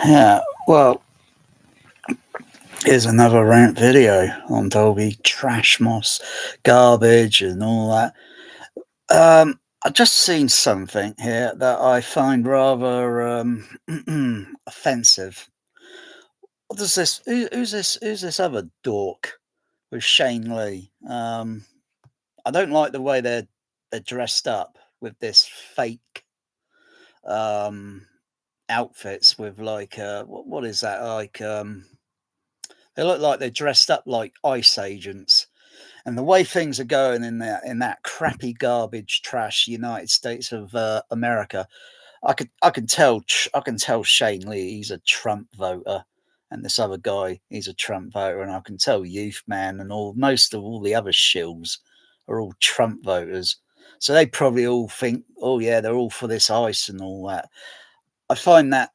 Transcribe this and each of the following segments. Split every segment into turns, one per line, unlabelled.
Yeah, well, here's another rant video on Dolby trash moss, garbage, and all that. I've just seen something here that I find rather offensive. What does this? Who's this? Who's this other dork with Shane Lee? I don't like the way they're dressed up with this fake um outfits with like what is that like they look like they're dressed up like ICE agents. And the way things are going in that crappy garbage trash United States of America, I can tell Shane Lee he's a Trump voter, and this other guy he's a Trump voter, and I can tell Youth Man and most of all the other shills are all Trump voters. So they probably all think, oh yeah, they're all for this ICE and all that. I find that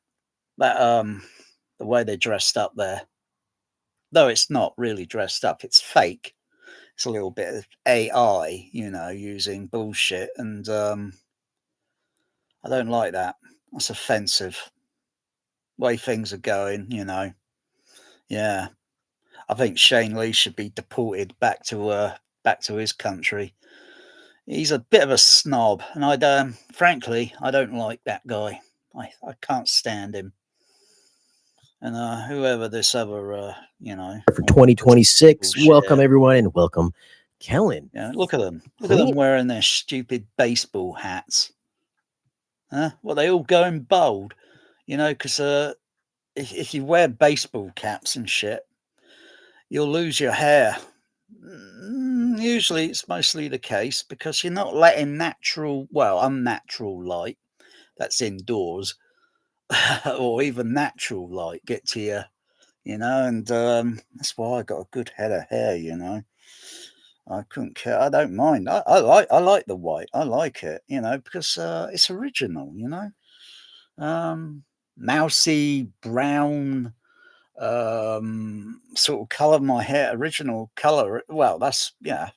the way they're dressed up there, though it's not really dressed up, it's fake. It's a little bit of AI, using bullshit, and I don't like that. That's offensive. Way things are going. Yeah, I think Shane Lee should be deported back to his country. He's a bit of a snob, and frankly, I don't like that guy. I can't stand him. And whoever this other,
For 2026, welcome
bullshit.
everyone and welcome Kellen.
Yeah, look at them. Look at them wearing their stupid baseball hats. Huh? Well, they all going bald, because if you wear baseball caps and shit, you'll lose your hair. Usually, it's mostly the case because you're not letting unnatural light that's indoors or even natural light get to you, and that's why I got a good head of hair. I couldn't care. I don't mind. I like the white. I like it, because it's original. Mousy brown sort of color. My hair, original color. Well, that's yeah,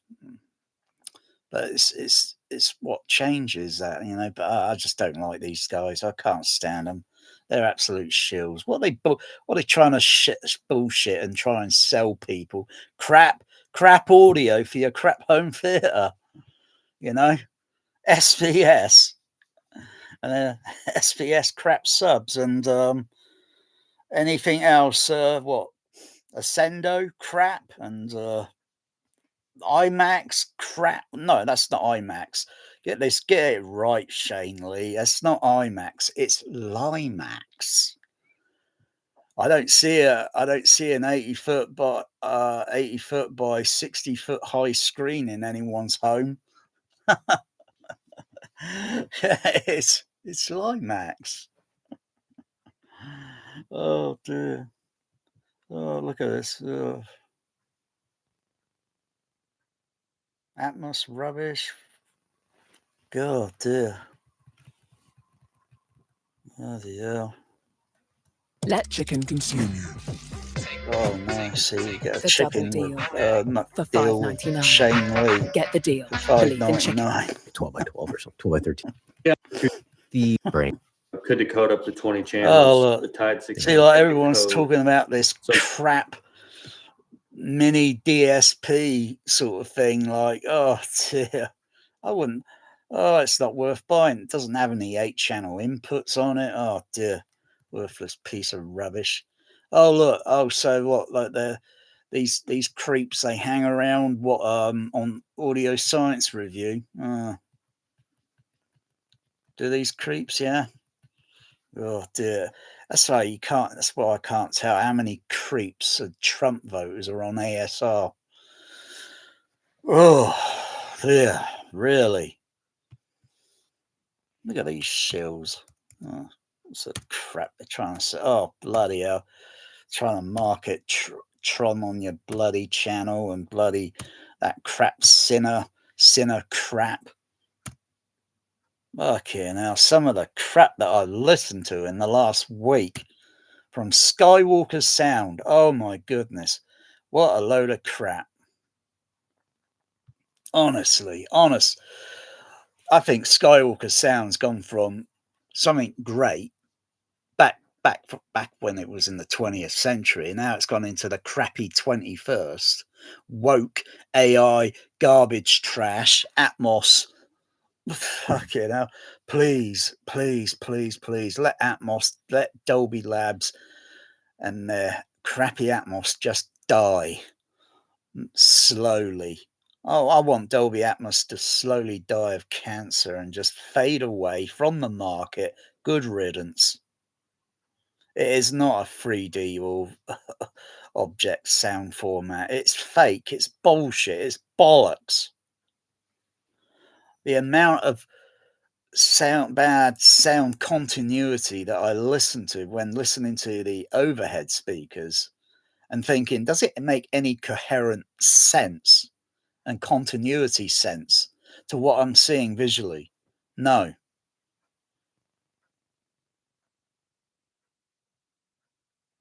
but it's what changes that, But I just don't like these guys. I can't stand them. They're absolute shills. What they trying to bullshit and try and sell people crap audio for your crap home theater, SVS and SVS crap subs and anything else. What Ascendo crap and IMAX crap. No, that's not IMAX. Get it right, Shane Lee. It's not IMAX. It's Limax. I don't see an 80 foot by 60 foot high screen in anyone's home. it's Limax. Oh dear. Oh, look at this. Atmos rubbish. God dear. Bloody hell.
Let chicken consume you.
Oh no, see, you get a
The
chicken
double
with
deal. For
deal with
$5.99.
Shane Lee
Get the deal.
for
Believe in chicken.
$5.99.
12 by 12 or something, 12 by 13.
Yeah.
The brain.
Could decode up to 20 channels.
Oh, look.
The Tide 16.
See, like everyone's talking about this crap mini DSP sort of thing. Like, oh dear, I wouldn't. Oh, it's not worth buying. It doesn't have any 8-channel inputs on it. Oh dear, worthless piece of rubbish. Oh look. Oh, so what? Like these creeps, they hang around on Audio Science Review. Do these creeps? Yeah. Oh dear. That's why you can't. That's why I can't tell how many creeps of Trump voters are on ASR. Oh dear, really. Look at these shills. Oh, what's the crap they're trying to say? Oh bloody hell! Trying to market Tron on your bloody channel and bloody that crap sinner crap. Okay, now some of the crap that I listened to in the last week from Skywalker Sound. Oh my goodness, what a load of crap! Honestly, I think Skywalker Sound's gone from something great back back when it was in the 20th century. Now it's gone into the crappy 21st. Woke AI garbage trash atmos. Fucking hell. Please let atmos, let Dolby Labs and their crappy atmos just die slowly. Oh, I want Dolby Atmos to slowly die of cancer and just fade away from the market. Good riddance. It is not a 3D or object sound format. It's fake. It's bullshit. It's bollocks. The amount of bad sound continuity that I listen to when listening to the overhead speakers and thinking, does it make any coherent sense and continuity sense to what I'm seeing visually? No.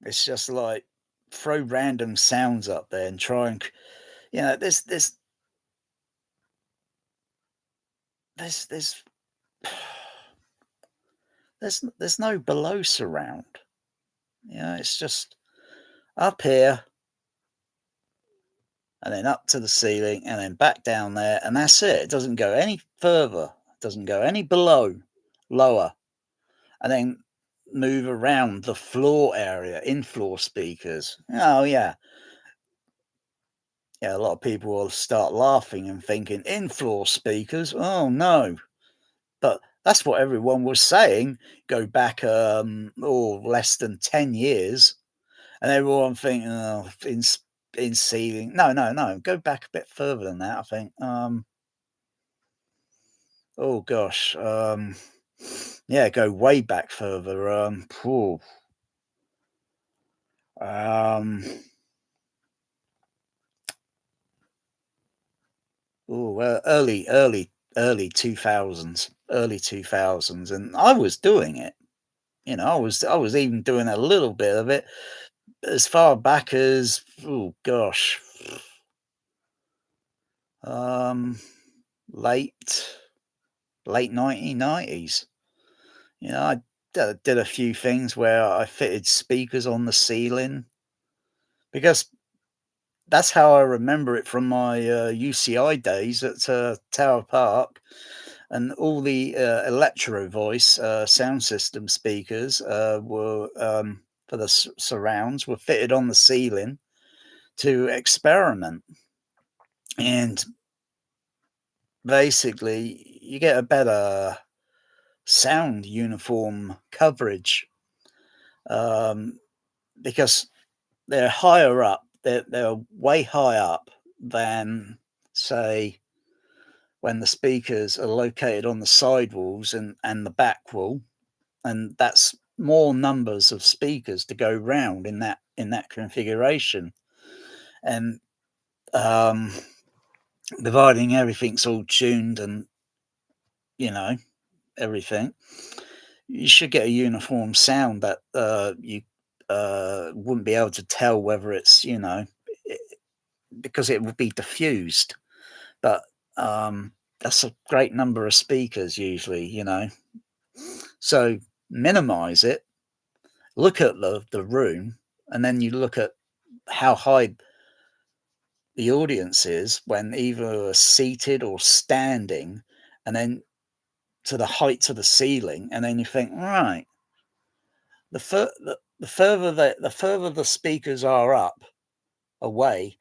It's just like throw random sounds up there and try and, there's there's no below surround. It's just up here and then up to the ceiling and then back down there, and that's it. It doesn't go any further. It doesn't go any lower, and then move around the floor area, in-floor speakers. Oh yeah. Yeah, a lot of people will start laughing and thinking, in-floor speakers? Oh no. But that's what everyone was saying. Go back less than 10 years, and everyone thinking, oh, in ceiling. No. Go back a bit further than that, I think. Oh gosh. Yeah, go way back further. Early 2000s, and I was doing it. I was even doing a little bit of it as far back as late 1990s. I did a few things where I fitted speakers on the ceiling, because that's how I remember it from my UCI days at Tower Park, and all the Electro Voice sound system speakers were for the surrounds were fitted on the ceiling to experiment, and basically you get a better sound uniform coverage because they're higher up. They're way high up than, say, when the speakers are located on the sidewalls and the back wall, and that's more numbers of speakers to go round in that configuration, and providing everything's all tuned and everything, you should get a uniform sound that you wouldn't be able to tell whether it's because it would be diffused. But that's a great number of speakers usually, so minimize it, look at the room, and then you look at how high the audience is when either seated or standing, and then to the height of the ceiling, and then you think, right, the further the speakers are up away,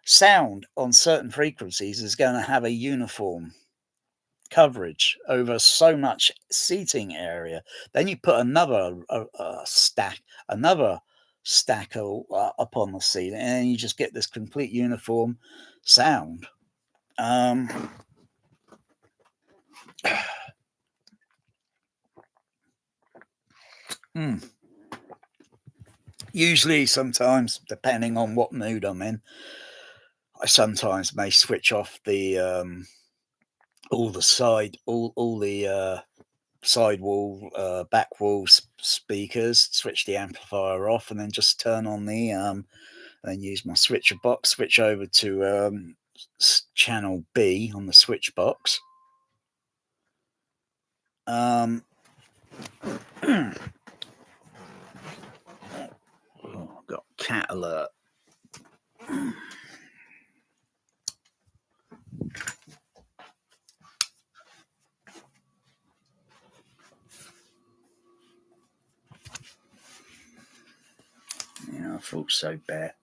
sound on certain frequencies is going to have a uniform coverage over so much seating area. Then you put another stack up on the ceiling, and then you just get this complete uniform sound. Usually, sometimes, depending on what mood I'm in, I sometimes may switch off the all the sidewall, back wall speakers, switch the amplifier off, and then just turn on the then use my switcher box, switch over to channel B on the switch box. got cat alert. I feel so bad.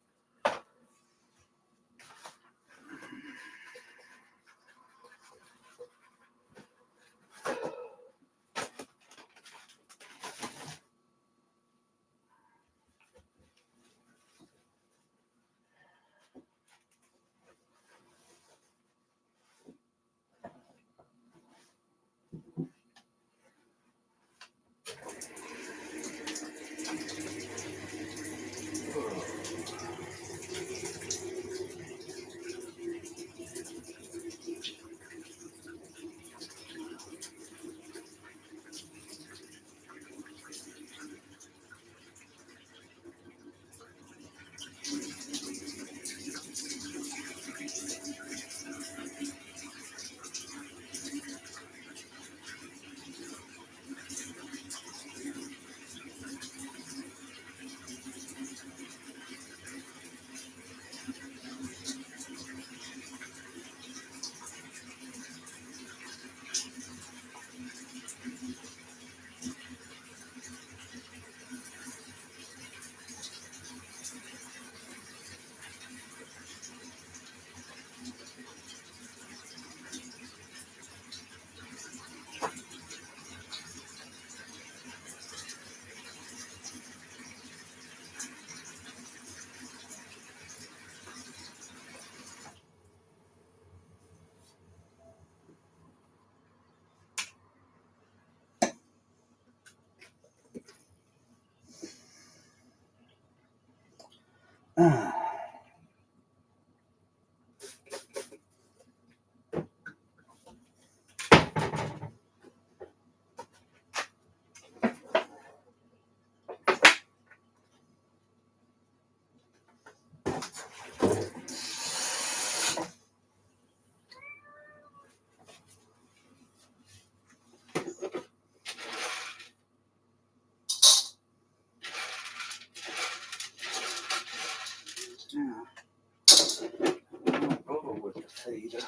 Not bother with the feeder.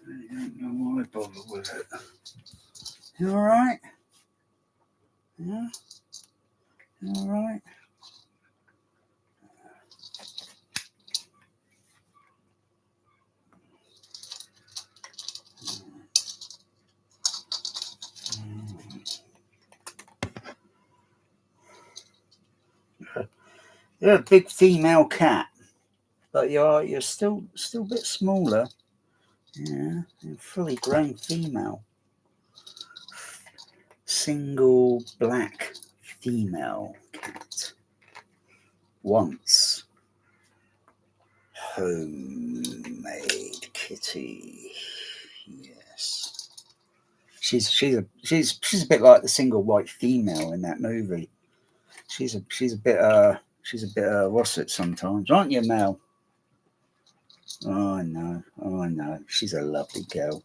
I don't know why I bother with it. You alright? Yeah? You alright? You're a big female cat, but you're still a bit smaller. Yeah, you're a fully grown female. Single black female cat. Once. Homemade kitty. Yes. She's a bit like the single white female in that movie. She's a bit what's it sometimes, aren't you, Mel? Oh, I know. She's a lovely girl.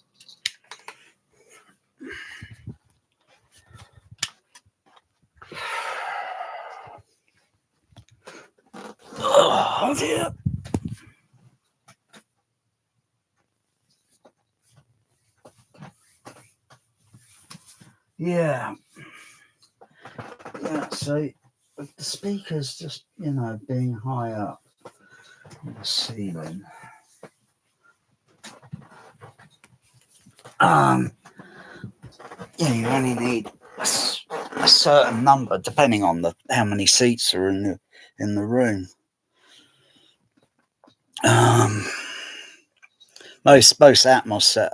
Oh dear. Yeah. So with the speakers just, being high up on the ceiling. You only need a certain number depending on how many seats are in the room. Most atmos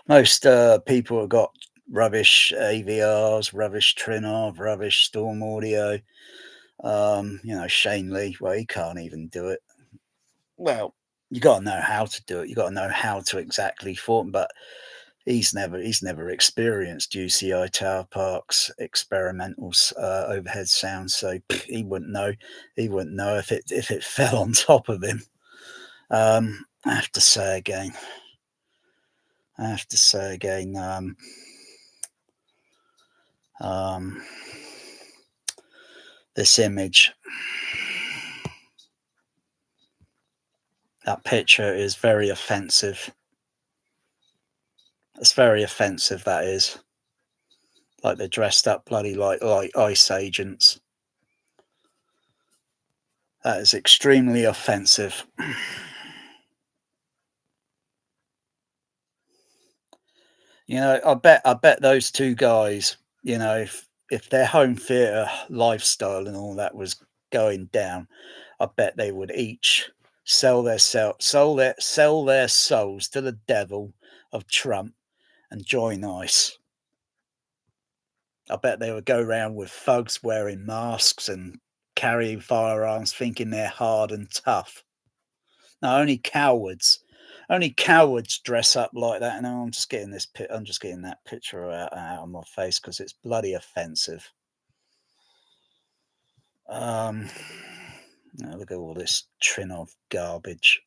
most people have got rubbish AVRs, rubbish trinnov, rubbish stormaudio. Shane Lee, well, he can't even do it. Well, you got to know how to do it. You got to know how to exactly form, but he's never experienced UCI Tower Park's experimental overhead sound, so he wouldn't know. He wouldn't know if it fell on top of him. I have to say again. This image That picture is very offensive. It's very offensive, that is. Like they're dressed up bloody like ICE agents. That is extremely offensive. You know, I bet those two guys, you know, if their home theater lifestyle and all that was going down, I bet they would each sell their souls to the devil of Trump and join ICE. I bet they would go around with thugs wearing masks and carrying firearms, thinking they're hard and tough. No, only cowards dress up like that. And I'm just getting that picture out of my face because it's bloody offensive. Now look at all this trinnov garbage.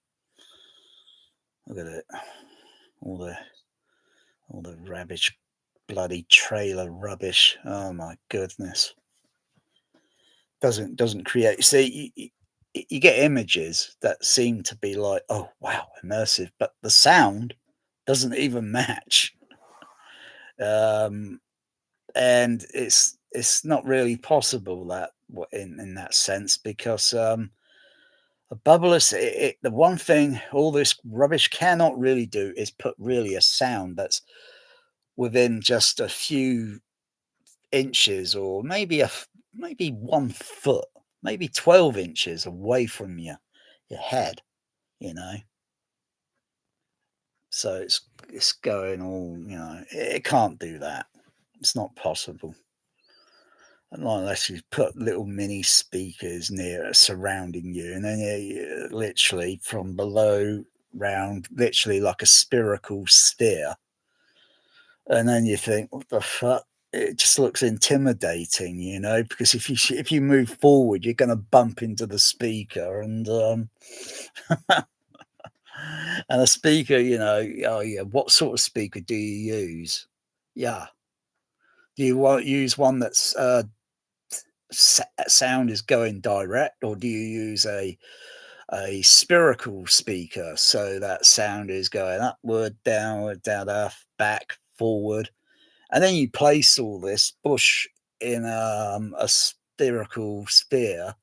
Look at it, all the rubbish, bloody trailer rubbish. Oh my goodness. Doesn't create. See, you get images that seem to be like, oh wow, immersive, but the sound doesn't even match. And it's not really possible that in that sense, because a bubble is the one thing all this rubbish cannot really do is put really a sound that's within just a few inches, or maybe 1 foot, maybe 12 inches away from your head, you know. So it's going all, you know, it can't do that. It's not possible. Unless you put little mini speakers near surrounding you, and then you literally from below round, literally like a spherical sphere. And then you think, what the fuck? It just looks intimidating, you know, because if you move forward, you're going to bump into the speaker, and and a speaker, you know, oh yeah, what sort of speaker do you use? Yeah, do you use one that's sound is going direct, or do you use a spherical speaker so that sound is going upward, downward, down, up, back, forward? And then you place all this bush in a spherical sphere,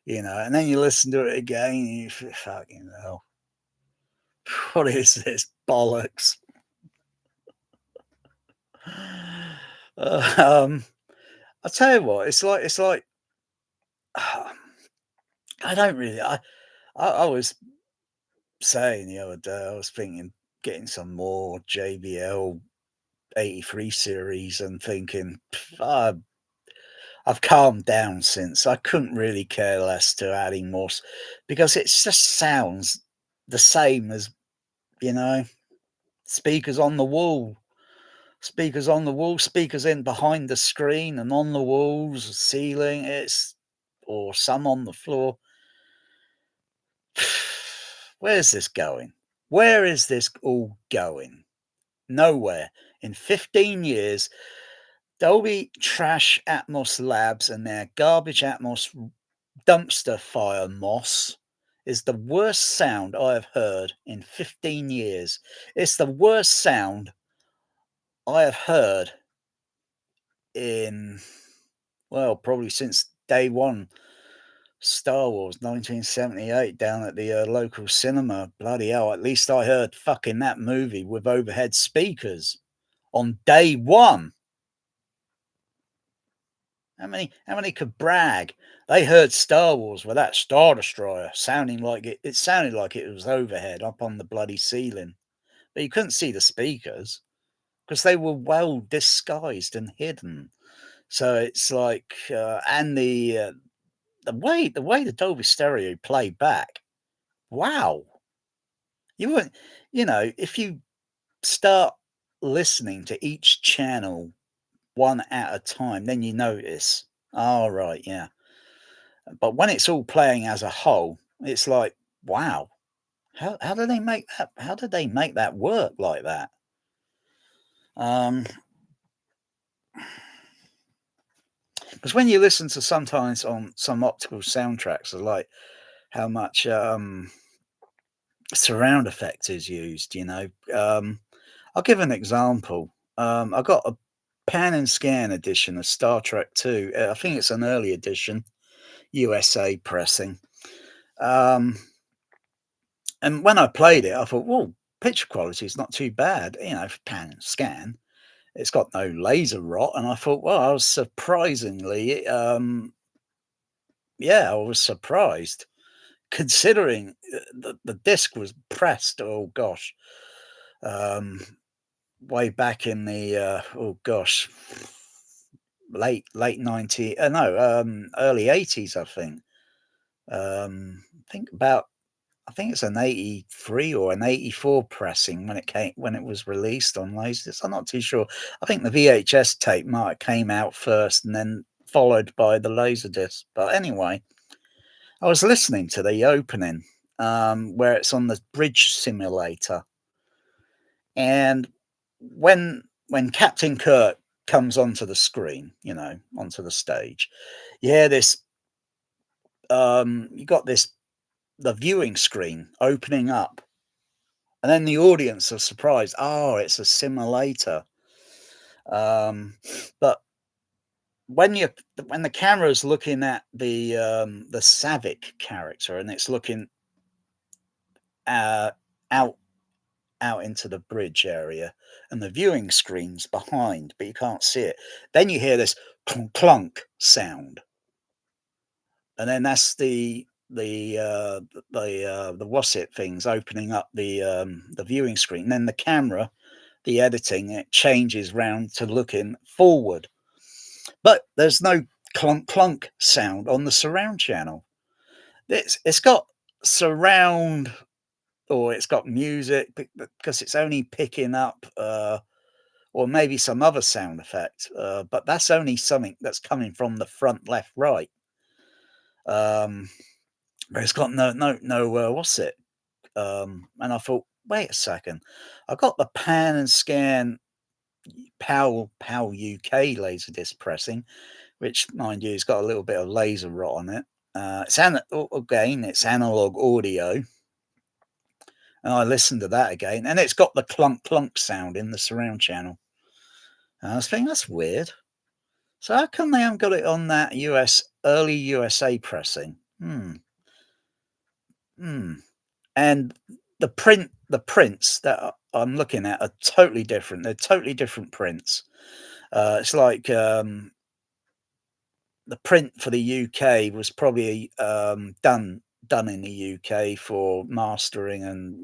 you know, and then you listen to it again and you think, fucking hell, what is this bollocks? I'll tell you what, it's like I don't really, I was saying the other day, I was thinking getting some more JBL 83 series and thinking, I've calmed down since. I couldn't really care less to adding more, because it just sounds the same as, you know, speakers on the wall, speakers in behind the screen and on the walls, ceiling, or some on the floor. Where's this going? Where is this all going? Nowhere. In 15 years, Dolby trash Atmos labs and their garbage Atmos dumpster fire moss is the worst sound I have heard in 15 years. It's the worst sound I have heard in, well, probably since day one. Star Wars 1978 down at the local cinema. Bloody hell, at least I heard fucking that movie with overhead speakers on day one. How many could brag they heard Star Wars with that Star Destroyer sounding like it sounded like it was overhead up on the bloody ceiling, but you couldn't see the speakers because they were well disguised and hidden. So it's like and the way the Dolby Stereo played back, wow. You wouldn't, you know, if you start listening to each channel one at a time, then you notice, oh, right, yeah. But when it's all playing as a whole, it's like, wow, how do they make that? How did they make that work like that? Because when you listen to sometimes on some optical soundtracks, like how much surround effect is used. I'll give an example. I got a pan and scan edition of Star Trek 2. I think it's an early edition, USA pressing. And when I played it, I thought, well, picture quality is not too bad, for pan and scan. It's got no laser rot. And I thought, well, I was surprisingly, I was surprised considering the disc was pressed. Oh, gosh. Way back in the, late 90, early 80s, I think. I think it's an 83 or an 84 pressing when it was released on laserdisc. I'm not too sure. I think the VHS tape might have came out first and then followed by the laserdisc. But anyway, I was listening to the opening where it's on the bridge simulator, and when Captain Kirk comes onto the screen, onto the stage, this you got the viewing screen opening up, and then the audience are surprised. Oh, it's a simulator. But when the camera's looking at the Savick character and it's looking out into the bridge area, and the viewing screen's behind, but you can't see it, then you hear this clunk clunk sound, and then that's the what's it things opening up the viewing screen. And then the camera, the editing, it changes round to looking forward, but there's no clunk clunk sound on the surround channel. It's got surround, or it's got music, because it's only picking up or maybe some other sound effect, but that's only something that's coming from the front, left, right. But it's got no what's it? And I thought, wait a second, I got the pan and scan PAL UK laserdisc pressing, which, mind you, has got a little bit of laser rot on it. It's analog audio. And I listened to that again, and it's got the clunk clunk sound in the surround channel. And I was thinking, that's weird. So how come they haven't got it on that early USA pressing? And the prints that I'm looking at are totally different. They're totally different prints. It's like the print for the UK was probably done in the UK for mastering and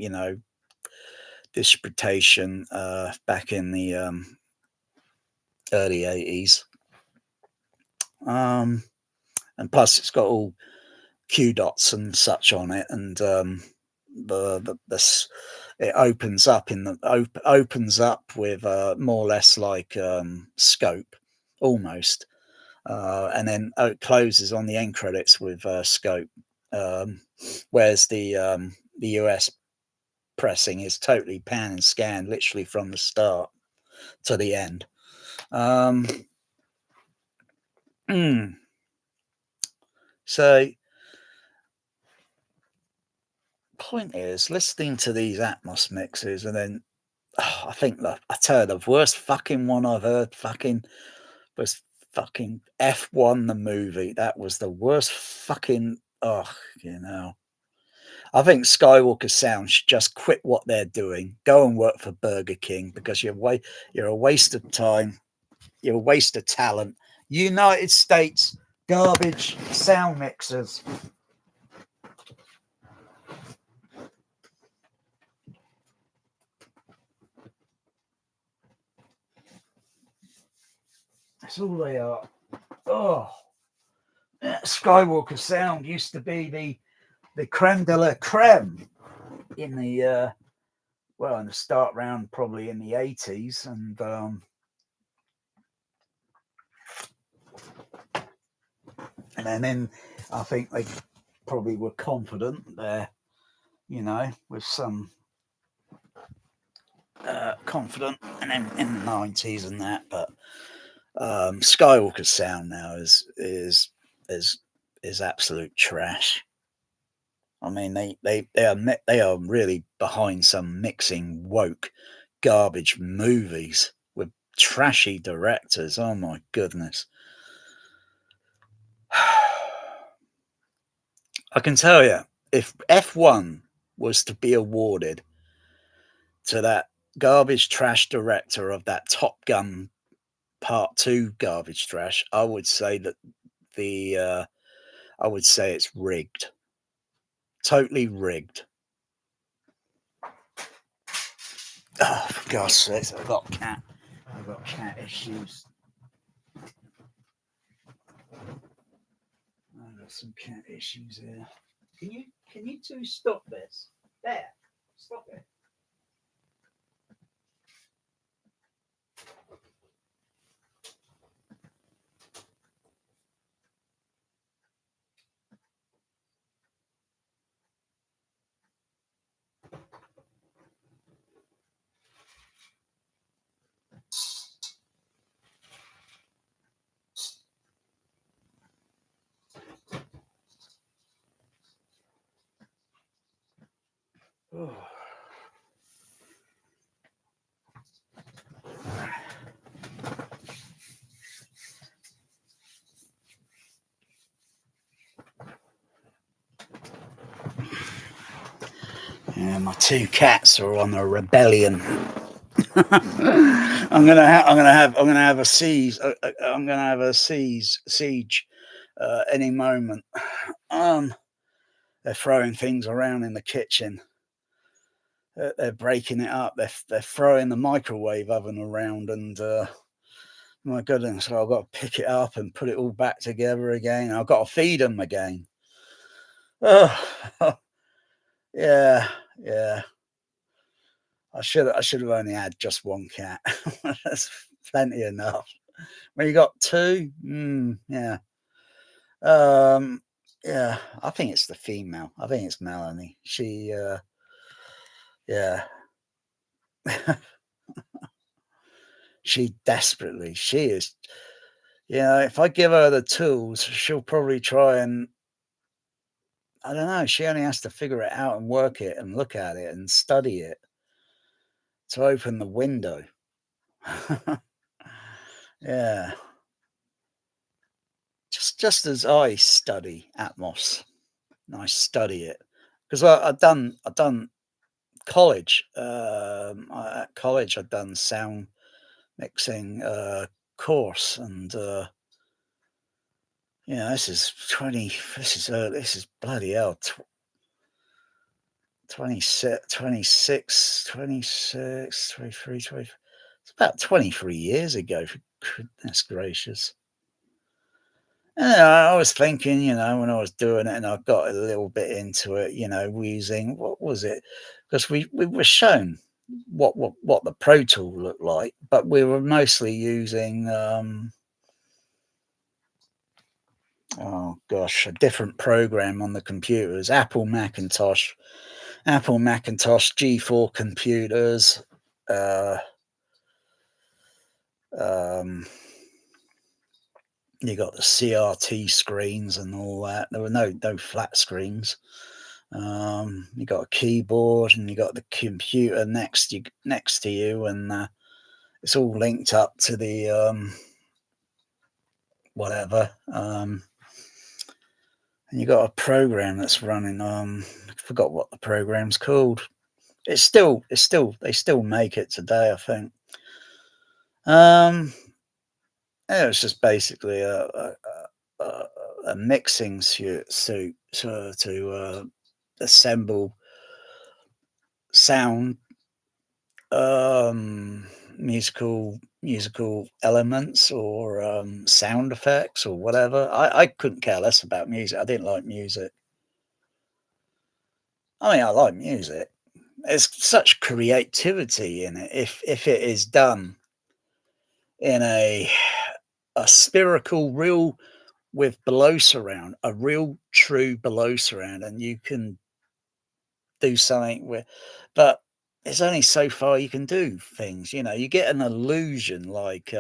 distribution back in the early 80s. And plus it's got all Q dots and such on it, and it opens up with more or less like scope almost, and then it closes on the end credits with scope, whereas the US pressing is totally pan and scan, literally from the start to the end. So point is, listening to these Atmos mixes, and then I think I tell you, the worst fucking one I've heard was fucking F1 the movie. That was the worst fucking I think Skywalker Sound should just quit what they're doing, go and work for Burger King, because you're a waste of time, you're a waste of talent. United States garbage sound mixers. That's all they are. Oh, Skywalker Sound used to be the creme de la creme in the in the start round, probably in the 80s, and then I think they probably were confident there, with some confident, and then in the 90s and that. But Skywalker Sound now is absolute trash. I mean, they are really behind some mixing woke garbage movies with trashy directors. Oh my goodness. I can tell you, if F1 was to be awarded to that garbage trash director of that Top Gun Part 2 garbage trash, I would say that I would say it's rigged. Totally rigged. Oh, for God's sake, I've got cat issues. I've got some cat issues here. Can you two stop this? There. Stop it. Oh. Yeah, my two cats are on a rebellion. I'm gonna have a siege. I'm gonna have a siege any moment. They're throwing things around in the kitchen. They're breaking it up. They're throwing the microwave oven around, and my goodness, so I've got to pick it up and put it all back together again. I've got to feed them again. Oh, yeah. I should have only had just one cat. That's plenty enough. When you got two, yeah. Yeah, I think it's the female. I think it's Melanie. She, yeah. She is, if I give her the tools, she'll probably try and, I don't know, she only has to figure it out and work it and look at it and study it to open the window. Yeah. Just as I study Atmos, and I study it because I've done college. At college, I've done sound mixing course, and this is bloody hell. 26, 23, 20. It's about 23 years ago, for goodness gracious. And I was thinking, when I was doing it and I got a little bit into it, using, what was it? Because we were shown what the Pro Tool looked like, but we were mostly using, a different program on the computers, Apple Macintosh G4 computers, you got the CRT screens and all that. There were no flat screens. You got a keyboard and you got the computer next to you, and it's all linked up to the whatever. And you got a program that's running. I forgot what the program's called. They still make it today, I think. It was just basically a mixing suit to assemble sound, musical elements, or sound effects, or whatever. I couldn't care less about music. I didn't like music. I mean, I like music. There's such creativity in it if it is done in a spherical, real, with below surround, a real true below surround, and you can do something with, but there's only so far you can do things. You get an illusion like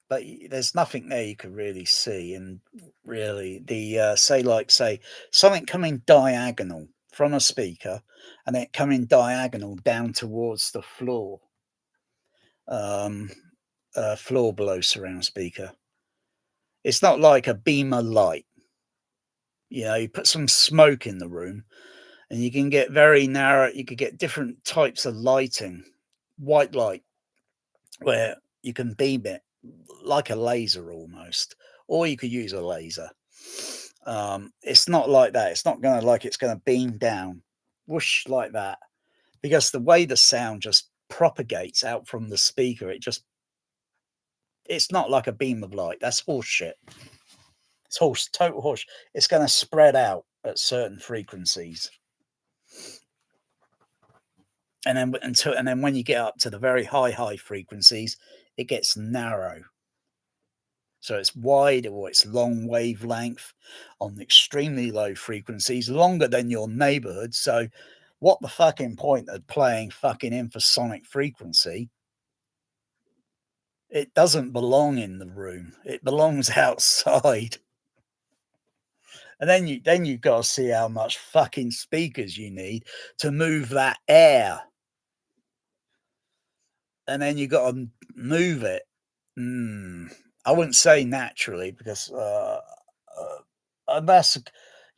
but there's nothing there you could really see. And really, the say something coming diagonal from a speaker, and it coming diagonal down towards the floor, floor below surround speaker. It's not like a beam of light. You put some smoke in the room, and you can get very narrow. You could get different types of lighting, white light, where you can beam it like a laser almost, or you could use a laser. It's not like that. It's not going to it's going to beam down, whoosh like that, because the way the sound just propagates out from the speaker, it's not like a beam of light. That's horse shit. It's total horse. It's going to spread out at certain frequencies. And then when you get up to the very high frequencies, it gets narrow. So it's wide or it's long wavelength on extremely low frequencies, longer than your neighborhood. So what the fucking point of playing fucking infrasonic frequency? It doesn't belong in the room. It belongs outside. And then you've got to see how much fucking speakers you need to move that air. And then you got to move it. I wouldn't say naturally, because unless,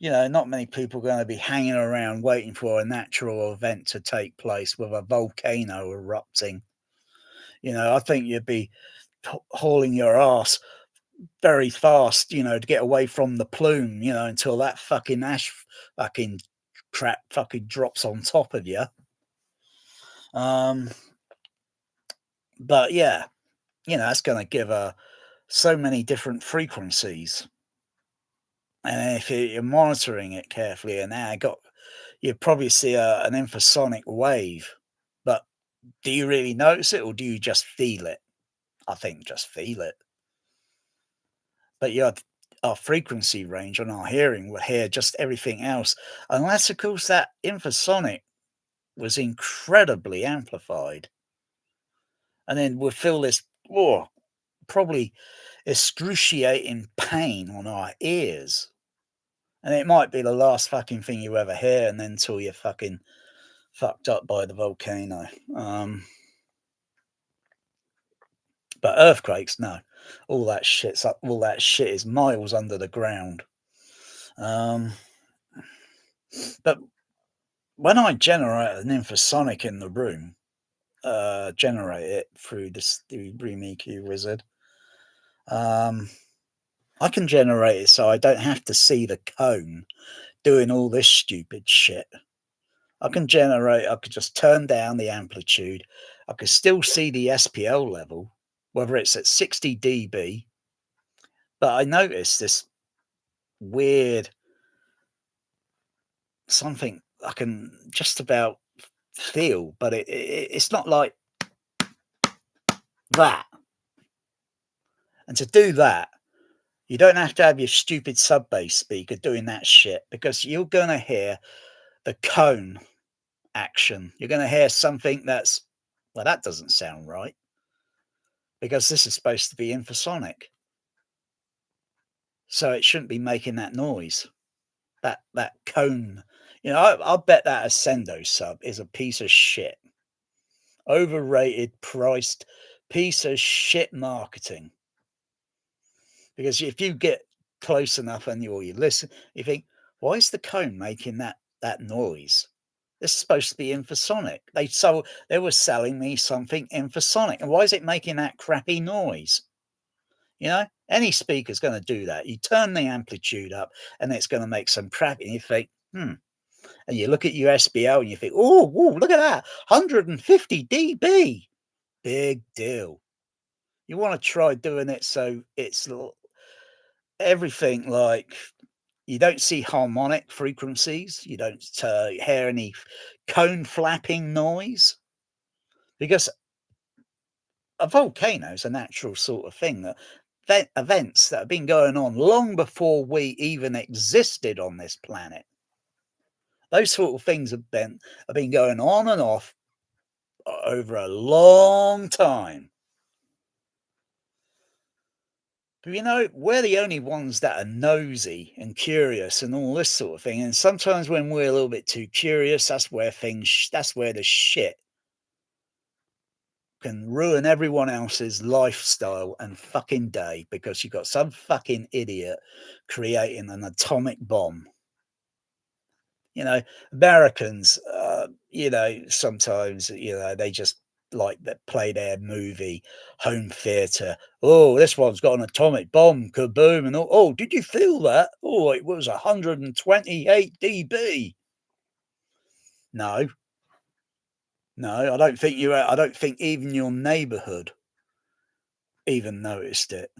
not many people are going to be hanging around waiting for a natural event to take place with a volcano erupting. I think you'd be hauling your ass very fast, to get away from the plume, until that fucking ash fucking crap fucking drops on top of you. But yeah, that's going to give so many different frequencies. And if you're monitoring it carefully, and now you probably see an infrasonic wave. But do you really notice it, or do you just feel it? I think just feel it. But our frequency range on our hearing will hear just everything else, unless, of course, that infrasonic was incredibly amplified. And then we'll feel this probably excruciating pain on our ears. And it might be the last fucking thing you ever hear, and then until you're fucking fucked up by the volcano. But earthquakes, no. All that shit is miles under the ground. But when I generate an infrasonic in the room, generate it through the Room EQ Wizard, I can generate it so I don't have to see the cone doing all this stupid shit. I could just turn down the amplitude. I could still see the SPL level, whether it's at 60 dB. But I noticed this weird something I can just about feel, but it's not like that. And to do that, you don't have to have your stupid sub-bass speaker doing that shit, because you're going to hear the cone action. You're going to hear something that doesn't sound right, because this is supposed to be infrasonic. So it shouldn't be making that noise. That cone. I'll bet that Ascendo sub is a piece of shit. Overrated, priced piece of shit marketing. Because if you get close enough and you listen, you think, why is the cone making that noise? This is supposed to be infrasonic. They were selling me something infrasonic. And why is it making that crappy noise? Any speaker's going to do that. You turn the amplitude up and it's going to make some crappy. And you think, And you look at your SBL and you think, look at that. 150 dB. Big deal. You want to try doing it so it's everything like you don't see harmonic frequencies. You don't hear any cone flapping noise, because a volcano is a natural sort of thing, that events that have been going on long before we even existed on this planet. Those sort of things have been going on and off over a long time. But, you know, we're the only ones that are nosy and curious and all this sort of thing. And sometimes when we're a little bit too curious, that's where the shit can ruin everyone else's lifestyle and fucking day, because you've got some fucking idiot creating an atomic bomb. You know, Americans, you know, sometimes, you know, they just like that play their movie home theater. Oh, this one's got an atomic bomb, kaboom, and oh, did you feel that? Oh, it was 128 dB. No, I don't think I don't think even your neighborhood even noticed it.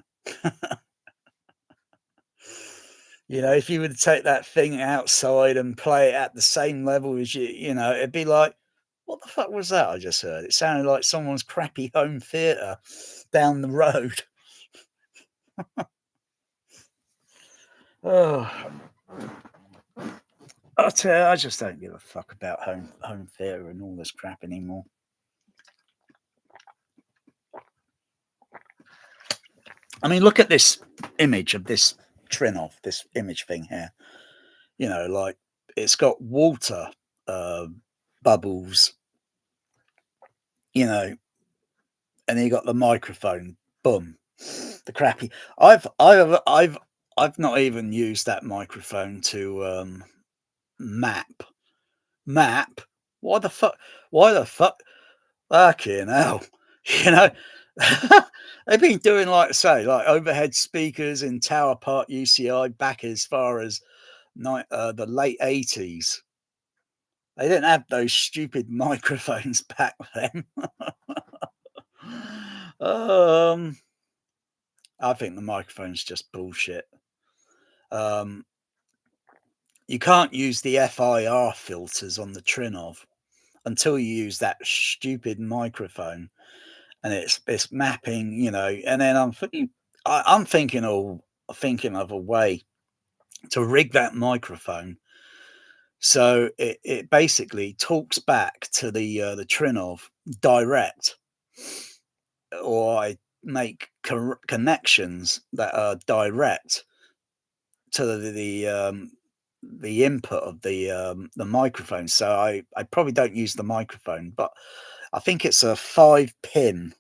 You know, if you were to take that thing outside and play it at the same level as you know, it'd be like, what the fuck was that I just heard? It sounded like someone's crappy home theater down the road. Oh, I tell you, I just don't give a fuck about home theater and all this crap anymore. I mean, look at this image of this trinnov, this image thing here. You know, like it's got water bubbles, you know, and then you got the microphone. Boom, the crappy. I've not even used that microphone to map. Why the fuck? Fucking hell! You know, they've been doing, like, say, like overhead speakers in Tower Park UCI back as far as the late 80s. They didn't have those stupid microphones back then. I think the microphone's just bullshit. You can't use the FIR filters on the trinnov until you use that stupid microphone, and it's mapping, you know. And then I'm thinking of a way to rig that microphone so it basically talks back to the trinnov direct, or I make connections that are direct to the input of the microphone. So I probably don't use the microphone, but I think it's a 5-pin.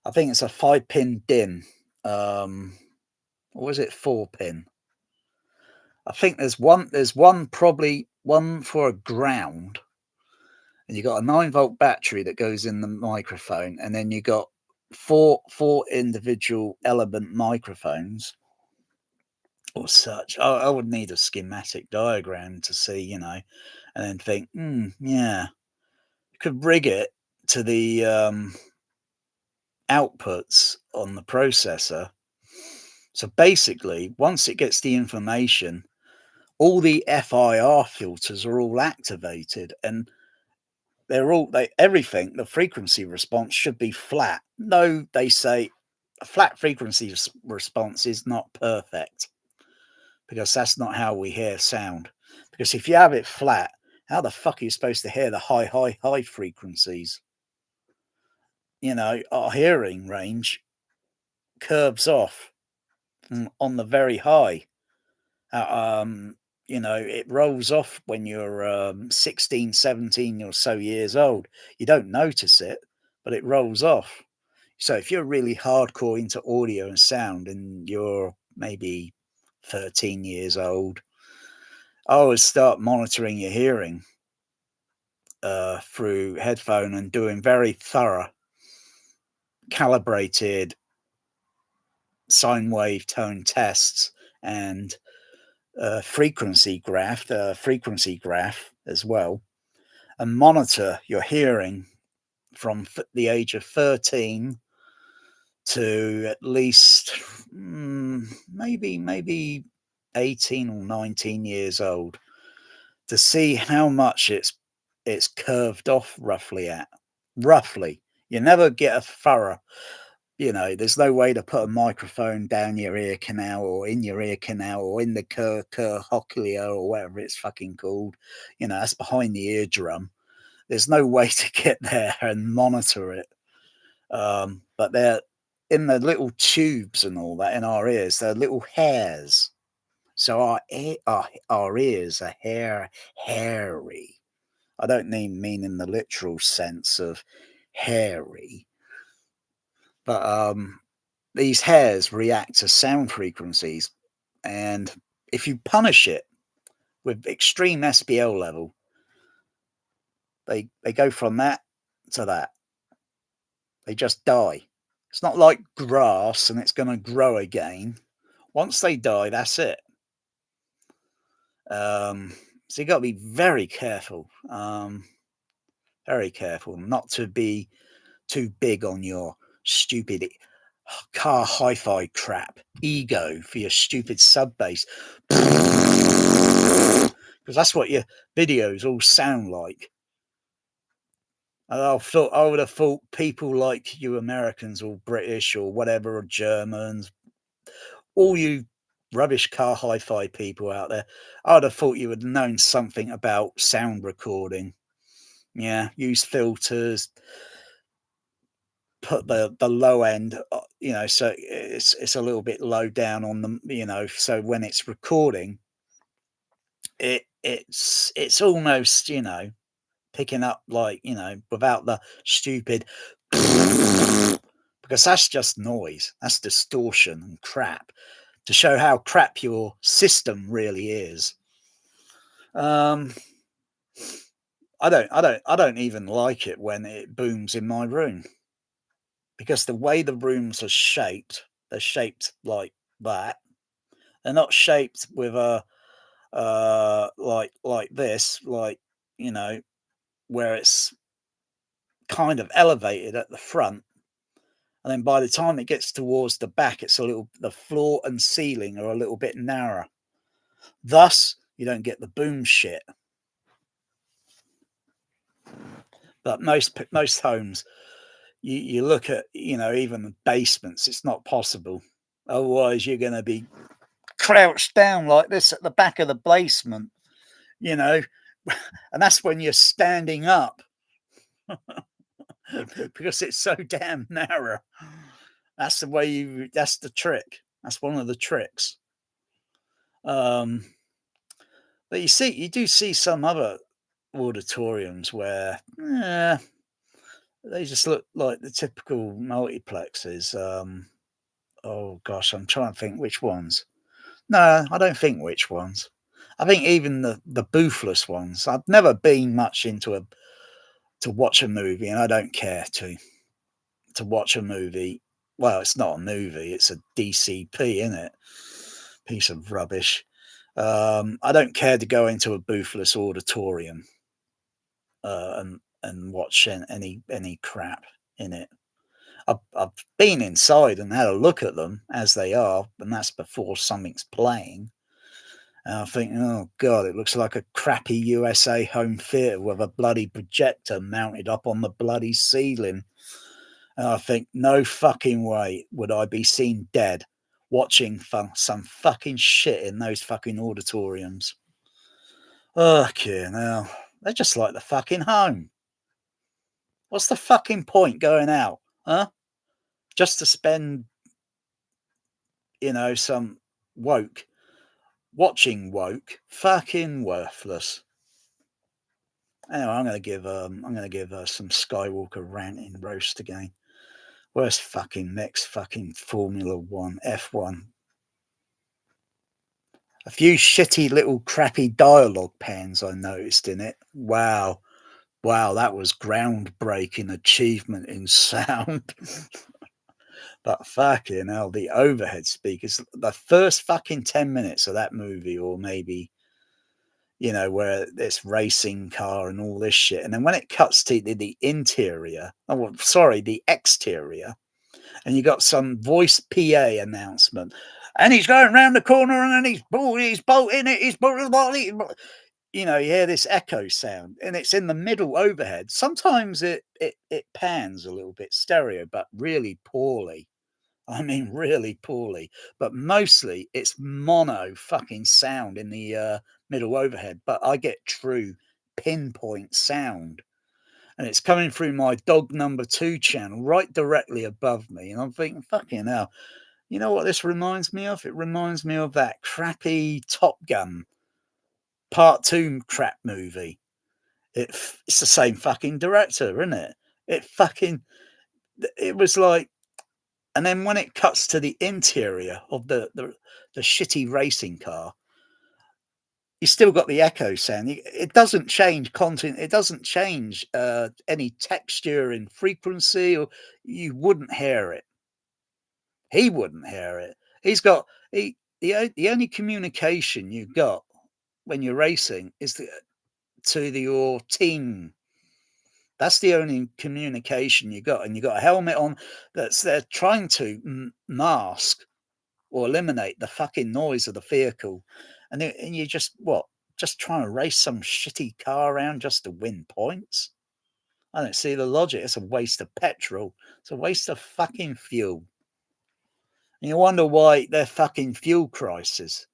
I think it's a 5-pin DIN. Or was it 4-pin? I think there's one probably one for a ground, and you got a 9-volt battery that goes in the microphone, and then you got four individual element microphones or such. I would need a schematic diagram to see, you know, and then think, yeah, you could rig it to the outputs on the processor. So basically, once it gets the information, all the FIR filters are all activated, and everything, the frequency response should be flat. No, they say a flat frequency response is not perfect, because that's not how we hear sound. Because if you have it flat, how the fuck are you supposed to hear the high frequencies? You know, our hearing range curves off on the very high. You know, it rolls off when you're 16, 17 or so years old. You don't notice it, but it rolls off. So if you're really hardcore into audio and sound and you're maybe 13 years old, I always start monitoring your hearing through headphone and doing very thorough, calibrated sine wave tone tests and frequency graph as well, and monitor your hearing from the age of 13 to at least maybe 18 or 19 years old, to see how much it's curved off roughly. You never get a thorough, you know, there's no way to put a microphone down your ear canal or in your ear canal or in the cochlea or whatever it's fucking called. You know, that's behind the eardrum. There's no way to get there and monitor it. But in the little tubes and all that in our ears, they're little hairs. So our ears are hairy. I don't mean in the literal sense of hairy, but these hairs react to sound frequencies, and if you punish it with extreme SPL level, they go from that to that. They just die. It's not like grass and it's going to grow again. Once they die, that's it. So you got to be very careful not to be too big on your stupid car hi-fi crap ego for your stupid sub bass, because that's what your videos all sound like. And I would have thought people like you Americans or British or whatever, or Germans, all you rubbish car hi-fi people out there, I would have thought you would have known something about sound recording. Yeah, use filters, put the low end, so it's a little bit low down on them, so when it's recording, it's almost, picking up like, without the stupid because that's just noise, that's distortion and crap to show how crap your system really is. I don't even like it when it booms in my room, because the way the rooms are shaped, they're shaped like that. They're not shaped with a like this, like, where it's kind of elevated at the front, and then by the time it gets towards the back, the floor and ceiling are a little bit narrower. Thus, you don't get the boom shit. But most homes, you look at, even the basements, it's not possible. Otherwise, you're going to be crouched down like this at the back of the basement, and that's when you're standing up because it's so damn narrow. That's the way that's the trick. That's one of the tricks. But you do see some other auditoriums where they just look like the typical multiplexes. Oh gosh, I'm trying to think which ones. No, I don't think which ones. I think even the boothless ones. I've never been much into to watch a movie, and I don't care to watch a movie. Well, it's not a movie; it's a DCP, isn't it? Piece of rubbish. I don't care to go into a boothless auditorium and watch any crap in it. I've been inside and had a look at them as they are, and that's before something's playing. And I think, oh God, it looks like a crappy USA home theatre with a bloody projector mounted up on the bloody ceiling. And I think, no fucking way would I be seen dead watching some fucking shit in those fucking auditoriums. Okay, now they're just like the fucking home. What's the fucking point going out, huh? Just to spend, some watching woke, fucking worthless. Anyway, I'm gonna give some Skywalker ranting roast again. Worst fucking next fucking Formula One, F1. A few shitty little crappy dialogue pans I noticed in it. Wow, that was groundbreaking achievement in sound. But fucking hell, the overhead speakers, the first fucking 10 minutes of that movie, or maybe, where it's racing car and all this shit. And then when it cuts to the interior, the exterior, and you got some voice PA announcement, and he's going around the corner, and then he's bolting it, you hear this echo sound, and it's in the middle overhead. Sometimes it pans a little bit stereo, but really poorly. I mean, really poorly. But mostly it's mono fucking sound in the middle overhead. But I get true pinpoint sound. and it's coming through my dog number 2 channel right directly above me. And I'm thinking, fucking hell, you know what this reminds me of? It reminds me of that crappy Top Gun Part 2 crap movie. It's the same fucking director, isn't it? It was like, and then when it cuts to the interior of the shitty racing car, you still got the echo sound. It doesn't change content. It doesn't change any texture and frequency, or you wouldn't hear it. He wouldn't hear it. He's got the only communication you've got when you're racing is to your team. That's the only communication you got, and you got a helmet on that's they're trying to mask or eliminate the fucking noise of the vehicle, and you just trying to race some shitty car around just to win points. I don't see the logic. It's a waste of petrol. It's a waste of fucking fuel. And you wonder why they're fucking fuel crisis.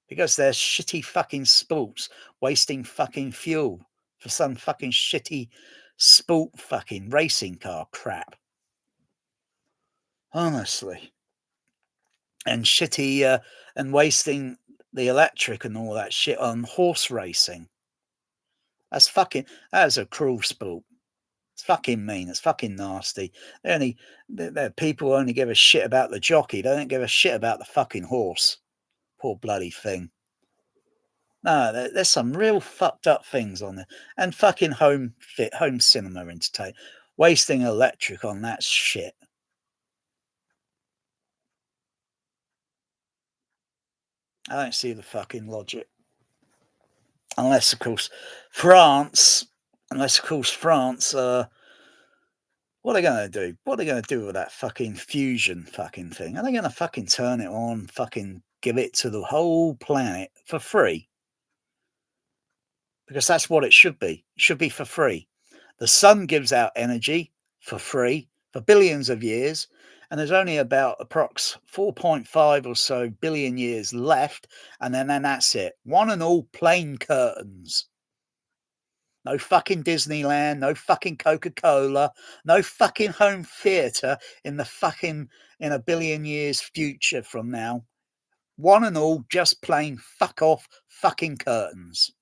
Because they're shitty fucking sports wasting fucking fuel for some fucking shitty sport fucking racing car crap. Honestly. And shitty and wasting the electric and all that shit on horse racing. That's a cruel sport. It's fucking mean. It's fucking nasty. People only give a shit about the jockey. They don't give a shit about the fucking horse. Poor bloody thing. No, there's some real fucked up things on there. And fucking home cinema entertainment. Wasting electric on that shit. I don't see the fucking logic. Unless, of course, France, what are they going to do? What are they going to do with that fucking fusion fucking thing? Are they going to fucking turn it on, fucking give it to the whole planet for free? Because that's what it should be. It should be for free. The sun gives out energy for free for billions of years, and there's only about approx 4.5 or so billion years left, and then that's it. One and all plain curtains. No fucking Disneyland, no fucking Coca-Cola, no fucking home theatre in a billion years future from now. One and all just plain fuck off fucking curtains.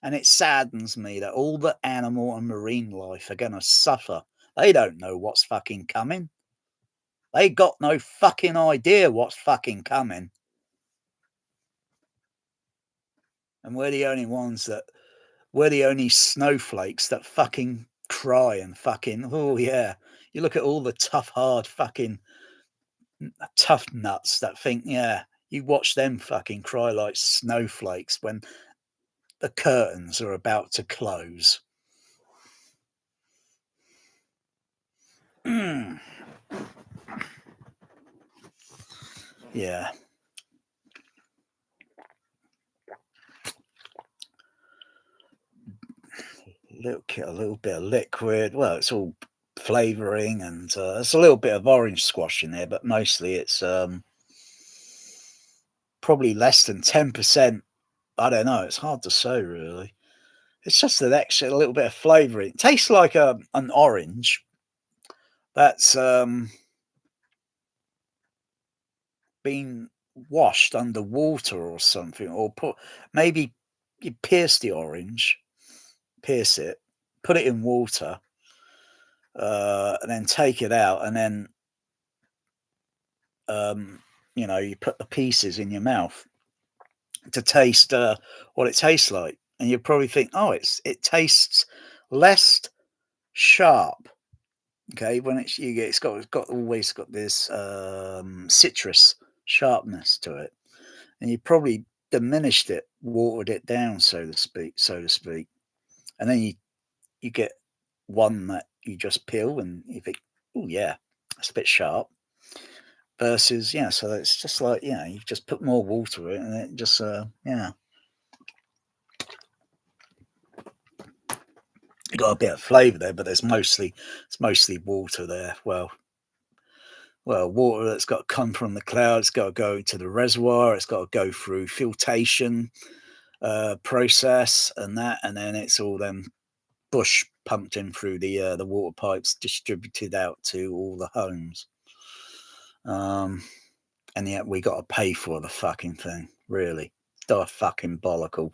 And it saddens me that all the animal and marine life are going to suffer. They don't know what's fucking coming. They got no fucking idea what's fucking coming. And we're the only snowflakes that fucking cry and fucking, oh yeah. You look at all the tough, hard fucking tough nuts that think, yeah, you watch them fucking cry like snowflakes when the curtains are about to close. Yeah. A little bit of liquid. Well, it's all flavoring, and there's a little bit of orange squash in there, but mostly it's probably less than 10%. I don't know. It's hard to say, really. It's just an extra little bit of flavour. It tastes like an orange that's been washed under water or something, or maybe you pierce the orange, pierce it, put it in water, and then take it out, and then you put the pieces in your mouth to taste what it tastes like, and you probably think, oh, it tastes less sharp. Okay, when it's always got this citrus sharpness to it, and you probably diminished it, watered it down, so to speak, and then you get one that you just peel and you think, oh yeah, it's a bit sharp. Versus, so it's just like, you just put more water in, and it just you got a bit of flavour there, but it's mostly water there. Well, water that's got to come from the clouds, it's got to go to the reservoir, it's got to go through filtration process and that, and then it's all then bush pumped in through the water pipes, distributed out to all the homes. And yet we got to pay for the fucking thing. Really, it's fucking bollockle.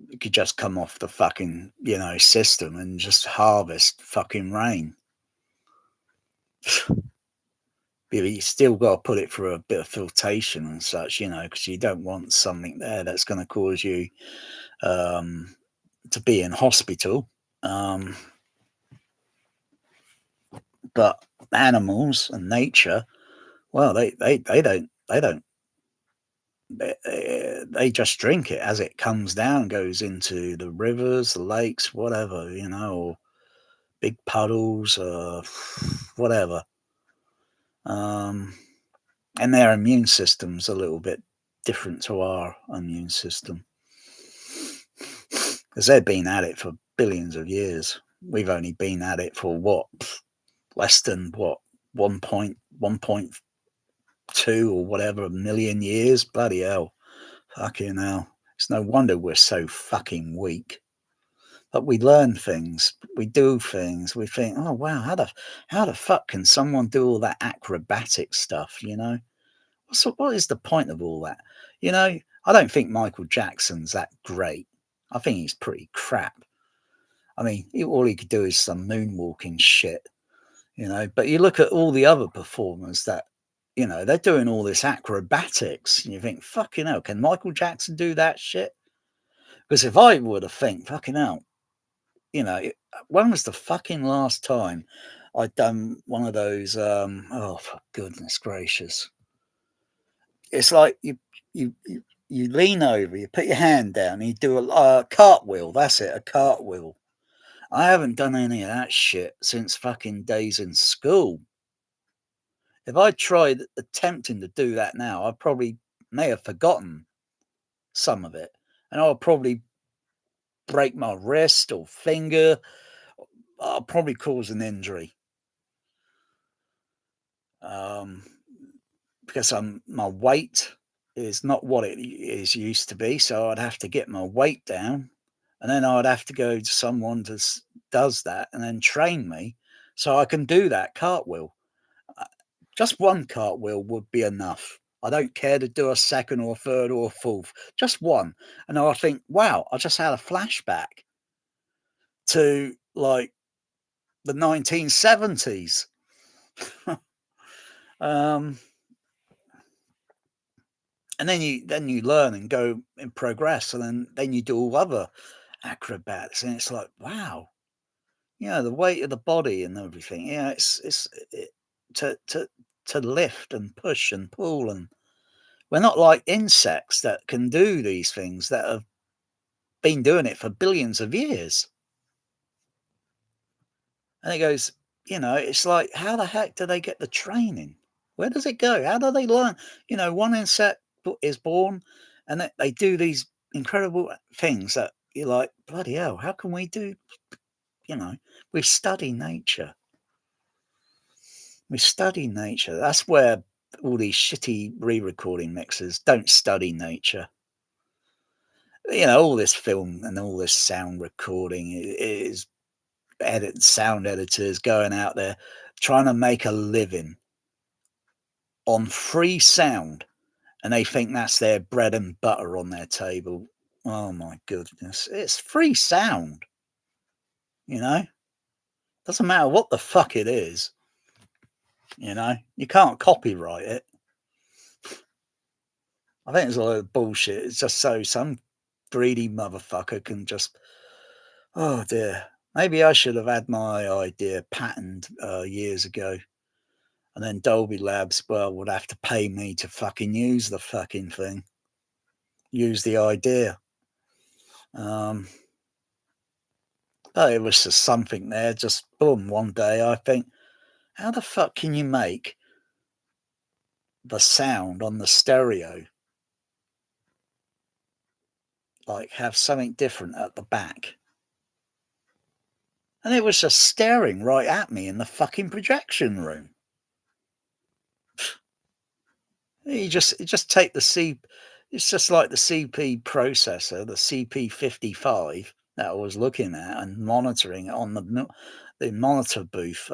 You could just come off the fucking system and just harvest fucking rain. But you still got to put it through a bit of filtration and such, because you don't want something there that's going to cause you to be in hospital. But animals and nature, well, they just drink it as it comes down, goes into the rivers, the lakes, whatever, or big puddles, whatever. And their immune system's a little bit different to our immune system, because they've been at it for billions of years. We've only been at it for less than 1.2 or whatever million years. Bloody hell. Fucking hell. It's no wonder we're so fucking weak. But we learn things, we do things, we think, oh wow, how the fuck can someone do all that acrobatic stuff, So what is the point of all that? I don't think Michael Jackson's that great. I think he's pretty crap. I mean, all he could do is some moonwalking shit, But you look at all the other performers that, they're doing all this acrobatics, and you think, fucking hell, can Michael Jackson do that shit? Because if I would have think, fucking hell, when was the fucking last time I'd done one of those? Oh, for goodness gracious! It's like you lean over, you put your hand down, and you do a cartwheel. That's it, a cartwheel. I haven't done any of that shit since fucking days in school. If I tried attempting to do that now, I probably may have forgotten some of it, and I'll probably break my wrist or finger. I'll probably cause an injury. Because my weight is not what it is used to be, so I'd have to get my weight down, and then I'd have to go to someone that does that and then train me so I can do that cartwheel. Just one cartwheel would be enough. I don't care to do a second or a third or a fourth, just one. And I think, wow, I just had a flashback to like the 1970s. And then you learn and go and progress, and then you do all other acrobats, and it's like, wow, the weight of the body and everything. It's to lift and push and pull, and we're not like insects that can do these things that have been doing it for billions of years. And it goes, it's like, how the heck do they get the training? Where does it go? How do they learn? One insect is born, and they do these incredible things that you're like, bloody hell, how can we do? We study nature. We study nature. That's where all these shitty re-recording mixers don't study nature. All this film and all this sound recording is sound editors going out there trying to make a living on free sound, and they think that's their bread and butter on their table. Oh my goodness, it's free sound. Doesn't matter what the fuck it is. You can't copyright it. I think it's a lot of bullshit. It's just so some greedy motherfucker can just, oh dear. Maybe I should have had my idea patented years ago. And then Dolby Labs, would have to pay me to fucking use the fucking thing. Use the idea. But it was just something there. Just boom, one day I think, how the fuck can you make the sound on the stereo like have something different at the back? And it was just staring right at me in the fucking projection room. You just take it's just like the CP processor, the CP55, that I was looking at and monitoring on the monitor booth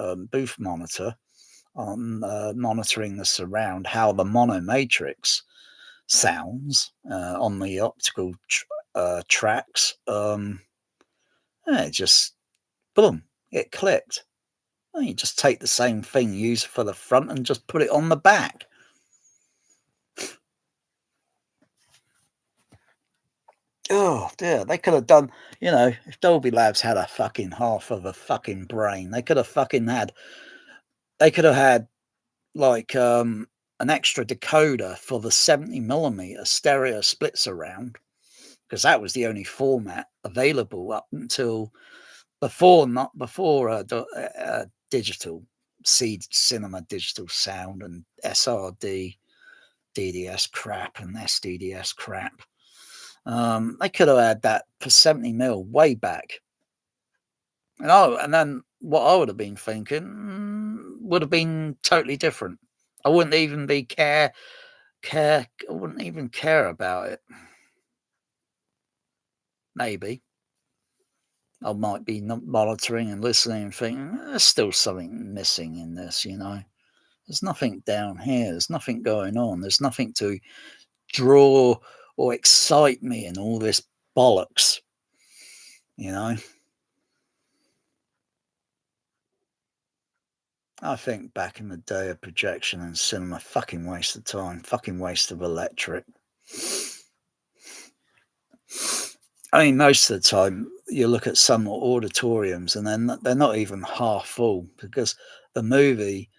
monitor on monitoring the surround, how the mono matrix sounds on the optical tracks. It just boom, it clicked. You just take the same thing used for the front and just put it on the back. Oh dear, they could have done, if Dolby Labs had a fucking half of a fucking brain, they could have had like an extra decoder for the 70mm stereo split surround, because that was the only format available up until before digital cinema digital sound and SRD, DDS crap and SDDS crap. They could have had that for 70mm way back. And then what I would have been thinking would have been totally different. I wouldn't even be I wouldn't even care about it. Maybe I might be monitoring and listening and thinking there's still something missing in this, There's nothing down here. There's nothing going on. There's nothing to draw or excite me in all this bollocks, I think back in the day of projection and cinema, fucking waste of time, fucking waste of electric. I mean, most of the time you look at some auditoriums and then they're not even half full because the movie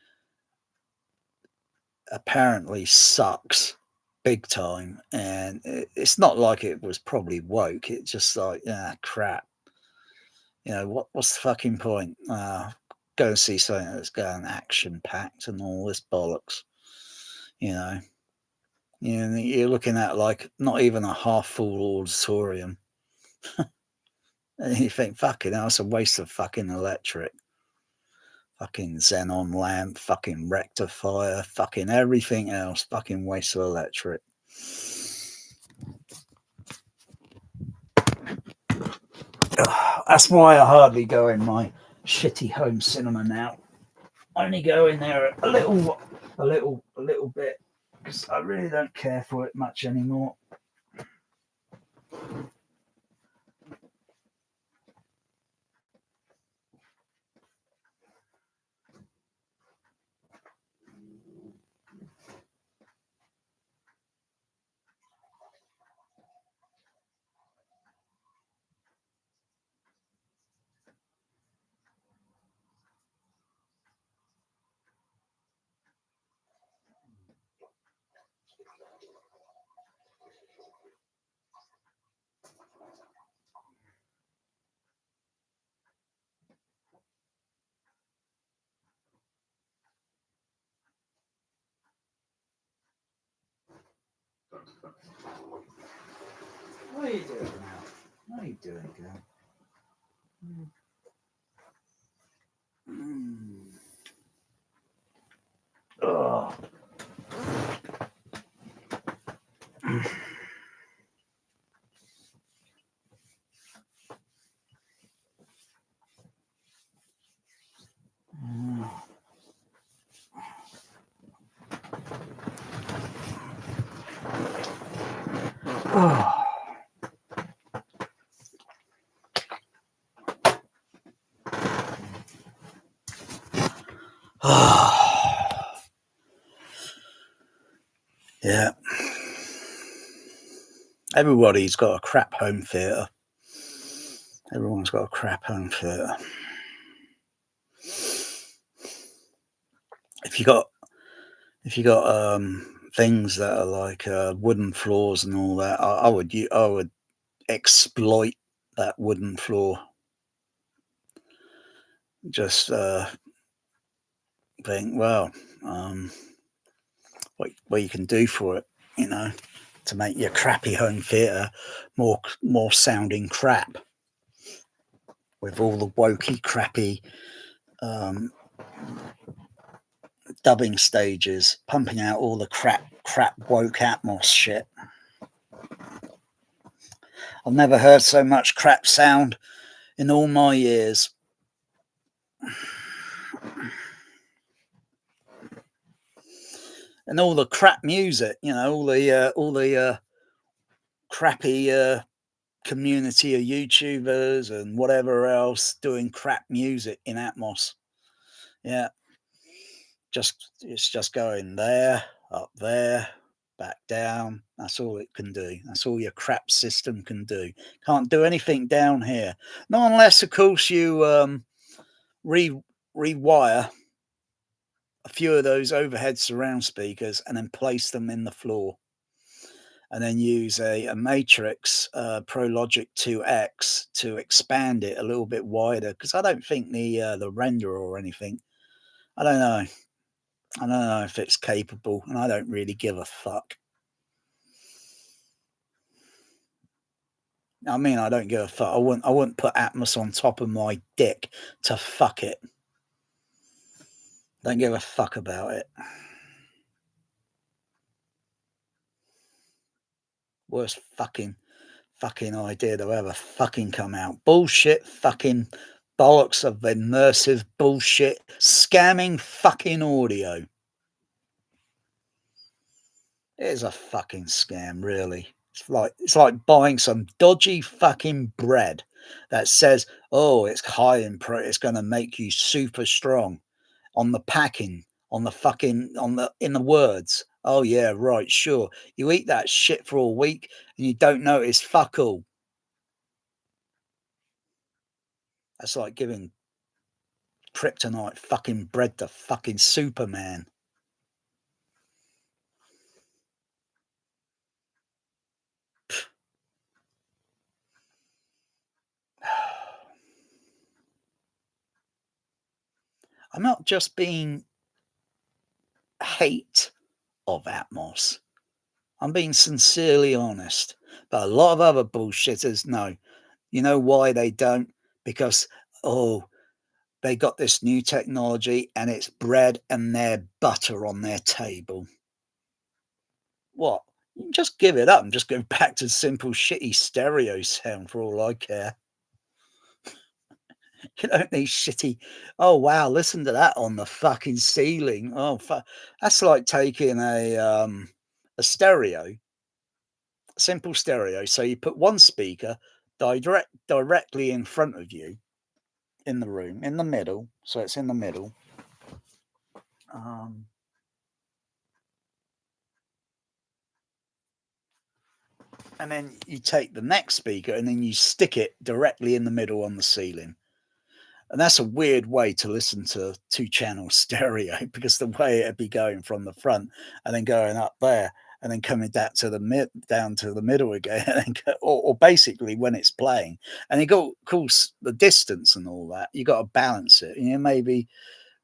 apparently sucks big time, and it's not like it was probably woke. It's just like, crap. What's the fucking point? Go and see something that's going action packed and all this bollocks. You're looking at like not even a half full auditorium. And you think, fucking hell, it's a waste of fucking electric. Fucking xenon lamp, fucking rectifier, fucking everything else, fucking waste of electric. That's why I hardly go in my shitty home cinema now. I only go in there a little bit because I really don't care for it much anymore. What are you doing now? What are you doing, girl? Oh. Yeah. Everybody's got a crap home theatre. Everyone's got a crap home theatre. If you got things that are like wooden floors and all that, I would exploit that wooden floor. Just think, well, what you can do for it, to make your crappy home theatre more sounding crap, with all the wokey, crappy dubbing stages pumping out all the crap woke atmos shit. I've never heard so much crap sound in all my years. And all the crap music, you know, all the crappy community of YouTubers and whatever else doing crap music in Atmos. Yeah, it's just going there, up there, back down. That's all it can do. That's all your crap system can do. Can't do anything down here. Not unless, of course, you rewire a few of those overhead surround speakers and then place them in the floor. And then use a Matrix Pro Logic 2X to expand it a little bit wider, because I don't think the renderer or anything, I don't know if it's capable, and I don't really give a fuck. I mean, I don't give a fuck. I wouldn't put Atmos on top of my dick to fuck it. Don't give a fuck about it. Worst fucking idea to ever fucking come out. Bullshit fucking bollocks of immersive bullshit scamming fucking audio. It is a fucking scam, really. It's like buying some dodgy fucking bread that says, "Oh, it's high in it's going to make you super strong," on the packing, on the fucking in the words. Oh yeah, right, sure. You eat that shit for a week and you don't notice fuck all. That's like giving kryptonite fucking bread to fucking Superman. I'm not just being hate of Atmos. I'm being sincerely honest. But a lot of other bullshitters, no. You know why they don't? Because, oh, they got this new technology and it's bread and their butter on their table. What? You can just give it up and just go back to simple shitty stereo sound for all I care. You don't need shitty. Oh wow, listen to that on the fucking ceiling. Oh fuck, that's like taking a stereo, simple stereo. So you put one speaker directly in front of you in the room, in the middle. So it's in the middle. And then you take the next speaker and then you stick it directly in the middle on the ceiling. And that's a weird way to listen to 2-channel stereo, because the way it'd be going from the front and then going up there and then coming down to the middle again, and or basically when it's playing. And you got, of course, the distance and all that. You got to balance it. You know, maybe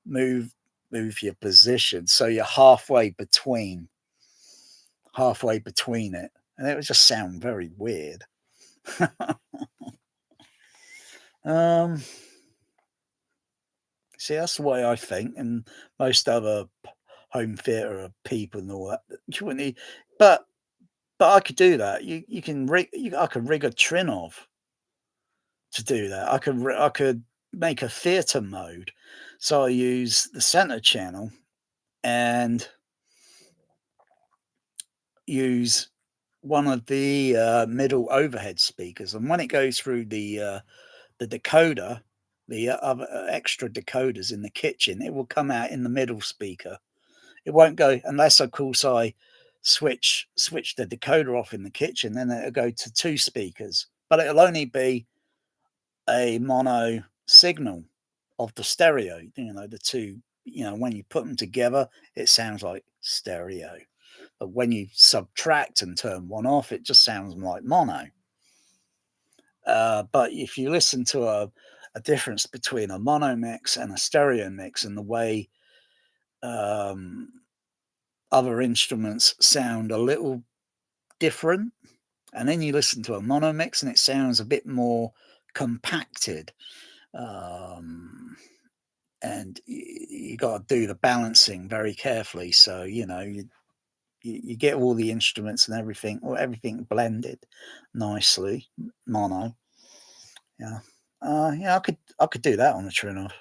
move your position so you're halfway between it, and it would just sound very weird. See, that's the way I think, and most other home theatre people and all that. You wouldn't need, but I could do that. You can rig. I could rig a trinnov to do that. I could make a theatre mode, so I use the center channel and use one of the middle overhead speakers, and when it goes through the decoder, the other extra decoders in the kitchen, it will come out in the middle speaker. It won't go unless, of course, I switch the decoder off in the kitchen. Then it'll go to 2 speakers, but it'll only be a mono signal of the stereo. You know, the two. You know, when you put them together, it sounds like stereo. But when you subtract and turn one off, it just sounds like mono. But if you listen to a difference between a mono mix and a stereo mix, and the way other instruments sound a little different, and then you listen to a mono mix and it sounds a bit more compacted, and you got to do the balancing very carefully. So you know, you get all the instruments and everything, or everything blended nicely, mono. Yeah, yeah, I could do that on a trinnov.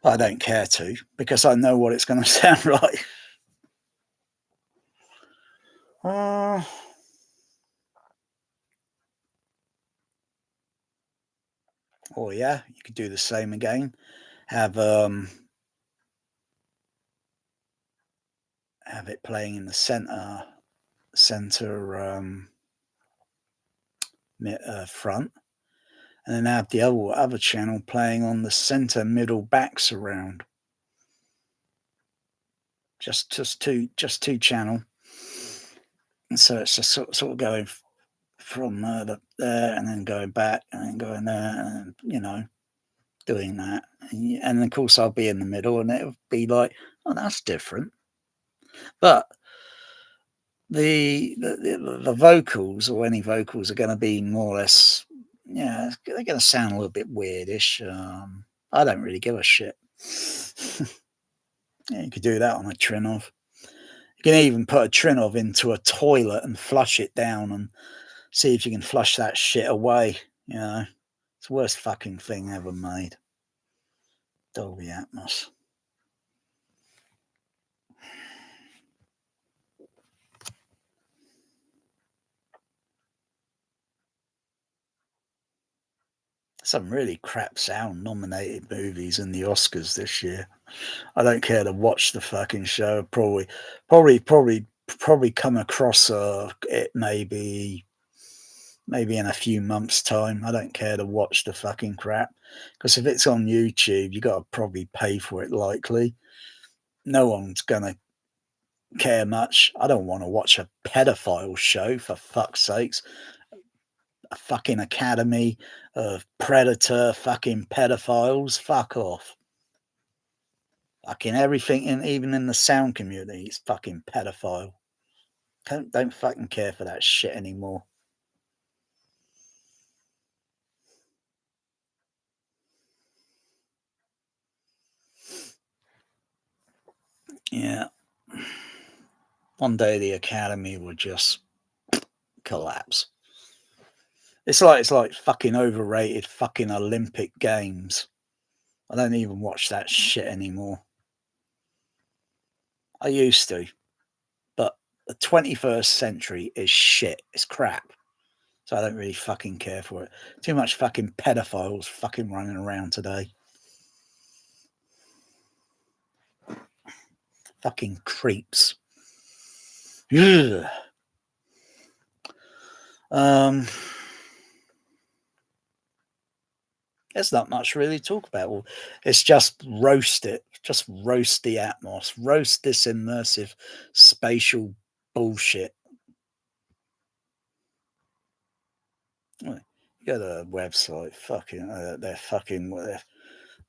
I don't care to, because I know what it's going to sound like. Oh yeah, you could do the same again. Have it playing in the center front, and then have the other channel playing on the center, middle, back surround. Just two channel, and so it's just sort of going from there and then going back and then going there, and doing that. And of course I'll be in the middle, and it'll be like, oh, that's different. But the vocals, or any vocals, are going to be more or less, yeah, they're going to sound a little bit weirdish. I don't really give a shit. Yeah, you could do that on a trinnov. You can even put a trinnov into a toilet and flush it down and see if you can flush that shit away. It's the worst fucking thing ever made. Dolby Atmos. Some really crap sound nominated movies in the Oscars this year. I don't care to watch the fucking show. Probably come across it maybe in a few months' time. I don't care to watch the fucking crap, because if it's on YouTube, you got to probably pay for it. Likely, no one's gonna care much. I don't want to watch a pedophile show, for fuck's sakes. A fucking academy of predator fucking pedophiles. Fuck off. Fucking everything, even in the sound community, it's fucking pedophile. Don't fucking care for that shit anymore. Yeah. One day the academy will just collapse. It's like fucking overrated fucking Olympic Games. I don't even watch that shit anymore. I used to, but the 21st century is shit. It's crap. So I don't really fucking care for it. Too much fucking pedophiles fucking running around today. Fucking creeps. Ugh. There's not much really to talk about. Well, it's just roast it. Just roast the Atmos. Roast this immersive spatial bullshit. You go to a website. Fucking, they're fucking.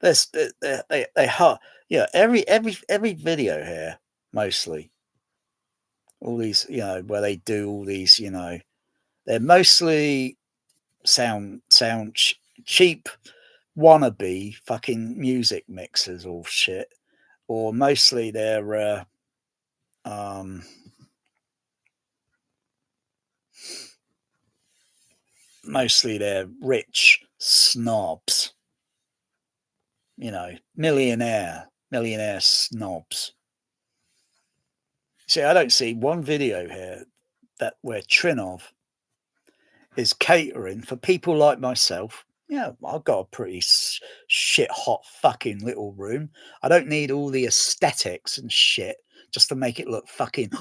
They hard. Yeah, every video here, mostly. All these, where they do all these, they're mostly sound cheap wannabe fucking music mixers or shit, or mostly they're rich snobs, millionaire snobs. See, I don't see one video here where Trinnov is catering for people like myself. Yeah, I've got a pretty shit hot fucking little room. I don't need all the aesthetics and shit just to make it look fucking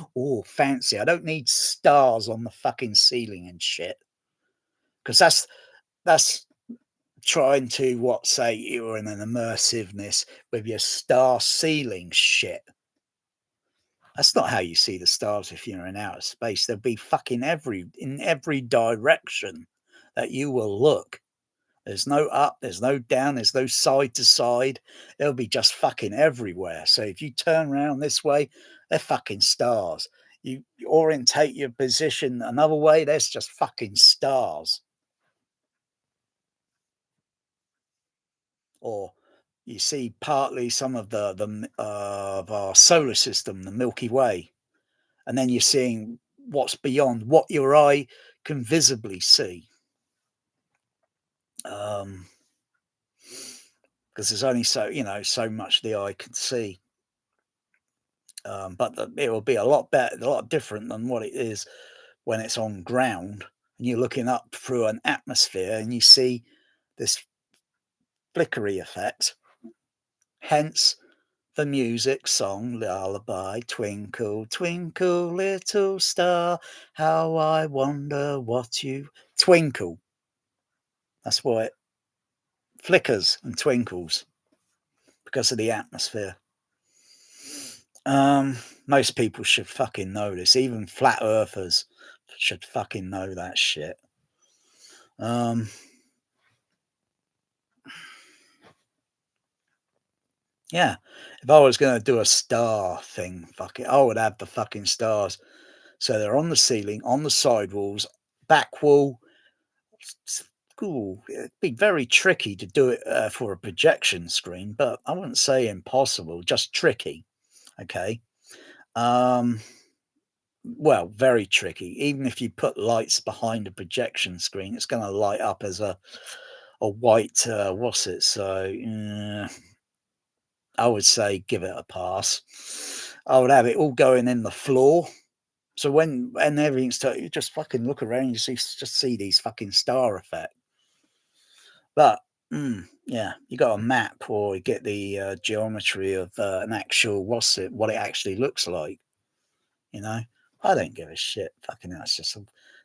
fancy. I don't need stars on the fucking ceiling and shit, because that's trying to say you're in an immersiveness with your star ceiling shit. That's not how you see the stars if you're in outer space. They'll be fucking in every direction that you will look. There's no up, there's no down, there's no side to side. It'll be just fucking everywhere. So if you turn around this way, they're fucking stars. You orientate your position another way, there's just fucking stars. Or you see partly some of the of our solar system, the Milky Way, and then you're seeing what's beyond what your eye can visibly see. Because there's only so much the eye can see. But it will be a lot better, a lot different than what it is when it's on ground and you're looking up through an atmosphere and you see this flickery effect. Hence the music song lullaby, twinkle, twinkle, little star, how I wonder what you twinkle. That's why it flickers and twinkles, because of the atmosphere. Most people should fucking know this. Even flat earthers should fucking know that shit. Yeah, if I was going to do a star thing, fuck it, I would have the fucking stars. So they're on the ceiling, on the sidewalls, back wall. Ooh, it'd be very tricky to do it for a projection screen, but I wouldn't say impossible, just tricky. Okay. Well, very tricky. Even if you put lights behind a projection screen, it's going to light up as a white, what's it? So I would say give it a pass. I would have it all going in the floor. So when everything's you just fucking look around, you see these fucking star effect. But yeah, you got a map or you get the geometry of an actual what it actually looks like. You know, I don't give a shit. Fucking hell, it's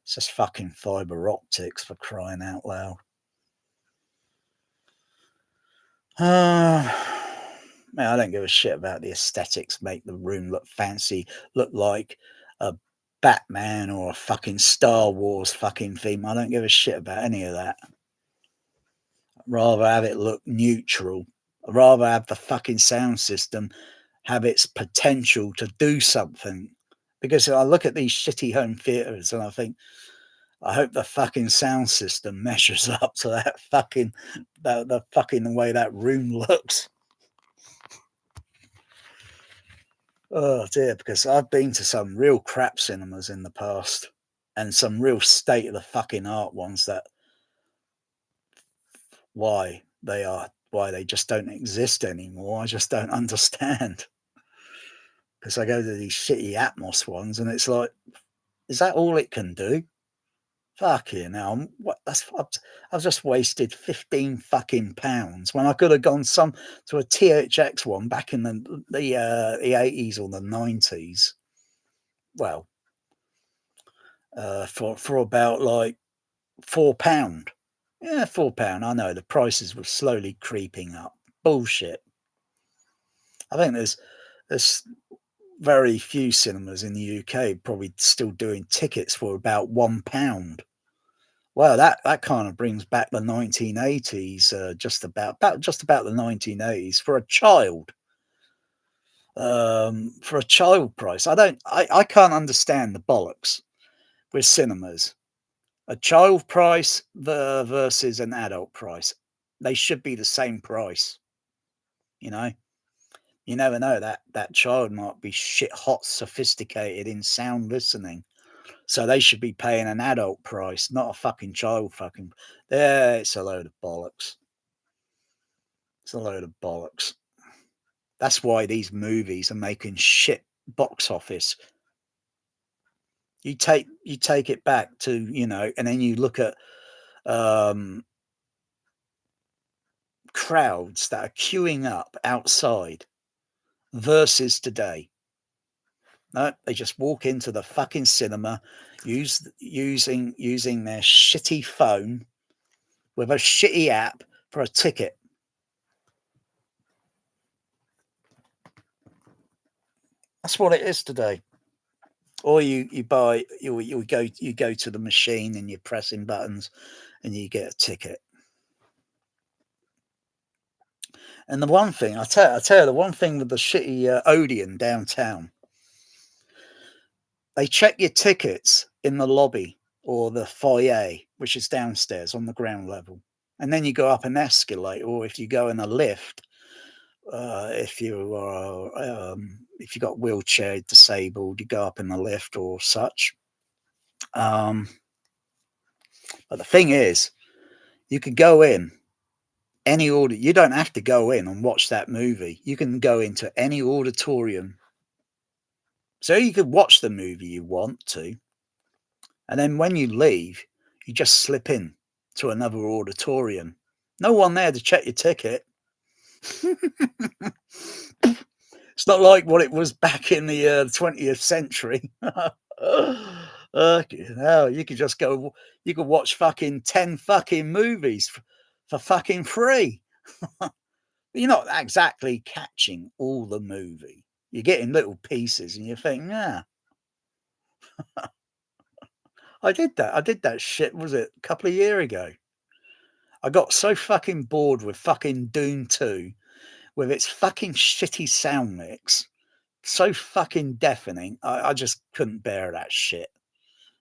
just fucking fiber optics, for crying out loud. Man, I don't give a shit about the aesthetics. Make the room look fancy, look like a Batman or a fucking Star Wars fucking theme. I don't give a shit about any of that. I'd rather have it look neutral. I'd rather have the fucking sound system have its potential to do something. Because I look at these shitty home theaters and I think, I hope the fucking sound system measures up to that fucking the fucking way that room looks. Oh dear, because I've been to some real crap cinemas in the past and some real state of the fucking art ones that why they just don't exist anymore. I just don't understand. Because I go to these shitty Atmos ones and it's like, is that all it can do? Fuck you now. I've just wasted 15 fucking pounds when I could have gone to a THX one back in the 80s or the 90s. Well, for about like £4. Yeah, £4. I know the prices were slowly creeping up. Bullshit. I think there's very few cinemas in the UK probably still doing tickets for about £1. Well, that kind of brings back the 1980s, just about the 1980s for a child. For a child price, I can't understand the bollocks with cinemas. A child price versus an adult price, they should be the same price. You know, you never know, that child might be shit hot sophisticated in sound listening. So they should be paying an adult price, not a fucking child fucking. Yeah, it's a load of bollocks. It's a load of bollocks. That's why these movies are making shit box office. You take it back to, and then you look at crowds that are queuing up outside versus today. No, they just walk into the fucking cinema, using their shitty phone with a shitty app for a ticket. That's what it is today. Or you go to the machine and you're pressing buttons and you get a ticket. And the one thing I tell you, the one thing with the shitty Odeon downtown, they check your tickets in the lobby or the foyer, which is downstairs on the ground level, and then you go up an escalator, or if you go in a lift, if you are if you got wheelchair disabled, you go up in the lift or such. But the thing is, you can go in any order. You don't have to go in and watch that movie. You can go into any auditorium. So you could watch the movie you want to. And then when you leave, you just slip in to another auditorium. No one there to check your ticket. It's not like what it was back in the 20th century. You could just go, you could watch fucking 10 fucking movies for fucking free. You're not exactly catching all the movie. You're getting little pieces and you think, yeah. I did that shit, was it a couple of years ago? I got so fucking bored with fucking Dune 2 with its fucking shitty sound mix, so fucking deafening. I just couldn't bear that shit.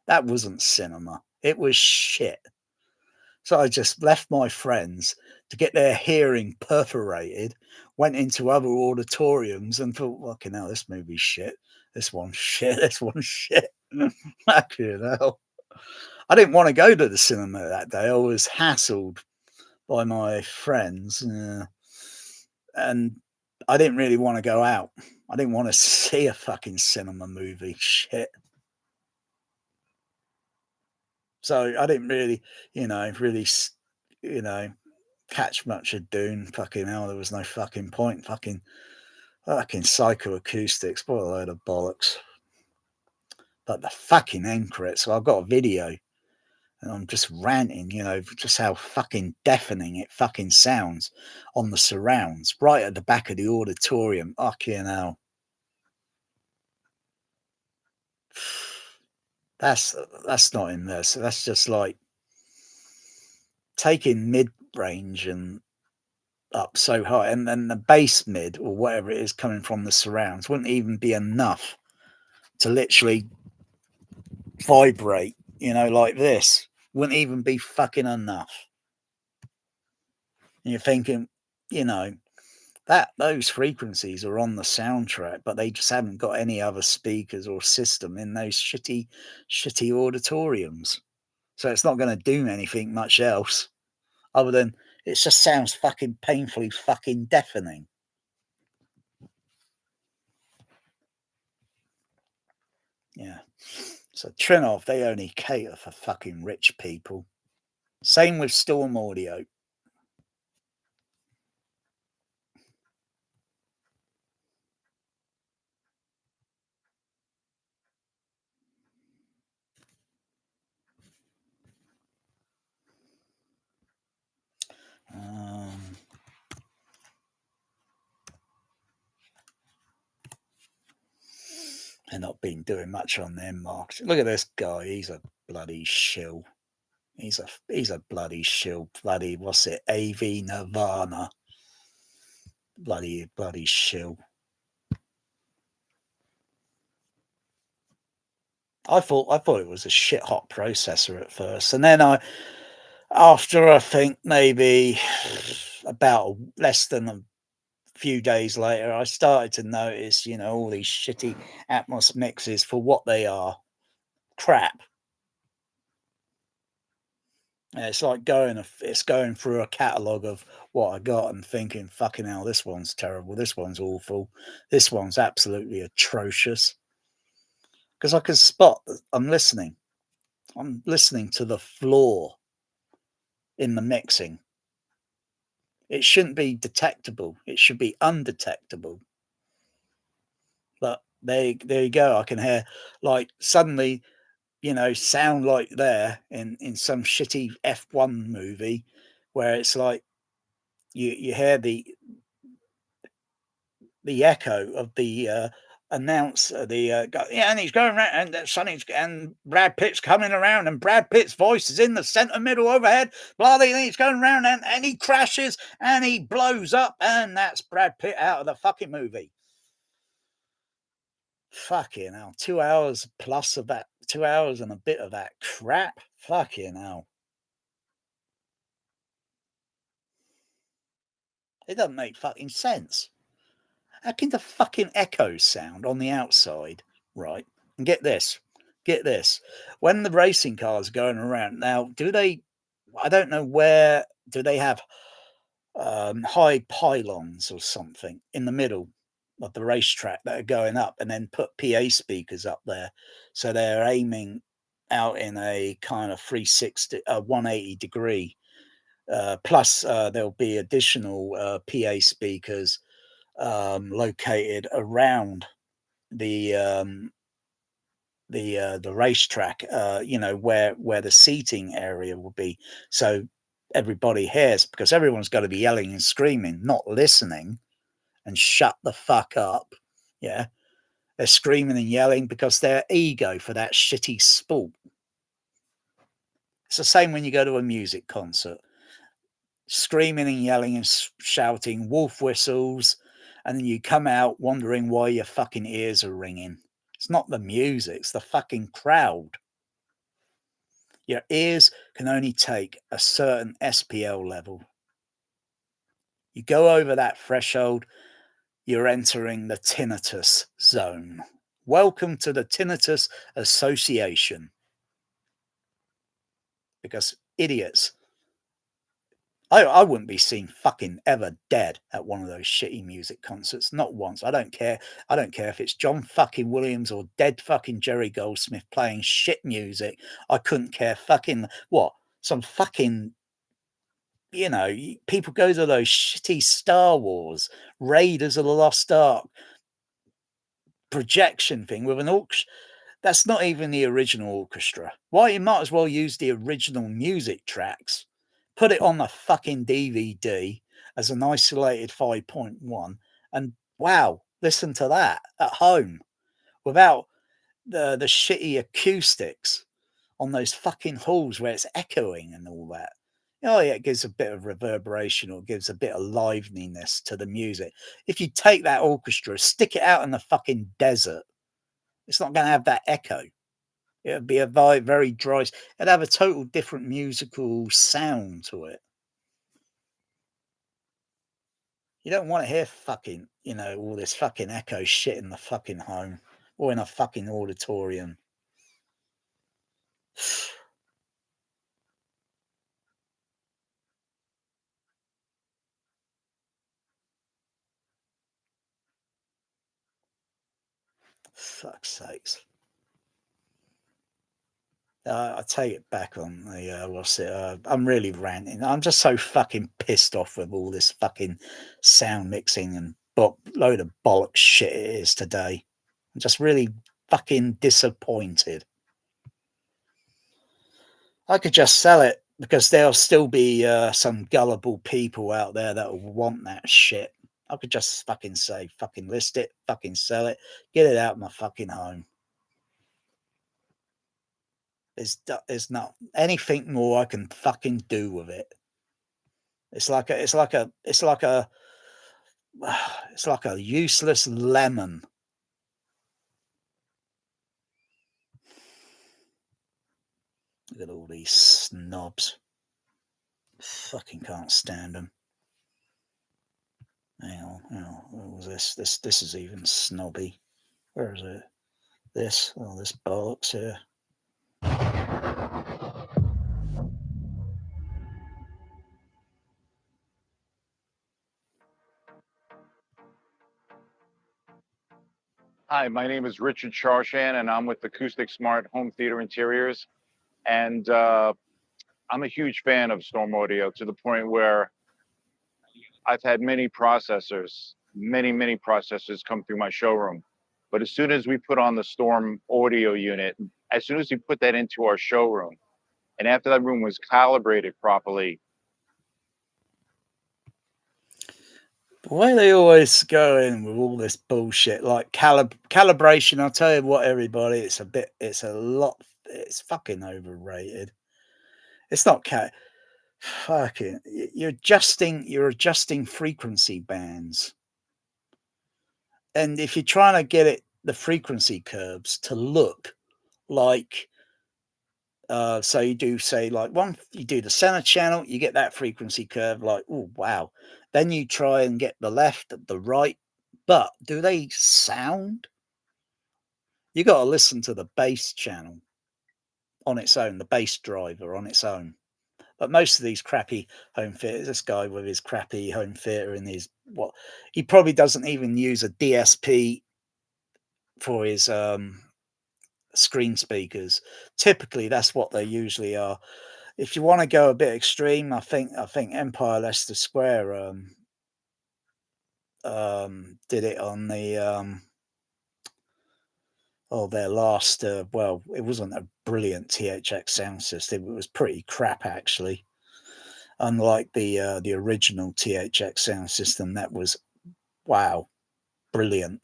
That wasn't cinema. It was shit. So I just left my friends to get their hearing perforated, went into other auditoriums and thought, fucking hell, this movie's shit. This one's shit. This one's shit. Fucking hell. I didn't want to go to the cinema that day. I was hassled by my friends. And I didn't really want to go out. I didn't want to see a fucking cinema movie. Shit. So I didn't really, catch much of Dune. Fucking hell, there was no fucking point. Fucking psychoacoustics. What a load of bollocks. But the fucking end credits. So I've got a video and I'm just ranting, just how fucking deafening it fucking sounds on the surrounds, right at the back of the auditorium. Fucking hell. That's not in there. So that's just like taking mid-range and up so high, and then the bass mid or whatever it is coming from the surrounds wouldn't even be enough to literally vibrate, like this. Wouldn't even be fucking enough. And you're thinking, that those frequencies are on the soundtrack, but they just haven't got any other speakers or system in those shitty auditoriums. So it's not going to do anything much else other than it just sounds fucking painfully fucking deafening. Yeah. So Trinnov, they only cater for fucking rich people. Same with stormaudio. They're not been doing much on their marketing. Look at this guy. He's a bloody shill. He's a bloody shill. Bloody, what's it? AV Nirvana. Bloody shill. I thought it was a shit hot processor at first, and then after I think maybe about less than a few days later, I started to notice, all these shitty Atmos mixes for what they are, crap. And it's like going through a catalogue of what I got and thinking, fucking hell, this one's terrible, this one's awful, this one's absolutely atrocious. Because I can spot that I'm listening to the flaw in the mixing. It shouldn't be detectable. It should be undetectable. But there you go. I can hear like suddenly, sound like there in some shitty F1 movie where it's like you hear the echo of the announcer, and he's going around, and Sonny's and Brad Pitt's coming around, and Brad Pitt's voice is in the center middle overhead. Blah, he's going around, and he crashes, and he blows up, and that's Brad Pitt out of the fucking movie. Fucking hell, 2 hours plus of that, 2 hours and a bit of that crap. Fucking hell. It doesn't make fucking sense. How can the fucking echoes sound on the outside, right? And get this. When the racing cars are going around, now, I don't know where, do they have high pylons or something in the middle of the racetrack that are going up and then put PA speakers up there? So they're aiming out in a kind of 180 degree. Plus, there'll be additional PA speakers located around the racetrack, where the seating area will be, so everybody hears, because everyone's got to be yelling and screaming, not listening, and shut the fuck up. Yeah, they're screaming and yelling because they're ego for that shitty sport. It's the same when you go to a music concert, screaming and yelling and shouting wolf whistles, and then you come out wondering why your fucking ears are ringing. It's not the music, it's the fucking crowd. Your ears can only take a certain SPL level. You go over that threshold, you're entering the tinnitus zone. Welcome to the Tinnitus Association. Because idiots, I wouldn't be seen fucking ever dead at one of those shitty music concerts. Not once. I don't care. I don't care if it's John fucking Williams or dead fucking Jerry Goldsmith playing shit music. I couldn't care fucking what. Some fucking, people go to those shitty Star Wars, Raiders of the Lost Ark projection thing with an orchestra. That's not even the original orchestra. Why? You might as well use the original music tracks. Put it on the fucking DVD as an isolated 5.1, and wow, listen to that at home without the shitty acoustics on those fucking halls where it's echoing and all that. Oh yeah, it gives a bit of reverberation, or gives a bit of liveliness to the music. If you take that orchestra, stick it out in the fucking desert, it's not going to have that echo. It'd be a very dry. It'd have a total different musical sound to it. You don't want to hear fucking, all this fucking echo shit in the fucking home or in a fucking auditorium. Fuck's sakes. I take it back on the what's it? I'm really ranting. I'm just so fucking pissed off with all this fucking sound mixing and load of bollocks shit it is today. I'm just really fucking disappointed. I could just sell it, because there'll still be some gullible people out there that will want that shit. I could just fucking say, fucking list it, fucking sell it, get it out of my fucking home. There's not anything more I can fucking do with it. It's like a useless lemon. Look at all these snobs. Fucking can't stand them. Hang on. What was this? This is even snobby. Where is it? This bollocks here.
Hi, my name is Richard Charshan, and I'm with Acoustic Smart Home Theater Interiors. And I'm a huge fan of Storm Audio, to the point where I've had many processors come through my showroom. But as soon as we put on the Storm Audio unit, as soon as we put that into our showroom, and after that room was calibrated properly.
Why they always go in with all this bullshit like calibration? I'll tell you what, everybody, it's fucking overrated. It's not fucking. You're adjusting frequency bands, and if you're trying to get the frequency curves to look like. So you do say like you do the center channel, you get that frequency curve like, oh wow, Then you try and get the left, the right, but do they sound? You got to listen to the bass channel on its own, the bass driver on its own. But most of these crappy home theaters, this guy with his crappy home theater and his he probably doesn't even use a DSP for his screen speakers. Typically, that's what they usually are. If you want to go a bit extreme, I think Empire Leicester Square did it on the their last well, it wasn't a brilliant THX sound system. It was pretty crap, actually. Unlike the original THX sound system, that was, wow, brilliant.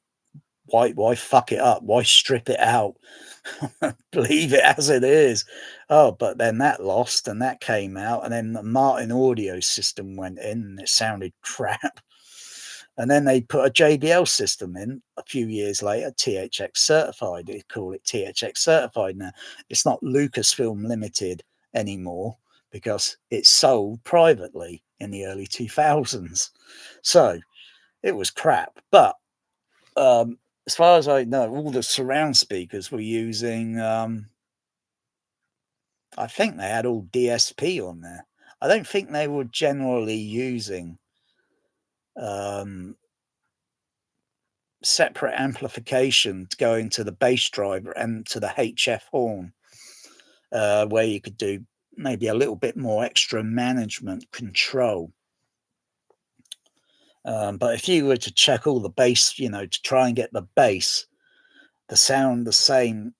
Why fuck it up? Why strip it out? Leave it as it is. Oh, but then that lost and that came out, and then the Martin audio system went in and it sounded crap. And then they put a JBL system in a few years later, THX certified. They call it THX certified now. It's not Lucasfilm Limited anymore because it's sold privately in the early 2000s. So it was crap. But as far as I know, all the surround speakers were using, I think they had all DSP on there. I don't think they were generally using separate amplification to go into the bass driver and to the HF horn, where you could do maybe a little bit more extra management control. But if you were to check all the bass, to try and get the bass, the sound the same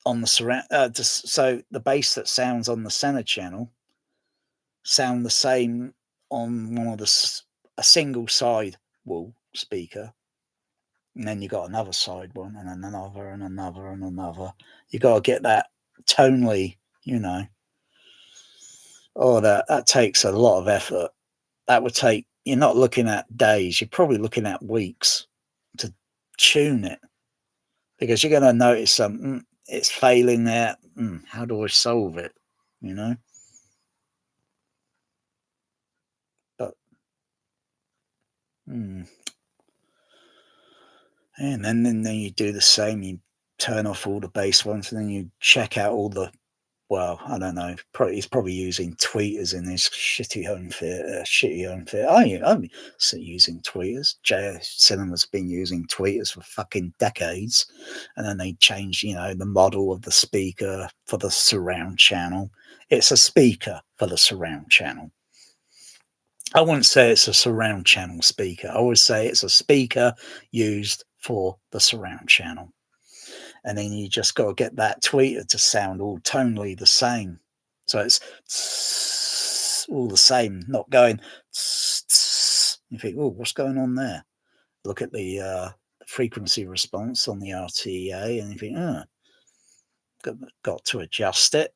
on the surround, so the bass that sounds on the center channel sound the same on one of a single side wall speaker, and then you got another side one and another and another and another. You got to get that tonally, that takes a lot of effort. That would take, you're not looking at days, you're probably looking at weeks to tune it, because you're going to notice something, it's failing there. How do I solve it? But and then you do the same. You turn off all the bass ones, and then you check out all the, well, I don't know. He's probably using tweeters in his shitty home theater. I'm using tweeters. JS Cinema's been using tweeters for fucking decades, and then they changed, the model of the speaker for the surround channel. It's a speaker for the surround channel. I wouldn't say it's a surround channel speaker. I would say it's a speaker used for the surround channel. And then you just got to get that tweeter to sound all tonally the same. So it's all the same, not going. You think, oh, what's going on there? Look at the frequency response on the RTA, and you think, got to adjust it.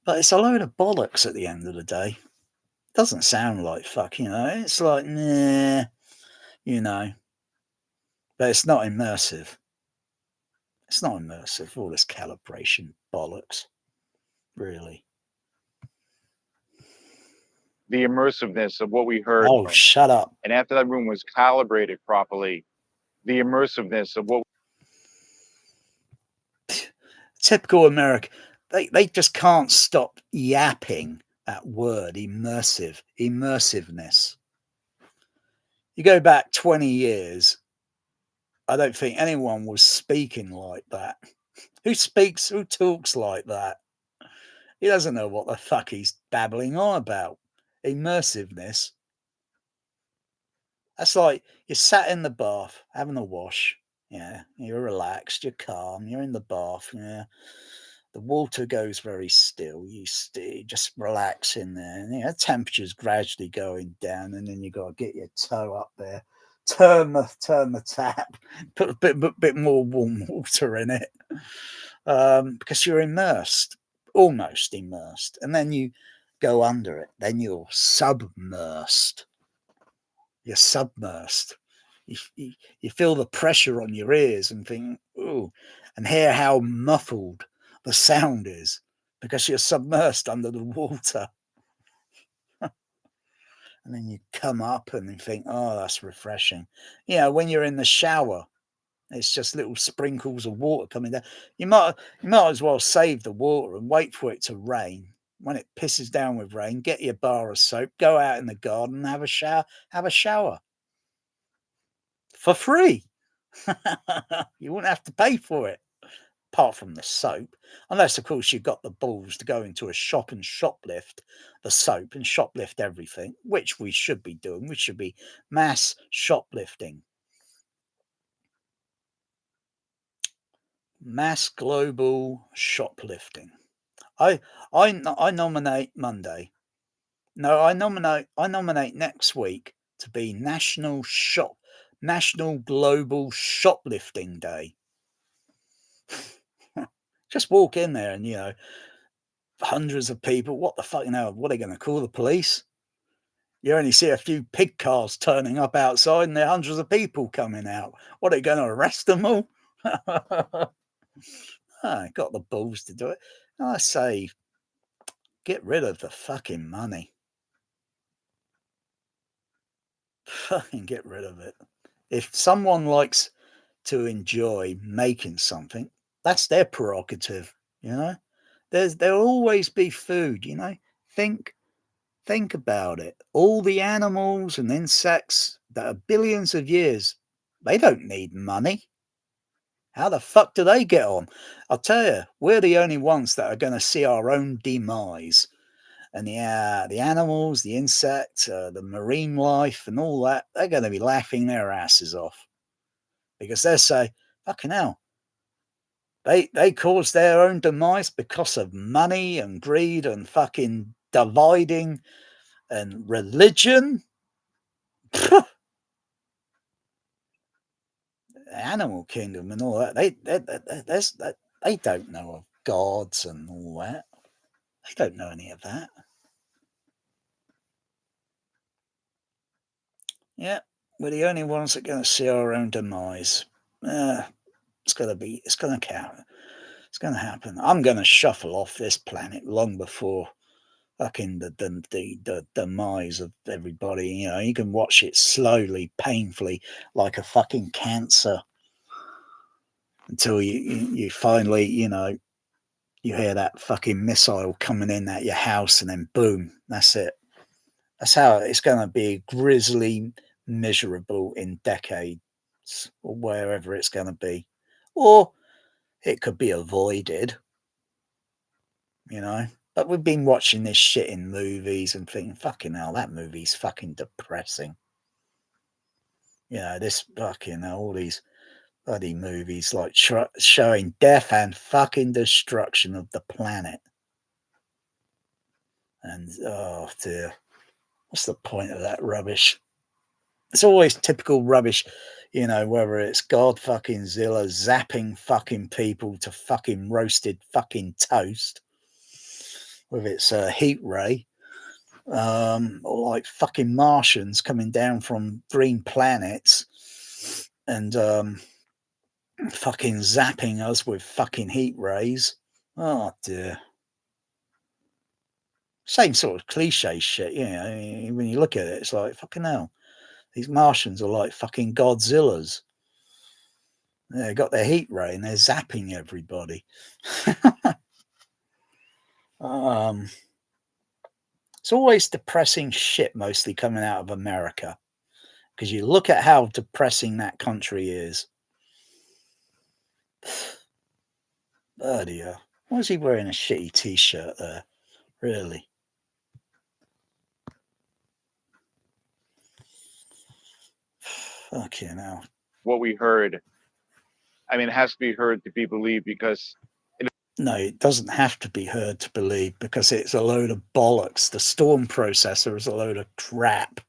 But it's a load of bollocks at the end of the day. It doesn't sound like fuck, It's like, nah, But it's not immersive. It's not immersive, all this calibration bollocks, really.
The immersiveness of what we heard.
Oh, shut up.
And after that room was calibrated properly, the immersiveness of what...
Typical American. They just can't stop yapping that word, immersiveness. You go back 20 years, I don't think anyone was speaking like that. Who talks like that? He doesn't know what the fuck he's babbling on about. Immersiveness. That's like you're sat in the bath having a wash. Yeah, you're relaxed, you're calm, you're in the bath. Yeah, the water goes very still. You just relax in there. And, temperature's gradually going down, and then you got to get your toe up there, turn the tap, put a bit more warm water in it, because you're immersed, almost immersed, and then you go under it. Then you're submersed. You're submersed. You feel the pressure on your ears and think, ooh, and hear how muffled the sound is because you're submersed under the water. And then you come up and you think, oh, that's refreshing. You know, when you're in the shower, it's just little sprinkles of water coming down. You might as well save the water and wait for it to rain. When it pisses down with rain, get your bar of soap, go out in the garden and have a shower. For free. You wouldn't have to pay for it, apart from the soap. Unless, of course, you've got the balls to go into a shop and shoplift the soap and shoplift everything, which we should be doing. We should be mass shoplifting. Mass global shoplifting. I nominate Monday. No, I nominate next week to be National Global Shoplifting Day. Just walk in there and, you know, hundreds of people. What the fuck, you know, what are they going to call the police? You only see a few pig cars turning up outside and there are hundreds of people coming out. What, are they going to arrest them all? I got the balls to do it. I say, get rid of the fucking money. Fucking get rid of it. If someone likes to enjoy making something, that's their prerogative, you know. There'll always be food, you know. Think about it. All the animals and insects that are billions of years, they don't need money. How the fuck do they get on? I'll tell you, we're the only ones that are going to see our own demise. And the animals, the insects, the marine life and all that, they're going to be laughing their asses off. Because they say, fucking hell, they caused their own demise because of money and greed and fucking dividing and religion. Animal kingdom and all that, they don't know of gods and all that. They don't know any of that. Yeah, we're the only ones that are going to see our own demise. It's going to count. It's going to happen. I'm going to shuffle off this planet long before fucking the demise of everybody. You know, you can watch it slowly, painfully, like a fucking cancer, until you finally, you know, you hear that fucking missile coming in at your house, and then boom, that's it. That's how it's going to be. Grisly, miserable in decades, or wherever it's going to be, or it could be avoided, you know. But we've been watching this shit in movies and thinking, fucking hell, that movie's fucking depressing. You know, this fucking, all these bloody movies like showing death and fucking destruction of the planet. And, oh dear, what's the point of that rubbish? It's always typical rubbish, you know, whether it's God fucking Zilla zapping fucking people to fucking roasted fucking toast with its heat ray, or like fucking Martians coming down from green planets and fucking zapping us with fucking heat rays. Oh dear. Same sort of cliche shit, you know. I mean, when you look at it, it's like, fucking hell, these Martians are like fucking Godzillas. They got their heat ray and they're zapping everybody. It's always depressing shit, mostly coming out of America, because you look at how depressing that country is. Bloody hell. Why is he wearing a shitty t-shirt there? Really? Fucking hell.
What we heard, I mean, it has to be heard to be believed, because
no, it doesn't have to be heard to believe, because it's a load of bollocks. The storm processor is a load of crap.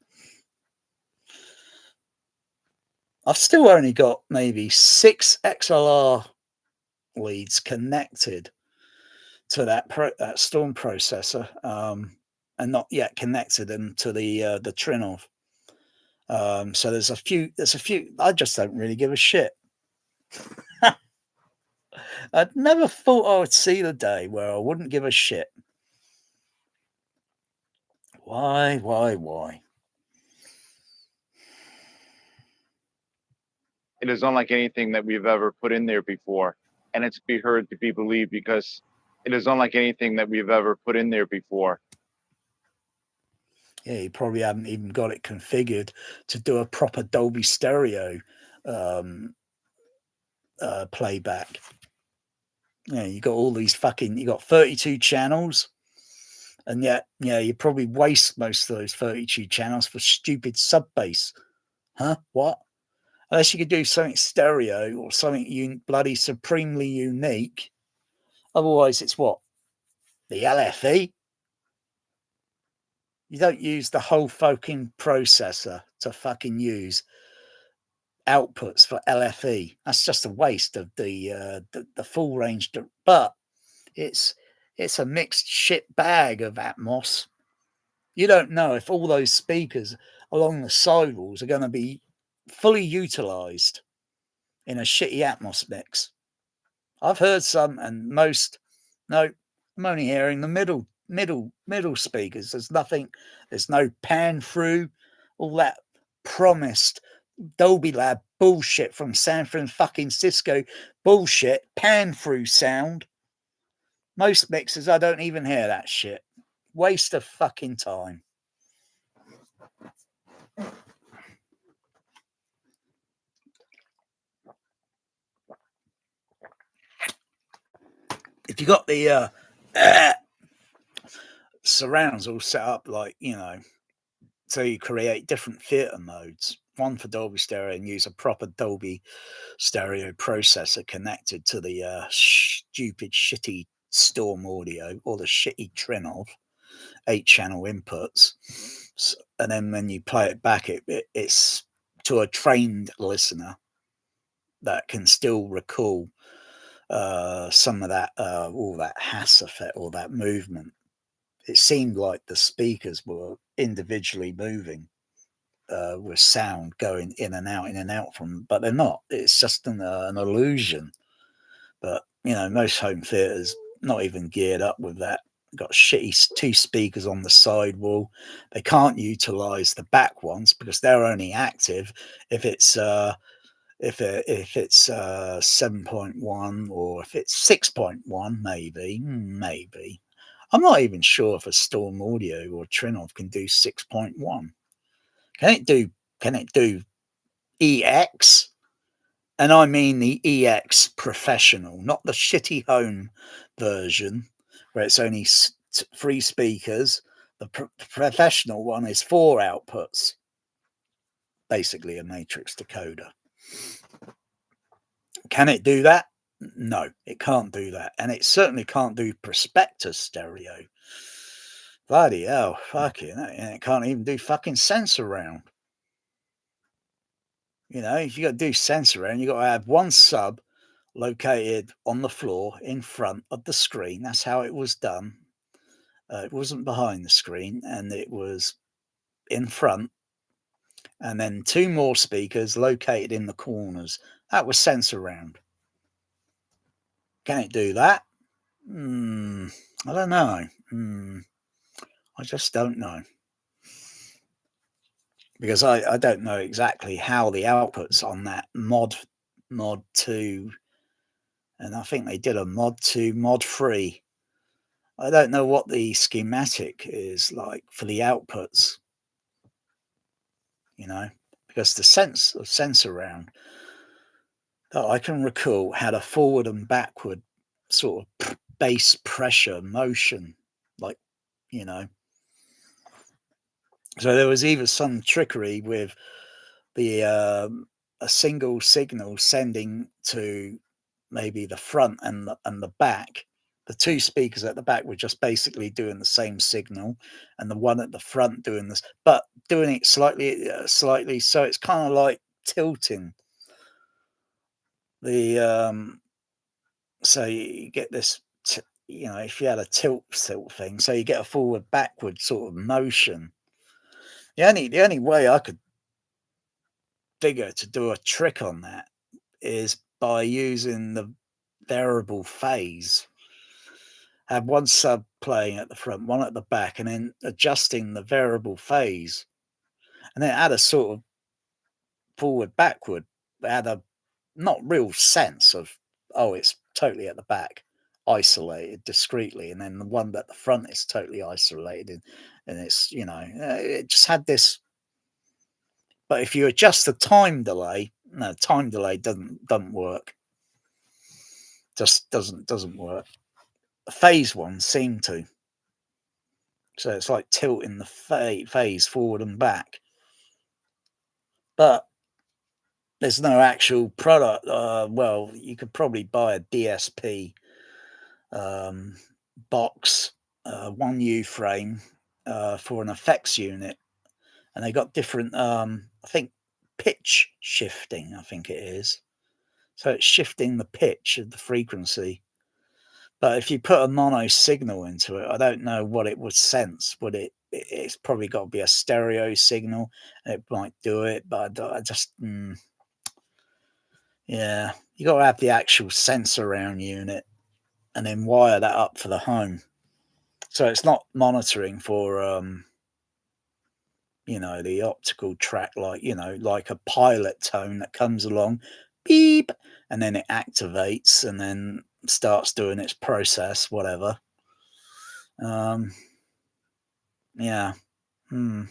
I've still only got maybe 6 XLR leads connected to that storm processor, and not yet connected them to the trinnov. So there's a few. I just don't really give a shit. I'd never thought I would see the day where I wouldn't give a shit. Why?
It is unlike anything that we've ever put in there before. And it's be heard to be believed because it is unlike anything that we've ever put in there before.
Yeah, you probably haven't even got it configured to do a proper Dolby stereo playback. Yeah, you got all these you got 32 channels, and yet, yeah, you probably waste most of those 32 channels for stupid sub bass. Huh? What? Unless you could do something stereo or something bloody supremely unique. Otherwise, it's what? The LFE? You don't use the whole fucking processor to fucking use outputs for LFE. That's just a waste of the full range. But it's a mixed shit bag of atmos. You don't know if all those speakers along the sidewalls are going to be fully utilized in a shitty atmos mix. I've heard some, and most. No, I'm only hearing the middle speakers. There's nothing. There's no pan through. All that promised Dolby Lab bullshit from San Francisco bullshit pan through sound. Most mixers, I don't even hear that shit. Waste of fucking time. If you got the surrounds all set up like, so you create different theater modes, one for Dolby Stereo, and use a proper Dolby Stereo processor connected to the stupid shitty stormaudio or the shitty trinnov 8-channel inputs, and then when you play it back, it's to a trained listener that can still recall some of that, all that Hass effect, all that movement. It seemed like the speakers were individually moving with sound going in and out from, but they're not. It's just an illusion. But most home theaters not even geared up with that. Got shitty 2 speakers on the side wall. They can't utilize the back ones because they're only active if it's 7.1 or if it's 6.1, maybe. I'm not even sure if a stormaudio or trinnov can do 6.1. Can it do EX? And I mean the EX professional, not the shitty home version where it's only 3 speakers. The professional one is 4 outputs, basically a matrix decoder. Can it do that? No, it can't do that. And it certainly can't do prospectus stereo. Bloody hell, fucking, and it can't even do fucking sensor round. If you got to do sensor round, you got to have one sub located on the floor in front of the screen. That's how it was done. It wasn't behind the screen, and it was in front. And then 2 more speakers located in the corners. That was sensor round. Can it do that? I don't know. I just don't know. Because I don't know exactly how the outputs on that mod 2, and I think they did a mod 2, mod 3. I don't know what the schematic is like for the outputs, because the sensor round that I can recall had a forward and backward sort of bass pressure motion, like, So there was either some trickery with the a single signal sending to maybe the front and the back. The 2 speakers at the back were just basically doing the same signal, and the one at the front doing this, but doing it slightly. So it's kind of like tilting the. So you get this, if you had a tilt thing, so you get a forward backward sort of motion. The only way I could figure to do a trick on that is by using the variable phase. Have one sub playing at the front, one at the back, and then adjusting the variable phase, and then add a sort of forward backward, add a not real sense of, oh, it's totally at the back, isolated discreetly, and then the one at the front is totally isolated, and it's, you know, it just had this. But if you adjust the time delay, no, time delay doesn't work. Just doesn't work. The phase ones seem to. So it's like tilting the phase forward and back. But there's no actual product. Well, you could probably buy a DSP box, 1U frame for an effects unit, and they got different, I think, pitch shifting, I think it is. So it's shifting the pitch of the frequency. But if you put a mono signal into it, I don't know what it would sense. It's probably got to be a stereo signal, and it might do it, but I just, yeah, you got to have the actual sensor round unit and then wire that up for the home. So it's not monitoring for, you know, the optical track, like, you know, like a pilot tone that comes along, beep, and then it activates and then starts doing its process, whatever. Yeah. And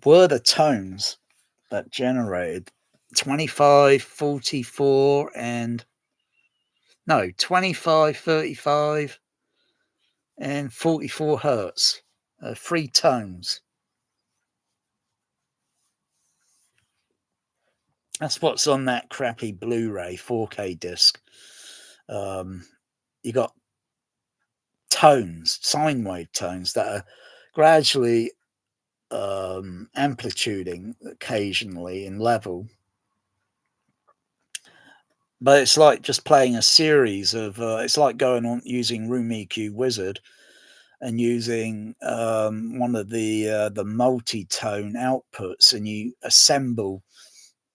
were the tones that generated 25, 44, and no, 25, 35, and 44 hertz. 3 tones. That's what's on that crappy Blu-ray 4K disc. You got tones, sine wave tones that are gradually amplituding occasionally in level. But it's like just playing a series of, it's like going on using Room EQ Wizard and using one of the multi-tone outputs, and you assemble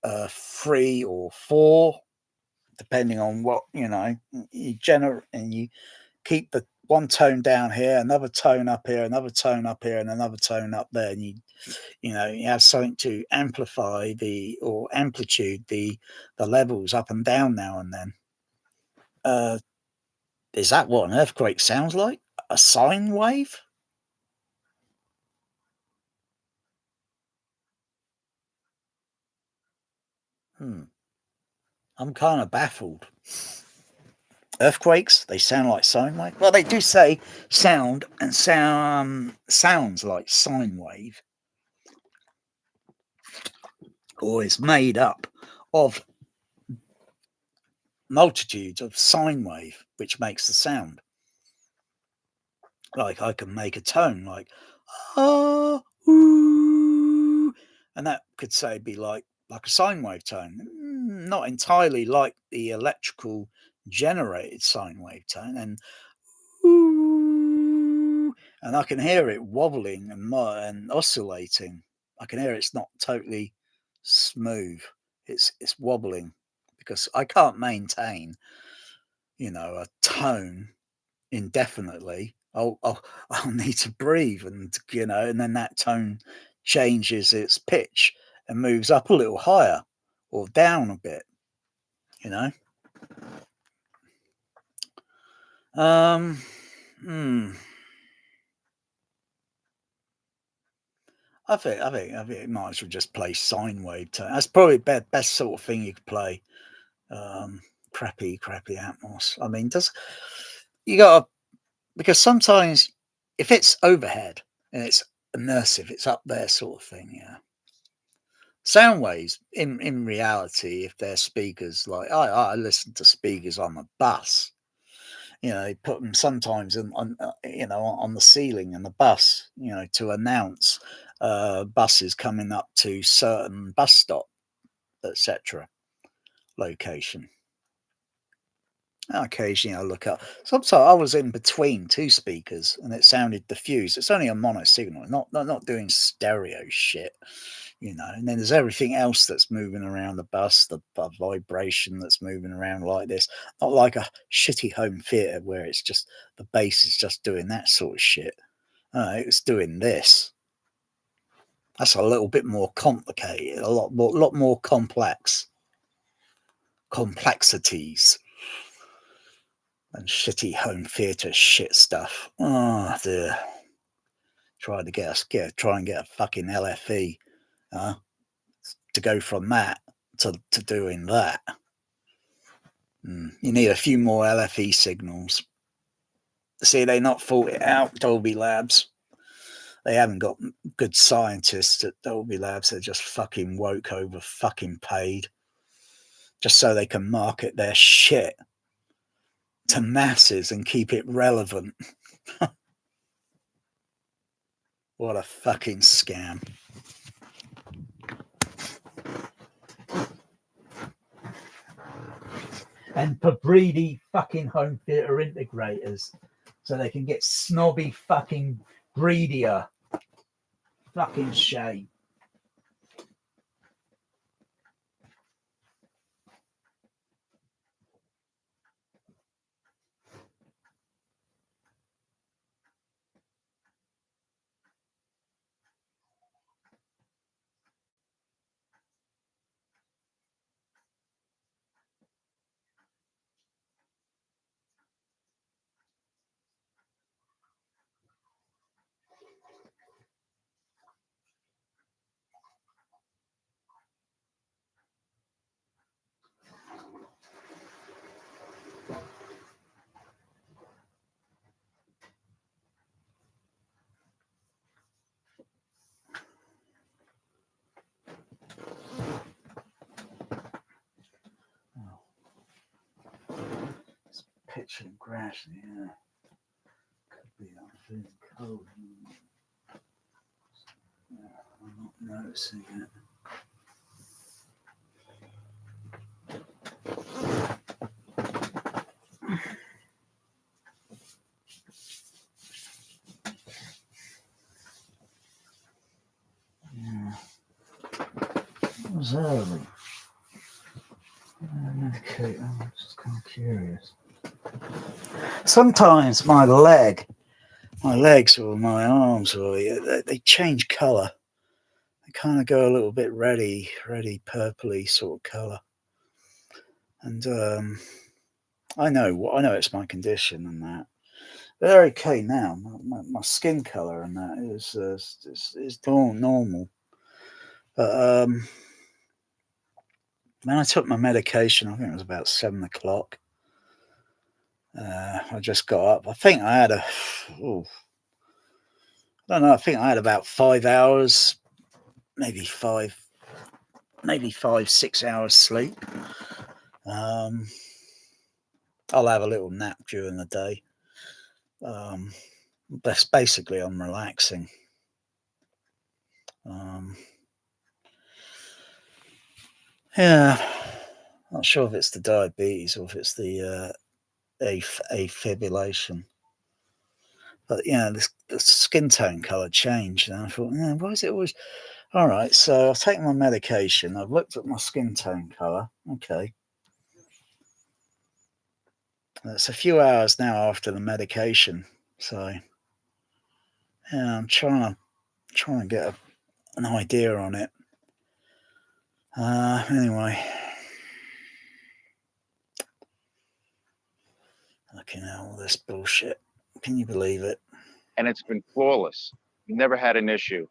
3 or 4, depending on what, you know, you generate, and you keep the one tone down here, another tone up here, another tone up here, and another tone up there, and you know, you have something to amplify or amplitude the levels up and down now and then. Is that what an earthquake sounds like? A sine wave? I'm kind of baffled. Earthquakes, they sound like sine wave. Well, they do say sound and sounds like sine wave, or is made up of multitudes of sine wave, which makes the sound. Like I can make a tone like ah, ooh, and that could say be like a sine wave tone, not entirely like the electrical generated sine wave tone, and ooh, and I can hear it wobbling and oscillating. I can hear it's not totally smooth. It's wobbling because I can't maintain, you know, a tone indefinitely. I'll need to breathe, and you know, and then that tone changes its pitch and moves up a little higher or down a bit, you know. I think it might as well just play sine wave tone. That's probably the best sort of thing you could play. Crappy atmos. I mean, you gotta, because sometimes if it's overhead and it's immersive, it's up there sort of thing, yeah. Sound waves, in reality, if they're speakers, like I listen to speakers on the bus, you know, they put them sometimes on you know, on the ceiling in the bus, you know, to announce buses coming up to certain bus stop, etc. location. Occasionally I look up. Sometimes I was in between 2 speakers and it sounded diffused. It's only a mono signal, not doing stereo shit, you know. And then there's everything else that's moving around the bus, the vibration that's moving around like this. Not like a shitty home theater where it's just the bass is just doing that sort of shit. It's doing this. That's a little bit more complicated, a lot more complexities than shitty home theatre shit stuff. Oh dear. Try and get a fucking LFE to go from that to doing that. You need a few more LFE signals. See, they not thought it out, Dolby Labs. They haven't got good scientists at Dolby Labs. They're just fucking woke over fucking paid. Just so they can market their shit to masses and keep it relevant. What a fucking scam. And for breedy fucking home theatre integrators, so they can get snobby fucking greedier. Fucking shame. It's pitch and grass, yeah. Could be feeling cold. Yeah, I'm not noticing it. Yeah. It was early. Medicate. I'm just kind of curious. Sometimes my legs or my arms, or they change colour. They kind of go a little bit reddy, purpley sort of colour. And I know it's my condition and that. They're okay now. My skin colour and that is normal. But when I took my medication, I think it was about 7 o'clock. I just got up. I think I had I don't know. I think I had about 5 hours, maybe 6 hours sleep. I'll have a little nap during the day. That's basically I'm relaxing. Yeah, not sure if it's the diabetes or if it's the afibrillation. But yeah, the skin tone colour changed, and I thought, why is it always? All right, so I've taken my medication. I've looked at my skin tone colour. Okay, it's a few hours now after the medication, so yeah, I'm trying to get an idea on it. Anyway, looking at all this bullshit. Can you believe it?
And it's been flawless. Never had an issue.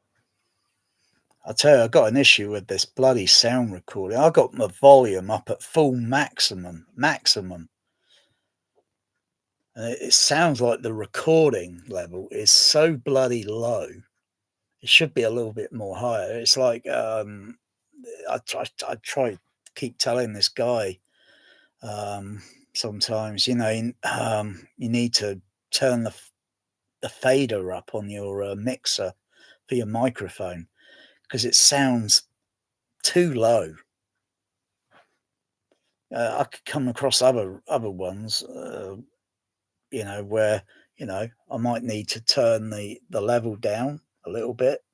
I tell you, I got an issue with this bloody sound recording. I got my volume up at full maximum. It sounds like the recording level is so bloody low. It should be a little bit more higher. It's like I try to keep telling this guy sometimes, you need to turn the fader up on your mixer for your microphone because it sounds too low. I could come across other ones, where I might need to turn the level down a little bit.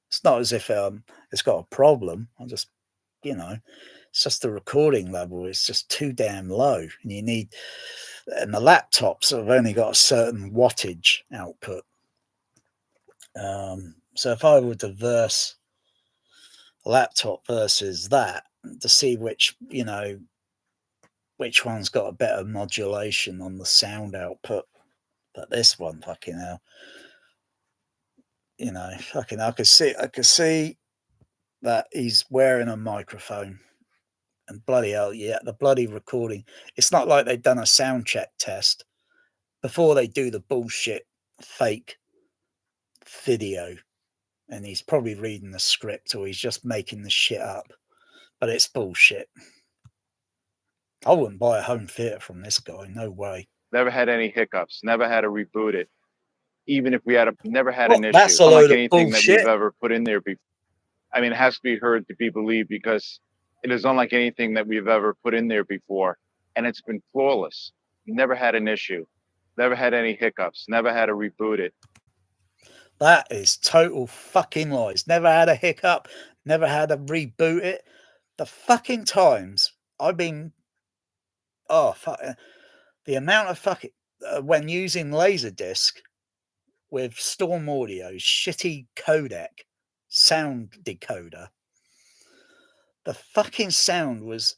It's not as if it's got a problem. I just, it's just the recording level is just too damn low, and the laptops have only got a certain wattage output. So if I were to verse laptop versus that to see which one's got a better modulation on the sound output. But this one, fucking hell, fucking, I could see that he's wearing a microphone, and bloody hell, yeah, the bloody recording. It's not like they've done a sound check test before they do the bullshit fake video, and he's probably reading the script or he's just making the shit up. But it's bullshit. I wouldn't buy a home theater from this guy. No way.
Never had any hiccups. Never had to reboot it. Even if we never had an issue.
That's a load of
anything that
bullshit.
we've ever put in there before. I mean, it has to be heard to be believed, because it is unlike anything that we've ever put in there before. And it's been flawless. Never had an issue. Never had any hiccups. Never had to reboot it.
That is total fucking lies. Never had a hiccup. Never had to reboot it. The fucking times I've been... Oh, fuck. The amount of fucking... when using Laserdisc with stormaudio, shitty codec, sound decoder, the fucking sound was...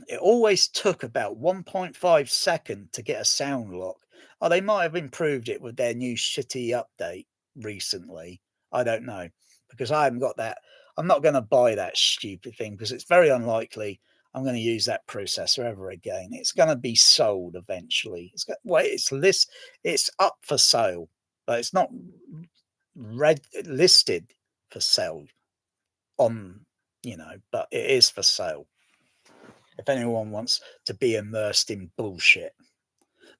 It always took about 1.5 seconds to get a sound lock. Oh, they might have improved it with their new shitty update recently. I don't know, because I haven't got that. I'm not going to buy that stupid thing, because it's very unlikely I'm going to use that processor ever again. It's going to be sold eventually. It's up for sale, but it's not listed for sale on, but it is for sale if anyone wants to be immersed in bullshit.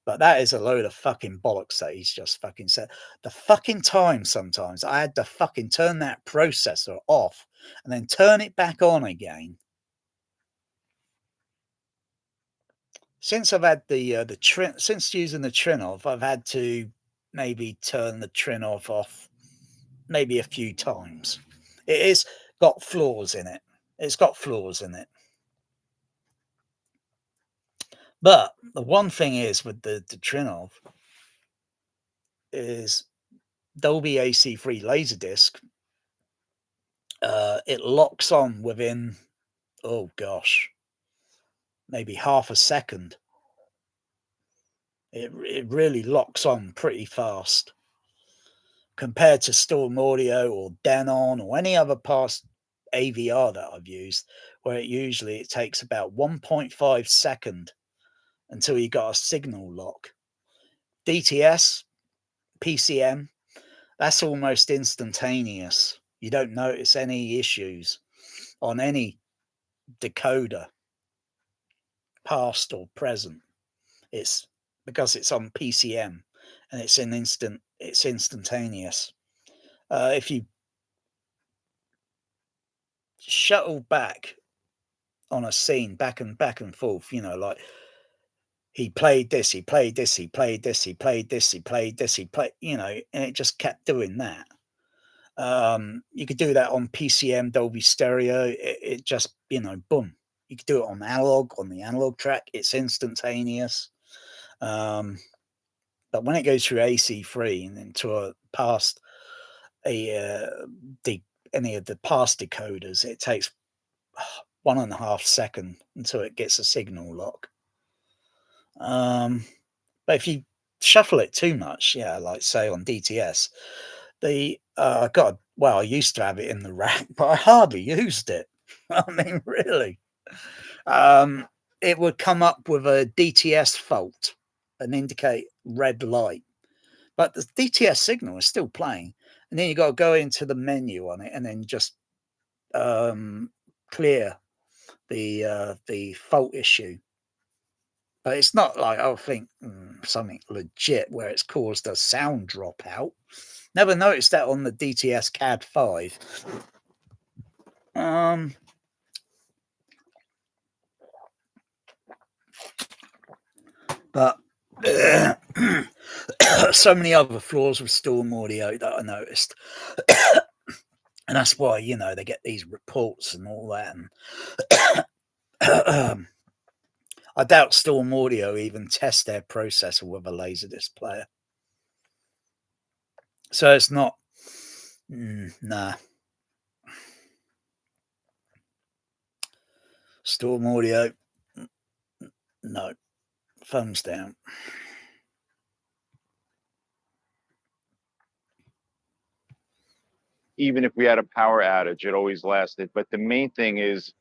But that is a load of fucking bollocks that he's just fucking said. The fucking time sometimes I had to fucking turn that processor off and then turn it back on again. Since I've had since using the trinnov, I've had to maybe turn the trinnov off maybe a few times. It is got flaws in it. It's got flaws in it. But the one thing is with the trinnov is Dolby AC3 Laserdisc. It locks on within, oh gosh, maybe half a second. It really locks on pretty fast compared to stormaudio or Denon or any other past AVR that I've used, where it takes about 1.5 seconds until you got a signal lock. DTS, PCM, that's almost instantaneous. You don't notice any issues on any decoder, past or present. It's because it's on PCM and it's instantaneous. If you shuttle back on a scene, back and forth, like he played this, he played this, he played this, he played this, he played this, he played, and it just kept doing that. You could do that on PCM, Dolby Stereo. It just, boom. You could do it on the analog track. It's instantaneous. But when it goes through AC3 and into any of the past decoders, it takes 1.5 seconds until it gets a signal lock. But if you shuffle it too much, like say on DTS, I used to have it in the rack, but I hardly used it. I mean, really. It would come up with a DTS fault and indicate red light, but the DTS signal is still playing. And then you got to go into the menu on it and then just clear the fault issue. But it's not like I think something legit where it's caused a sound dropout. Never noticed that on the DTS CAD 5. But so many other flaws with stormaudio that I noticed. And that's why, they get these reports and all that. And I doubt stormaudio even test their processor with a Laserdisc player. So it's not, nah. Storm audio. No. Thumbs down.
Even if we had a power outage, it always lasted. But the main thing is,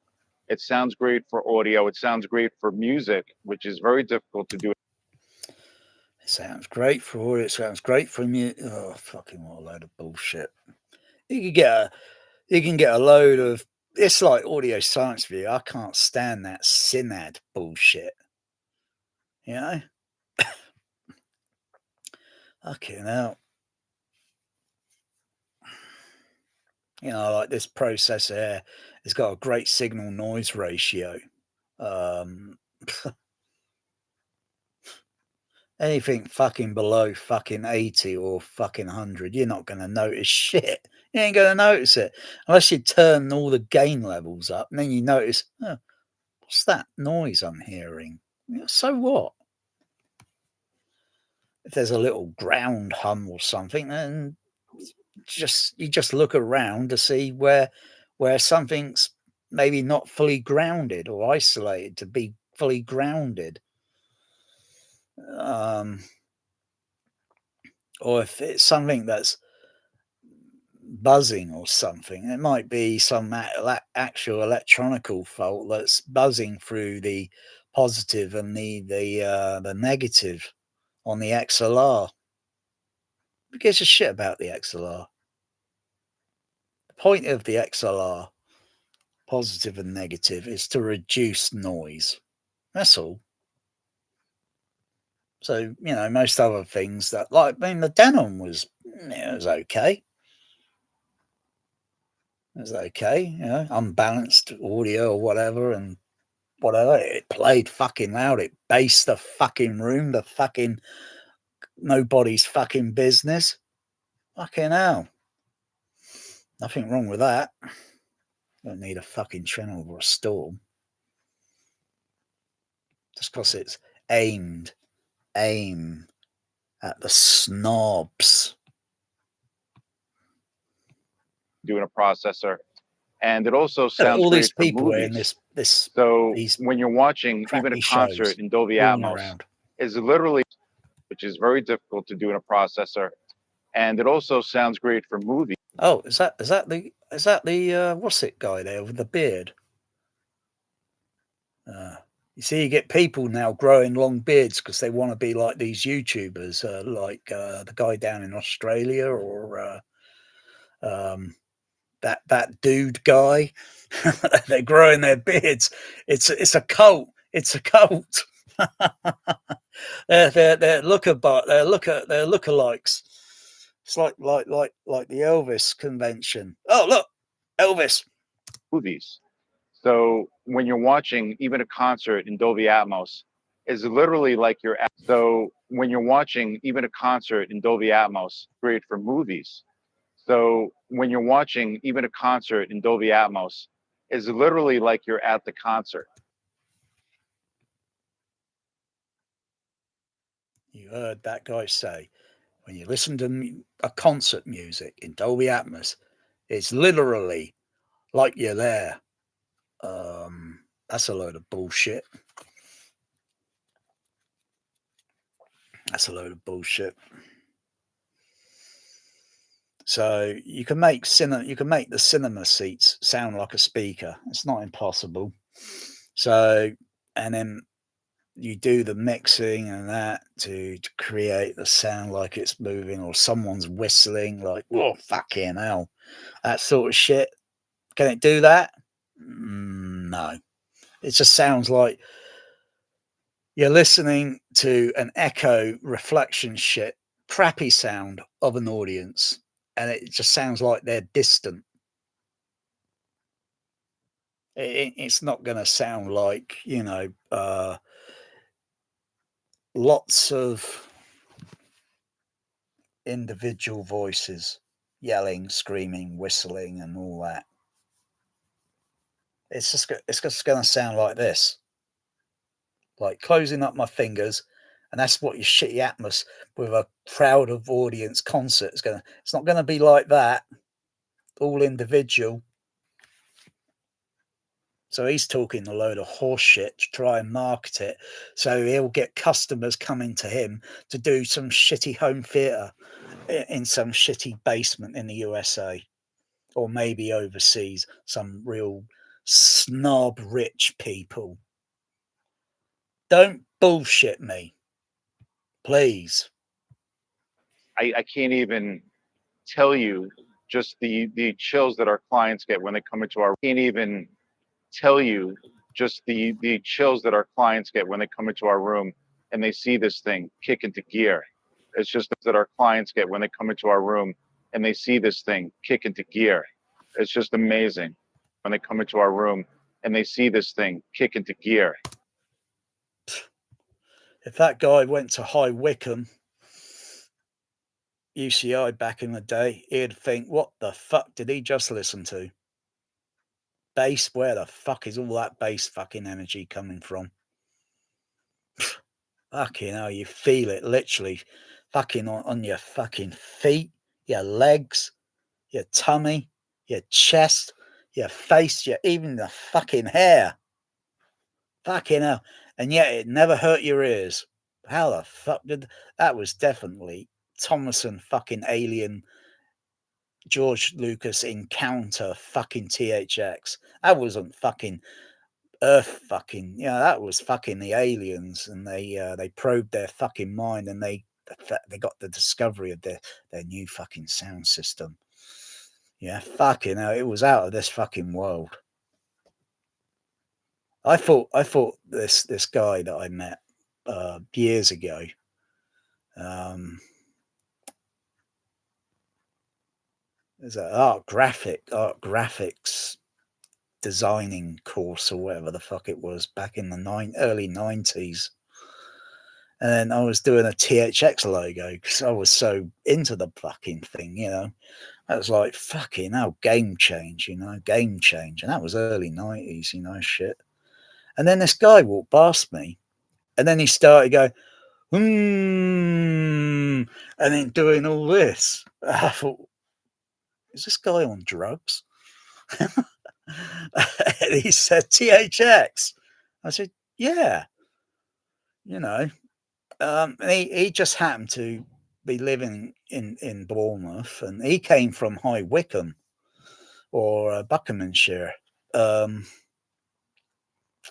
it sounds great for audio. It sounds great for music, which is very difficult to do.
It sounds great for audio. It sounds great for music. Oh, fucking what a load of bullshit. You can get a load of. It's like audio science view. I can't stand that synad bullshit. You know? Fucking hell. You know, like this processor here, it's got a great signal noise ratio. Anything fucking below fucking 80 or fucking 100, you're not going to notice shit. You ain't going to notice it unless you turn all the gain levels up, and then you notice, oh, what's that noise I'm hearing? So what? If there's a little ground hum or something, then you just look around to see where something's maybe not fully grounded or isolated to be fully grounded. Or if it's something that's buzzing or something, it might be some actual electronical fault that's buzzing through the positive and the negative on the XLR. Who gives a shit about the XLR? The point of the XLR, positive and negative, is to reduce noise. That's all. So, you know, most other things that, like, I mean, the Denon was, it was okay. It was okay, you know, unbalanced audio or whatever, and whatever. It played fucking loud. It bassed the fucking room, the fucking nobody's fucking business. Fucking hell. Nothing wrong with that. Don't need a fucking trinnov or a storm. Just because it's aim at the snobs.
Doing a processor, and it also sounds
all
great
these
for
people
movies.
in this.
So
these
when you're watching even a concert
shows
in Dolby Atmos,
around.
is literally, which is very difficult to do in a processor, and it also sounds great for movies.
Oh, is that the what's it guy there with the beard? You see, you get people now growing long beards because they want to be like these YouTubers, like the guy down in Australia, or that dude guy. They're growing their beards. It's a cult. It's a cult. they're lookalikes. It's like the Elvis convention. Oh, look, Elvis.
Movies. So when you're watching even a concert in Dolby Atmos, is literally like you're at. So when you're watching even a concert in Dolby Atmos, great for movies. So when you're watching even a concert in Dolby Atmos, is literally like you're at the concert.
You heard that guy say, when you listen to a concert music in Dolby Atmos, it's literally like you're there. That's a load of bullshit. That's a load of bullshit. So you can make the cinema seats sound like a speaker. It's not impossible. So, and then you do the mixing and that to create the sound like it's moving, or someone's whistling, like, oh fucking hell, that sort of shit. Can it do that? No. It just sounds like you're listening to an echo reflection shit, crappy sound of an audience, and it just sounds like they're distant. It's not going to sound like, you know, lots of individual voices yelling, screaming, whistling, and all that. It's just going to sound like this, like closing up my fingers, and that's what your shitty Atmos with a crowd of audience concert is going to. It's not going to be like that, all individual. So he's talking a load of horse shit to try and market it. So he'll get customers coming to him to do some shitty home theatre in some shitty basement in the USA, or maybe overseas, some real snob rich people. Don't bullshit me, please.
I can't even tell you just the chills that our clients get when they come into our. Can't even tell you just the chills that our clients get when they come into our room and they see this thing kick into gear. It's just that our clients get when they come into our room and they see this thing kick into gear. It's just amazing when they come into our room and they see this thing kick into gear.
If that guy went to High Wycombe, UCI back in the day, he'd think, what the fuck did he just listen to? Bass? Where the fuck is all that bass fucking energy coming from? Fucking hell, you feel it literally fucking on your fucking feet, your legs, your tummy, your chest, your face, even the fucking hair. Fucking hell. And yet it never hurt your ears. How the fuck did that? Was definitely Thomason fucking alien George Lucas encounter fucking THX. That wasn't fucking Earth fucking, that was fucking the aliens, and they probed their fucking mind, and they got the discovery of their new fucking sound system. Yeah, fucking hell, it was out of this fucking world. I thought this guy that I met years ago, there's an art graphics designing course or whatever the fuck it was back in the early 90s. And then I was doing a THX logo because I was so into the fucking thing, I was like, fucking hell, game change. And that was early 90s, shit. And then this guy walked past me, and then he started going, and then doing all this. I thought, is this guy on drugs? And he said, THX. I said, yeah. And he just happened to be living in Bournemouth, and he came from High Wycombe or Buckinghamshire.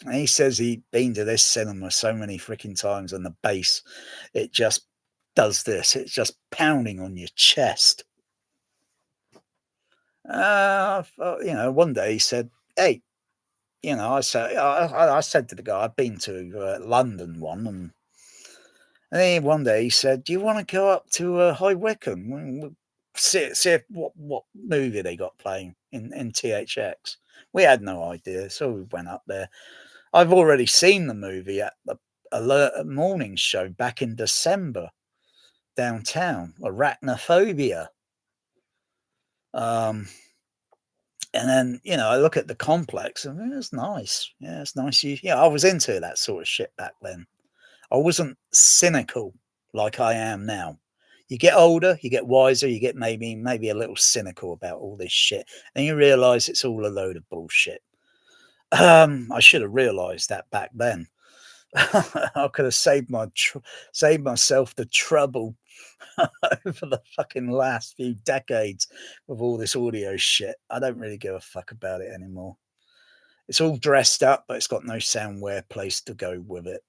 And he says he'd been to this cinema so many freaking times, and the bass, it just does this. It's just pounding on your chest. One day he said, hey, I said to the guy, I've been to London one, and then one day he said, do you want to go up to High Wycombe? See what movie they got playing in THX. We had no idea, so we went up there. I've already seen the movie at the Alert Morning Show back in December downtown, Arachnophobia. And then, I look at the complex and it's nice. Yeah, it's nice. I was into that sort of shit back then. I wasn't cynical like I am now. You get older, you get wiser, you get maybe a little cynical about all this shit, and you realize it's all a load of bullshit. I should have realized that back then. I could have saved myself the trouble over the fucking last few decades with all this audio shit. I don't really give a fuck about it anymore. It's all dressed up, but it's got no soundware place to go with it.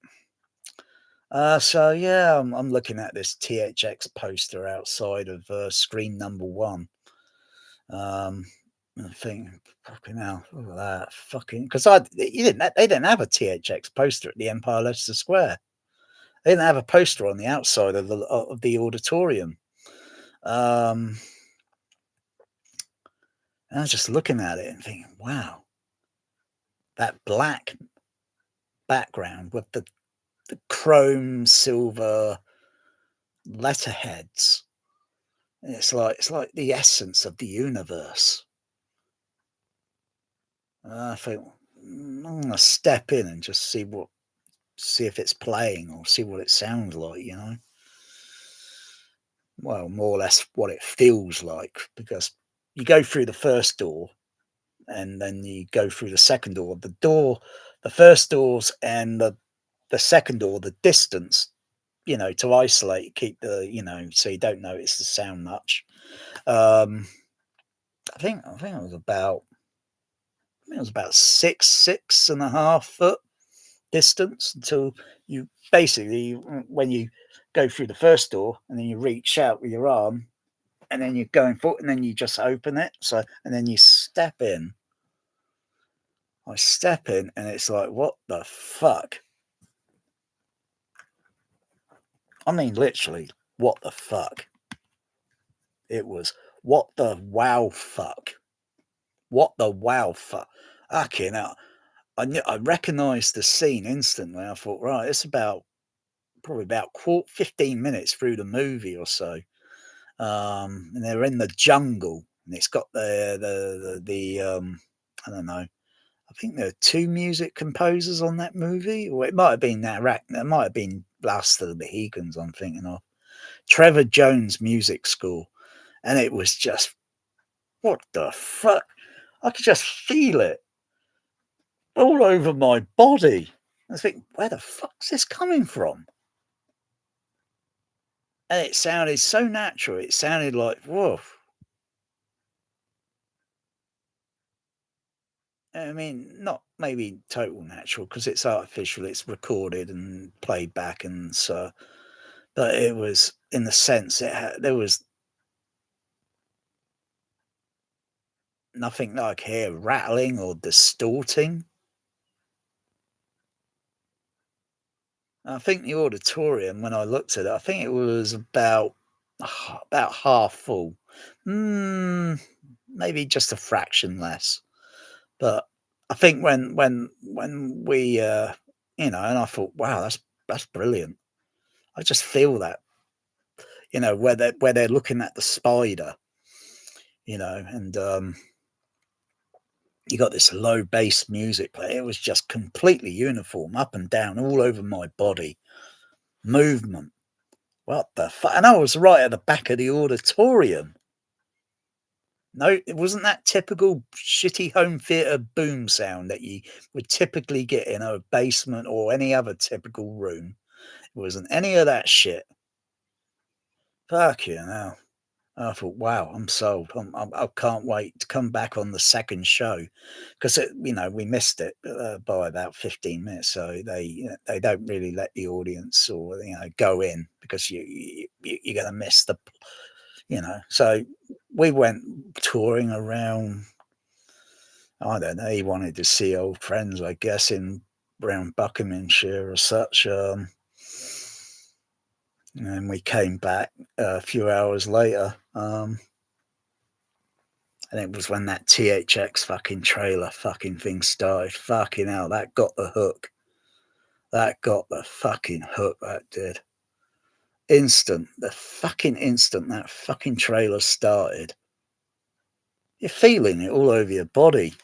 So yeah, I'm looking at this THX poster outside of screen number 1. I think, fucking hell, look at that, fucking, because they didn't have a THX poster at the Empire Leicester Square. They didn't have a poster on the outside of the auditorium. And I was just looking at it and thinking, wow, that black background with the chrome silver letterheads. It's like the essence of the universe. I think I'm gonna step in and just see if it's playing or see what it sounds like, Well, more or less what it feels like, because you go through the first door and then you go through the second door. The first doors and the second door, the distance, to isolate, keep the, so you don't notice the sound much. I think it was about 6.5 foot distance until you basically, when you go through the first door and then you reach out with your arm and then you're going forward and then you just open it. So, and then you step in. I step in and it's like, what the fuck? I mean, literally, what the fuck? It was, what the wow fuck? What the wow fuck? Okay, now, I recognised the scene instantly. I thought, right, it's probably about 15 minutes through the movie or so. And they're in the jungle and it's got the I don't know. I think there are 2 music composers on that movie, or it might have been it might have been Last of the Mohicans I'm thinking of. Trevor Jones Music School. And it was just, what the fuck? I could just feel it all over my body. I think, where the fuck's this coming from? And it sounded so natural. It sounded like, whoa. I mean, not maybe total natural because it's artificial, it's recorded and played back, and so, but it was, in the sense, there was nothing like hair rattling or distorting. I think the auditorium, when I looked at it, I think it was about half full, maybe just a fraction less. But I think when we, and I thought, wow, that's brilliant. I just feel that, where they're looking at the spider, and you got this low bass music play. It was just completely uniform, up and down, all over my body, movement. What the fuck? And I was right at the back of the auditorium. No, it wasn't that typical shitty home theatre boom sound that you would typically get in a basement or any other typical room. It wasn't any of that shit. Fuck you now. I thought, wow, I'm sold. I can't wait to come back on the second show because we missed it by about 15 minutes. So they don't really let the audience or go in because you're going to miss the. So we went touring around. I don't know. He wanted to see old friends, I guess, in around Buckinghamshire or such. And we came back a few hours later. And it was when that THX fucking trailer fucking thing started. Fucking hell, that got the hook. That got the fucking hook, that did. The fucking instant that fucking trailer started, you're feeling it all over your body.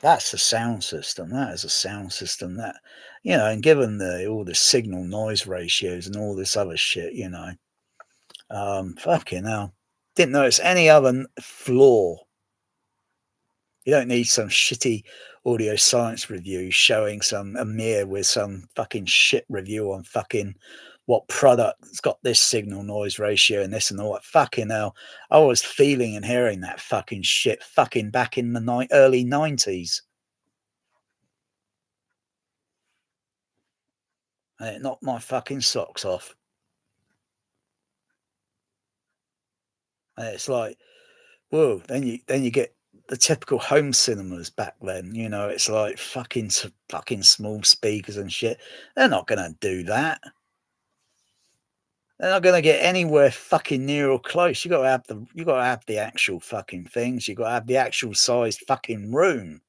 That's a sound system. That is a sound system that, and given all the signal noise ratios and all this other shit, fucking hell. Didn't notice any other flaw. You don't need some shitty audio science review showing some Amir with some fucking shit review on fucking what product's got this signal noise ratio and this and all that. Fucking hell. I was feeling and hearing that fucking shit fucking back in the early 90s. And it knocked my fucking socks off. And it's like, whoa, then you get the typical home cinemas back then, it's like fucking small speakers and shit. They're not gonna do that. They're not gonna get anywhere fucking near or close. You gotta have the actual fucking things. You gotta have the actual sized fucking room.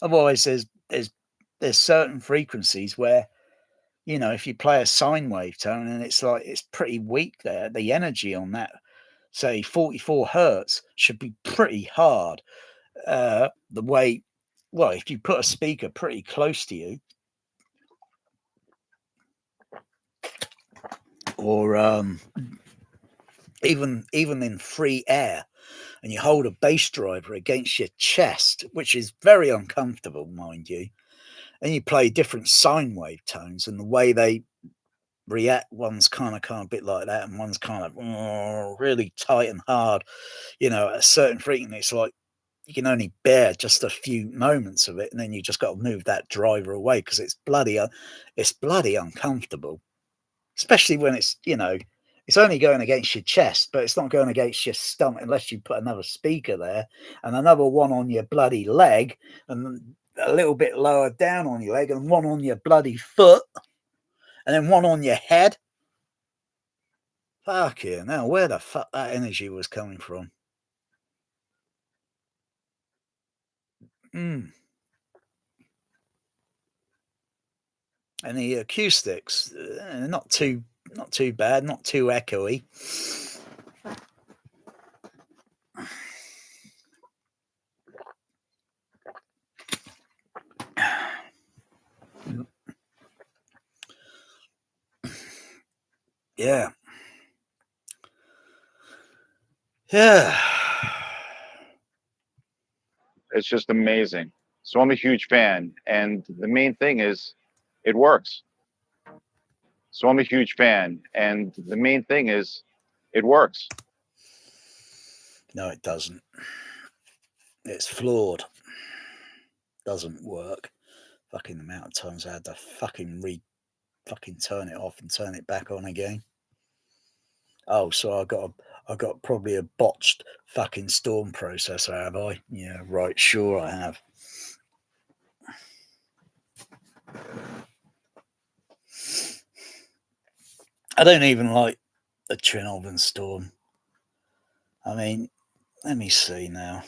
Otherwise, there's certain frequencies where, if you play a sine wave tone and it's pretty weak there, the energy on that, say 44 hertz, should be pretty hard. If you put a speaker pretty close to you, or even in free air, and you hold a bass driver against your chest, which is very uncomfortable, mind you, and you play different sine wave tones, and the way they react, one's kind of a bit like that, and one's kind of really tight and hard, at a certain frequency. It's like you can only bear just a few moments of it, and then you just got to move that driver away because it's bloody uncomfortable, especially when it's it's only going against your chest, but it's not going against your stomach unless you put another speaker there and another one on your bloody leg and a little bit lower down on your leg and one on your bloody foot and then one on your head. Fuck yeah. Now, where the fuck that energy was coming from? And the acoustics, not too bad, not too echoey. Yeah.
It's just amazing. So I'm a huge fan, and the main thing is it works. So I'm a huge fan, and the main thing is it works.
No, it doesn't. It's flawed. Doesn't work. Fucking amount of times I had to fucking turn it off and turn it back on again. Oh, so I got probably a botched fucking Storm processor, have I? Yeah, right, sure I have. I don't even like the Trinnov and Storm. I mean, let me see now.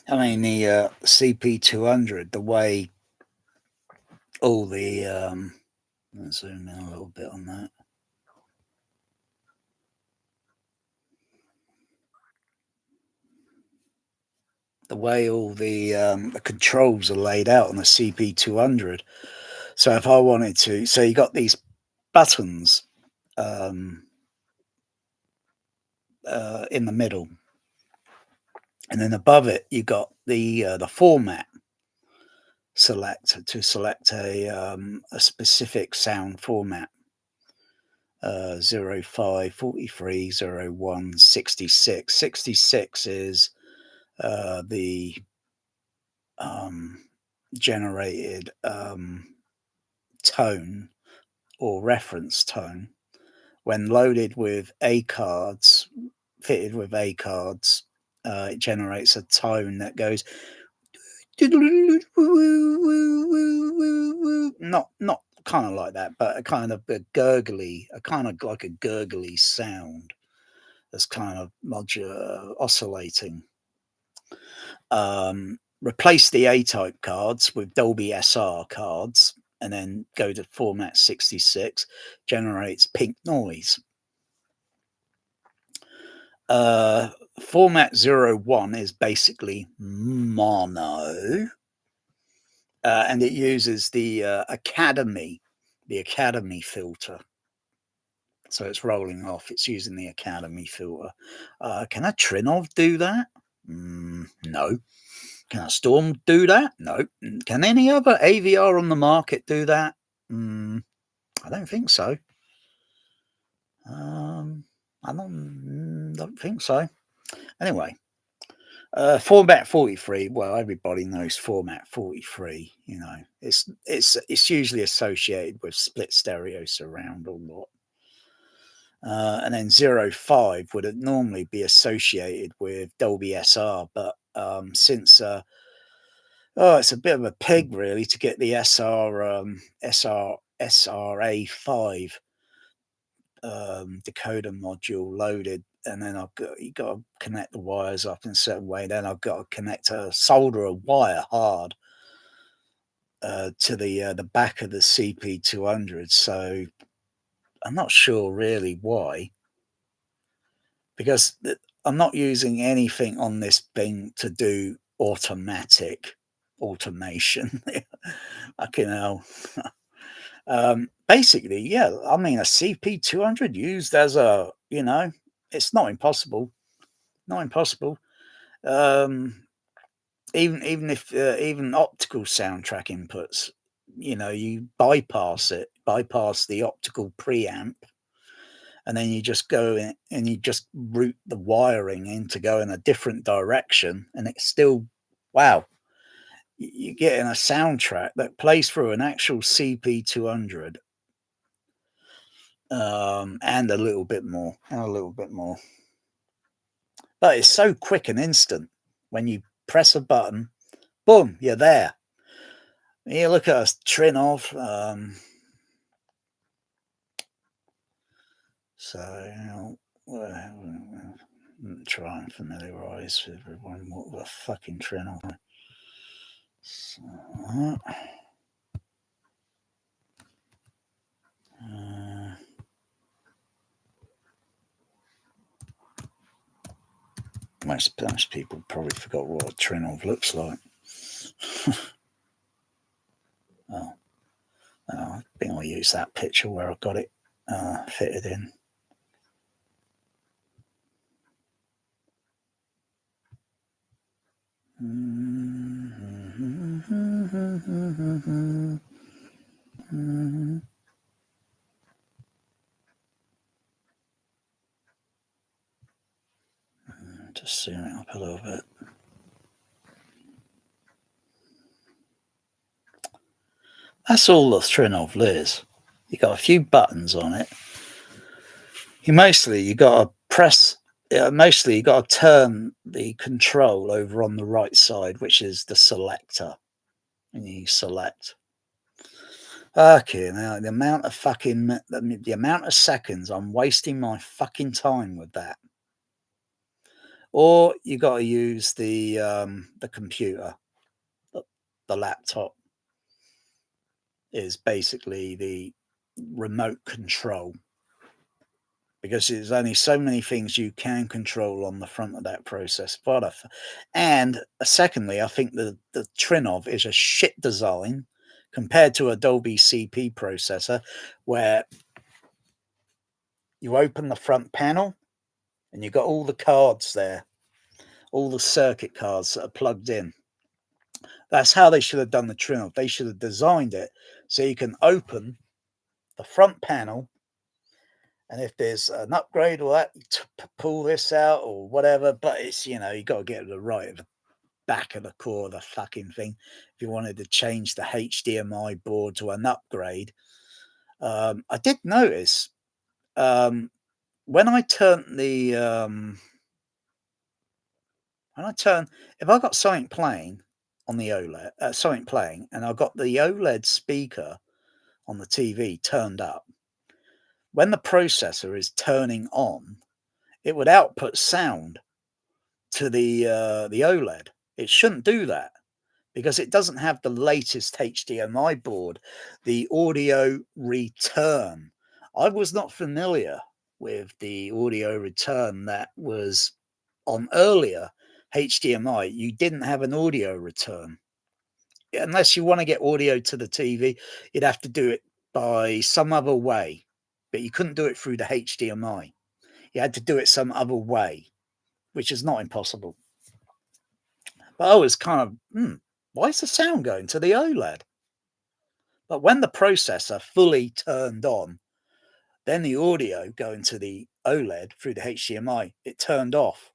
I mean, the CP200, the way all the let's zoom in a little bit on that. The way all the controls are laid out on the CP200. So if I wanted to, so you got these buttons in the middle, and then above it you got the format select to select a specific sound format. 05, 43, 01, 66. 66 is the generated tone or reference tone. When loaded with A cards, fitted with A cards, it generates a tone that goes not kind of like that, but a kind of a gurgly, a kind of like a gurgly sound that's kind of oscillating. Replace the A-type cards with Dolby SR cards, and then go to format 66, generates pink noise. Format 01 is basically mono, and it uses the Academy filter. So it's rolling off. It's using the Academy filter. Can a trinnov do that? No. Can a Storm do that? No. Can any other AVR on the market do that? I don't think so. I don't think so. Anyway, format 43. Well, everybody knows format 43. You know, it's usually associated with split stereo surround or what. And then 05 would normally be associated with Dolby SR, but since it's a bit of a pig really to get the SRA5 decoder module loaded, and then you got to connect the wires up in a certain way. Then I've got to solder a wire hard to the back of the CP200. So I'm not sure really why, because I'm not using anything on this thing to do automation. Fucking hell. Basically, yeah, I mean, a CP200 used as a, it's not impossible. Not impossible. Even if optical soundtrack inputs, you bypass the optical preamp, and then you just go in and you just route the wiring in to go in a different direction, and it's still, wow, you're getting a soundtrack that plays through an actual CP200, and a little bit more. But it's so quick and instant. When you press a button, boom, you're there. You look at a trinnov. So, try and familiarize everyone what the fucking trinnov. So, most people probably forgot what a trinnov looks like. I think I'll use that picture where I've got it fitted in. Just zoom it up a little bit. That's all the trinnov is. You got a few buttons on it. You got to press. Mostly you got to turn the control over on the right side, which is the selector, and you select. Okay, now the amount of seconds I'm wasting my fucking time with that. Or you got to use the computer, the laptop is basically the remote control, because there's only so many things you can control on the front of that process. And secondly, I think the trinnov is a shit design compared to a Dolby CP processor, where you open the front panel and you've got all the cards there, all the circuit cards that are plugged in. That's how they should have done the trinnov. They should have designed it so you can open the front panel, and if there's an upgrade or that, pull this out or whatever. But it's, you got to get the right at the back of the core of the fucking thing. If you wanted to change the HDMI board to an upgrade, I did notice when I turn if I got something playing on the OLED, and I got the OLED speaker on the TV turned up, when the processor is turning on, it would output sound to the OLED. It shouldn't do that because it doesn't have the latest HDMI board, the audio return. I was not familiar with the audio return that was on earlier HDMI, you didn't have an audio return. Unless you want to get audio to the TV, you'd have to do it by some other way, but you couldn't do it through the HDMI. You had to do it some other way, which is not impossible. But I was kind of, why is the sound going to the OLED? But when the processor fully turned on, then the audio going to the OLED through the HDMI, it turned off.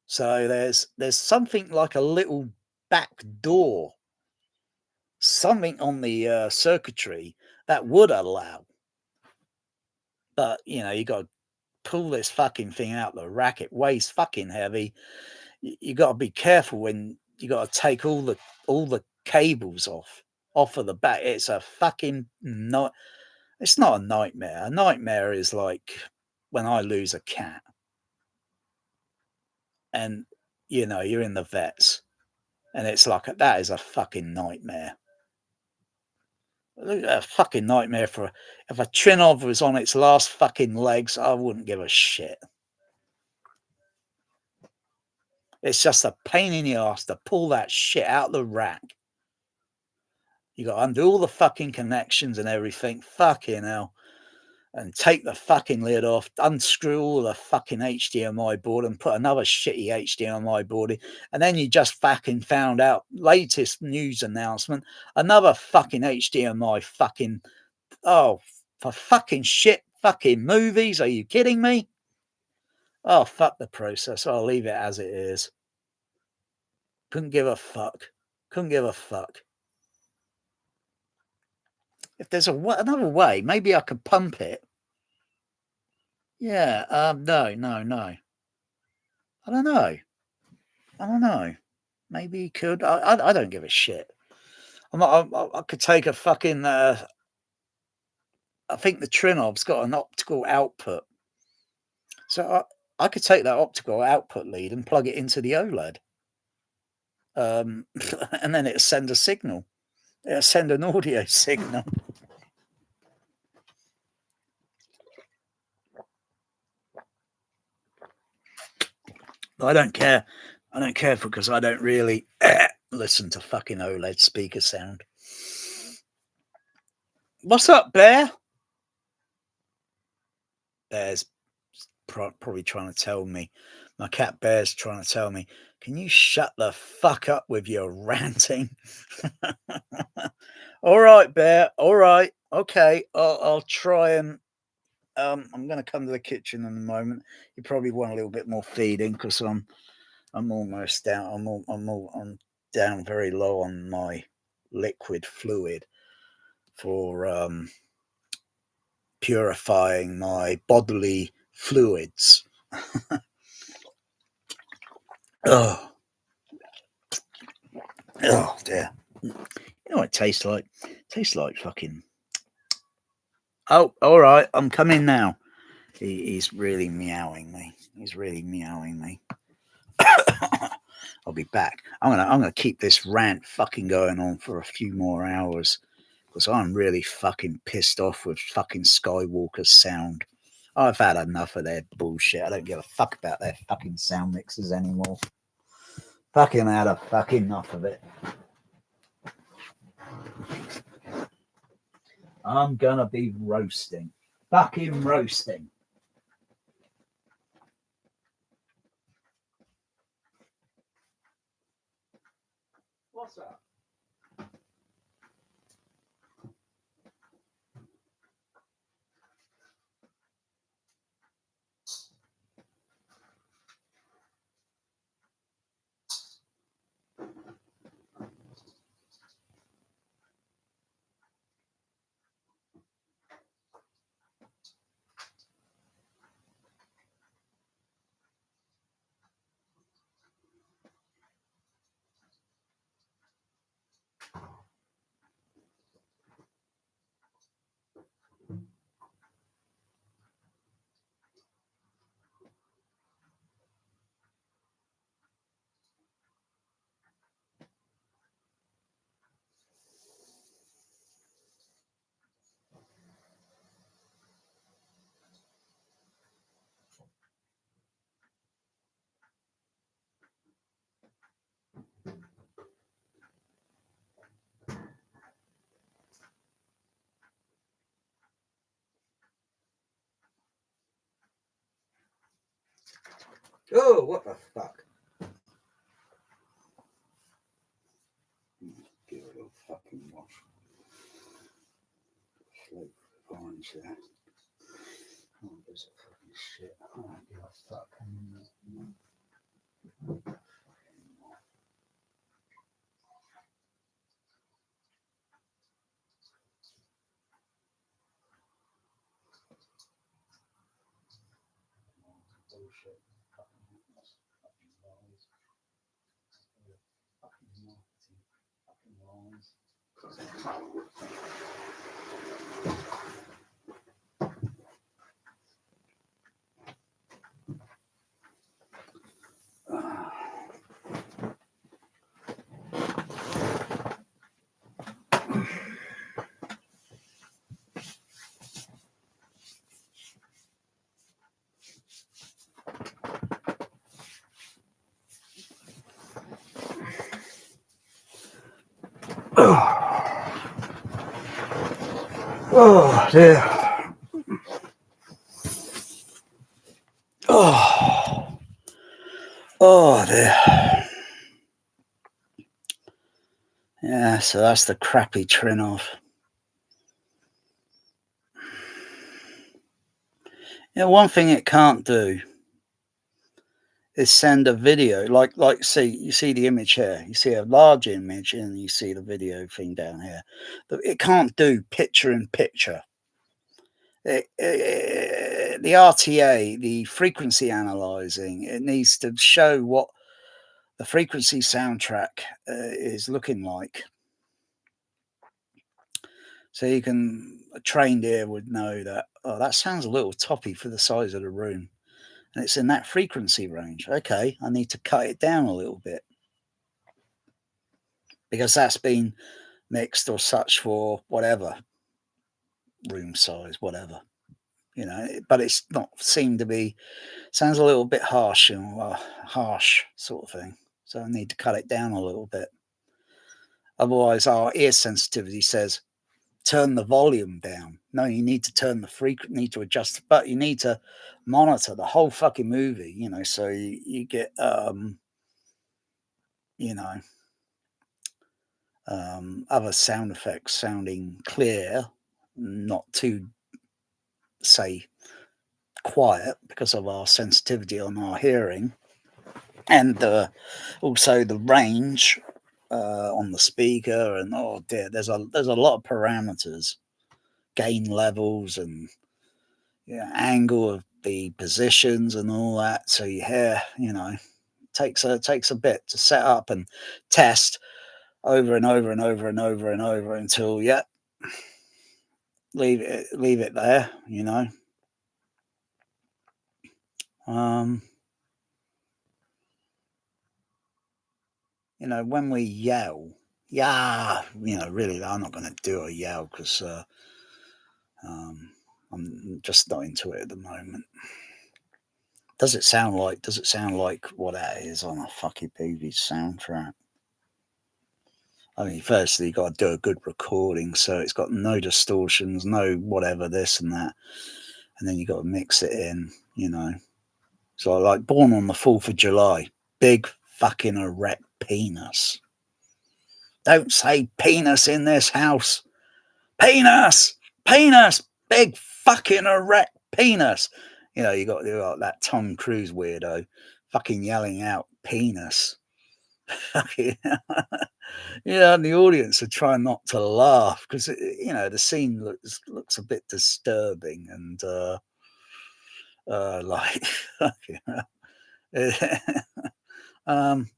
So there's something like a little back door, something on the circuitry that would allow. But, you know, you got to pull this fucking thing out the rack. It weighs fucking heavy. You got to be careful when you got to take all the cables off of the back. It's a fucking it's not a nightmare. A nightmare is like when I lose a cat and, you know, you're in the vets and it's like, that is a fucking nightmare. A fucking nightmare if a trinnov was on its last fucking legs, I wouldn't give a shit. It's just a pain in the ass to pull that shit out the rack. You got to undo all the fucking connections and everything. Fucking hell. And take the fucking lid off, unscrew all the fucking HDMI board and put another shitty HDMI board in. And then you just fucking found out, latest news announcement, another fucking HDMI fucking, oh, for fucking shit fucking movies. Are you kidding me? Oh, fuck the processor. I'll leave it as it is. Couldn't give a fuck. Couldn't give a fuck. If there's another way, maybe I could pump it. Yeah, no. I don't know. Maybe he could. I don't give a shit. I could take a fucking. I think the Trinnov's got an optical output, so I could take that optical output lead and plug it into the OLED, and then it'll send a signal. It'll send an audio signal. But I don't care. I don't care because I don't really listen to fucking OLED speaker sound. What's up, Bear? Bear's probably trying to tell me. My cat Bear's trying to tell me, can you shut the fuck up with your ranting? All right, Bear. All right. Okay. I'll try and I'm going to come to the kitchen in a moment. You probably want a little bit more feeding because I'm almost down. I'm down very low on my liquid fluid for purifying my bodily fluids. Oh dear. You know what it tastes like? It tastes like fucking. Oh, all right. I'm coming now. He's really meowing me. I'll be back. I'm gonna keep this rant fucking going on for a few more hours because I'm really fucking pissed off with fucking Skywalker's sound. I've had enough of their bullshit. I don't give a fuck about their fucking sound mixers anymore. Fucking had a fucking enough of it. I'm gonna be roasting. Fucking roasting. What's up? Oh, what the fuck? Give it a fucking wash. Slope orange there. Oh, there's a fucking shit. I don't give a fuck. Bullshit. Fucking lies. Fucking marketing. Fucking lies. Oh dear. Oh dear. Yeah, so that's the crappy trinnov. Yeah, one thing it can't do is send a video like see, you see the image here, you see a large image and you see the video thing down here. It can't do picture in picture. The RTA, the frequency analyzing, it needs to show what the frequency soundtrack is looking like. So you can, a trained ear would know that, oh, that sounds a little toppy for the size of the room. And it's in that frequency range. Okay, I need to cut it down a little bit. Because that's been mixed or such for whatever, room size, whatever. You know, but it's not seemed to be, sounds a little bit harsh, you know, harsh sort of thing. So I need to cut it down a little bit. Otherwise, our ear sensitivity says, turn the volume down. No, you need to turn the frequency, need to adjust, but you need to monitor the whole fucking movie, you know, so you get, you know, other sound effects sounding clear, not too, say, quiet because of our sensitivity on our hearing, and also the range on the speaker, and oh dear, there's a lot of parameters, gain levels, and angle of the positions and all that. So your hair, you know, takes a bit to set up and test over and over and over and over and over until leave it there, you know. You know, when we yell, you know, really, I'm not going to do a yell because I'm just not into it at the moment. Does it sound like what that is on a fucking movie soundtrack? I mean, firstly, you got to do a good recording, so it's got no distortions, no whatever, this and that, and then you got to mix it in, you know. So, like, Born on the 4th of July, big fucking erect penis. Don't say penis in this house. Penis, big fucking erect penis. You know, you got that Tom Cruise weirdo fucking yelling out penis. Fucking, and the audience are trying not to laugh because, you know, the scene looks a bit disturbing and like,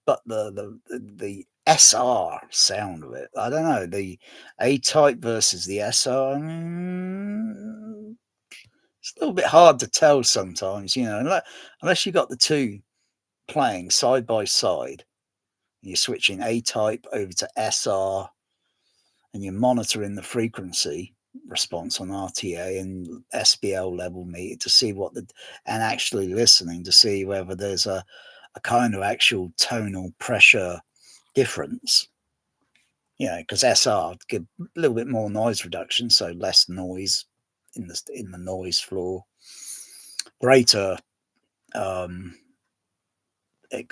but the SR sound of it, I don't know, the A-type versus the SR, it's a little bit hard to tell sometimes, you know, unless you got the two playing side by side, you're switching A-type over to SR, and you're monitoring the frequency response on RTA and SBL level meter to see and actually listening to see whether there's a kind of actual tonal pressure difference. You know, because SR give a little bit more noise reduction, so less noise in the noise floor, greater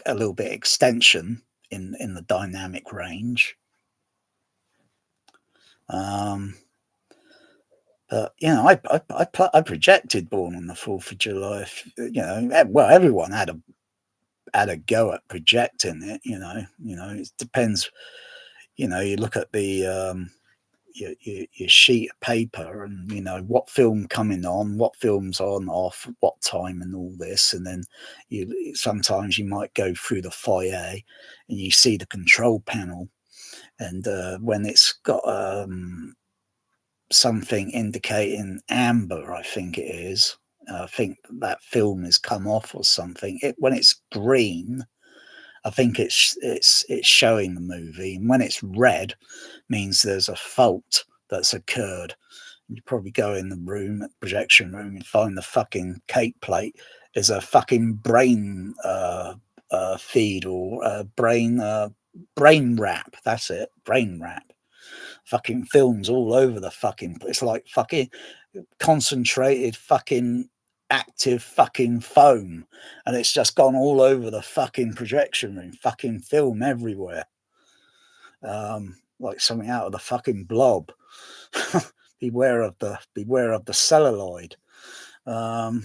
a little bit extension in the dynamic range. But I projected Born on the 4th of July. Well, everyone had a go at projecting it. It depends. You look at the your sheet of paper, and what film coming on, what film's on, off, what time, and all this. And then sometimes you might go through the foyer and you see the control panel, and when it's got something indicating amber, I think it is. I think that film has come off or something. When it's green, I think it's showing the movie, and when it's red, means there's a fault that's occurred. You probably go in the projection room, and find the fucking cake plate is a fucking brain feed, or brain wrap. That's it, brain wrap. Fucking films all over the fucking. It's like fucking concentrated fucking active fucking foam, and it's just gone all over the fucking projection room. Fucking film everywhere. Like something out of the fucking Blob. beware of the celluloid. Fucking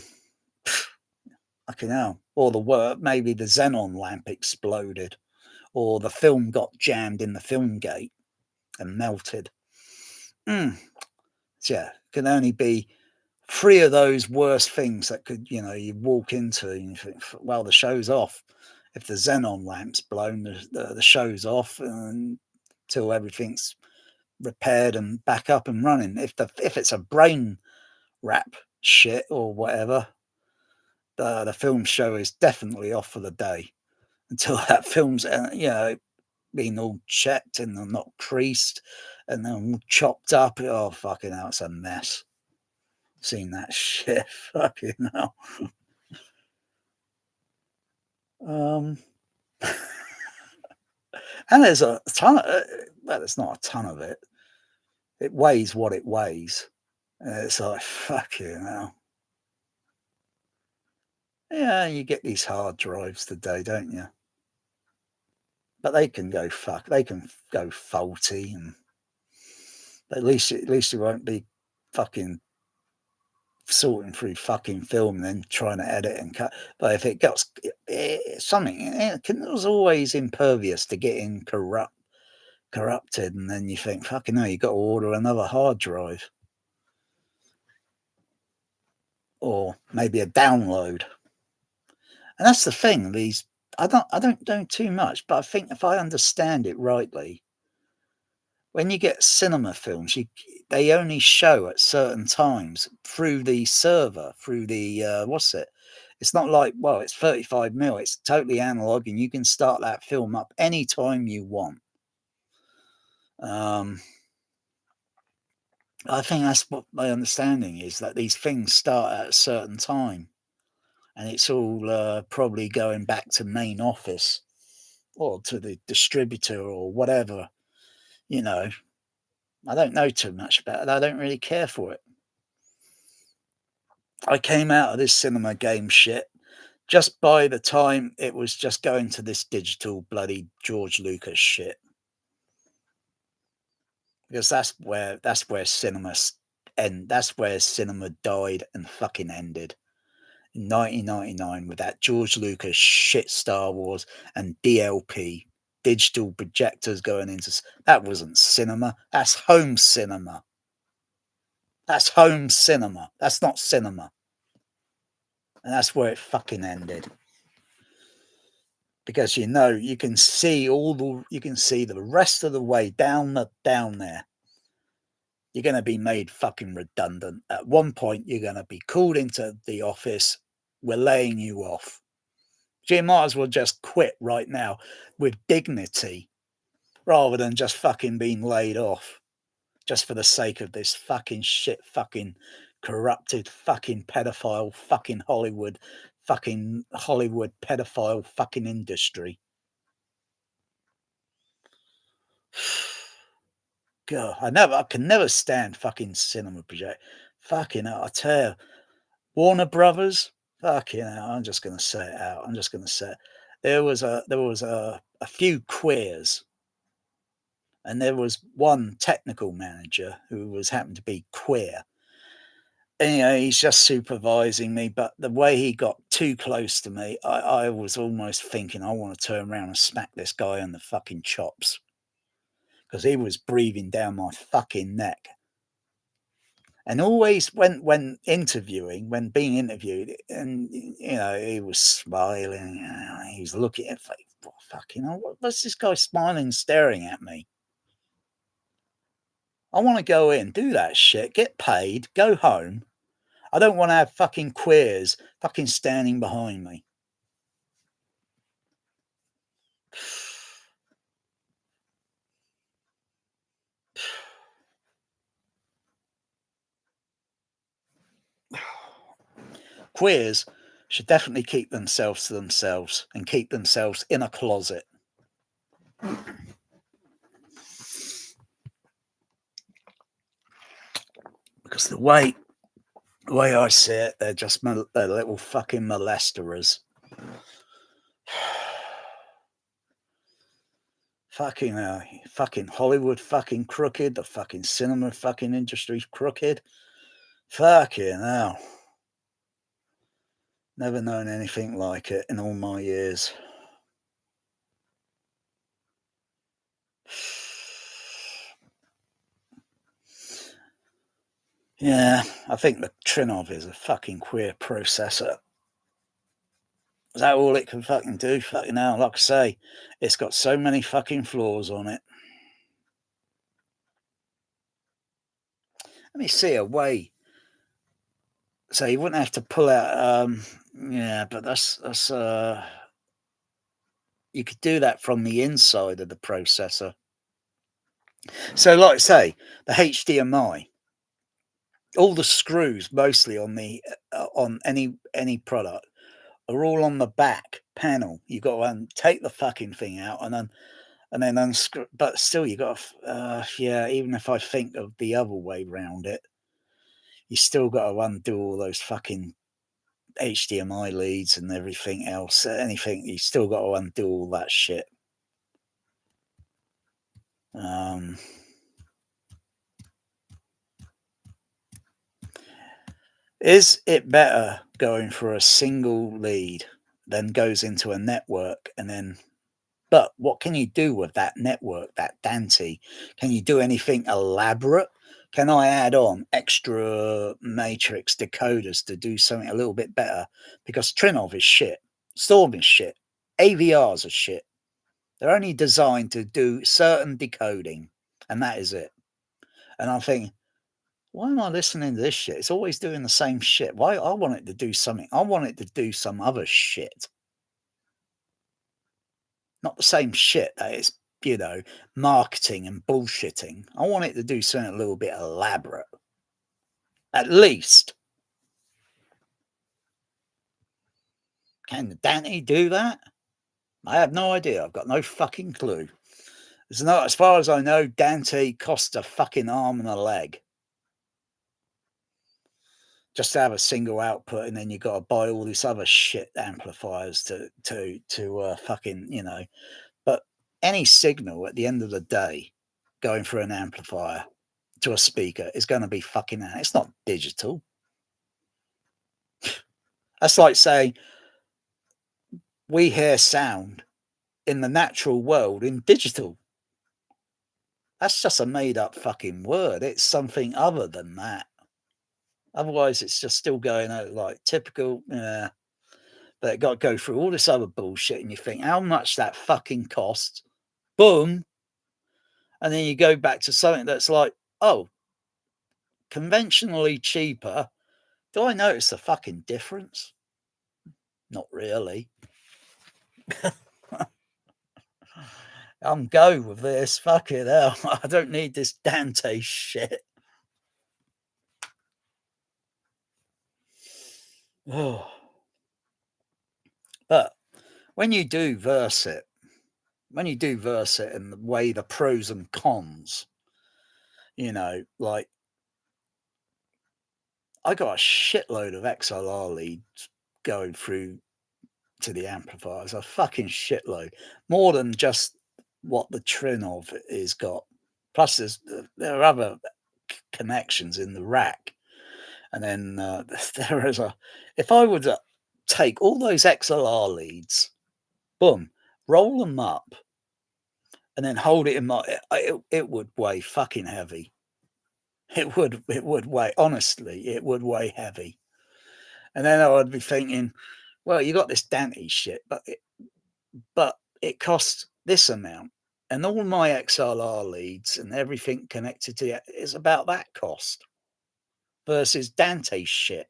hell. Or maybe the xenon lamp exploded, or the film got jammed in the film gate and melted. Yeah, can only be 3 of those worst things that could, you walk into and you think, well, the show's off. If the xenon lamp's blown, the show's off until everything's repaired and back up and running. If it's a brain wrap shit or whatever, the film show is definitely off for the day until that film's been all checked and not creased and then chopped up. Oh, fucking hell, it's a mess. Seen that shit. Fucking hell. And there's a ton of well, it's not a ton of it. It weighs what it weighs. And it's like, fucking hell. Yeah, you get these hard drives today, don't you? But they can go faulty, and at least it won't be fucking sorting through fucking film and then trying to edit and cut. But if it got something, it was always impervious to getting corrupted, and then you think, fucking hell, you got to order another hard drive, or maybe a download. And that's the thing. I don't know too much, but I think if I understand it rightly, when you get cinema films, they only show at certain times through the server, through the it's not like, well, it's 35mm, it's totally analog, and you can start that film up anytime you want. I think that's what my understanding is, that these things start at a certain time, and it's all probably going back to main office or to the distributor or whatever. I don't know too much about it. I don't really care for it. I came out of this cinema game shit just by the time it was just going to this digital bloody George Lucas shit. Because that's where cinema died and fucking ended. In 1999 with that George Lucas shit Star Wars and DLP, digital projectors going into... That wasn't cinema. That's home cinema. That's home cinema. That's not cinema. And that's where it fucking ended. Because you can see the rest of the way down there. You're going to be made fucking redundant. At one point, you're going to be called into the office. We're laying you off. So you might as well just quit right now with dignity, rather than just fucking being laid off just for the sake of this fucking shit, fucking corrupted, fucking pedophile, fucking Hollywood pedophile fucking industry. God, I can never stand fucking cinema project. Fucking hell, I tell you, Warner Brothers, fucking hell, I'm just going to say it out. I'm just going to say it. there was a few queers, and there was one technical manager who happened to be queer. And, he's just supervising me, but the way he got too close to me, I was almost thinking I want to turn around and smack this guy on the fucking chops, because he was breathing down my fucking neck. And always when being interviewed, and he was smiling, he's looking at me, fucking hell, what's this guy smiling, staring at me? I want to go in, do that shit, get paid, go home. I don't want to have fucking queers fucking standing behind me. Queers should definitely keep themselves to themselves and keep themselves in a closet. Because the way I see it, they're just they're little fucking molesters. Fucking Hollywood fucking crooked, the fucking cinema fucking industry's crooked. Fucking hell. Never known anything like it in all my years. Yeah, I think the Trinnov is a fucking queer processor. Is that all it can fucking do? Fucking hell, like I say, it's got so many fucking flaws on it. Let me see a way. So you wouldn't have to pull out, but that's you could do that from the inside of the processor. So like I say, the HDMI, all the screws mostly on the on any product are all on the back panel. You got to take the fucking thing out and then unscrew. But still, you got even if I think of the other way round it, you still got to undo all those fucking HDMI leads and everything else. Anything, you still got to undo all that shit. Is it better going for a single lead than goes into a network and then? But what can you do with that network, that Dante? Can you do anything elaborate? Can I add on extra matrix decoders to do something a little bit better? Because Trinnov is shit. Storm is shit. AVRs are shit. They're only designed to do certain decoding, and that is it. And I'm thinking, why am I listening to this shit? It's always doing the same shit. Why? I want it to do something. I want it to do some other shit. Not the same shit that is, marketing and bullshitting. I want it to do something a little bit elaborate. At least. Can Dante do that? I have no idea. I've got no fucking clue. As far as I know, Dante costs a fucking arm and a leg. Just to have a single output, and then you got to buy all this other shit amplifiers to fucking, But any signal at the end of the day going through an amplifier to a speaker is going to be fucking out. It's not digital. That's like saying we hear sound in the natural world in digital. That's just a made up fucking word. It's something other than that. Otherwise, it's just still going out like typical. But it got to go through all this other bullshit, and you think how much that fucking costs. Boom. And then you go back to something that's like, oh, conventionally cheaper. Do I notice the fucking difference? Not really. I'm go with this. Fucking hell. I don't need this Dante shit. Oh. But when you do verse it and the way the pros and cons, like I got a shitload of XLR leads going through to the amplifiers, a fucking shitload, more than just what the trinnov is got. Plus, there are other connections in the rack, and then there is if I were to take all those XLR leads, boom, roll them up, and then hold it in my, it would weigh fucking heavy. It would weigh, honestly, it would weigh heavy. And then I would be thinking, well, you got this Dante shit, but it costs this amount, and all my XLR leads and everything connected to it is about that cost versus Dante's shit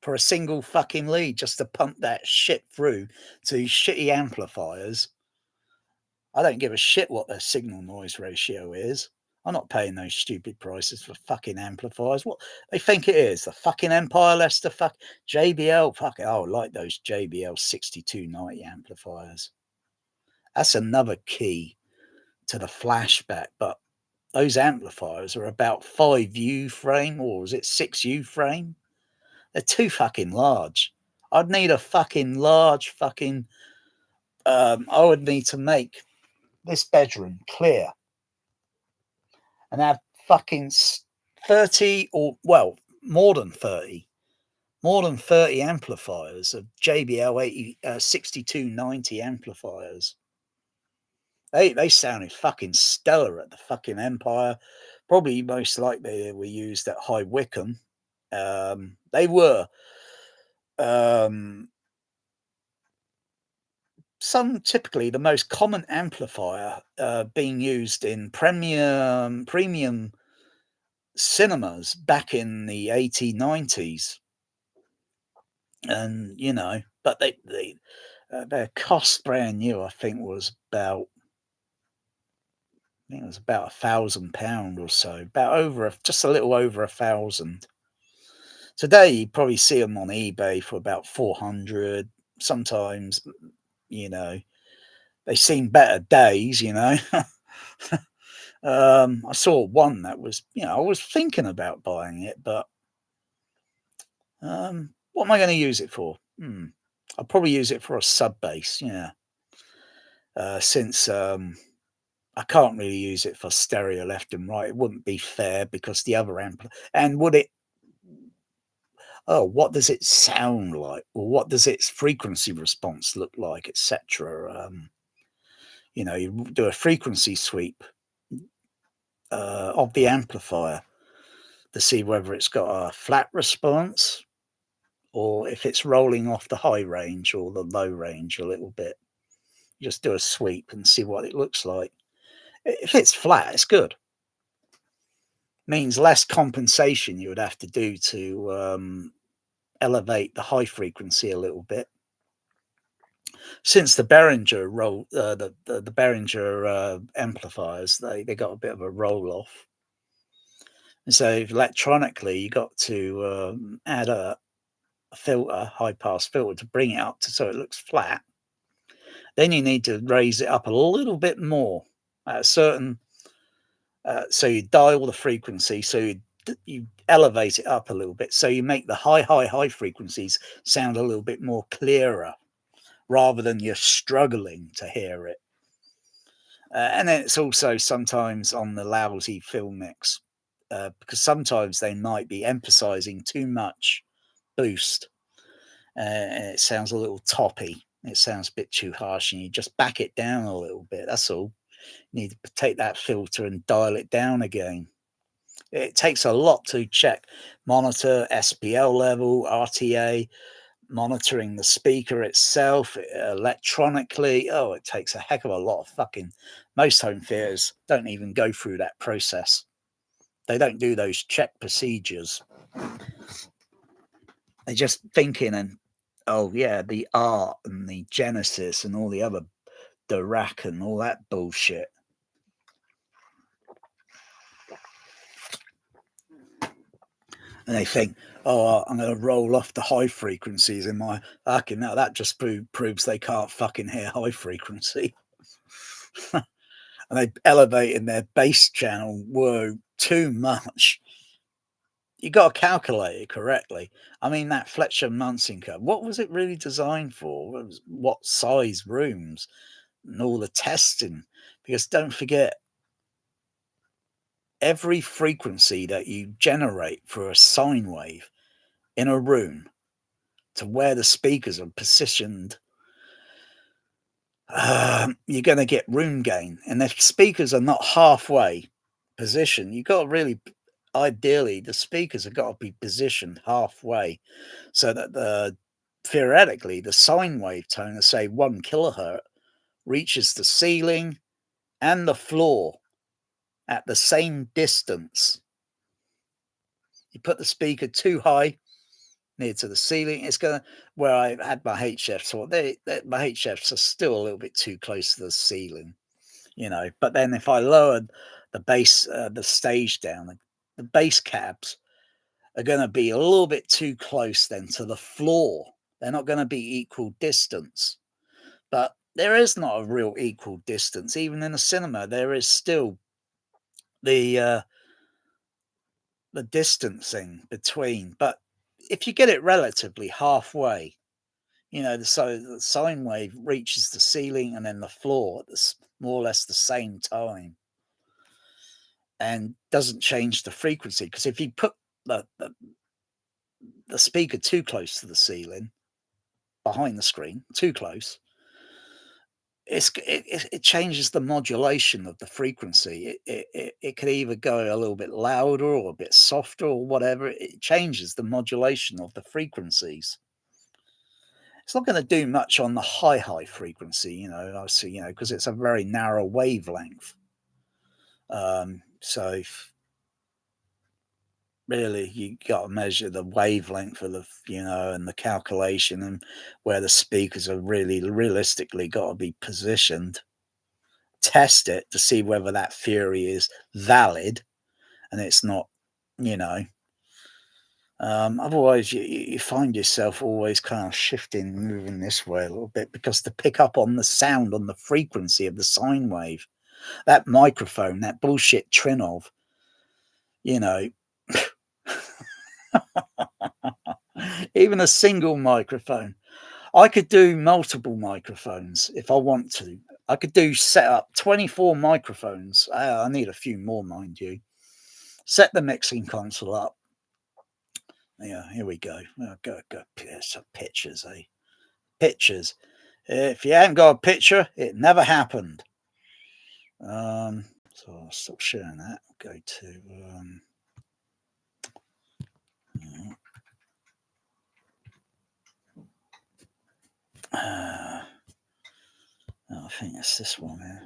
for a single fucking lead just to pump that shit through to these shitty amplifiers. I don't give a shit what their signal noise ratio is. I'm not paying those stupid prices for fucking amplifiers. What they think it is, the fucking Empire Leicester, fuck JBL, fuck it. Oh, I like those JBL 6290 amplifiers. That's another key to the flashback. But those amplifiers are about 5U frame, or is it 6U frame? They're too fucking large. I'd need a fucking large fucking. I would need to make this bedroom clear and have fucking 30 or, well, more than 30 amplifiers of JBL 6290 amplifiers. They sounded fucking stellar at the fucking Empire. Probably most likely they were used at High Wycombe. They were typically the most common amplifier being used in premium cinemas back in the 1890s. And but their cost brand new, I think, was about £1,000 or so, just a little over 1,000. Today you probably see them on eBay for about 400. Sometimes, they've seen better days. I saw one that was, I was thinking about buying it, but what am I going to use it for? I'll probably use it for a sub bass, since I can't really use it for stereo left and right. It wouldn't be fair because the other and would it? Oh, what does it sound like? Or what does its frequency response look like, etc. You do a frequency sweep of the amplifier to see whether it's got a flat response or if it's rolling off the high range or the low range a little bit. You just do a sweep and see what it looks like. If it's flat, it's good. Means less compensation you would have to do to elevate the high frequency a little bit. Since the Behringer the Behringer amplifiers, they got a bit of a roll off, and so electronically you got to add a filter, high pass filter, to bring it up so it looks flat. Then you need to raise it up a little bit more at a certain. So you dial the frequency, so you elevate it up a little bit, so you make the high frequencies sound a little bit more clearer, rather than you're struggling to hear it. And then it's also sometimes on the lousy film mix, because sometimes they might be emphasizing too much boost, and it sounds a little toppy. It sounds a bit too harsh, and you just back it down a little bit. That's all. You need to take that filter and dial it down again. It takes a lot to check, monitor SPL level, RTA, monitoring the speaker itself electronically. Oh, it takes a heck of a lot of fucking. Most home theaters don't even go through that process. They don't do those check procedures. They're just thinking and, oh yeah, the art and the Genesis and all the other Dirac and all that bullshit. And they think, oh, I'm going to roll off the high frequencies in my fucking. Now that just proves they can't fucking hear high frequency. And they elevate in their bass channel, whoa, too much. you got to calculate it correctly. I mean, that Fletcher Munson curve, what was it really designed for? What size rooms and all the testing? Because don't forget, every frequency that you generate for a sine wave in a room to where the speakers are positioned, you're going to get room gain. And if speakers are not halfway positioned, you've got to really, ideally, the speakers have got to be positioned halfway so that theoretically the sine wave tone of, say, 1 kilohertz reaches the ceiling and the floor at the same distance. You put the speaker too high near to the ceiling, it's going to, where I had my HFs, so my HFs are still a little bit too close to the ceiling, you know. But then if I lowered the bass, the stage down, the bass cabs are going to be a little bit too close then to the floor. They're not going to be equal distance. But there is not a real equal distance. Even in a cinema, there is still the distancing between. But if you get it relatively halfway, you know, so the sine wave reaches the ceiling and then the floor at more or less the same time, and doesn't change the frequency. Because if you put the speaker too close to the ceiling, behind the screen, too close, it changes the modulation of the frequency. It could either go a little bit louder or a bit softer or whatever. It changes the modulation of the frequencies. It's not going to do much on the high frequency, you know, obviously, you know, because it's a very narrow wavelength. So really, you got to measure the wavelength of the, you know, and the calculation and where the speakers are really realistically got to be positioned. Test it to see whether that theory is valid, and it's not, you know. Otherwise, you find yourself always kind of shifting, moving this way a little bit, because to pick up on the sound, on the frequency of the sine wave, that microphone, that bullshit trinnov, you know, even a single microphone. I could do multiple microphones if I want to. I could set up 24 microphones. I need a few more, mind you. Set the mixing console up. Yeah, here we go. Go. Some pictures, eh? Pictures. If you haven't got a picture, it never happened. So I'll stop sharing that. I'll go to I think it's this one here.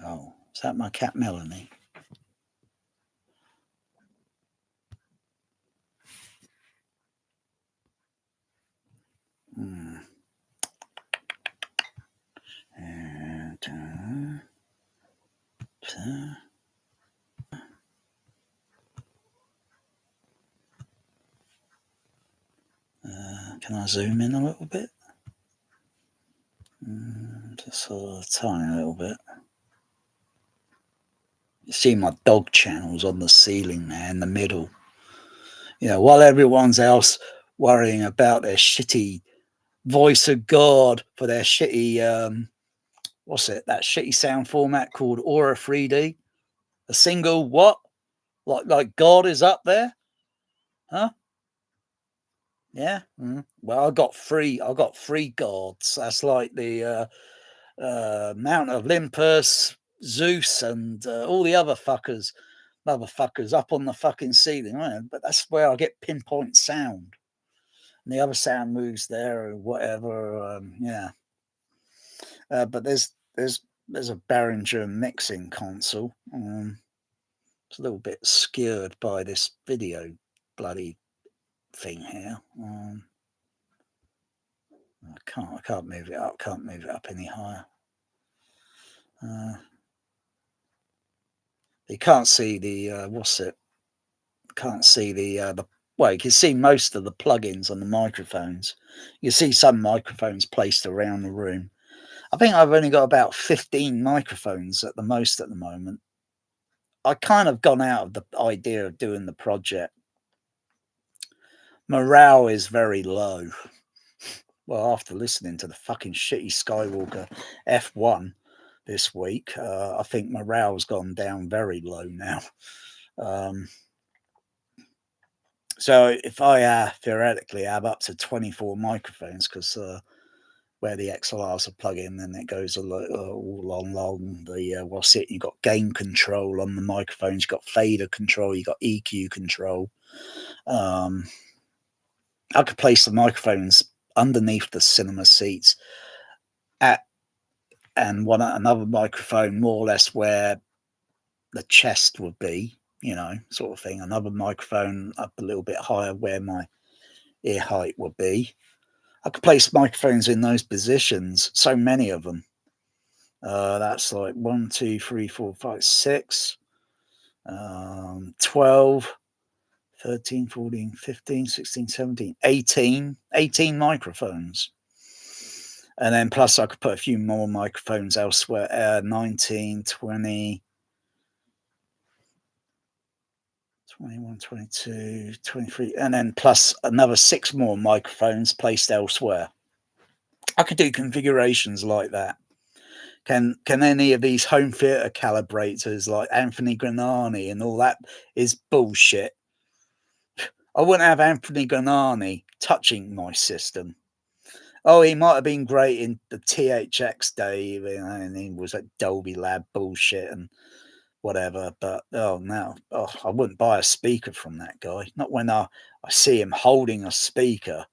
Oh, is that my cat Melanie? And can I zoom in a little bit? Just a tiny little bit. You see my dog channels on the ceiling there in the middle. You know, while everyone's else worrying about their shitty voice of God for their shitty, what's it? That shitty sound format called Aura 3D. A single what? Like God is up there? Huh? Yeah. Well, I got three gods. That's like the Mount Olympus, Zeus, and all the other motherfuckers up on the fucking ceiling. Right? But that's where I get pinpoint sound. And the other sound moves there or whatever. Yeah. But there's a Behringer mixing console. It's a little bit skewered by this video bloody thing here. I can't move it up. Can't move it up any higher. You can't see the what's it? Can't see the well, you can see most of the plugins on the microphones. You see some microphones placed around the room. I think I've only got about 15 microphones at the most at the moment. I kind of gone out of the idea of doing the project. Morale is very low. Well, after listening to the fucking shitty Skywalker F1 this week, I think morale's gone down very low now. So if I theoretically have up to 24 microphones, because where the XLRs are plug in, then it goes all along the what's it? You got gain control on the microphones, you got fader control, you got EQ control. I could place the microphones underneath the cinema seats and another microphone more or less where the chest would be, sort of thing. Another microphone up a little bit higher where my ear height would be. I could place microphones in those positions, so many of them. That's like 1, 2, 3, 4, 5, 6, 12, 13, 14, 15, 16, 17, 18 microphones. And then plus I could put a few more microphones elsewhere, 19, 20, 21, 22, 23, and then plus another 6 more microphones placed elsewhere. I could do configurations like that. Can any of these home theater calibrators like Anthony Granani and all that is bullshit. I wouldn't have Anthony Granani touching my system. Oh, he might have been great in the THX day, and he was at Dolby Lab bullshit and whatever. But no, I wouldn't buy a speaker from that guy. Not when I see him holding a speaker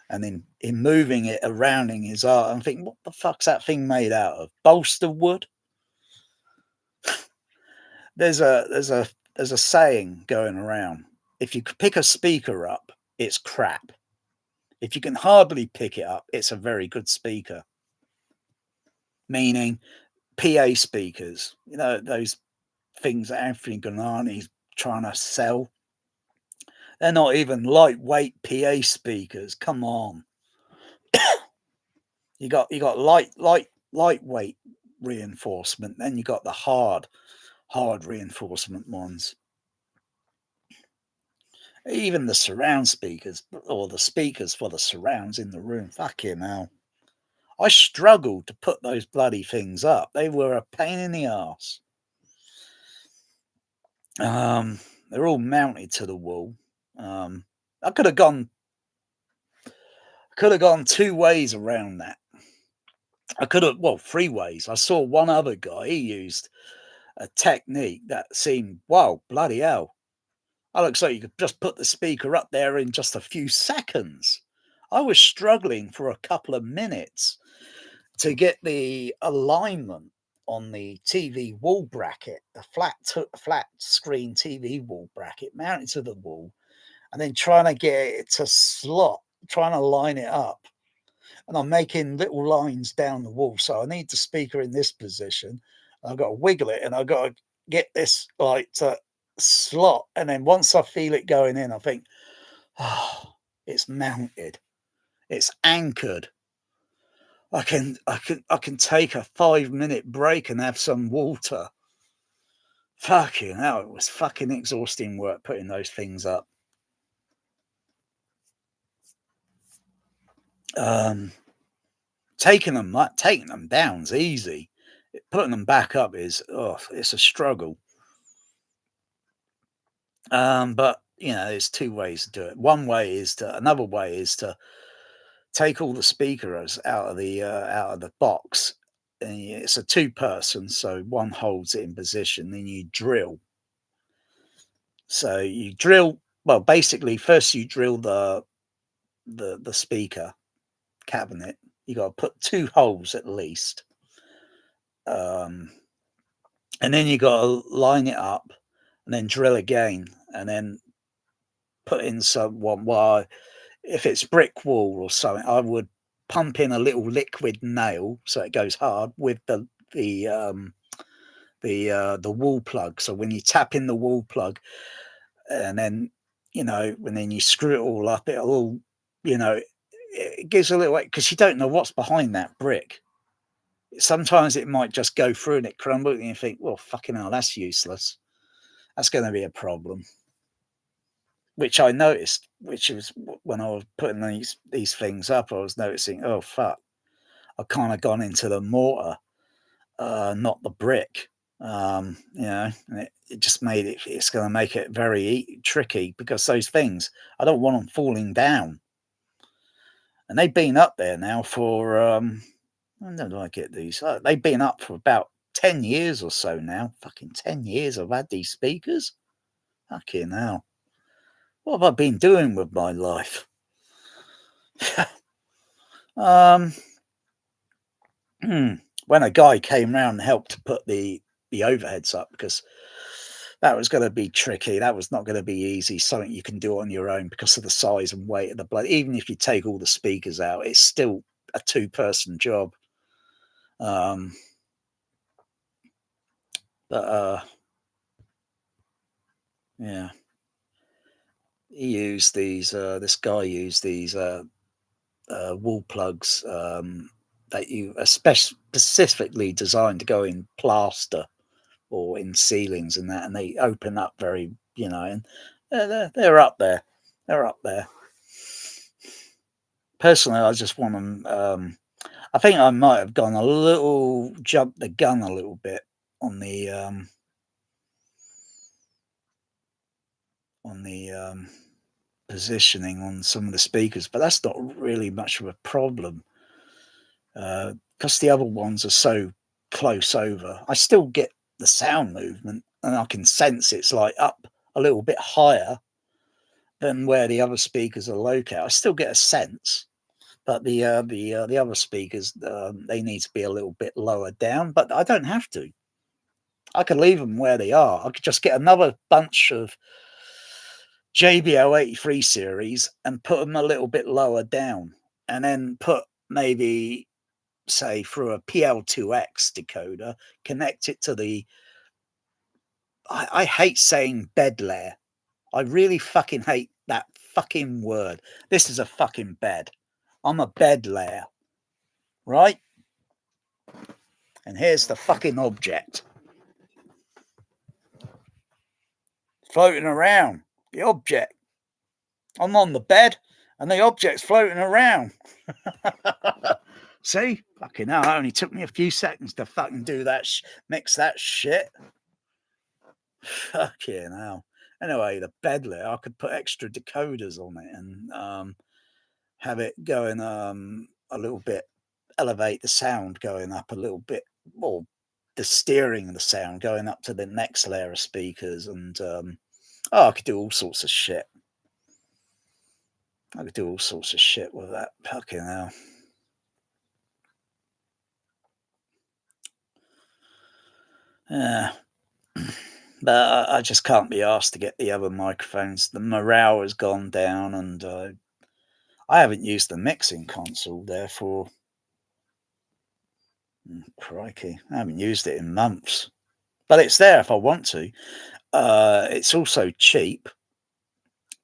and then him moving it around in his art. I'm thinking, what the fuck's that thing made out of? Bolster wood? There's a saying going around. If you could pick a speaker up, it's crap. If you can hardly pick it up, it's a very good speaker. Meaning PA speakers, those things that Anthony Granani's trying to sell. They're not even lightweight PA speakers. Come on. you got lightweight reinforcement, then you got the hard reinforcement ones. Even the surround speakers, or the speakers for the surrounds in the room, fucking hell. I struggled to put those bloody things up. They were a pain in the arse. They're all mounted to the wall. I could have gone 2 ways around that. I could have, 3 ways. I saw one other guy, he used a technique that seemed, wow, bloody hell. It looks like you could just put the speaker up there in just a few seconds. I was struggling for a couple of minutes to get the alignment on the TV wall bracket, the flat screen TV wall bracket mounted to the wall, and then trying to get it to slot, trying to line it up. And I'm making little lines down the wall. So I need the speaker in this position. I've got to wiggle it and I've got to get this like to slot. And then once I feel it going in, I think, it's mounted. It's anchored. I can take a 5-minute break and have some water. Fucking hell, it was fucking exhausting work putting those things up. Taking them down's easy. Putting them back up is it's a struggle. But there's 2 ways to do it. Another way is to take all the speakers out of the box. And it's a 2-person, so one holds it in position. Then you drill. So you drill. Well, basically, first you drill the speaker cabinet. You got to put 2 holes at least, and then you got to line it up, and then drill again, and then put in someone. Well, if it's brick wall or something, I would pump in a little liquid nail so it goes hard with the wall plug. So when you tap in the wall plug, and then you know, when then you screw it all up, it'll all, you know, it gives a little weight because you don't know what's behind that brick. Sometimes it might just go through and it crumbles, and you think, well, fucking hell, that's useless. That's going to be a problem. Which I noticed, which was when I was putting these things up, I was noticing, oh, fuck, I've kind of gone into the mortar, not the brick. You know, and it just made it, it's going to make it very tricky because those things, I don't want them falling down. And they've been up there now for, when did I get these? They've been up for about 10 years or so now. Fucking 10 years I've had these speakers. Fucking hell. What have I been doing with my life? When a guy came round and helped to put the overheads up, because that was going to be tricky. That was not going to be easy. Something you can do on your own because of the size and weight of the blood. Even if you take all the speakers out, it's still a 2-person job. Yeah, he used these. This guy used these wall plugs that you are specifically designed to go in plaster or in ceilings and that, and they open up very, you know, and they're up there. They're up there. Personally, I just want them. I think I might have gone a little, jumped the gun a little bit on the positioning on some of the speakers, but that's not really much of a problem because the other ones are so close over. I still get the sound movement, and I can sense it's like up a little bit higher than where the other speakers are located. I still get a sense, but the other speakers they need to be a little bit lower down. But I don't have to. I could leave them where they are. I could just get another bunch of JBL 83 series and put them a little bit lower down, and then put maybe, say, through a PL2X decoder, connect it to the, I hate saying bed layer. I really fucking hate that fucking word. This is a fucking bed. I'm a bed layer, right? And here's the fucking object floating around. The object. I'm on the bed and the object's floating around. See? Fucking hell, it only took me a few seconds to fucking do that, mix that shit. Fucking hell. Anyway, the bed layer, I could put extra decoders on it and have it going a little bit, elevate the sound going up a little bit, or the steering of the sound going up to the next layer of speakers. And I could do all sorts of shit. I could do all sorts of shit with that. Fucking hell. Yeah. But I just can't be asked to get the other microphones. The morale has gone down, and I haven't used the mixing console, therefore. Crikey, I haven't used it in months. But it's there if I want to. It's also cheap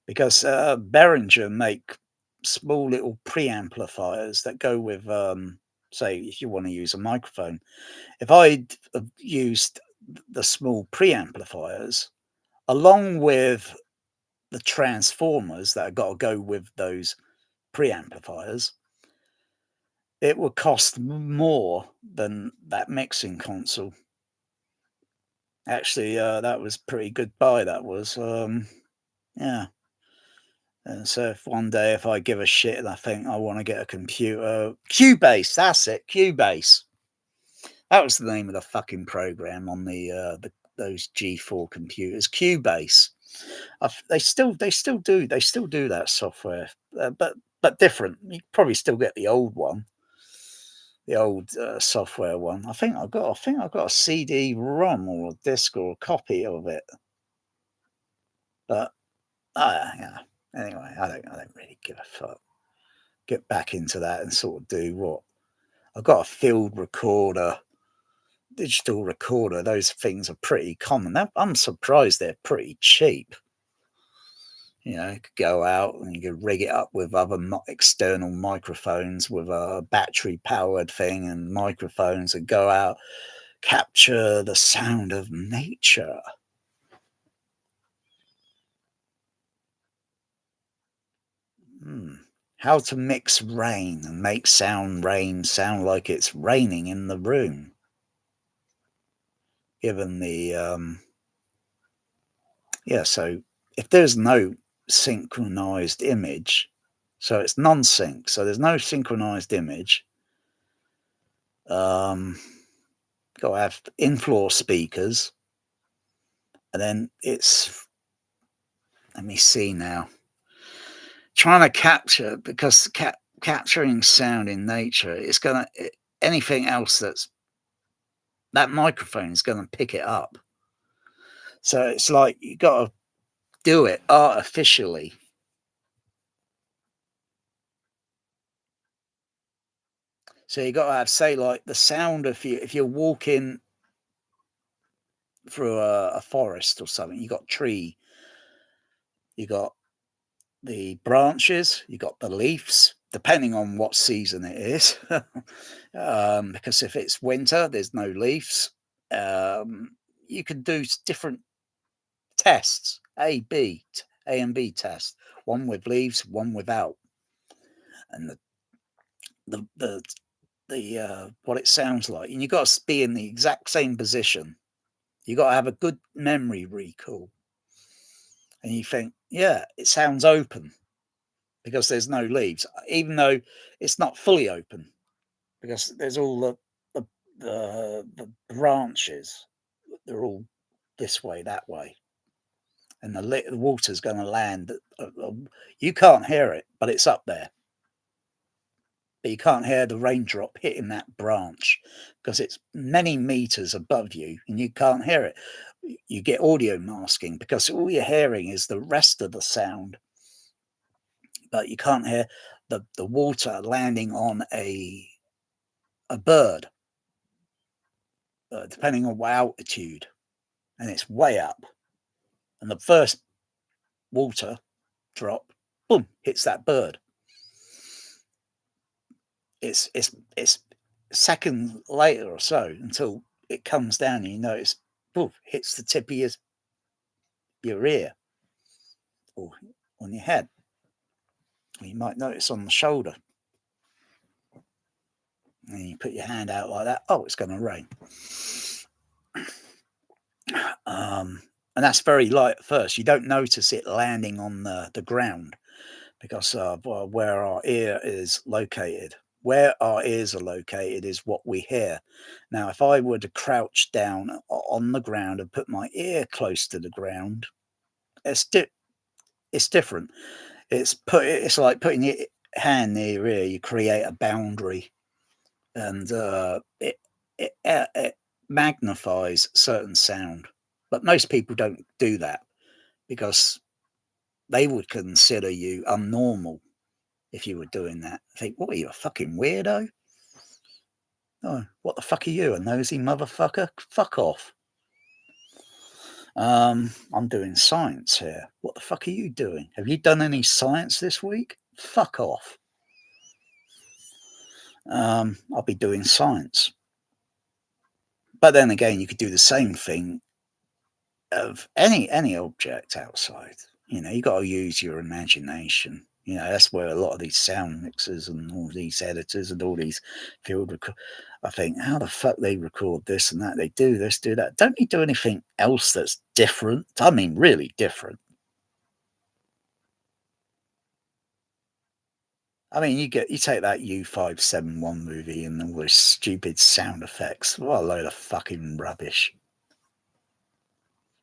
because Behringer make small little preamplifiers that go with, say, if you want to use a microphone. If I'd used the small preamplifiers along with the transformers that have got to go with those preamplifiers, it would cost more than that mixing console. Actually, that was pretty good buy. That was, yeah. And so if one day, if I give a shit and I think I want to get a computer, Cubase, that's it, Cubase. That was the name of the fucking program on those G4 computers, Cubase. They still do that software, but different. You probably still get the old one, the old software one. I think I've got a CD-ROM or a disc or a copy of it. But yeah. Anyway, I don't really give a fuck. Get back into that and sort of do what I've got. A field recorder, digital recorder. Those things are pretty common. I'm surprised they're pretty cheap. You know, it could go out and you could rig it up with other external microphones with a battery powered thing and microphones and go out, capture the sound of nature. How to mix rain and make rain sound like it's raining in the room. Given the, so if there's no synchronized image, so it's non-sync, so there's no synchronized image, got to have in-floor speakers, and then it's, let me see now, trying to capture, because capturing sound in nature, it's gonna, anything else that microphone is going to pick it up. So it's like you got to do it artificially. So you got to have, say, like the sound of if you're walking through a forest or something, you got tree, you got the branches, you got the leaves, depending on what season it is. Because if it's winter, there's no leaves. You can do different tests, A and B test, one with leaves, one without, and the what it sounds like, and you got to be in the exact same position. You got to have a good memory recall, and you think, yeah, it sounds open because there's no leaves, even though it's not fully open because there's all the branches. They're all this way, that way, and the water's going to land. You can't hear it, but it's up there. But you can't hear the raindrop hitting that branch because it's many meters above you and you can't hear it. You get audio masking because all you're hearing is the rest of the sound, but you can't hear the water landing on a bird, depending on what altitude, and it's way up. And the first water drop, boom, hits that bird. It's seconds later or so until it comes down and you notice, poof, hits the tip of your ear or on your head. You might notice on the shoulder. And you put your hand out like that, oh, it's going to rain. And that's very light at first. You don't notice it landing on the ground because where our ear is located. Where our ears are located is what we hear. Now, if I were to crouch down on the ground and put my ear close to the ground, it's different. It's like putting your hand near your ear. You create a boundary, and it magnifies certain sound. But most people don't do that because they would consider you unnormal if you were doing that. I think, what are you, a fucking weirdo? Oh, what the fuck are you, a nosy motherfucker? Fuck off. I'm doing science here. What the fuck are you doing? Have you done any science this week? Fuck off. I'll be doing science. But then again, you could do the same thing of any object outside. You know, you got to use your imagination. You know, that's where a lot of these sound mixers and all these editors and all these field I think, how the fuck they record this and that? They do this, do that. Don't you do anything else that's different? I mean, really different. I mean, you take that U571 movie and all those stupid sound effects. What a load of fucking rubbish.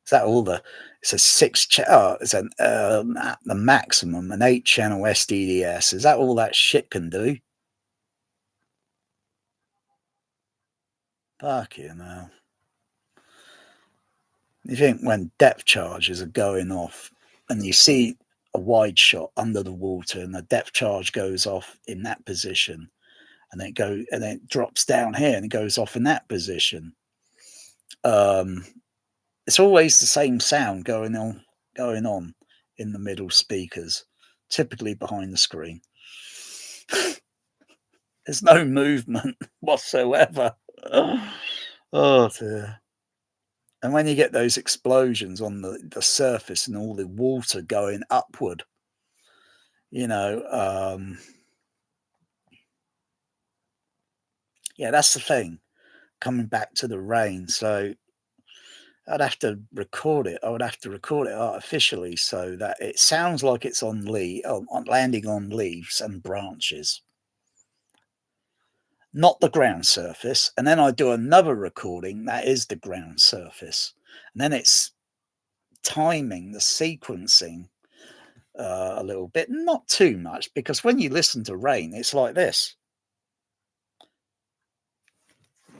Is that all it's a it's at the maximum, an 8-channel SDDS. Is that all that shit can do? Fuck you know. You think when depth charges are going off and you see a wide shot under the water and the depth charge goes off in that position and then it drops down here and it goes off in that position. It's always the same sound going on. in the middle speakers, typically behind the screen. There's no movement whatsoever. Oh dear. And when you get those explosions on the surface and all the water going upward, you know, yeah, that's the thing. Coming back to the rain. So I'd have to record it. I would have to record it artificially so that it sounds like it's on landing on leaves and branches, not the ground surface. And then I do another recording that is the ground surface. And then it's timing, the sequencing a little bit, not too much, because when you listen to rain, it's like this.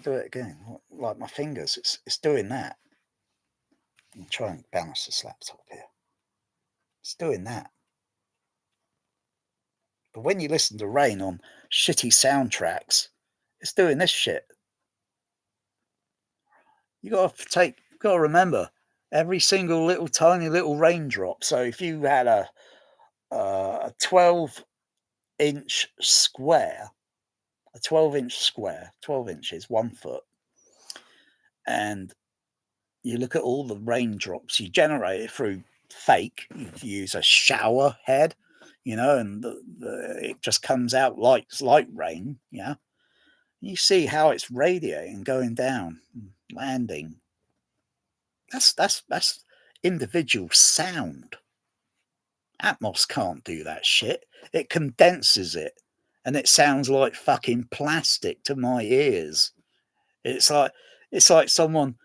Do it again, like my fingers. It's doing that. I'll try and balance this laptop here. It's doing that. But when you listen to rain on shitty soundtracks, it's doing this shit. You gotta remember every single little tiny little raindrop. So if you had a 12-inch square, 12 inches, 1 foot, and you look at all the raindrops you generate it through fake. You use a shower head, you know, and it just comes out like rain. Yeah, you see how it's radiating, going down, landing. That's individual sound. Atmos can't do that shit. It condenses it, and it sounds like fucking plastic to my ears. It's like someone,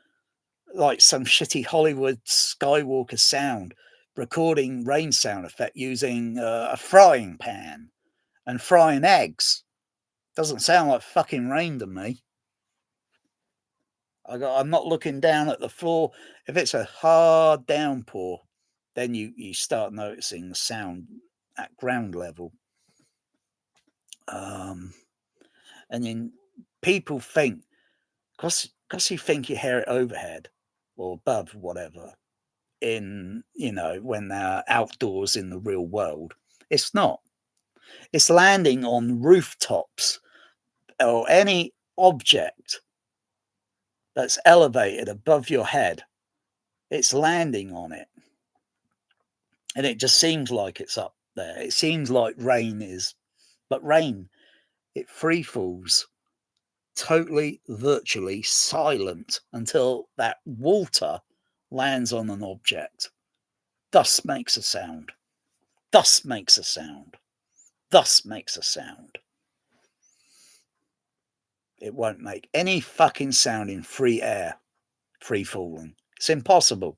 like some shitty Hollywood Skywalker sound, recording rain sound effect using a frying pan and frying eggs. Doesn't sound like fucking rain to me. I'm not looking down at the floor. If it's a hard downpour, then you start noticing the sound at ground level. And then people think, because you think you hear it overhead or above, whatever, in, you know, when they're outdoors in the real world. It's not. It's landing on rooftops or any object that's elevated above your head. It's landing on it. And it just seems like it's up there. It seems like rain is, but rain, it free falls, totally, virtually silent until that water lands on an object. Thus makes a sound. Thus makes a sound. Thus makes a sound. It won't make any fucking sound in free air, free falling. It's impossible.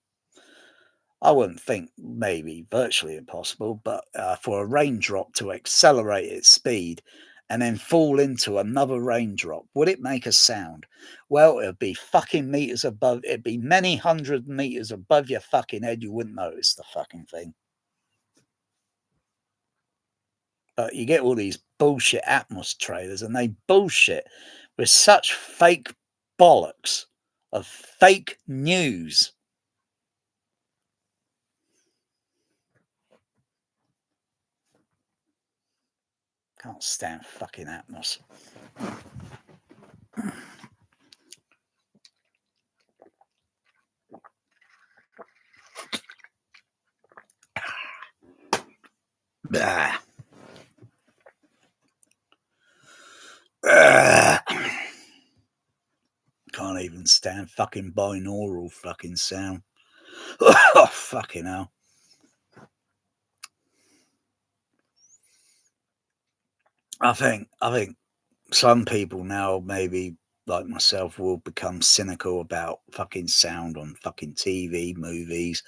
I wouldn't think, maybe virtually impossible, but for a raindrop to accelerate its speed and then fall into another raindrop, would it make a sound? Well, it'd be fucking meters above, it'd be many hundred meters above your fucking head. You wouldn't notice the fucking thing. But you get all these bullshit Atmos trailers, and they bullshit with such fake bollocks of fake news. Can't stand fucking Atmos. Bah. Can't even stand fucking binaural fucking sound. Oh, fucking hell. I think some people now, maybe like myself, will become cynical about fucking sound on fucking TV, movies,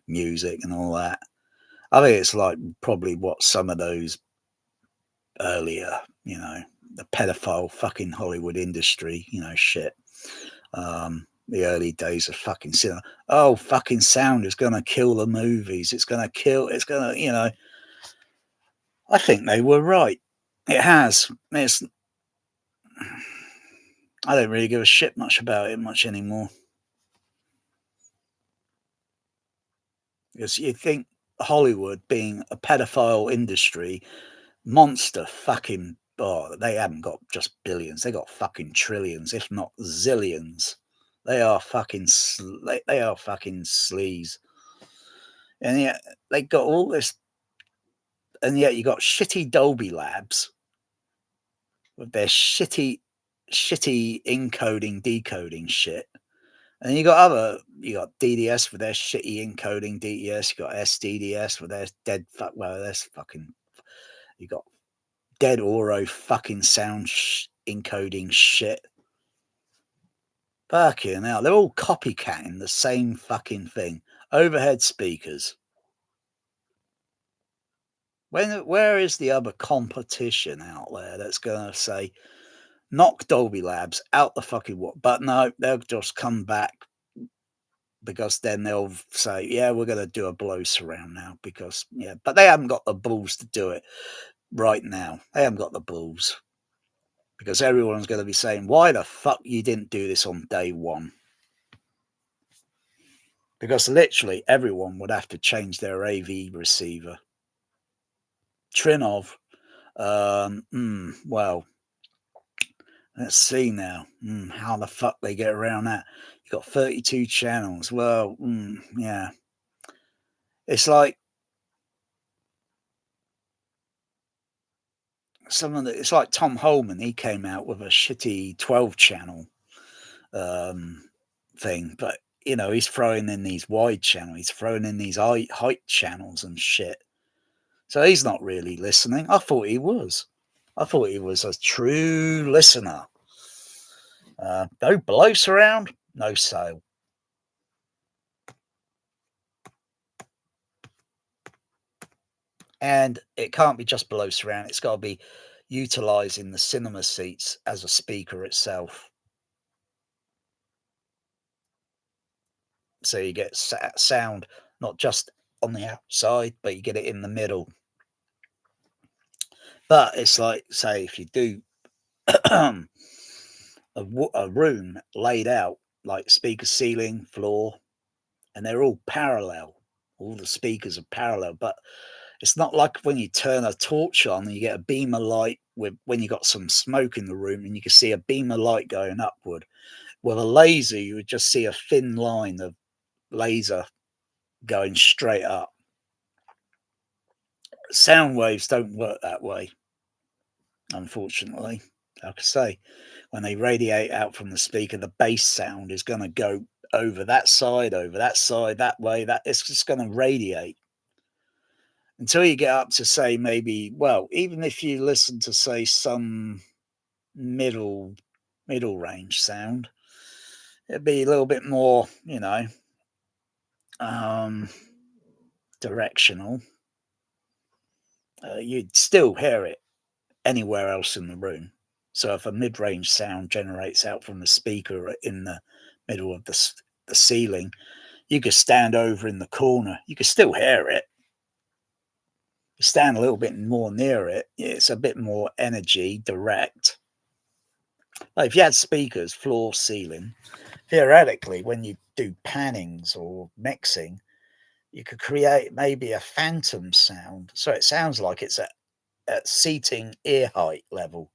music and all that. I think it's like probably what some of those earlier, you know, the pedophile fucking Hollywood industry, you know, shit. The early days of fucking cinema. Oh, fucking sound is going to kill the movies. It's going to, you know. I think they were right. It has. I don't really give a shit much about it much anymore. Because you think Hollywood being a pedophile industry, monster fucking, they haven't got just billions, they got fucking trillions, if not zillions. They are fucking sleaze. And yet they got all this, and yet you got shitty Dolby Labs with their shitty encoding, decoding shit. And you got DDS with their shitty encoding DDS. You got SDDS with their dead you got dead Oro fucking sound encoding shit. Fucking hell, they're all copycatting the same fucking thing. Overhead speakers. Where is the other competition out there that's going to say, knock Dolby Labs out the fucking what? But no, they'll just come back, because then they'll say, yeah, we're going to do a blow surround now, because, yeah, but they haven't got the balls to do it right now. They haven't got the balls, because everyone's going to be saying, why the fuck you didn't do this on day one? Because literally everyone would have to change their AV receiver. Trinnov, well, let's see now. How the fuck they get around that? You got 32 channels. Well, yeah. It's like it's like Tom Holman. He came out with a shitty 12-channel thing, but you know, he's throwing in these wide channels. He's throwing in these height channels and shit. So he's not really listening. I thought he was. I thought he was a true listener. No blow surround, no sale. And it can't be just below surround. It's got to be utilizing the cinema seats as a speaker itself. So you get sound not just on the outside, but you get it in the middle. But it's like, say, if you do a room laid out like speaker ceiling, floor, and they're all parallel. All the speakers are parallel, but it's not like when you turn a torch on and you get a beam of light when you got some smoke in the room and you can see a beam of light going upward. With a laser, you would just see a thin line of laser going straight up. Sound waves don't work that way, unfortunately. Like I say, when they radiate out from the speaker, the bass sound is going to go over that side, that way. That it's just going to radiate until you get up to, say, maybe, well, even if you listen to, say, some middle range sound, it'd be a little bit more, you know, directional. You'd still hear it anywhere else in the room. So if a mid-range sound generates out from the speaker in the middle of the ceiling, you could stand over in the corner. You could still hear it. You stand a little bit more near it, it's a bit more energy direct. Like if you had speakers, floor, ceiling, theoretically, when you do pannings or mixing, you could create maybe a phantom sound. So it sounds like it's at seating ear height level.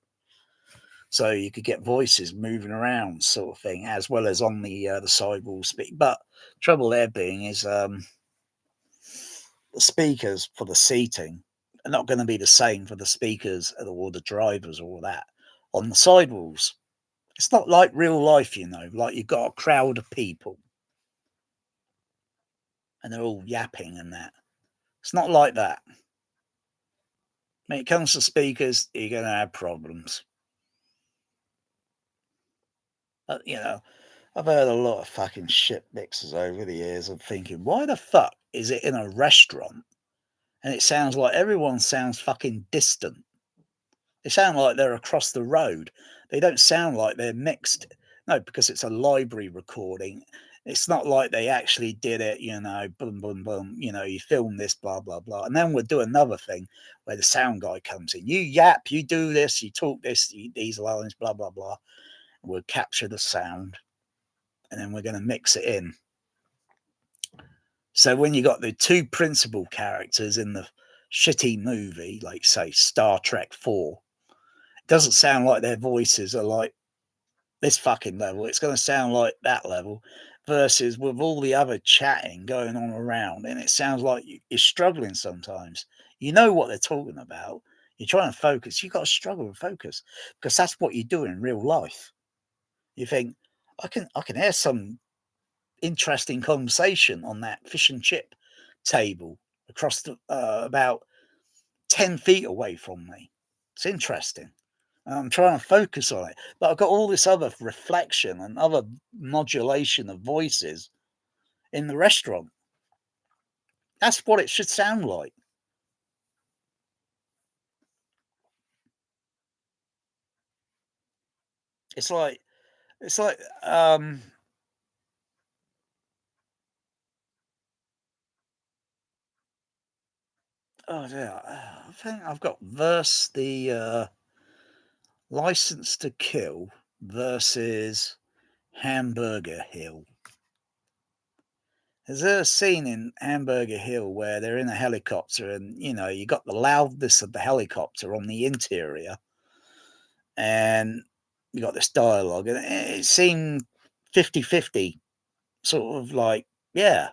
So you could get voices moving around, sort of thing, as well as on the sidewall speak. But trouble there being is the speakers for the seating are not going to be the same for the speakers or the drivers or that on the sidewalls. It's not like real life, you know, like you've got a crowd of people and they're all yapping and that. It's not like that. When it comes to speakers, you're going to have problems. You know, I've heard a lot of fucking shit mixes over the years of thinking, why the fuck is it in a restaurant and it sounds like everyone sounds fucking distant? They sound like they're across the road. They don't sound like they're mixed. No, because it's a library recording. It's not like they actually did it, you know, boom, boom, boom, you know, you film this, blah, blah, blah. And then we'll do another thing where the sound guy comes in. You yap, you do this, you talk this, these lines, blah, blah, blah. We'll capture the sound and then we're going to mix it in. So when you got the two principal characters in the shitty movie, like say Star Trek 4, it doesn't sound like their voices are like this fucking level. It's going to sound like that level, versus with all the other chatting going on around, and it sounds like you're struggling sometimes. You know what they're talking about. You're trying to focus. You've got to struggle with focus, because that's what you do in real life. You think, I can hear some interesting conversation on that fish and chip table across the about 10 feet away from me. It's interesting. I'm trying to focus on it, but I've got all this other reflection and other modulation of voices in the restaurant. That's what it should sound like. It's like oh yeah, I think I've got the License to Kill versus Hamburger Hill. Is there a scene in Hamburger Hill where they're in a helicopter and, you got the loudness of the helicopter on the interior and you got this dialogue, and it seemed 50-50, sort of like, yeah.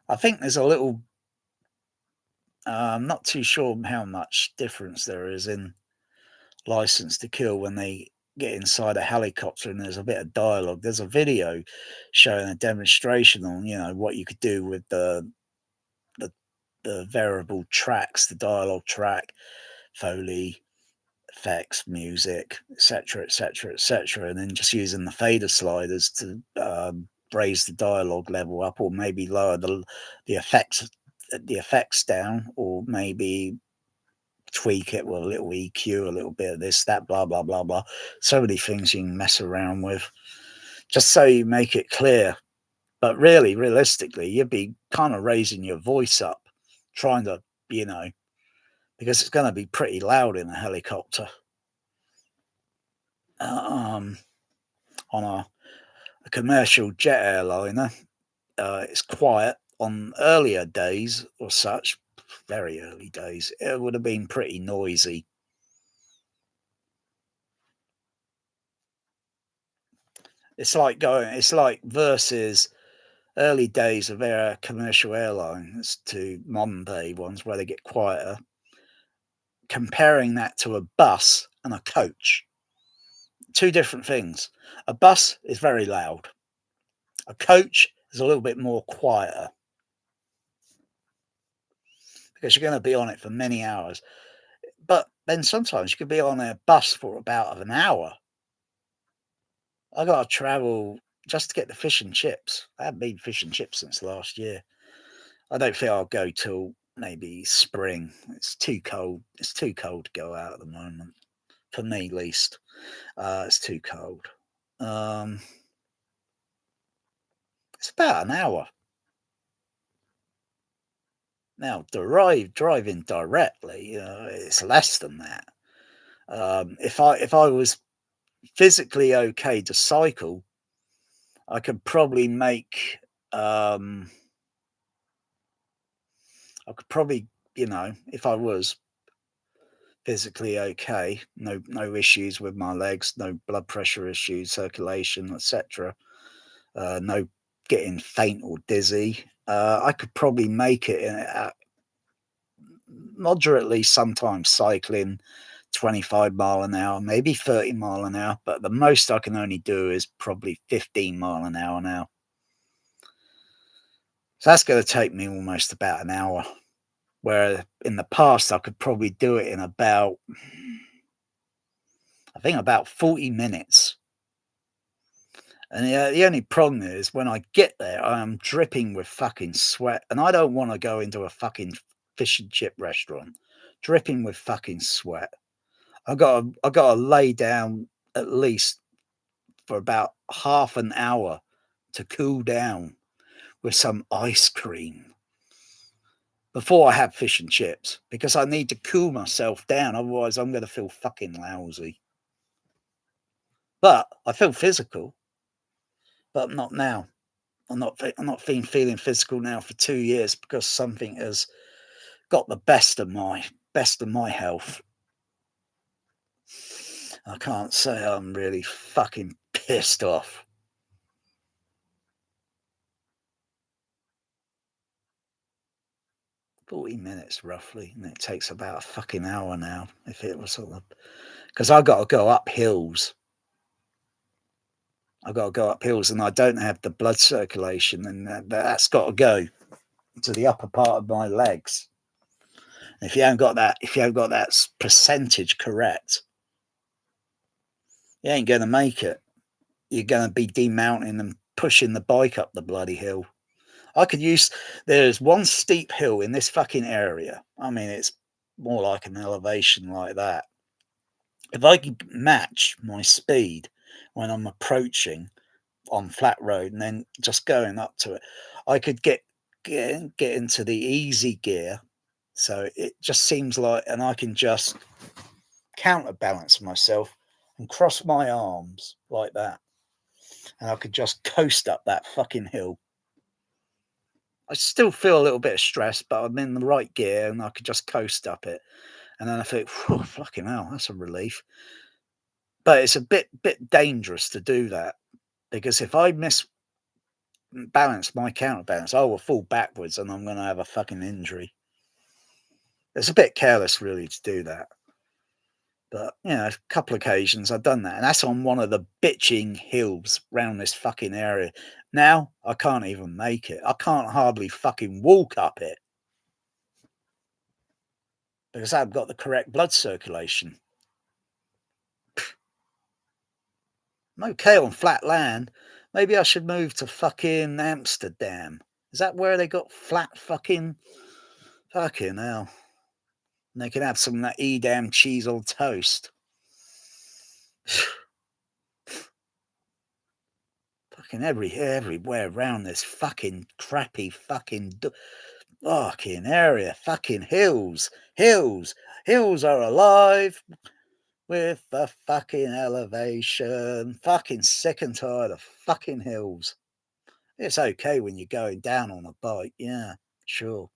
I think there's a little, I'm not too sure how much difference there is in License to Kill when they get inside a helicopter and there's a bit of dialogue. There's a video showing a demonstration on, what you could do with the variable tracks, the dialogue track, Foley, effects, music, etc., etc., etc., and then just using the fader sliders to raise the dialogue level up, or maybe lower the effects down, or maybe tweak it with a little EQ, a little bit of this, that, blah, blah, blah, blah. So many things you can mess around with, just so you make it clear. But really, realistically, you'd be kind of raising your voice up, trying to, because it's going to be pretty loud in a helicopter. On a commercial jet airliner, it's quiet. On earlier days or such, very early days, it would have been pretty noisy. It's like versus early days of air commercial airlines to modern day ones where they get quieter. Comparing that to a bus and a coach, two different things. A bus is very loud. A coach is a little bit more quieter, because you're going to be on it for many hours. But then sometimes you could be on a bus for about an hour. I got to travel just to get the fish and chips. I haven't been fish and chips since last year. I don't think I'll go till maybe spring. It's too cold. It's too cold to go out at the moment. For me, at least. It's too cold. It's about an hour. Now, driving directly, it's less than that. If I was physically okay to cycle, I could probably make. I could probably, if I was physically okay, no issues with my legs, no blood pressure issues, circulation, etc. No getting faint or dizzy. I could probably make it moderately, sometimes cycling 25 mile an hour, maybe 30 mile an hour, but the most I can only do is probably 15 mile an hour now. So that's going to take me almost about an hour, where in the past I could probably do it in about 40 minutes. And the only problem is when I get there, I am dripping with fucking sweat, and I don't want to go into a fucking fish and chip restaurant dripping with fucking sweat. I gotta lay down at least for about half an hour to cool down with some ice cream before I have fish and chips, because I need to cool myself down. Otherwise, I'm going to feel fucking lousy. But I feel physical, but not now. I'm not feeling physical now for 2 years because something has got the best of my health. I can't say I'm really fucking pissed off. "40 minutes roughly, and it takes about a fucking hour now if it was all up. Because I got to go up hills. And I don't have the blood circulation, and that's got to go to the upper part of my legs. And if you haven't got that percentage correct, you ain't going to make it. You're going to be demounting and pushing the bike up the bloody hill. There's one steep hill in this fucking area. I mean, it's more like an elevation like that. If I could match my speed when I'm approaching on flat road and then just going up to it, I could get into the easy gear. So it just seems like, and I can just counterbalance myself and cross my arms like that. And I could just coast up that fucking hill. I still feel a little bit of stress, but I'm in the right gear and I could just coast up it. And then I think, fucking hell, that's a relief. But it's a bit dangerous to do that, because if I misbalance my counterbalance, I will fall backwards and I'm going to have a fucking injury. It's a bit careless, really, to do that. But, a couple of occasions I've done that. And that's on one of the bitching hills around this fucking area. Now, I can't even make it. I can't hardly fucking walk up it, because I've got the correct blood circulation. I'm okay on flat land. Maybe I should move to fucking Amsterdam. Is that where they got flat fucking hell? And they can have some of that Edam cheese on toast. Fucking everywhere around this fucking crappy fucking fucking area. Fucking hills are alive with the fucking elevation. Fucking sick and tired of fucking hills. It's okay when you're going down on a bike, yeah, sure.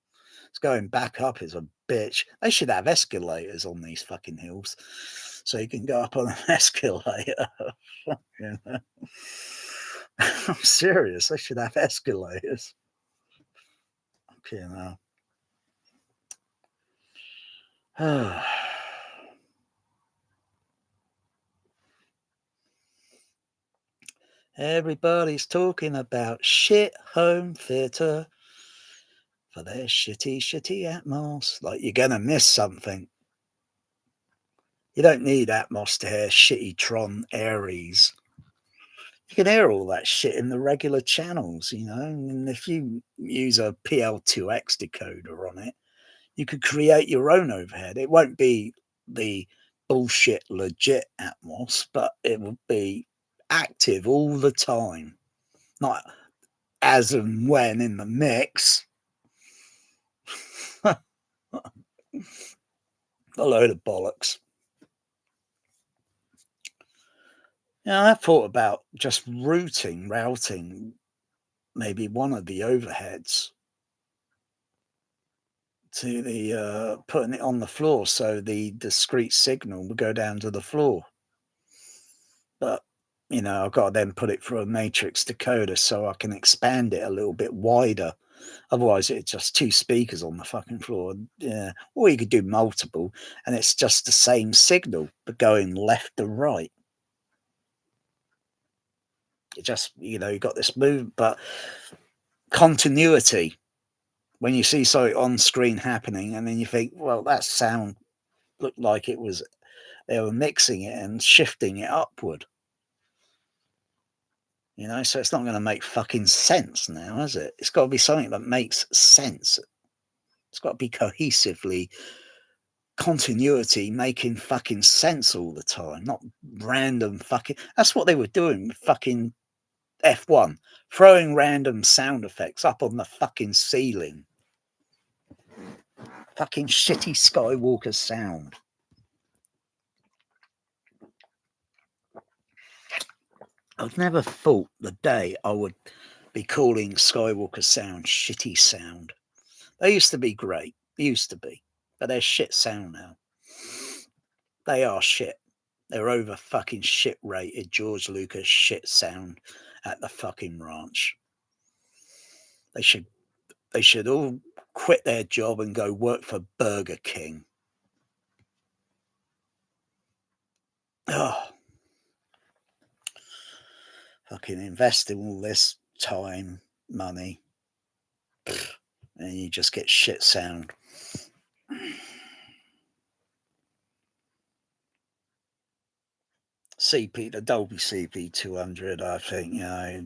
It's going back up is a bitch. They should have escalators on these fucking hills, so you can go up on an escalator. I'm serious. They should have escalators. Okay, now. Everybody's talking about shit home theatre for their shitty atmos. Like, you're going to miss something. You don't need atmos to hear shitty Tron Aries. You can hear all that shit in the regular channels, and if you use a PL2X decoder on it, you could create your own overhead. It won't be the bullshit legit atmos, but it will be active all the time, not as and when in the mix. A load of bollocks. I thought about just routing maybe one of the overheads to the putting it on the floor so the discrete signal would go down to the floor. But I've got to then put it through a matrix decoder so I can expand it a little bit wider. Otherwise, it's just two speakers on the fucking floor. Yeah. Or you could do multiple, and it's just the same signal, but going left to right. It just, you got this move, but continuity. When you see something on screen happening, and then you think, well, that sound looked like they were mixing it and shifting it upward. So it's not going to make fucking sense now, is it? It's got to be something that makes sense. It's got to be cohesively continuity, making fucking sense all the time, not random fucking. That's what they were doing with fucking F1, throwing random sound effects up on the fucking ceiling. Fucking shitty Skywalker sound. I've never thought the day I would be calling Skywalker sound shitty sound. They used to be great. They used to be. But they're shit sound now. They are shit. They're over fucking shit rated George Lucas shit sound at the fucking ranch. They should all quit their job and go work for Burger King. Oh, fucking invest in all this time, money, and you just get shit sound. The Dolby CP 200, I think, yeah,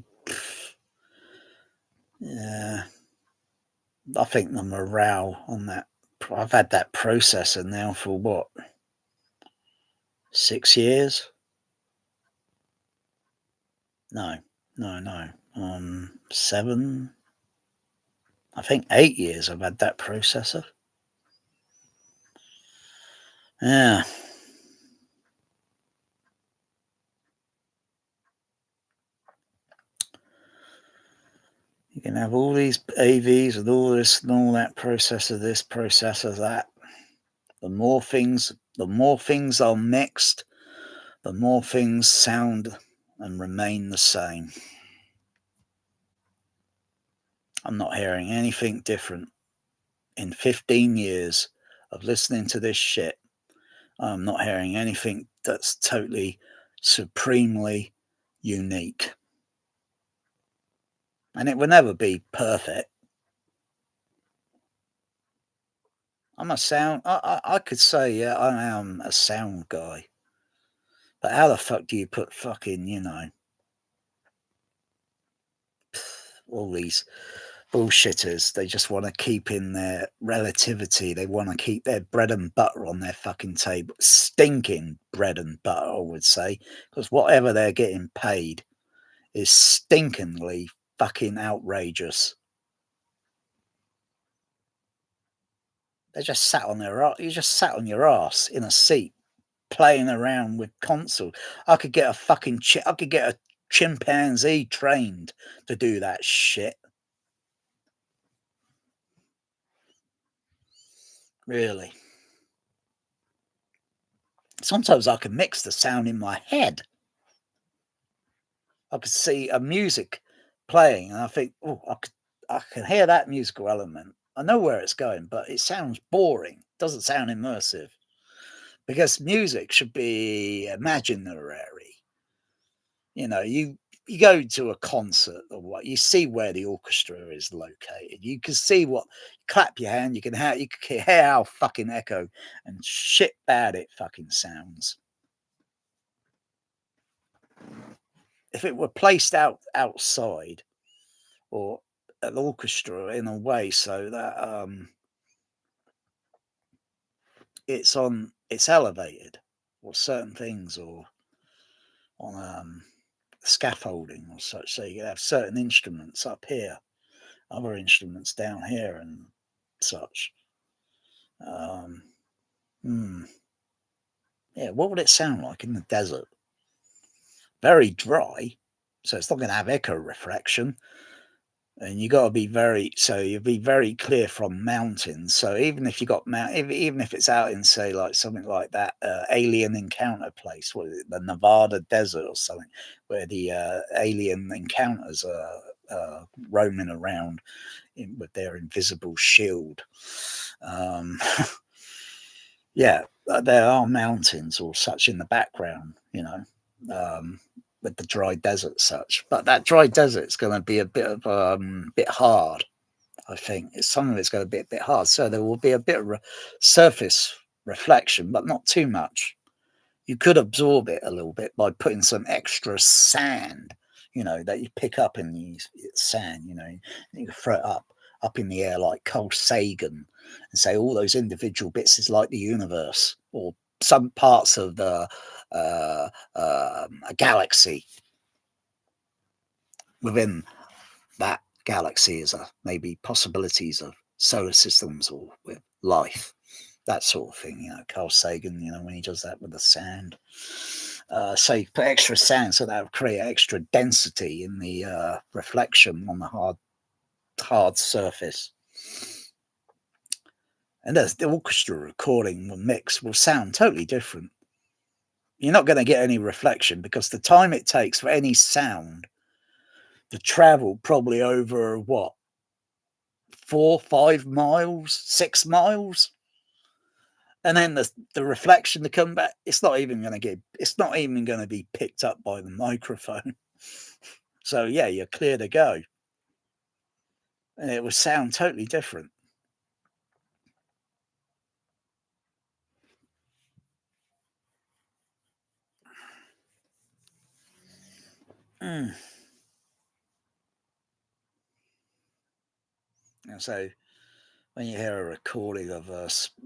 I think the morale on that, I've had that processor now for what, 6 years? No, 7, I think 8 years I've had that processor. Yeah. You can have all these AVs and all this and all that, processor this, processor that. The more things are mixed, the more things sound and remain the same. I'm not hearing anything different. In 15 years of listening to this shit, I'm not hearing anything that's totally, supremely unique. And it will never be perfect. I'm a sound, I could say, yeah, I am a sound guy. But how the fuck do you put fucking, all these bullshitters, they just want to keep in their relativity. They want to keep their bread and butter on their fucking table. Stinking bread and butter, I would say. Because whatever they're getting paid is stinkingly fucking outrageous. They just sat on their ass. You just sat on your ass in a seat playing around with console. I could get a chimpanzee trained to do that shit. Really. Sometimes I can mix the sound in my head. I could see a music playing and I think, oh, I can hear that musical element. I know where it's going, but it sounds boring. It doesn't sound immersive. Because music should be imaginary. You go to a concert or what, you see where the orchestra is located. You can see clap your hand, you can hear how fucking echo and shit bad it fucking sounds. If it were placed outside or an orchestra in a way so that it's elevated or certain things or on scaffolding or such, so you can have certain instruments up here, other instruments down here and such. Yeah, what would it sound like in the desert? Very dry, so it's not going to have echo reflection. And you got to be you'll be very clear from mountains. So even if you got even if it's out in, say, like something like that alien encounter place, the Nevada desert or something, where the alien encounters are roaming around with their invisible shield. Yeah, there are mountains or such in the background, with the dry desert such, but that dry desert is going to be a bit hard. I think some of it's going to be a bit hard, so there will be a bit of surface reflection, but not too much. You could absorb it a little bit by putting some extra sand, that you pick up in the sand. You can throw it up in the air like Carl Sagan and say all those individual bits is like the universe or some parts of a galaxy. Within that galaxy is maybe possibilities of solar systems or with life, that sort of thing. Carl Sagan, when he does that with the sand. So you put extra sound, so that would create extra density in the reflection on the hard surface. And the orchestra recording will mix will sound totally different. You're not going to get any reflection because the time it takes for any sound to travel probably over 4, 5 miles, 6 miles, and then the reflection to come back, it's not even going to be picked up by the microphone. So yeah, you're clear to go, and it will sound totally different. And so when you hear a recording of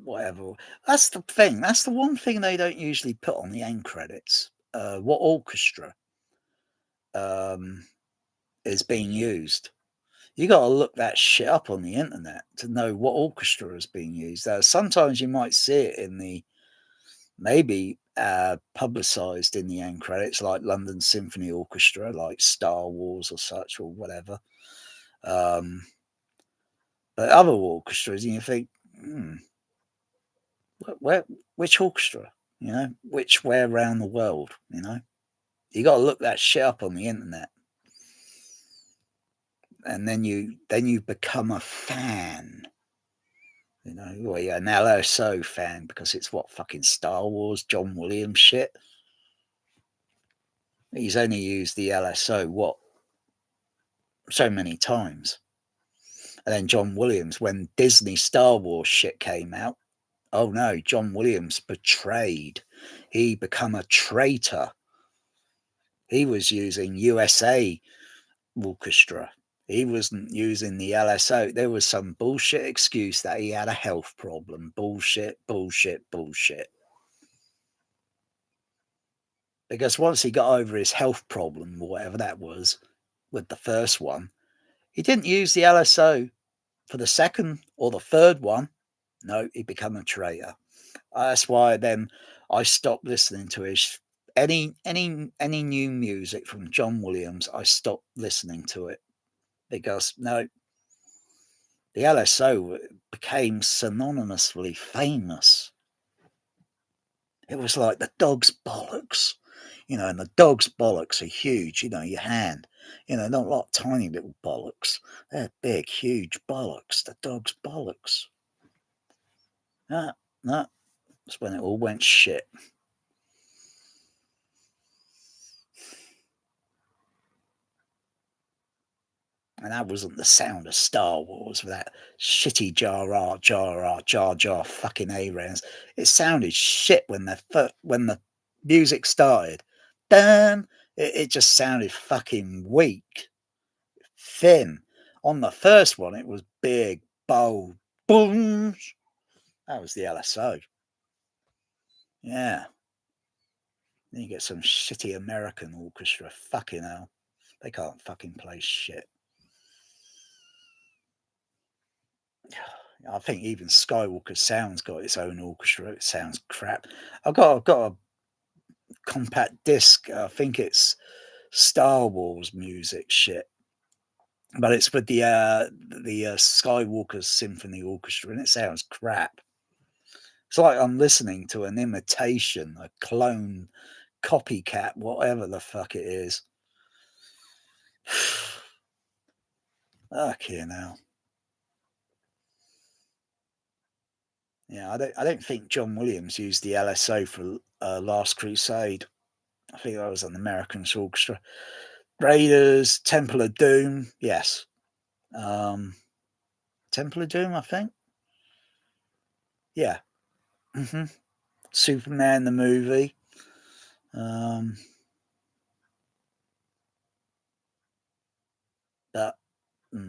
whatever, that's the thing. That's the one thing they don't usually put on the end credits. What orchestra is being used. You got to look that shit up on the internet to know what orchestra is being used. Sometimes you might see it in the maybe publicized in the end credits, like London Symphony Orchestra, like Star Wars or such or whatever. But other orchestras, and you think, which orchestra? You know, where around the world? You know, you got to look that shit up on the internet, and then you become a fan. You know, well, yeah, an LSO fan because it's fucking Star Wars, John Williams shit. He's only used the LSO so many times. And then John Williams, when Disney Star Wars shit came out, oh no, John Williams betrayed. He become a traitor. He was using USA Orchestra. He wasn't using the LSO. There was some bullshit excuse that he had a health problem. Bullshit. Because once he got over his health problem, or whatever that was, with the first one, he didn't use the LSO for the second or the third one. No, he became a traitor. That's why then I stopped listening to his any new music from John Williams. I stopped listening to it because no, the LSO became synonymously famous. It was like the dog's bollocks, you know, and the dog's bollocks are huge, you know, your hand, you know, not like tiny little bollocks. They're big, huge bollocks, the dog's bollocks. No, that's when it all went shit. And that wasn't the sound of Star Wars with that shitty jar jar fucking A-rounds. It sounded shit when the music started. Damn, it just sounded fucking weak, thin. On the first one, it was big, bold, boom. That was the LSO. Yeah. Then you get some shitty American orchestra. Fucking hell. They can't fucking play shit. I think even Skywalker Sound's got its own orchestra. It sounds crap. I've got a compact disc. I think it's Star Wars music shit, but it's with the Skywalker Symphony Orchestra, and it sounds crap. It's like I'm listening to an imitation, a clone, copycat, whatever the fuck it is. Okay, now. Yeah, I don't think John Williams used the LSO for Last Crusade. I think that was an American orchestra. Raiders, Temple of Doom, yes. Temple of Doom, I think. Yeah. Superman the movie. But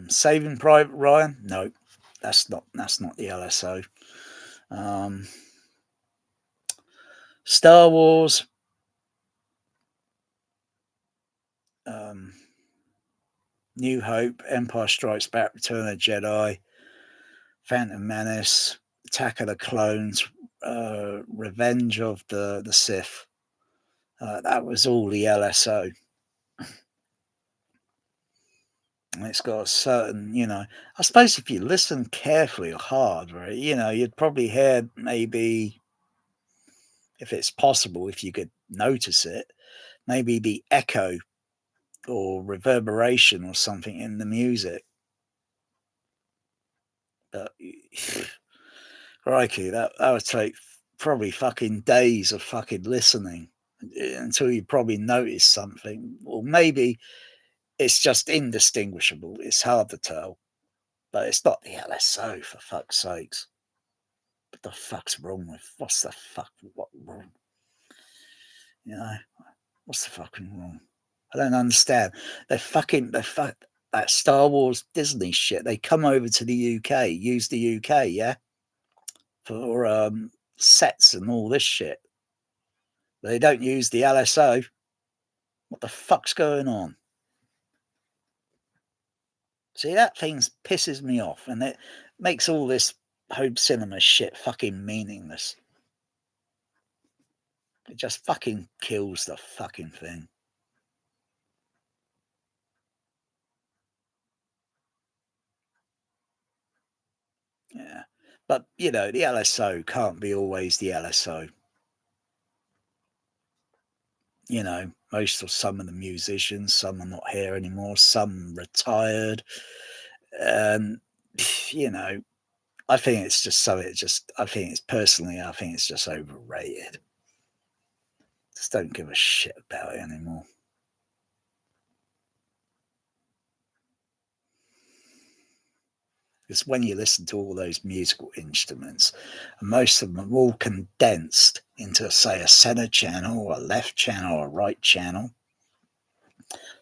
Saving Private Ryan, no, that's not the LSO. Star Wars. New Hope, Empire Strikes Back, Return of the Jedi, Phantom Menace, Attack of the Clones, Revenge of the Sith, That was all the LSO. And it's got a certain, I suppose if you listen carefully or hard, right, you'd probably hear maybe, if it's possible, if you could notice it, maybe the echo or reverberation or something in the music. But crikey, that would take probably fucking days of fucking listening until you probably notice something. Or maybe it's just indistinguishable. It's hard to tell. But it's not the LSO, for fuck's sakes. What the fuck's wrong with? What's the fuck? What wrong? What's the fucking wrong? I don't understand. That Star Wars Disney shit. They come over to the UK, use the UK, yeah, for sets and all this shit. They don't use the LSO. What the fuck's going on? See, that thing pisses me off, and it makes all this home cinema shit fucking meaningless. It just fucking kills the fucking thing. Yeah. But, the LSO can't be always the LSO. Some of the musicians, some are not here anymore, some retired. And, I think it's just I think it's just overrated. Just don't give a shit about it anymore. Because when you listen to all those musical instruments, most of them are all condensed into, say, a center channel, or a left channel, or a right channel.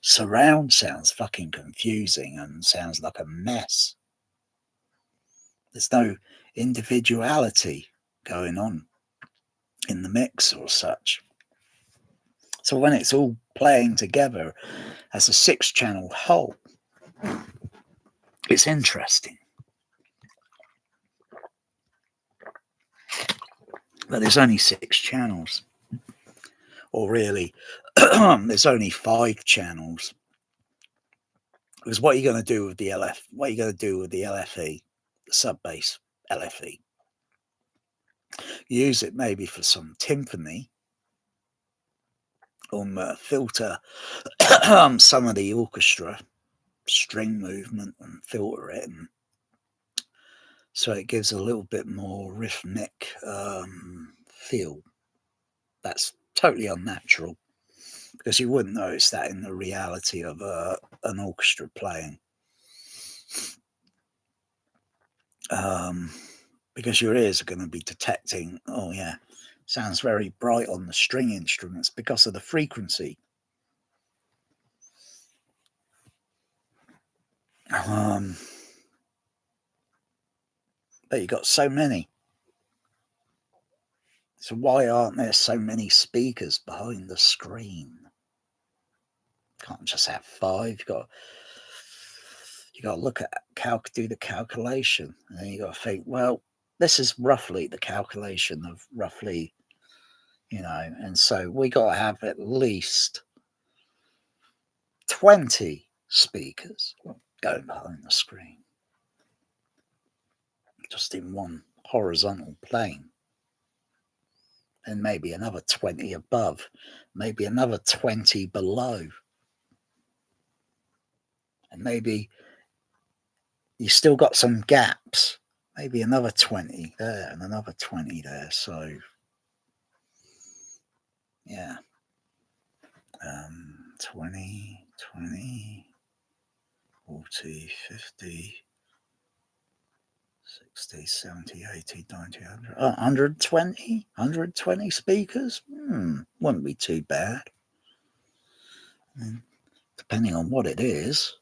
Surround sounds fucking confusing and sounds like a mess. There's no individuality going on in the mix or such. So when it's all playing together as a 6-channel whole, it's interesting. But there's only 6 channels. Or really, there's only 5 channels. Because what are you going to do with the LF? What are you going to do with the LFE, the sub-bass LFE? Use it maybe for some timpani, or filter some of the orchestra string movement and filter it, and so it gives a little bit more rhythmic feel. That's totally unnatural, because you wouldn't notice that in the reality of an orchestra playing. Because your ears are going to be detecting, oh yeah, sounds very bright on the string instruments because of the frequency. But you got so many. So why aren't there so many speakers behind the screen? Can't just have 5. You got to look at do the calculation, and then you got to think, well, this is roughly the calculation of roughly, and so we got to have at least 20 speakers going behind the screen, just in one horizontal plane, and maybe another 20 above, maybe another 20 below, and maybe you still got some gaps, maybe another 20 there and another 20 there. So yeah, 20, 40, 50, 60, 70, 80, 90, 100, 120 speakers. Wouldn't be too bad. Depending on what it is,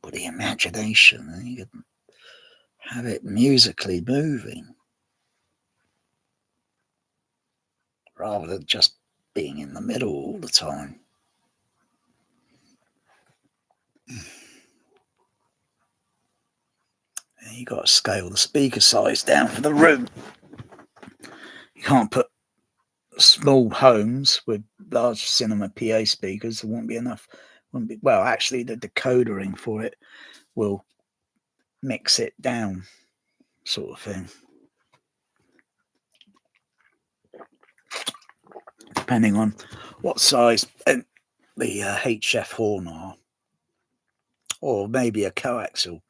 with the imagination, you can have it musically moving, rather than just being in the middle all the time. And you got to scale the speaker size down for the room. You can't put small homes with large cinema PA speakers, there won't be enough. Well, actually, the decodering for it will mix it down, sort of thing. Depending on what size the HF horn are, or maybe a coaxial.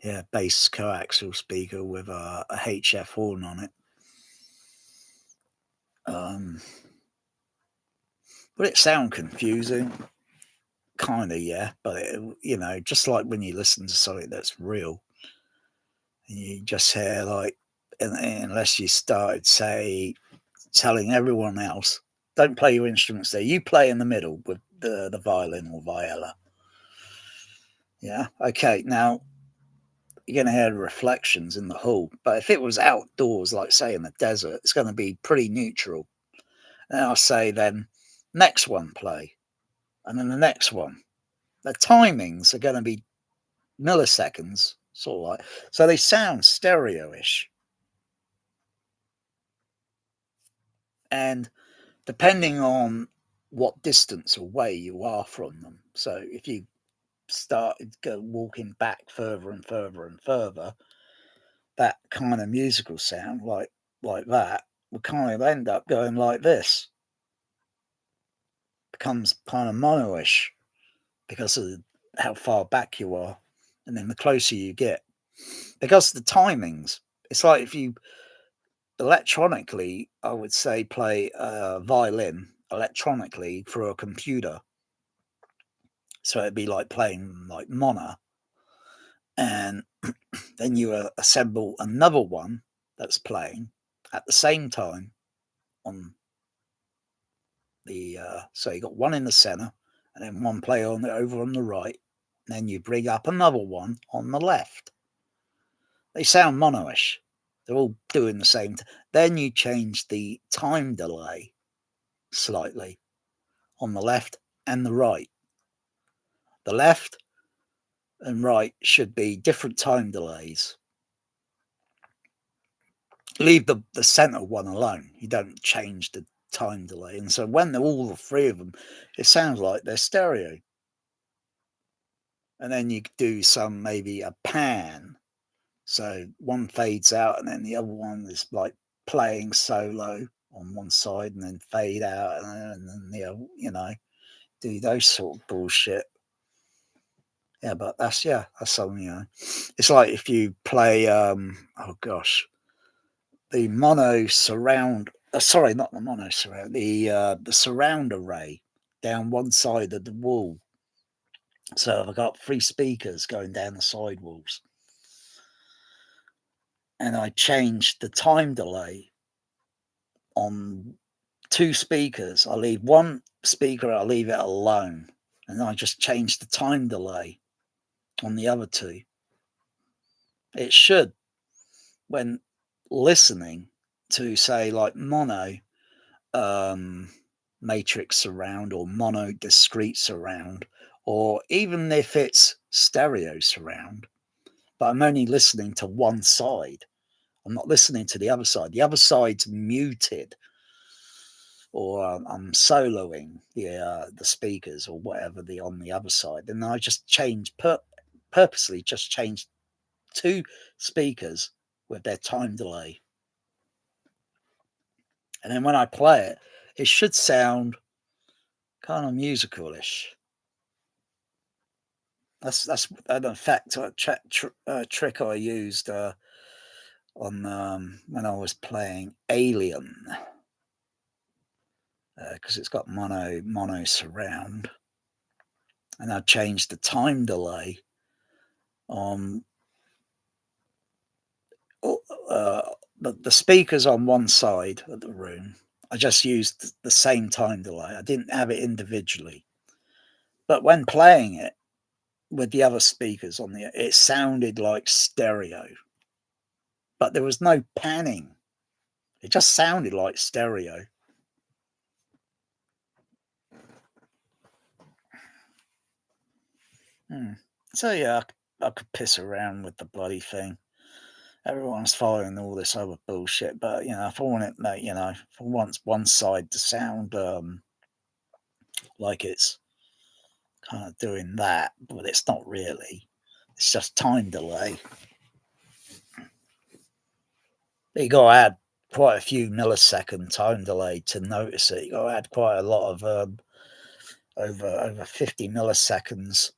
Yeah, bass coaxial speaker with a HF horn on it. Would it sound confusing? Kind of, yeah. But, just like when you listen to something that's real, and you just hear, like, unless you started, say, telling everyone else, don't play your instruments there. You play in the middle with the violin or viola. Yeah, okay. Now, you're going to hear reflections in the hall. But if it was outdoors, like, say, in the desert, it's going to be pretty neutral. And I'll say then, next one play. And then the next one. The timings are going to be milliseconds, sort of like. So they sound stereo-ish. And depending on what distance away you are from them. So if you started walking back further and further and further, that kind of musical sound like that would kind of end up going like this. Becomes kind of mono-ish because of how far back you are. And then the closer you get, because of the timings, it's like if you electronically, I would say, play a violin electronically through a computer. So it'd be like playing like mono. And then you assemble another one that's playing at the same time on the so you got one in the center and then one play on over on the right, and then you bring up another one on the left. They sound mono-ish. They're all doing the same. Then you change the time delay slightly on the left and the right. The left and right should be different time delays. Leave the center one alone. You don't change the time delay. And so when they're all the three of them, it sounds like they're stereo. And then you do some, maybe a pan. So one fades out and then the other one is like playing solo on one side and then fade out and then the other, do those sort of bullshit. Yeah, but that's something, It's like if you play, the mono surround, sorry, not the mono surround, the surround array down one side of the wall. So I've got 3 speakers going down the side walls. And I changed the time delay on 2 speakers. I leave one speaker, I leave it alone. And I just changed the time delay on the other 2. It should, when listening to, say, like mono matrix surround or mono discrete surround, or even if it's stereo surround, but I'm only listening to one side. I'm not listening to the other side. The other side's muted, or I'm soloing the speakers or whatever on the other side. And I just purposely just changed 2 speakers with their time delay. And then when I play it, it should sound kind of musical-ish. That's an effect, a trick I used on when I was playing Alien, because it's got mono surround, and I changed the time delay on the speakers on one side of the room. I just used the same time delay. I didn't have it individually, but when playing it with the other speakers on it sounded like stereo, but there was no panning. It just sounded like stereo. So yeah, I could piss around with the bloody thing. everyone's following all this other bullshit. But if I want it, if I want one side to sound like it's kind of doing that, but it's not really. It's just time delay. You got to add quite a few millisecond time delay to notice it. You got to add quite a lot of over 50 milliseconds,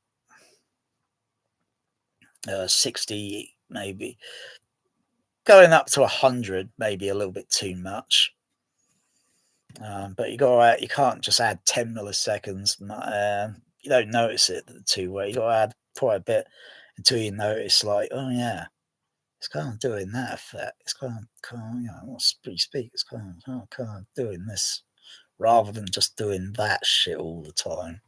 60 maybe, going up to 100, maybe a little bit too much. But you can't just add 10 milliseconds. You don't notice it the two way. You got to add quite a bit until you notice, like, oh yeah, it's kind of doing that effect. It's kind of what's pretty speak. It's kind of doing this, rather than just doing that shit all the time.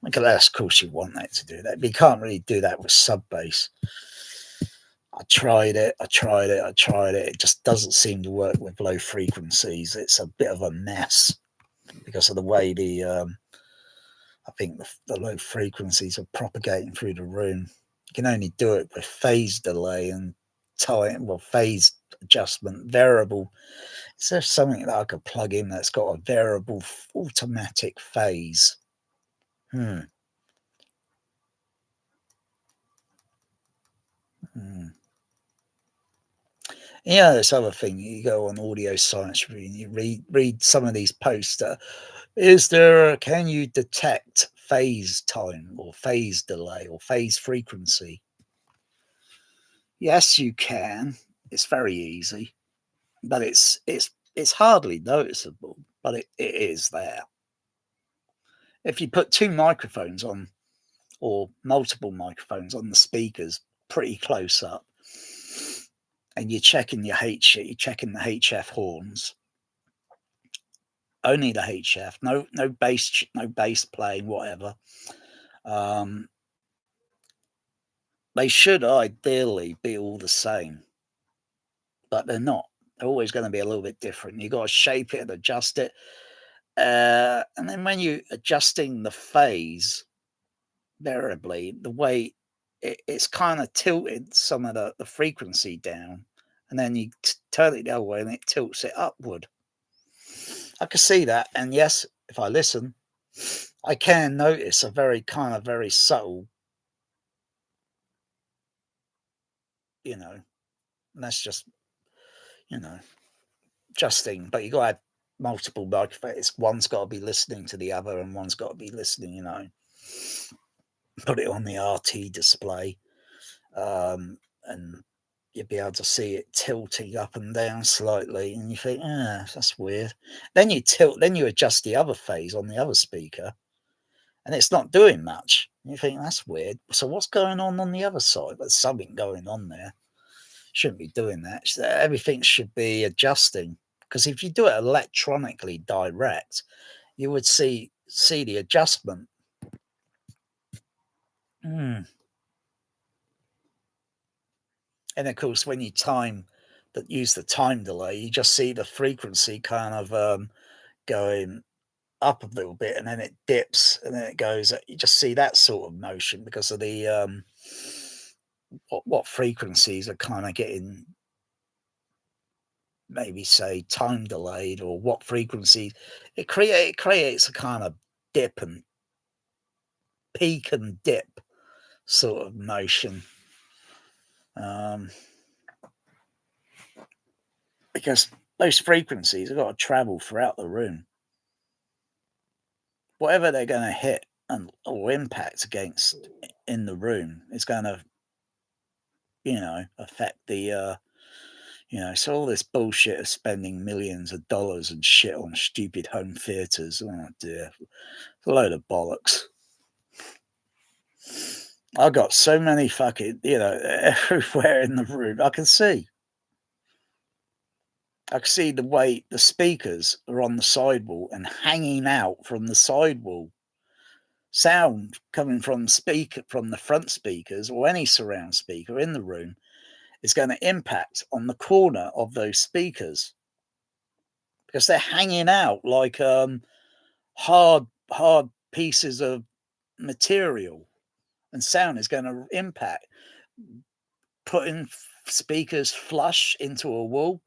Okay, of course you want that to do that, but you can't really do that with sub bass. I tried it. It just doesn't seem to work with low frequencies. It's a bit of a mess because of the way I think the low frequencies are propagating through the room. You can only do it with phase delay and phase adjustment, variable. Is there something that I could plug in that's got a variable automatic phase? Yeah, this other thing, you go on Audio Science Review and you read some of these posts. Can you detect phase time or phase delay or phase frequency? Yes, you can. It's very easy, but it's hardly noticeable, but it is there. If you put two microphones on, or multiple microphones on the speakers pretty close up, and you're checking the HF horns, only the HF, no bass playing, whatever. They should ideally be all the same, but they're not. They're always going to be a little bit different. You got to shape it and adjust it, and then when you adjusting the phase variably, the way it's kind of tilted some of the frequency down, and then you turn it the other way and it tilts it upward. I can see that, and yes, if I listen, I can notice a very subtle, and that's just, adjusting. But you got to have multiple microphones. One's got to be listening to the other, and one's got to be listening, put it on the RT display, and you'll be able to see it tilting up and down slightly, and you think, that's weird. Then you adjust the other phase on the other speaker, and it's not doing much. You think, that's weird. So what's going on the other side? There's something going on there. Shouldn't be doing that. Everything should be adjusting, because if you do it electronically direct, you would see the adjustment. And of course, when you use the time delay, you just see the frequency kind of going up a little bit, and then it dips, and then it goes. You just see that sort of motion because of the what frequencies are kind of getting, maybe say, time delayed, or what frequency it creates a kind of dip and peak and dip sort of motion. Because those frequencies have got to travel throughout the room. Whatever they're going to hit or impact against in the room is going to, affect the, so all this bullshit of spending millions of dollars and shit on stupid home theaters. Oh dear, it's a load of bollocks. I've got so many fucking, everywhere in the room. I can see the way the speakers are on the sidewall and hanging out from the sidewall. Sound coming from the front speakers or any surround speaker in the room is going to impact on the corner of those speakers, because they're hanging out like hard pieces of material, and sound is going to impact putting speakers flush into a wall,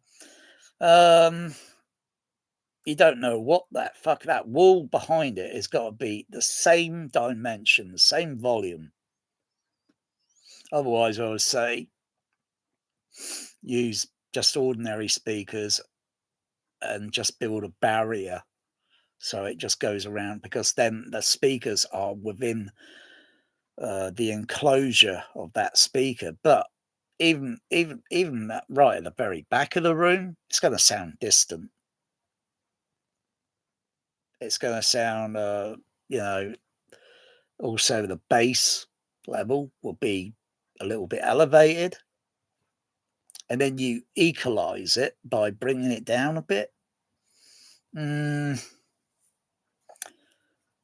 you don't know what that wall behind it has got to be the same dimension, the same volume. Otherwise, I would say use just ordinary speakers and just build a barrier so it just goes around, because then the speakers are within the enclosure of that speaker. But even that right at the very back of the room, it's going to sound distant. It's going to sound, also the bass level will be a little bit elevated. And then you equalize it by bringing it down a bit.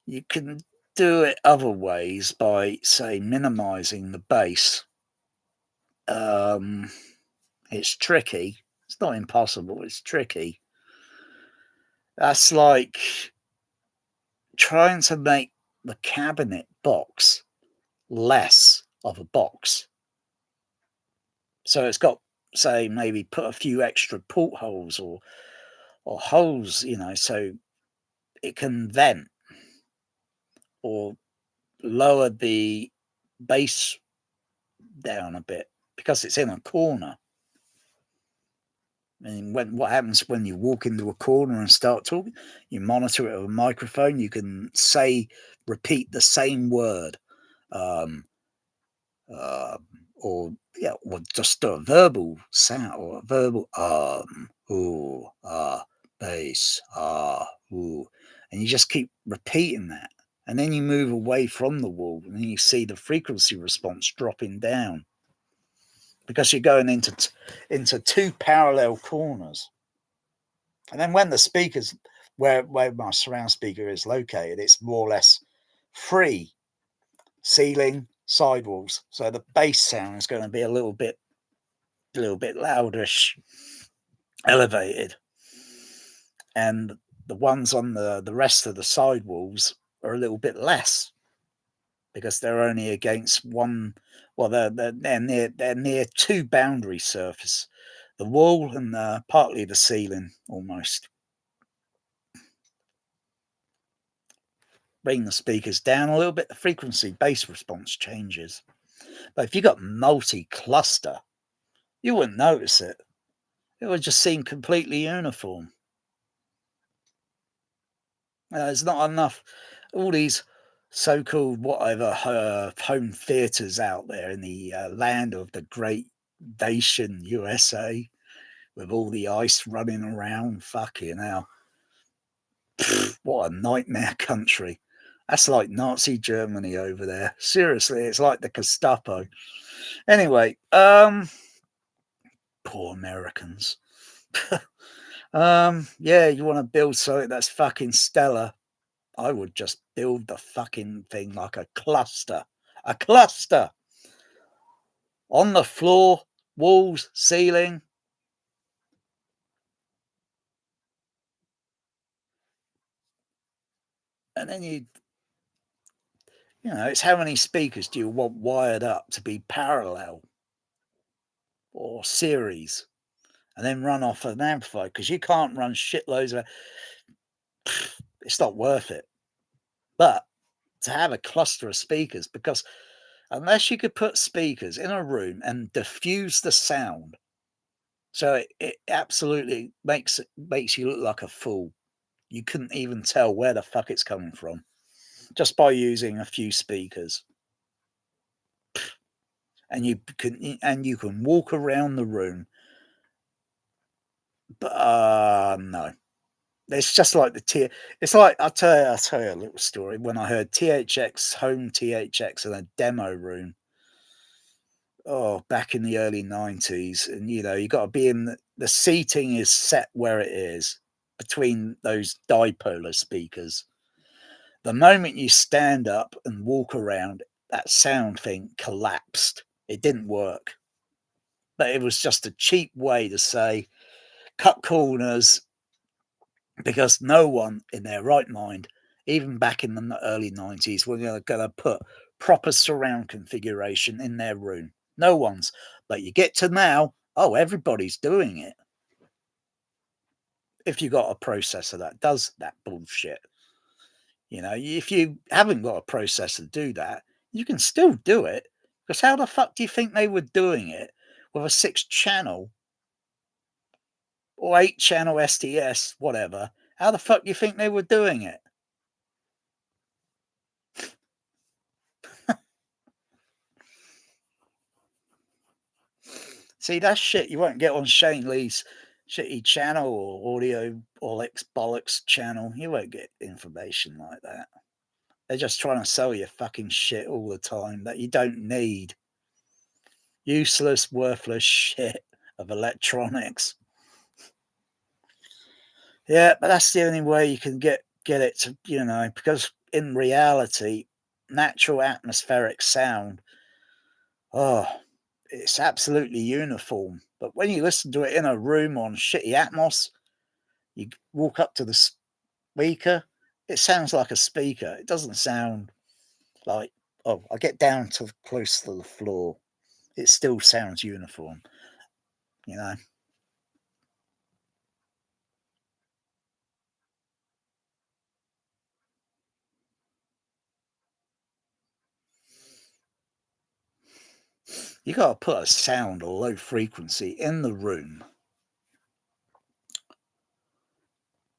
You can do it other ways by, say, minimizing the bass. It's tricky. It's not impossible. It's tricky. That's like trying to make the cabinet box less of a box. So it's got, say, maybe put a few extra portholes or holes, so it can vent, or lower the bass down a bit because it's in a corner. And what happens when you walk into a corner and start talking, you monitor it with a microphone, you can repeat the same word, or just do a verbal sound, or a verbal ooh, bass, ooh, and you just keep repeating that, and then you move away from the wall, and then you see the frequency response dropping down, because you're going into two parallel corners. And then when the speakers, where my surround speaker is located, it's more or less free ceiling, sidewalls, so the bass sound is going to be a little bit louderish, elevated, and the ones on the rest of the sidewalls are a little bit less, because they're only against one. Well, they're near two boundary surface, the wall and partly the ceiling almost. Bring the speakers down a little bit, the frequency bass response changes. But if you got multi-cluster, you wouldn't notice it. It would just seem completely uniform. There's not enough. All these so-called whatever home theaters out there in the land of the great nation USA, with all the ice running around. Fucking hell. What a nightmare country. That's like Nazi Germany over there. Seriously, it's like the Gestapo. Anyway, poor Americans. Yeah, you want to build something that's fucking stellar, I would just build the fucking thing like a cluster. A cluster! On the floor, walls, ceiling. And then it's how many speakers do you want wired up to be parallel or series, and then run off an amplifier, because you can't run shitloads of. It's not worth it. But to have a cluster of speakers, because unless you could put speakers in a room and diffuse the sound, so it absolutely makes you look like a fool. You couldn't even tell where the fuck it's coming from just by using a few speakers. And you can walk around the room, but no, it's just like it's like I'll tell you a little story. When I heard home THX in a demo room, back in the early 90s, and you got to be in the seating is set where it is between those dipolar speakers. The moment you stand up and walk around, that sound thing collapsed. It didn't work. But it was just a cheap way to say cut corners, because no one in their right mind, even back in the early 90s, were going to put proper surround configuration in their room. No one's. But you get to now, oh, everybody's doing it. If you got a processor that does that bullshit. You know, if you haven't got a processor to do that, you can still do it. Because how the fuck do you think they were doing it with a 6-channel or 8-channel STS, whatever? How the fuck do you think they were doing it? See, that's shit you won't get on Shane Lee's shitty channel or Audio X Bollocks channel. You won't get information like that. They're just trying to sell you fucking shit all the time that you don't need. Useless, worthless shit of electronics. Yeah, but that's the only way you can get it to, you know, because in reality, natural atmospheric sound, it's absolutely uniform. But when you listen to it in a room on shitty atmos, you walk up to the speaker, it sounds like a speaker. It doesn't sound like, oh, I get down to close to the floor. It still sounds uniform, you know. You got to put a sound or low frequency in the room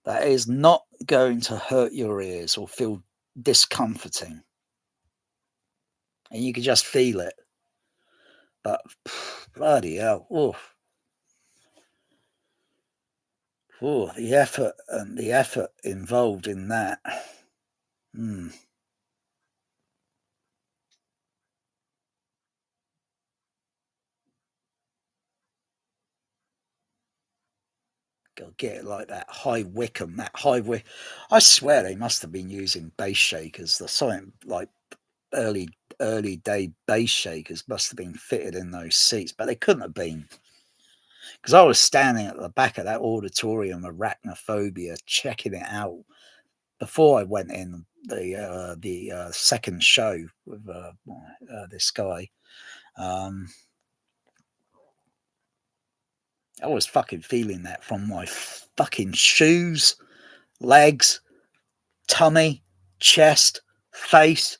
that is not going to hurt your ears or feel discomforting. And you can just feel it. But bloody hell, the effort involved in that. Go get it like that high Wickham, I swear they must have been using bass shakers. The something like early day bass shakers must have been fitted in those seats, but they couldn't have been. Because I was standing at the back of that auditorium, Arachnophobia, checking it out before I went in the second show with this guy. I was fucking feeling that from my fucking shoes, legs, tummy, chest, face.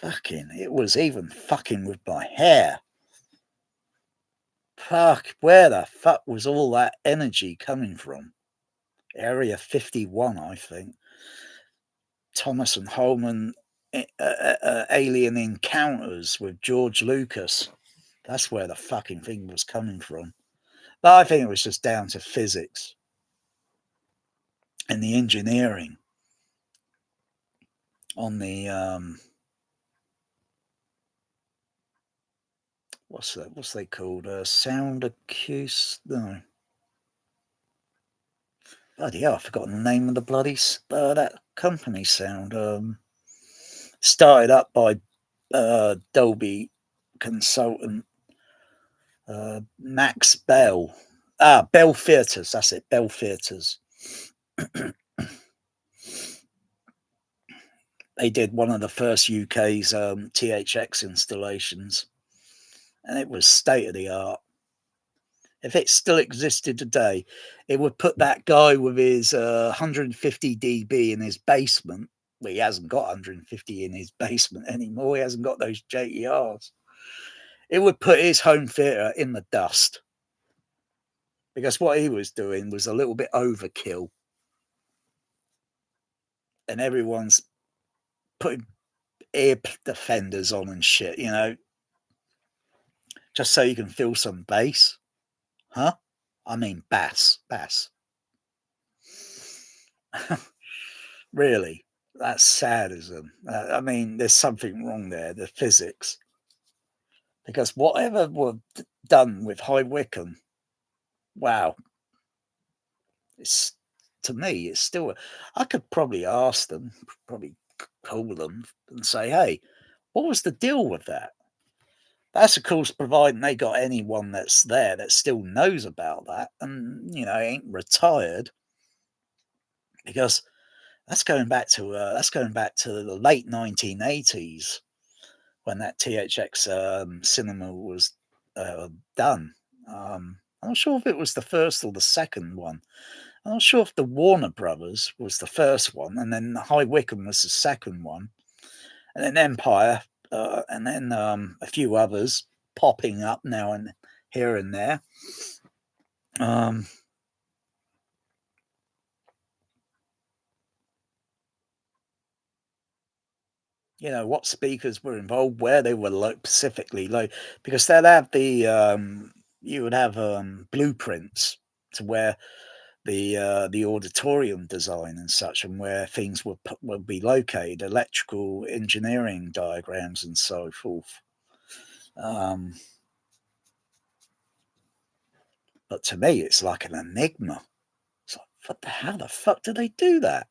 Fucking, it was even fucking with my hair. Fuck, where the fuck was all that energy coming from? Area 51, I think. Thomas and Holman Alien Encounters with George Lucas. That's where the fucking thing was coming from. But I think it was just down to physics and the engineering on the what's they called? Sound acoustic? No. Bloody hell, I've forgotten the name of the bloody that company sound. Started up by Dolby consultant Max Bell. Bell Theatres, that's it, Bell Theatres. They did one of the first UK's THX installations, and it was state of the art. If it still existed today, it would put that guy with his 150 dB in his basement. Well, he hasn't got 150 in his basement anymore. He hasn't got those JTRs. It would put his home theatre in the dust. Because what he was doing was a little bit overkill. And everyone's putting ear defenders on and shit, you know. Just so you can feel some bass. Huh? I mean bass. Really, that's sadism. I mean, there's something wrong there, the physics. Because whatever was done with High Wycombe, wow. To me, it's still. I could probably ask them, probably call them and say, hey, what was the deal with that? That's, of course, providing they got anyone that's there that still knows about that and, you know, ain't retired. Because that's going back to the late 1980s when that THX cinema was done. I'm not sure if it was the first or the second one. I'm not sure if the Warner Brothers was the first one, and then High Wycombe was the second one, and then Empire, and then a few others popping up now and here and there. You know, what speakers were involved, where they were specifically, because they'd have you would have blueprints to where the auditorium design and such, and where things would be located, electrical engineering diagrams and so forth. But to me, it's like an enigma. It's like, how the fuck do they do that?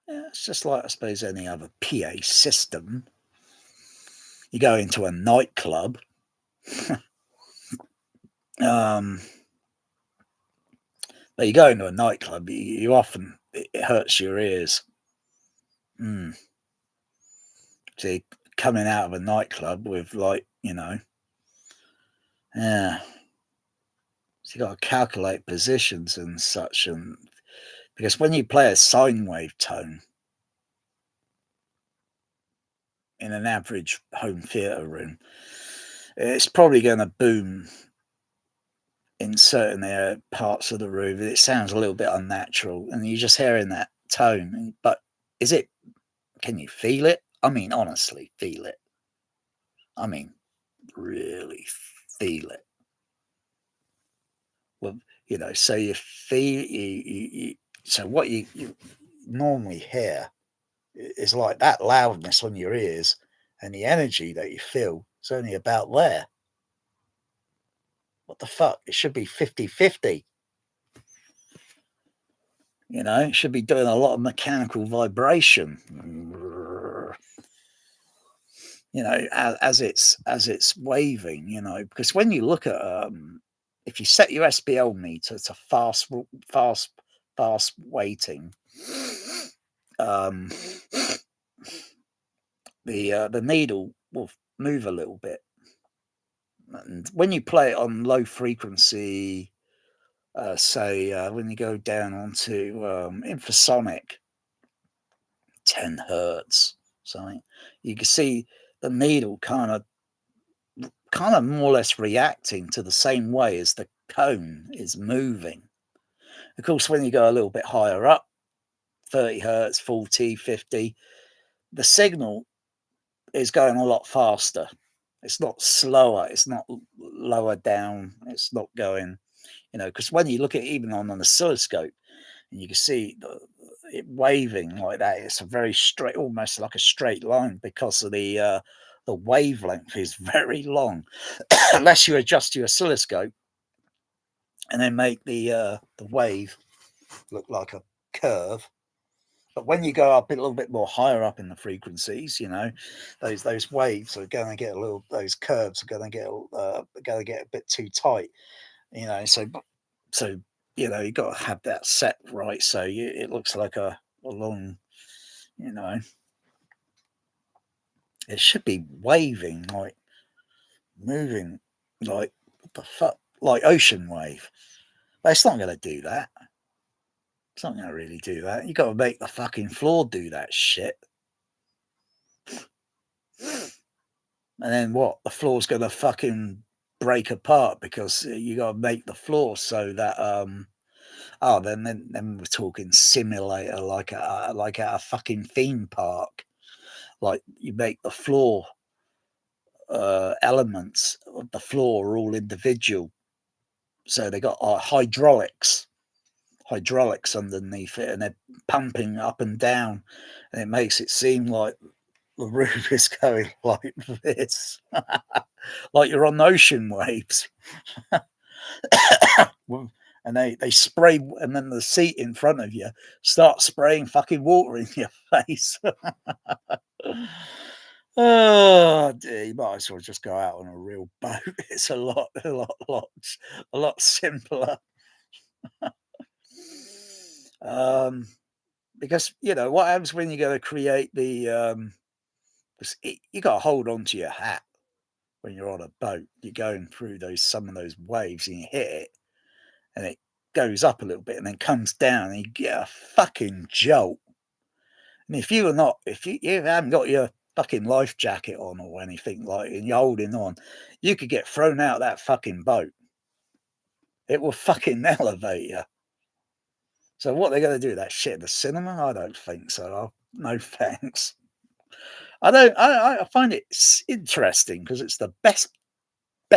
Yeah, it's just like, I suppose, any other PA system. You go into a nightclub. But you go into a nightclub, you often, it hurts your ears. See, coming out of a nightclub with, like, you know, yeah. So you got to calculate positions and such, and because when you play a sine wave tone in an average home theatre room, it's probably going to boom in certain parts of the room. It sounds a little bit unnatural, and you're just hearing that tone. But can you feel it? I mean, honestly, feel it. I mean, really feel it. Well, you know, so you feel so what you normally hear is like that loudness on your ears, and the energy that you feel is only about there. What the fuck? It should be 50-50. You know, it should be doing a lot of mechanical vibration. You know, as it's waving. You know, because when you look at if you set your SPL meter to fast weighting, the needle will move a little bit, and when you play it on low frequency, say when you go down onto infrasonic 10 hertz, something, you can see the needle kind of more or less reacting to the same way as the cone is moving. Of course, when you go a little bit higher up, 30 hertz, 40, 50, the signal is going a lot faster. It's not slower. It's not lower down. It's not going, you know, because when you look at it even on an oscilloscope, and you can see it waving like that, it's a very straight, almost like a straight line, because of the wavelength is very long. Unless you adjust your oscilloscope and then make the wave look like a curve. But when you go up a little bit more higher up in the frequencies, you know, those waves are going to get those curves are going to get a bit too tight, you know. So you know, you got to have that set right, so it looks like a long, you know, it should be waving, like moving, like, what the fuck, like ocean wave. But it's not going to do that. It's not going to really do that. You got to make the fucking floor do that shit. And then what? The floor's going to fucking break apart because you got to make the floor so that then we're talking simulator, like at a fucking theme park. Like, you make the floor elements of the floor are all individual, so they got hydraulics underneath it, and they're pumping up and down, and it makes it seem like the roof is going like this, like you're on ocean waves. And they spray, and then the seat in front of you starts spraying fucking water in your face. Oh dear, you might as well just go out on a real boat. It's a lot simpler. Because, you know, what happens when you're going to create the You got to hold on to your hat when you're on a boat. You're going through some of those waves and you hit it and it goes up a little bit and then comes down and you get a fucking jolt. And if you haven't got your fucking life jacket on or anything like, and you're holding on, you could get thrown out of that fucking boat. It will fucking elevate you. So what they're going to do, that shit in the cinema? I don't think so. No thanks. I find it interesting because it's the best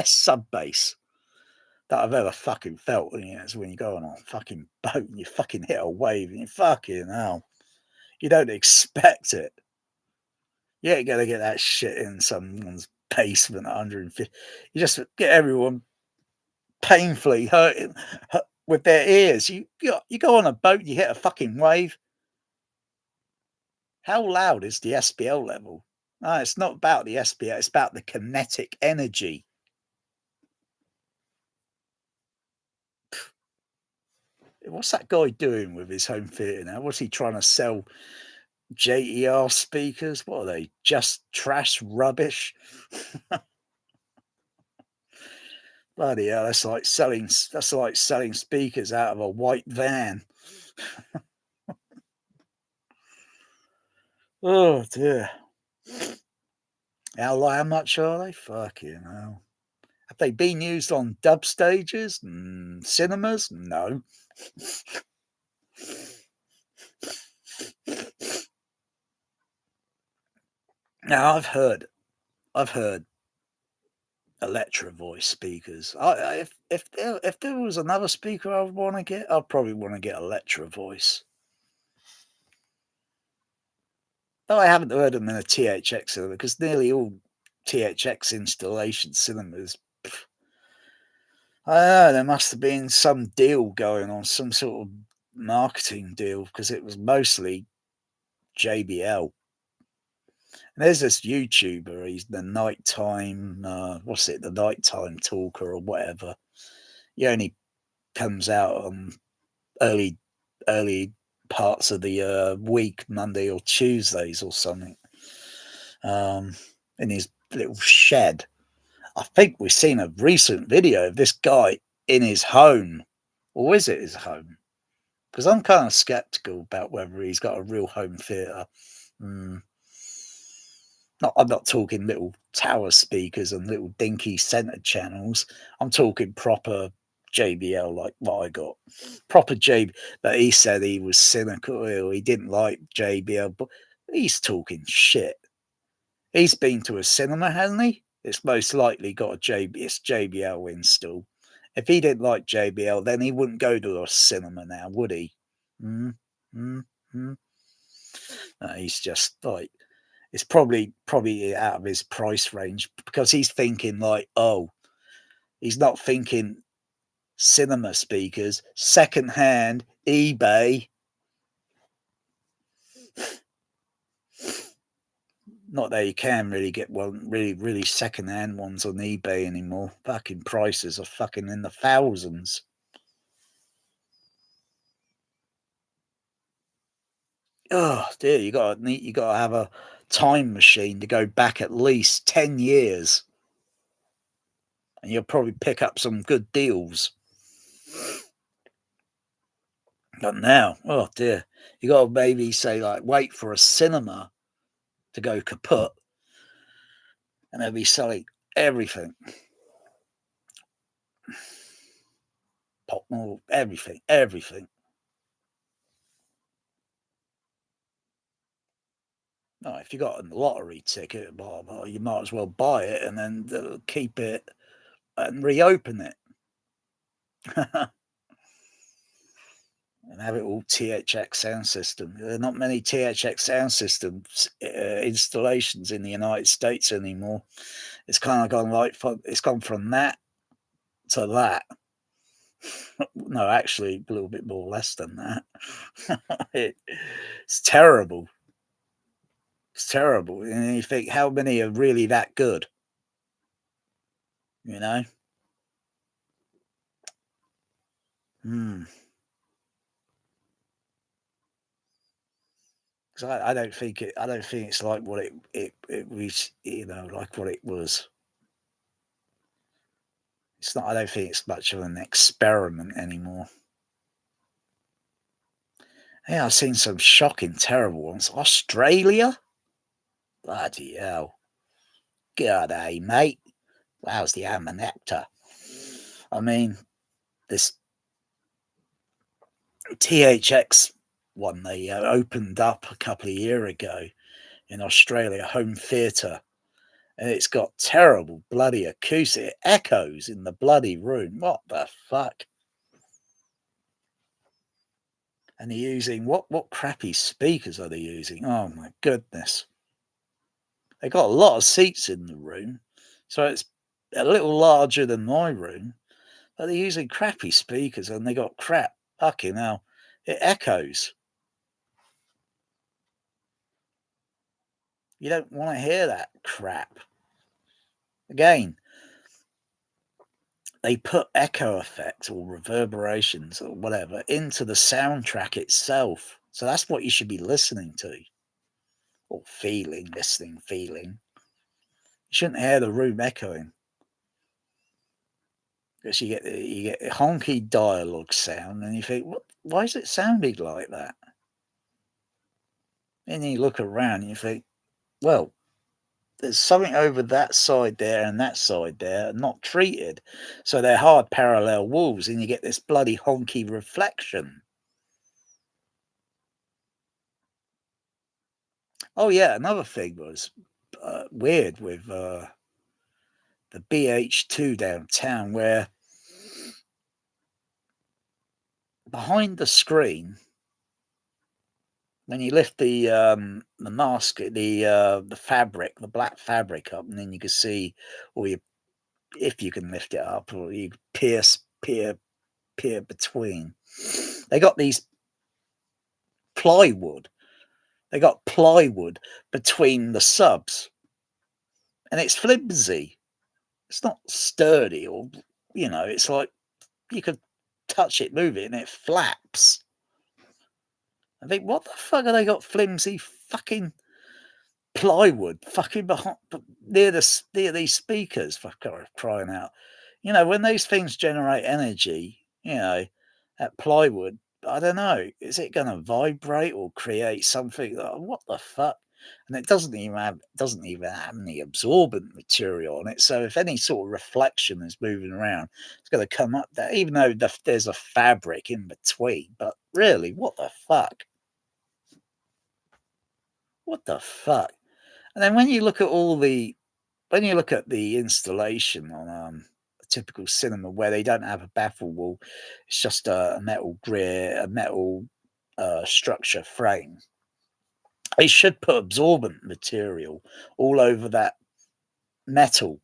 sub bass that I've ever fucking felt. You know, is when you go on a fucking boat and you fucking hit a wave and you fucking hell, you don't expect it. You ain't gonna get that shit in someone's basement at 150. You just get everyone painfully hurting with their ears. You go on a boat, you hit a fucking wave. How loud is the SPL level? No, it's not about the SPL, it's about the kinetic energy. What's that guy doing with his home theatre now? What's he trying to sell? JER speakers? What are they? Just trash rubbish? Bloody hell, that's like selling speakers out of a white van. Oh dear. How much are they? Fucking hell. Have they been used on dub stages? Cinemas? No. Now I've heard Electro voice speakers. If there was another speaker I would want to get, I'd probably want to get Electro voice. Though I haven't heard them in a THX cinema because nearly all THX installation cinemas, I don't know, there must have been some deal going on, some sort of marketing deal because it was mostly JBL. And there's this YouTuber, he's the nighttime, the nighttime talker or whatever. He only comes out on early parts of the week, Monday or Tuesdays or something, in his little shed. I think we've seen a recent video of this guy in his home. Or is it his home? Because I'm kind of skeptical about whether he's got a real home theatre. I'm not talking little tower speakers and little dinky centre channels. I'm talking proper JBL like what I got. Proper JBL. But he said he was cynical or he didn't like JBL. But he's talking shit. He's been to a cinema, hasn't he? It's most likely got it's JBL install. If he didn't like JBL, then he wouldn't go to a cinema now, would he? No, he's just like, it's probably out of his price range because he's thinking like, oh, he's not thinking cinema speakers, secondhand, eBay. Not that you can really get one really secondhand ones on eBay anymore. Fucking prices are fucking in the thousands. Oh dear, you gotta have a time machine to go back at least 10 years. And you'll probably pick up some good deals. But now, oh dear, you gotta maybe say like wait for a cinema to go kaput and they'll be selling everything. Pop, everything. No, if you got a lottery ticket, blah, blah, you might as well buy it and then keep it and reopen it. And have it all THX sound system. There are not many THX sound systems installations in the United States anymore. It's kind of gone from that to that. No, actually, a little bit more less than that. It's terrible. It's terrible. And you think, how many are really that good? You know? Because I don't think it's like what it was, like what it was. It's not. I don't think it's much of an experiment anymore. Yeah, I've seen some shocking, terrible ones. Australia? Bloody hell. God, mate. How's the nectar? I mean, this THX one they opened up a couple of years ago in Australia, home theatre, and it's got terrible bloody acoustic. It echoes in the bloody room. What the fuck? And they're using what crappy speakers are they using? Oh my goodness. They got a lot of seats in the room, so it's a little larger than my room, but they're using crappy speakers and they got crap. Fucking hell. It echoes. You don't want to hear that crap. Again, they put echo effects or reverberations or whatever into the soundtrack itself. So that's what you should be listening to. Or feeling. You shouldn't hear the room echoing. Because you get a honky dialogue sound and you think, why is it sounding like that? And you look around and you think, well, there's something over that side there and that side there not treated. So they're hard parallel walls and you get this bloody honky reflection. Oh, yeah, another thing was weird with the BH2 downtown where behind the screen, when you lift the mask, the fabric, the black fabric up, and then you can see, or if you can lift it up, or you peer between. They got these plywood. They got plywood between the subs, and it's flimsy. It's not sturdy, or it's like you could touch it, move it, and it flaps. I think, what the fuck have they got flimsy fucking plywood fucking behind near these speakers, for crying out? When those things generate energy, that plywood, I don't know, is it going to vibrate or create something? What the fuck? And it doesn't even have any absorbent material on it. So if any sort of reflection is moving around, it's going to come up there, even though there's a fabric in between. But really, what the fuck? What the fuck? And then when you look at the installation on a typical cinema where they don't have a baffle wall, it's just a metal structure frame. They should put absorbent material all over that metal,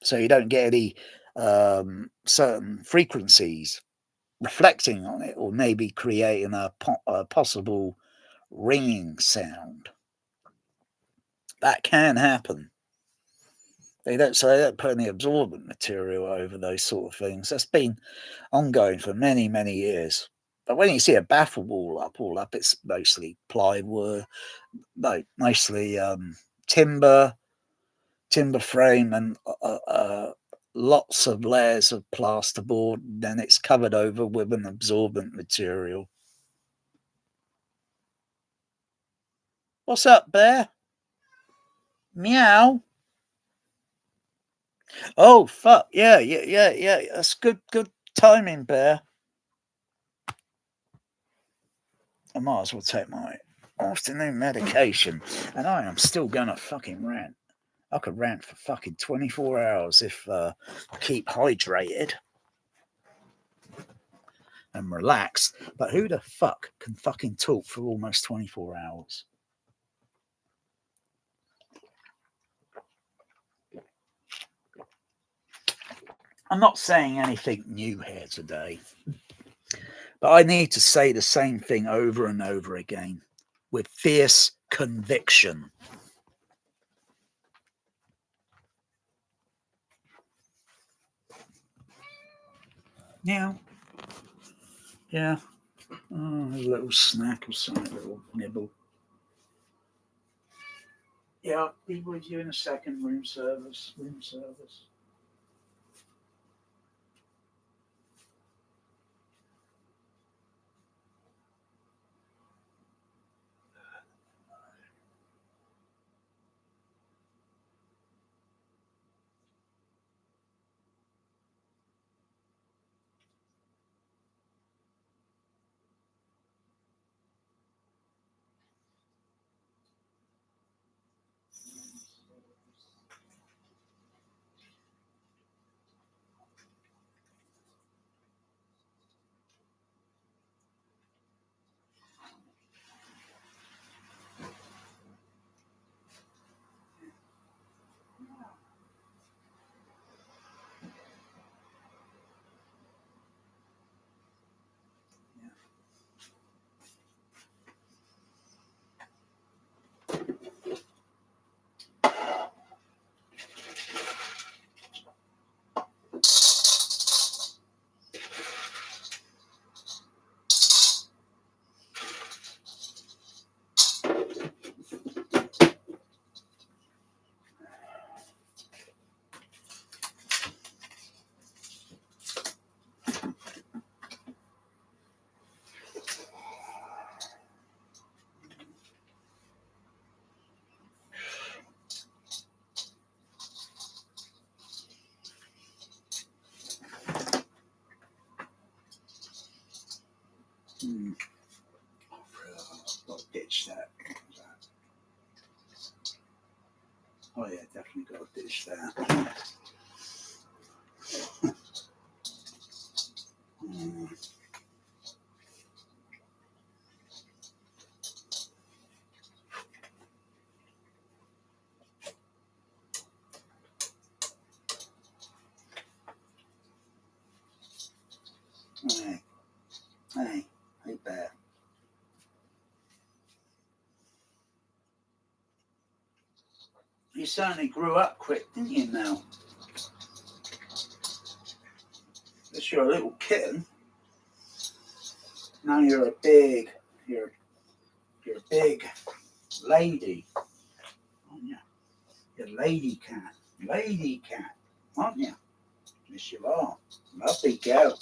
so you don't get any certain frequencies reflecting on it, or maybe creating a possible ringing sound. That can happen. They don't put any absorbent material over those sort of things. That's been ongoing for many, many years. But when you see a baffle wall all up, it's mostly plywood, mostly timber frame, and lots of layers of plasterboard. And then it's covered over with an absorbent material. What's up, Bear? Meow. Oh, fuck. Yeah. That's good timing, Bear. I might as well take my afternoon medication. And I am still going to fucking rant. I could rant for fucking 24 hours if I keep hydrated and relaxed. But who the fuck can fucking talk for almost 24 hours? I'm not saying anything new here today, but I need to say the same thing over and over again with fierce conviction. Yeah. A little snack or something, a little nibble. Yeah, I'll be with you in a second. Room service. Room service. Got to ditch that. Oh yeah, definitely got to ditch that. Hey, Bear. You certainly grew up quick, didn't you, Mel? Guess you're a little kitten. Now you're a big lady, aren't you? You're a lady cat, aren't you? Yes, you are. Lovely girl.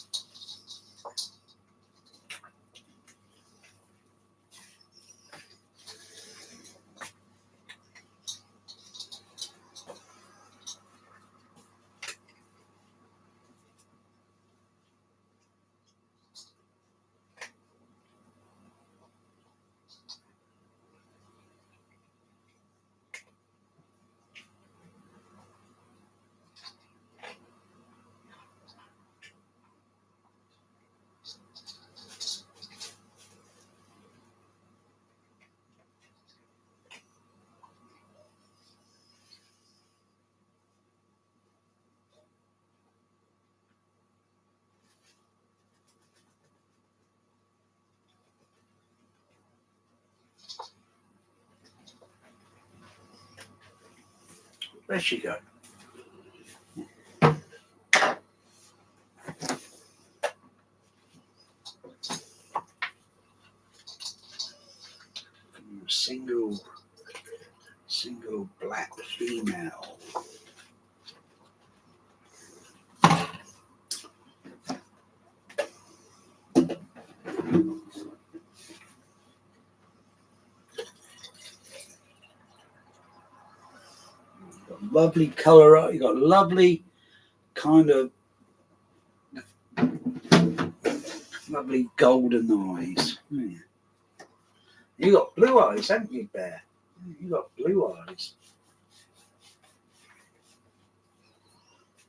Where'd she go? Single black female. Lovely colour. You got lovely kind of lovely golden eyes. Yeah. You got blue eyes, haven't you, Bear? You got blue eyes.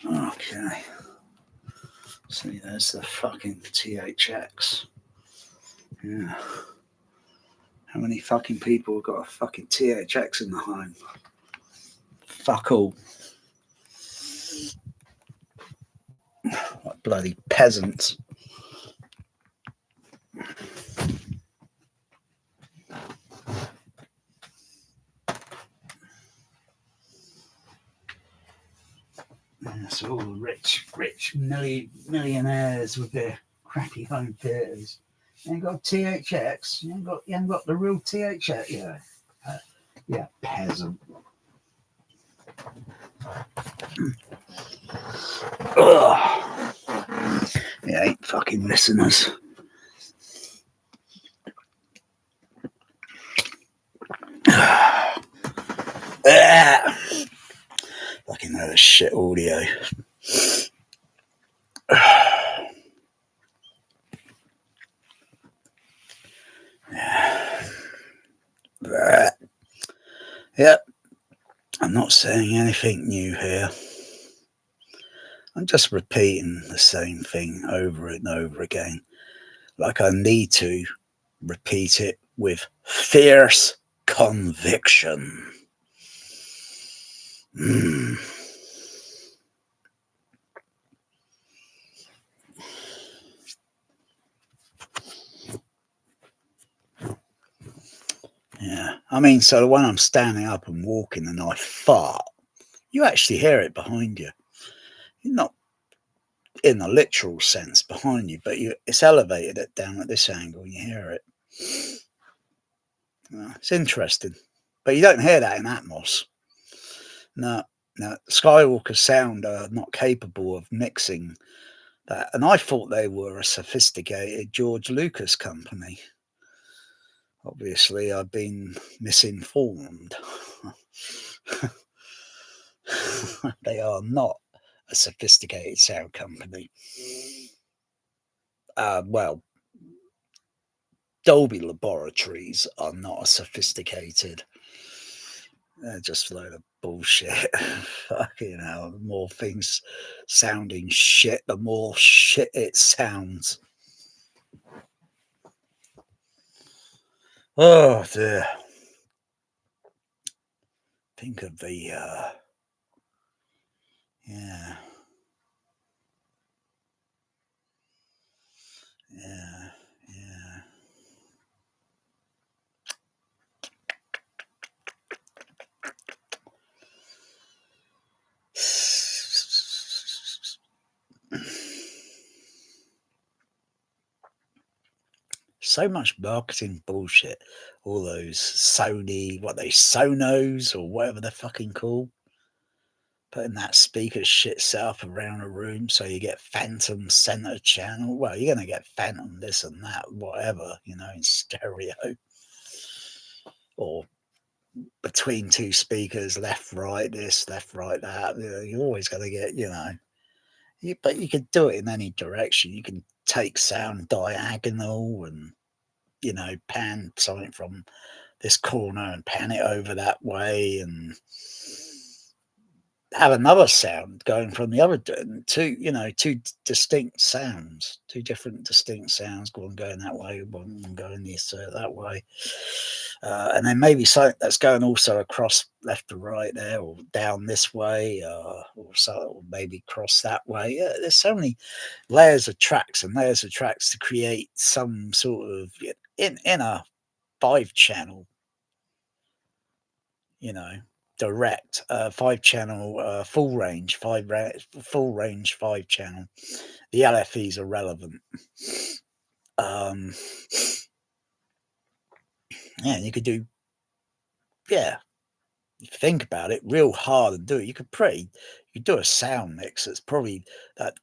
Okay. See, there's the fucking THX. Yeah. How many fucking people have got a fucking THX in the home? Fuck all. Like bloody peasants. Yeah, so all the rich millionaires with their crappy home theatres. You ain't got THX. You ain't got the real THX. Yeah. Yeah, peasant. Ugh. It ain't fucking listeners. Fucking know this shit audio. Yep. I'm not saying anything new here. I'm just repeating the same thing over and over again. Like I need to repeat it with fierce conviction. Yeah, I mean, so when I'm standing up and walking and I fart, you actually hear it behind you. You're not in the literal sense behind you, but it's elevated it down at this angle and you hear it. It's interesting, but you don't hear that in Atmos. No, Skywalker Sound are not capable of mixing that, and I thought they were a sophisticated George Lucas company. Obviously, I've been misinformed. They are not a sophisticated sound company. Well, Dolby Laboratories are not a sophisticated. They're just a load of bullshit. Fucking hell. The more things sounding shit, the more shit it sounds. Oh dear. Think of the yeah. So much marketing bullshit. All those Sony, Sonos or whatever they're fucking called. Putting that speaker shit set up around a room so you get phantom center channel. Well, you're going to get phantom this and that, whatever, in stereo. Or between two speakers, left, right, this, left, right, that. You're always going to get, but you could do it in any direction. You can take sound diagonal and, pan something from this corner and pan it over that way and have another sound going from the other two distinct sounds, two different distinct sounds, one going that way, one going that way, and then maybe something that's going also across left to right there, or down this way, or maybe cross that way. Yeah, there's so many layers of tracks to create some sort of in a 5-channel, direct 5-channel full range 5-channel. The LFEs are relevant. You could do, if you think about it, real hard and do it. You could do a sound mix that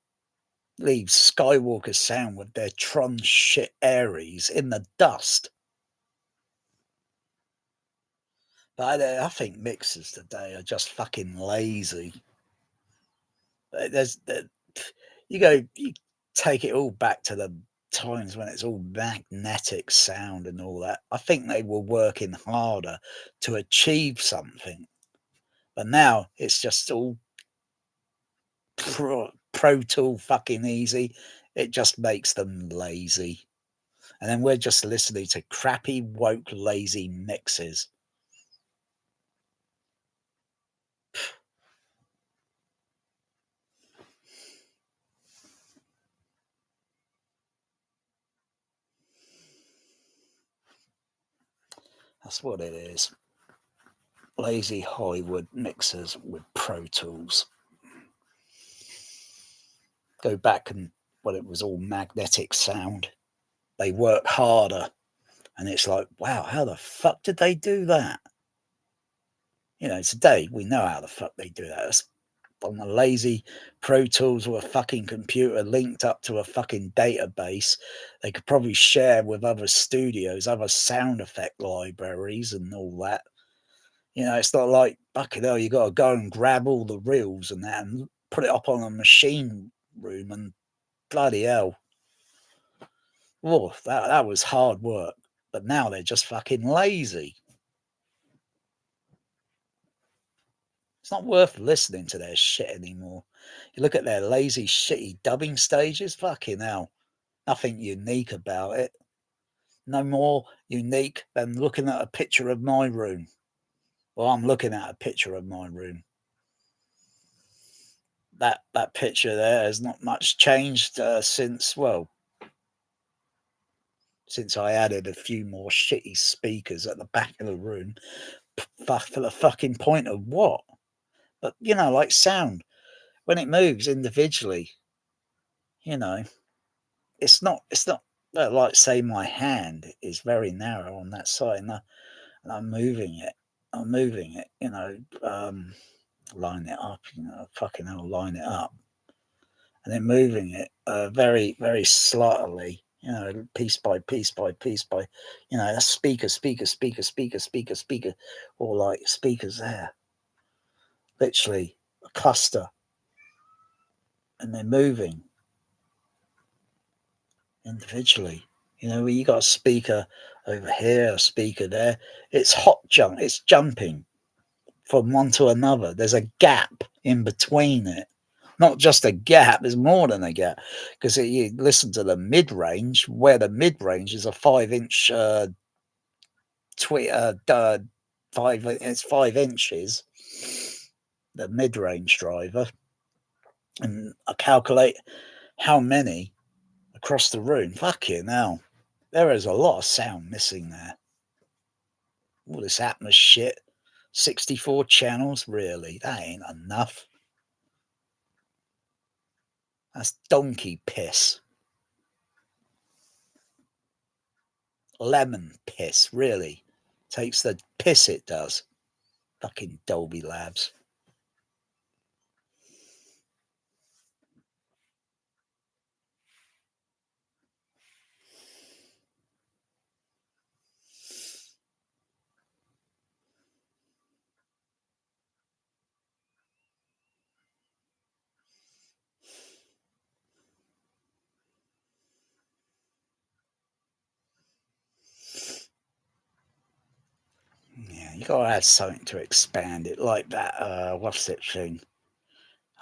leaves Skywalker Sound with their Tron shit Aries in the dust. But I think mixers today are just fucking lazy. You take it all back to the times when it's all magnetic sound and all that. I think they were working harder to achieve something, but now it's just all Pro Tool fucking easy. It just makes them lazy, and then we're just listening to crappy, woke, lazy mixes. That's what it is. Lazy Hollywood mixers with Pro Tools. Go back and it was all magnetic sound. They work harder, and it's like, wow, how the fuck did they do that? You know, today we know how the fuck they do that. It's on a lazy Pro Tools or a fucking computer linked up to a fucking database. They could probably share with other studios, other sound effect libraries and all that. You know, it's not like, fucking hell, you got to go and grab all the reels and that and put it up on a machine room and bloody hell. Oh, that was hard work. But now they're just fucking lazy. It's not worth listening to their shit anymore. You look at their lazy, shitty dubbing stages, fucking hell. Nothing unique about it. No more unique than looking at a picture of my room. Well, I'm looking at a picture of my room. That picture there has not much changed since I added a few more shitty speakers at the back of the room. For the fucking point of what? But, you know, like sound, when it moves individually, you know, it's not like, say, my hand is very narrow on that side and I'm moving it, you know, line it up, you know, fucking hell, line it up. And then moving it very, very slightly, you know, piece by piece by piece by, you know, a speaker, or like speakers there. Literally a cluster. And they're moving individually. You know, you got a speaker over here, a speaker there. It's it's jumping from one to another. There's a gap in between it. Not just a gap, there's more than a gap. Because you listen to the mid-range, where the mid-range is a 5-inch it's 5 inches, the mid-range driver. And I calculate how many across the room. Fucking hell. There is a lot of sound missing there. All this atmos shit. 64 channels, really? That ain't enough. That's donkey piss. Lemon piss, really. Takes the piss, it does. Fucking Dolby Labs. Yeah, you gotta have something to expand it, like that, what's it thing?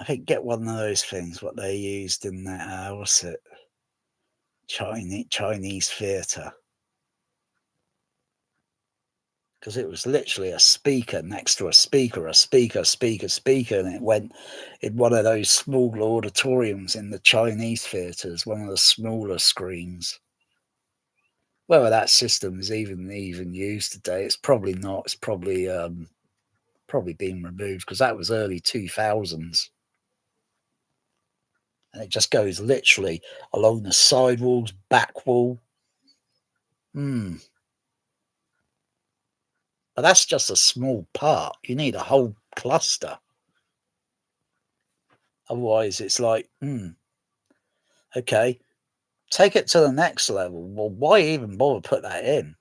I think get one of those things, what they used in that, what's it? Chinese theatre. Because it was literally a speaker next to a speaker, and it went in one of those small auditoriums in the Chinese theatres, one of the smaller screens. Whether that system is even used today, it's probably not. It's probably been removed because that was early 2000s, and it just goes literally along the sidewalls, back wall. But that's just a small part. You need a whole cluster. Otherwise, it's like, okay, take it to the next level. Well, why even bother put that in?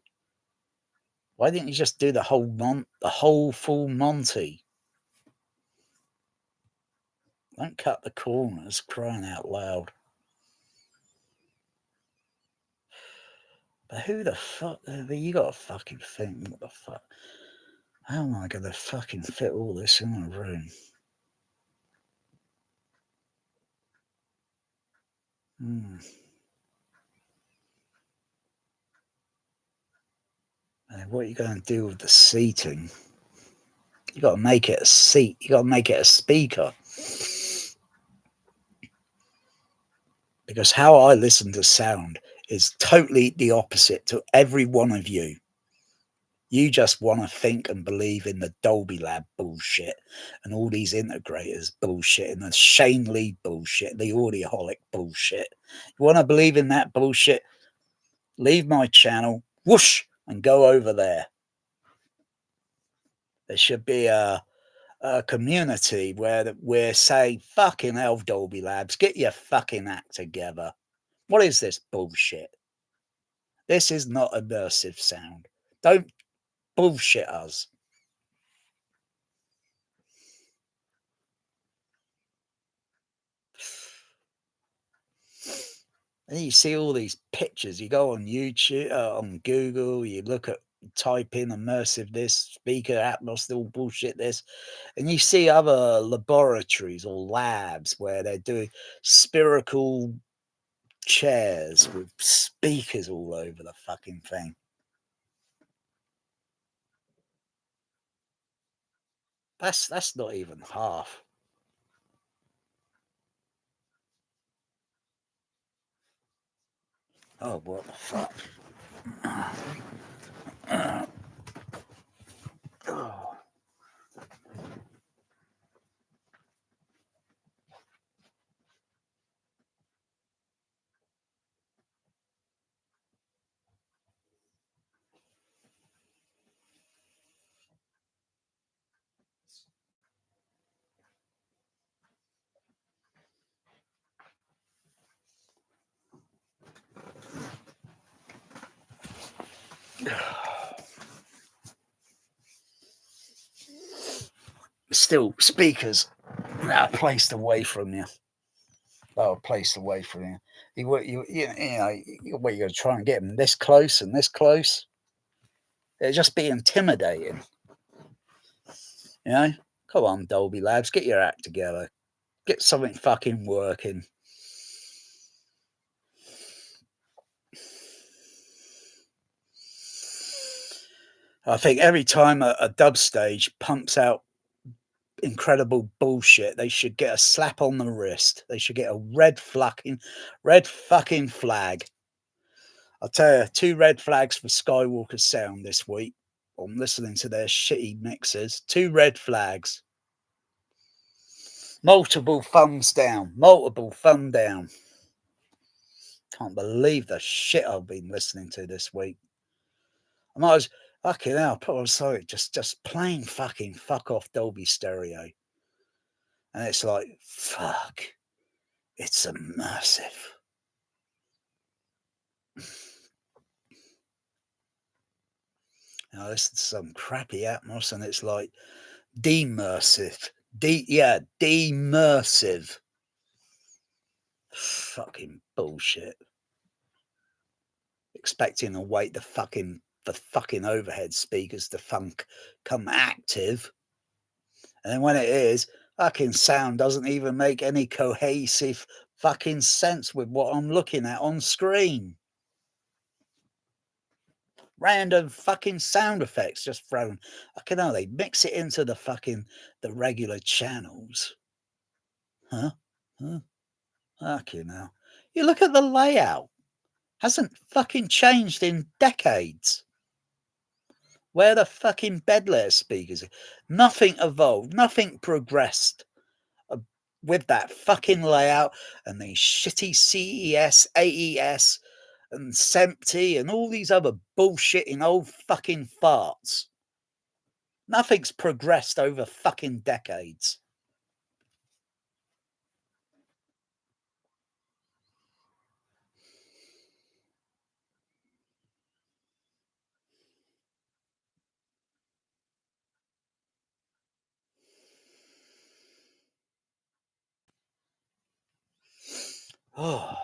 Why didn't you just do the whole full Monty? Don't cut the corners, crying out loud. But who the fuck? You gotta fucking think, what the fuck? How am I gonna fucking fit all this in a room? And what are you going to do with the seating? You got to make it a seat. You got to make it a speaker. Because how I listen to sound is totally the opposite to every one of you. You just want to think and believe in the Dolby Lab bullshit and all these integrators bullshit and the Shane Lee bullshit, the Audioholic bullshit. You want to believe in that bullshit? Leave my channel, whoosh, and go over there. There should be a community where we're saying, fucking hell, Dolby Labs, get your fucking act together. What is this bullshit? This is not immersive sound. Don't bullshit us. And you see all these pictures. You go on YouTube, on Google, you look at, type in immersive this, speaker, atmos, all bullshit this, and you see other laboratories or labs where they're doing spherical chairs with speakers all over the fucking thing. That's not even half. Oh, what the fuck? Oh. Still, speakers are placed away from you. Oh, placed away from you. You know, you're going to try and get them this close and this close. It'll just be intimidating. You know, come on, Dolby Labs, get your act together. Get something fucking working. I think every time a dub stage pumps out incredible bullshit, they should get a slap on the wrist. They should get a red fucking flag. I'll tell you, 2 red flags for Skywalker Sound this week. I'm listening to their shitty mixers. 2 red flags. Multiple thumbs down. Can't believe the shit I've been listening to this week. I might as fucking hell, put on sorry, just plain fucking fuck off Dolby Stereo. And it's like, fuck, it's immersive. I listen to some crappy Atmos and it's like demersive. Demersive. Fucking bullshit. Expecting to wait the fucking overhead speakers to come active. And then when it is, fucking sound doesn't even make any cohesive fucking sense with what I'm looking at on screen. Random fucking sound effects just thrown. I can only mix it into the regular channels. Huh? Fucking hell. You look at the layout. Hasn't fucking changed in decades. Where the fucking bed layer speakers? Nothing evolved. Nothing progressed with that fucking layout and these shitty CES, AES and SEMPTI and all these other bullshitting old fucking farts. Nothing's progressed over fucking decades. Oh.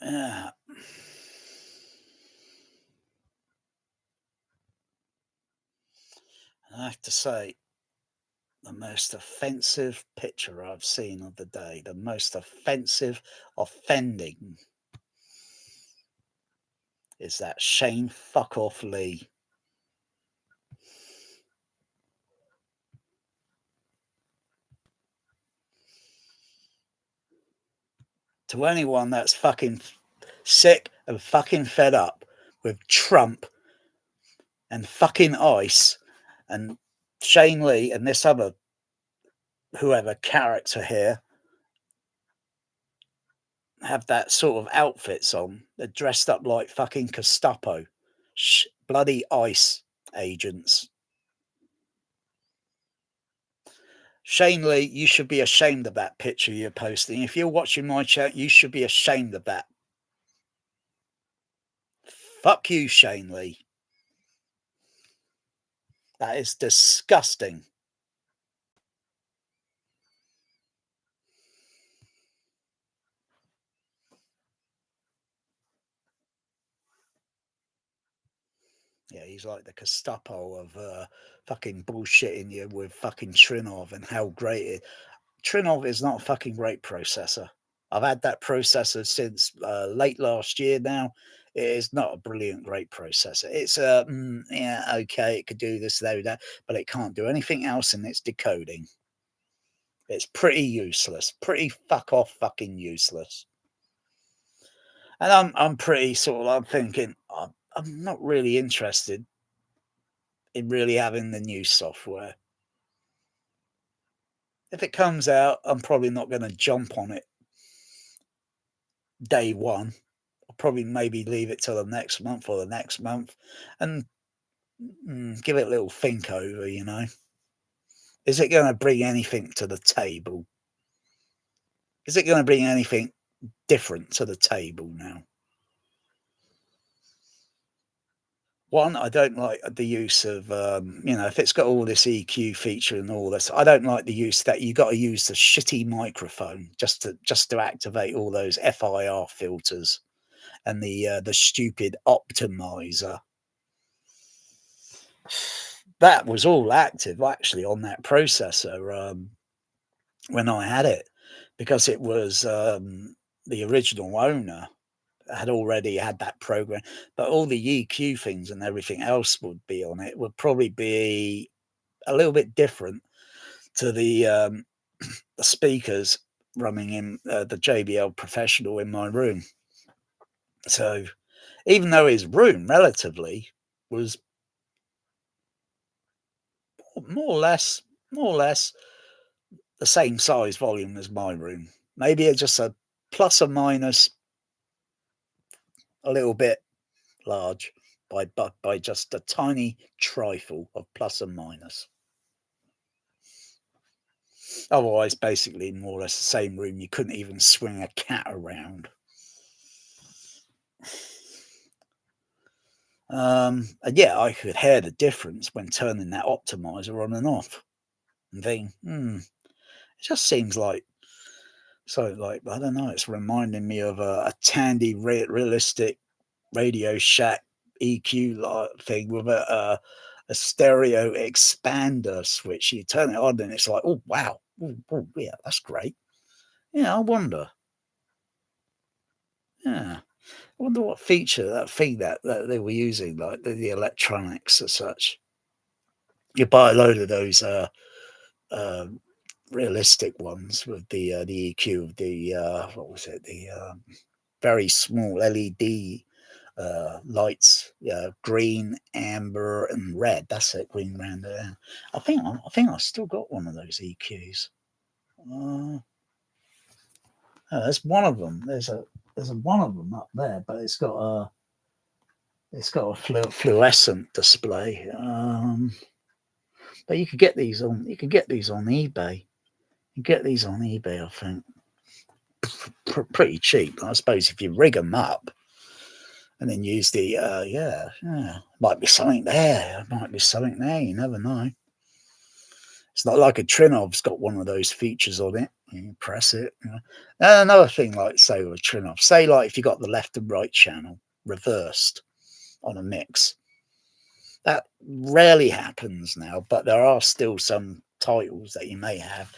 Yeah. I have to say, the most offensive picture I've seen of the day, the most offending is that Shane fuck off Lee. To anyone that's fucking sick and fucking fed up with Trump and fucking ICE and Shane Lee and this other whoever character here have that sort of outfits on. They're dressed up like fucking Gestapo, bloody ICE agents. Shane Lee, you should be ashamed of that picture you're posting. If you're watching my chat, you should be ashamed of that. Fuck you, Shane Lee. That is disgusting. Yeah, he's like the Gestapo of fucking bullshitting you with fucking Trinnov and how great it. Trinnov is not a fucking great processor. I've had that processor since late last year now. It is not a brilliant, great processor. It's yeah, okay, it could do this, that, but it can't do anything else in its decoding. It's pretty useless, pretty fuck off fucking useless. And I'm pretty sort of, I'm thinking, I'm not really interested in really having the new software. If it comes out, I'm probably not going to jump on it day one. I'll probably maybe leave it till the next month or the next month and give it a little think over, you know. Is it going to bring anything to the table? Is it going to bring anything different to the table now? One, I don't like the use of, you know, if it's got all this EQ feature and all this, I don't like the use that you got to use the shitty microphone just to activate all those FIR filters and the stupid optimizer. That was all active actually on that processor when I had it, because it was the original owner had already had that program, but all the EQ things and everything else would be on it would probably be a little bit different to the speakers running in the JBL Professional in my room. So even though his room relatively was more or less the same size volume as my room, maybe it's just a plus or minus a little bit large by just a tiny trifle of plus and minus. Otherwise, basically, more or less the same room. You couldn't even swing a cat around. And yeah, I could hear the difference when turning that optimizer on and off. And think, it just seems like, so like, I don't know, it's reminding me of a Tandy realistic Radio Shack EQ thing with a stereo expander switch. You turn it on and it's like, oh wow, oh yeah, that's great. Yeah, I wonder. Yeah, I wonder what feature that thing that they were using, like the electronics as such. You buy a load of those realistic ones with the EQ of the what was it, the very small LED lights, green, amber, and red. That's it, green, amber. I think I still got one of those EQs. There's one of them. There's one of them up there, but it's got a fluorescent display. But you could get these on eBay. You get these on eBay, I think, pretty cheap. I suppose if you rig them up and then use the might be something there. You never know. It's not like a Trinnov's got one of those features on it. You press it. You know. And another thing, like say with a Trinnov, say like if you got the left and right channel reversed on a mix, that rarely happens now. But there are still some titles that you may have,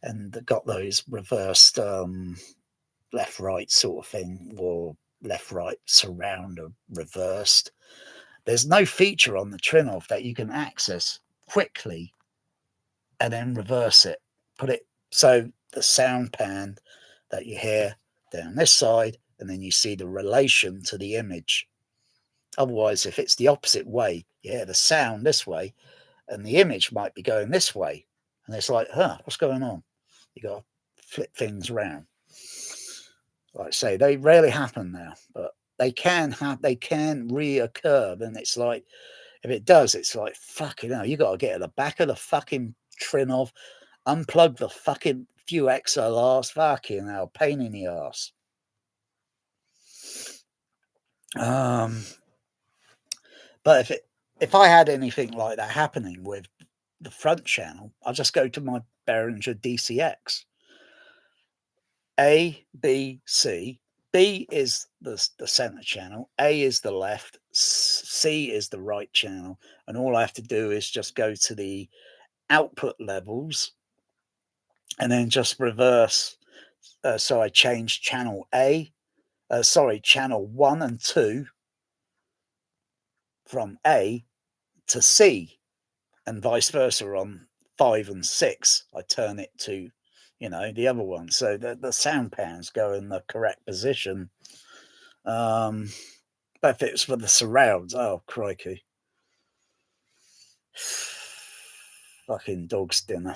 and got those reversed left right sort of thing, or left, right, surround, or reversed. There's no feature on the trinnov that you can access quickly and then reverse it. Put it so the sound pan that you hear down this side, and then you see the relation to the image. Otherwise, if it's the opposite way, you hear the sound this way, and the image might be going this way. And it's like, what's going on? You got to flip things around. Like I say, they rarely happen now, but they can reoccur. And it's like, if it does, it's like, fucking hell, you got to get at the back of the fucking trinnov, unplug the fucking few XLRs, fucking hell, pain in the ass. But if I had anything like that happening with the front channel, I'll just go to my Behringer DCX. A, B, C. B is the center channel. A is the left. C is the right channel. And all I have to do is just go to the output levels and then just reverse. So I change channel channel 1 and 2 from A to C, and vice versa on 5 and 6. I turn it to, the other one. So the sound pans go in the correct position. But if it's for the surrounds, oh, crikey. Fucking dog's dinner.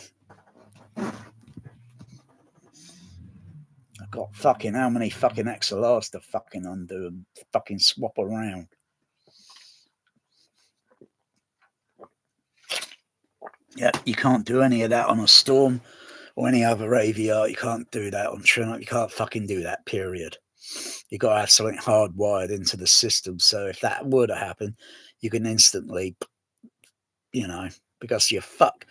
I've got fucking how many fucking XLRs to fucking undo and fucking swap around. Yeah, you can't do any of that on a Storm or any other AVR. You can't do that on trinnov. You can't fucking do that, period. You got to have something hardwired into the system. So if that were to happen, you can instantly, because you fuck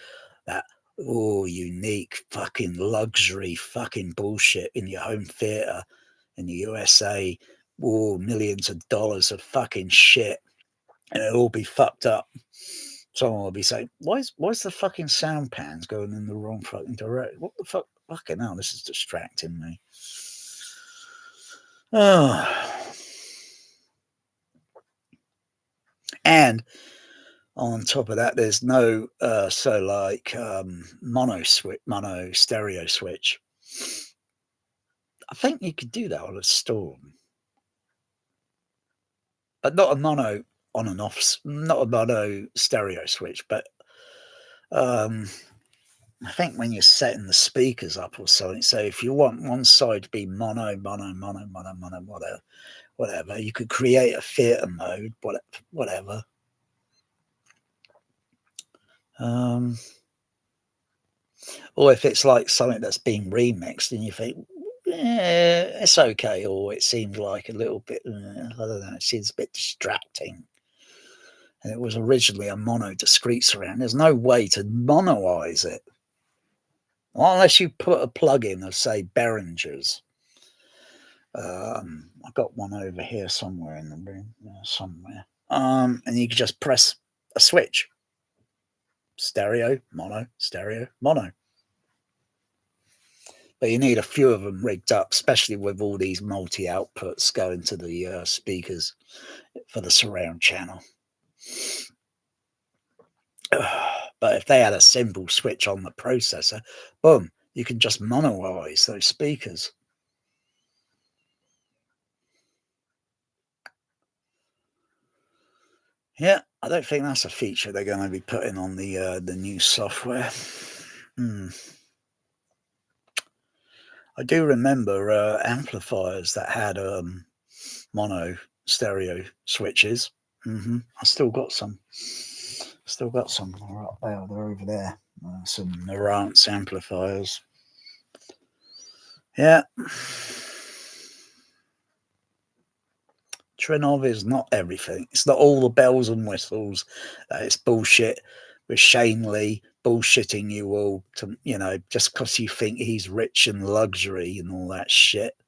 that unique fucking luxury fucking bullshit in your home theater in the USA, millions of dollars of fucking shit, and it'll all be fucked up. Someone will be saying, why's the fucking sound pans going in the wrong fucking direction? What the fuck? Fucking hell, this is distracting me. And on top of that, there's no mono stereo switch. I think you could do that on a Storm, but not a mono on and off, not a mono stereo switch. But I think when you're setting the speakers up or something, so if you want one side to be mono, whatever, you could create a theater mode, whatever. Or if it's like something that's been remixed and you think, it's okay, or it seems like a little bit, I don't know, it seems a bit distracting. And it was originally a mono discrete surround. There's no way to monoize it. Well, unless you put a plug in of, say, Behringer's. I've got one over here somewhere in the room, somewhere. And you can just press a switch. Stereo, mono, stereo, mono. But you need a few of them rigged up, especially with all these multi-outputs going to the speakers for the surround channel. But if they had a simple switch on the processor, boom, you can just monoize those speakers. Yeah, I don't think that's a feature they're going to be putting on the new software. I do remember amplifiers that had mono stereo switches. I still got some. They're up there. They're over there. Some Marantz amplifiers. Yeah. Trinnov is not everything. It's not all the bells and whistles. It's bullshit with Shane Lee bullshitting you all to, just because you think he's rich and luxury and all that shit.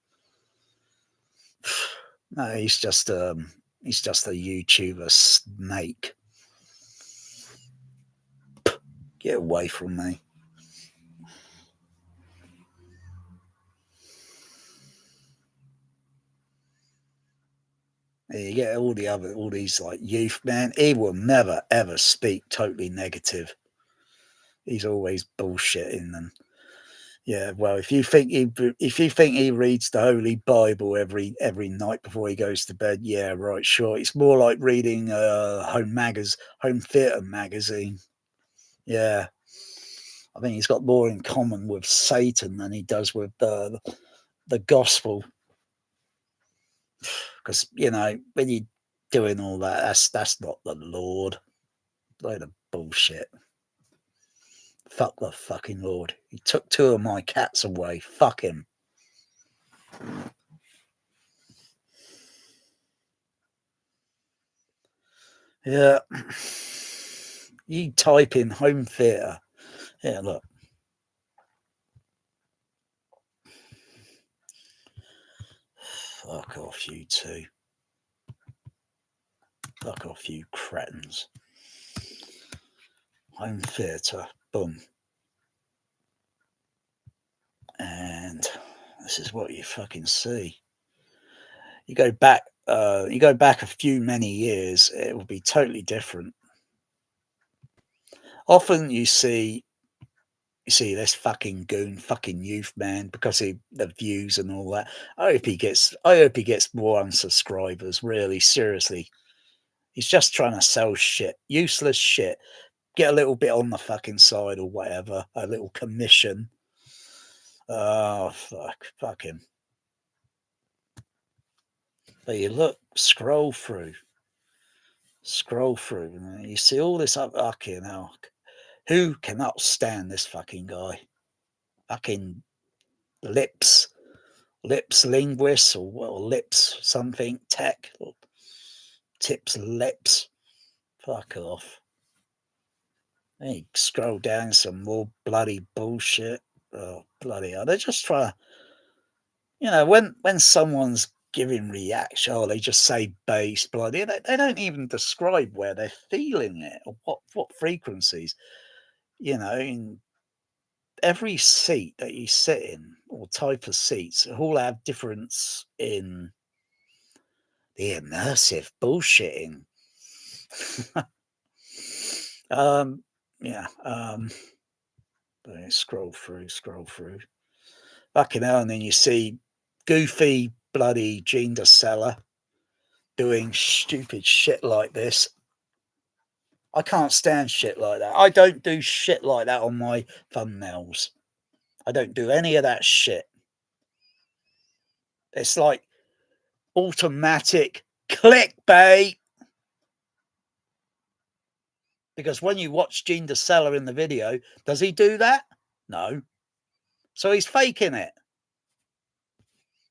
No, he's just a YouTuber snake. Get away from me. You get all these like youth, man. He will never ever speak totally negative. He's always bullshitting and yeah. Well, if you think he reads the Holy Bible every night before he goes to bed, yeah, right, sure. It's more like reading home theater magazine. Yeah, I think he's got more in common with Satan than he does with the gospel. Because when you're doing all that, that's not the Lord. Load of bullshit. Fuck the fucking Lord. He took 2 of my cats away. Fuck him. Yeah. You type in home theater. Yeah, look. Fuck off, you two. Fuck off, you cretins. Home theater. Boom. And this is what you fucking see. You go back a few many years, it will be totally different. Often you see this fucking goon, fucking youth man, because of the views and all that. I hope he gets more unsubscribers, really, seriously. He's just trying to sell shit, useless shit. Get a little bit on the fucking side or whatever, a little commission. Oh, fuck him. But you look, scroll through, and you see all this up. Fucking hell. Who cannot stand this fucking guy? Fucking lips linguist or lips something tech. Tips lips. Fuck off. Then you scroll down some more bloody bullshit. Oh, bloody hell. They're just trying to, when someone's giving reaction, they just say bass, bloody. They don't even describe where they're feeling it or what frequencies. In every seat that you sit in or type of seats all have difference in the immersive bullshitting. Scroll through. Fucking hell, and then you see goofy bloody Gene DeSella doing stupid shit like this. I can't stand shit like that. I don't do shit like that on my thumbnails. I don't do any of that shit. It's like automatic clickbait. Because when you watch Gene DeSella in the video, does he do that? No. So he's faking it.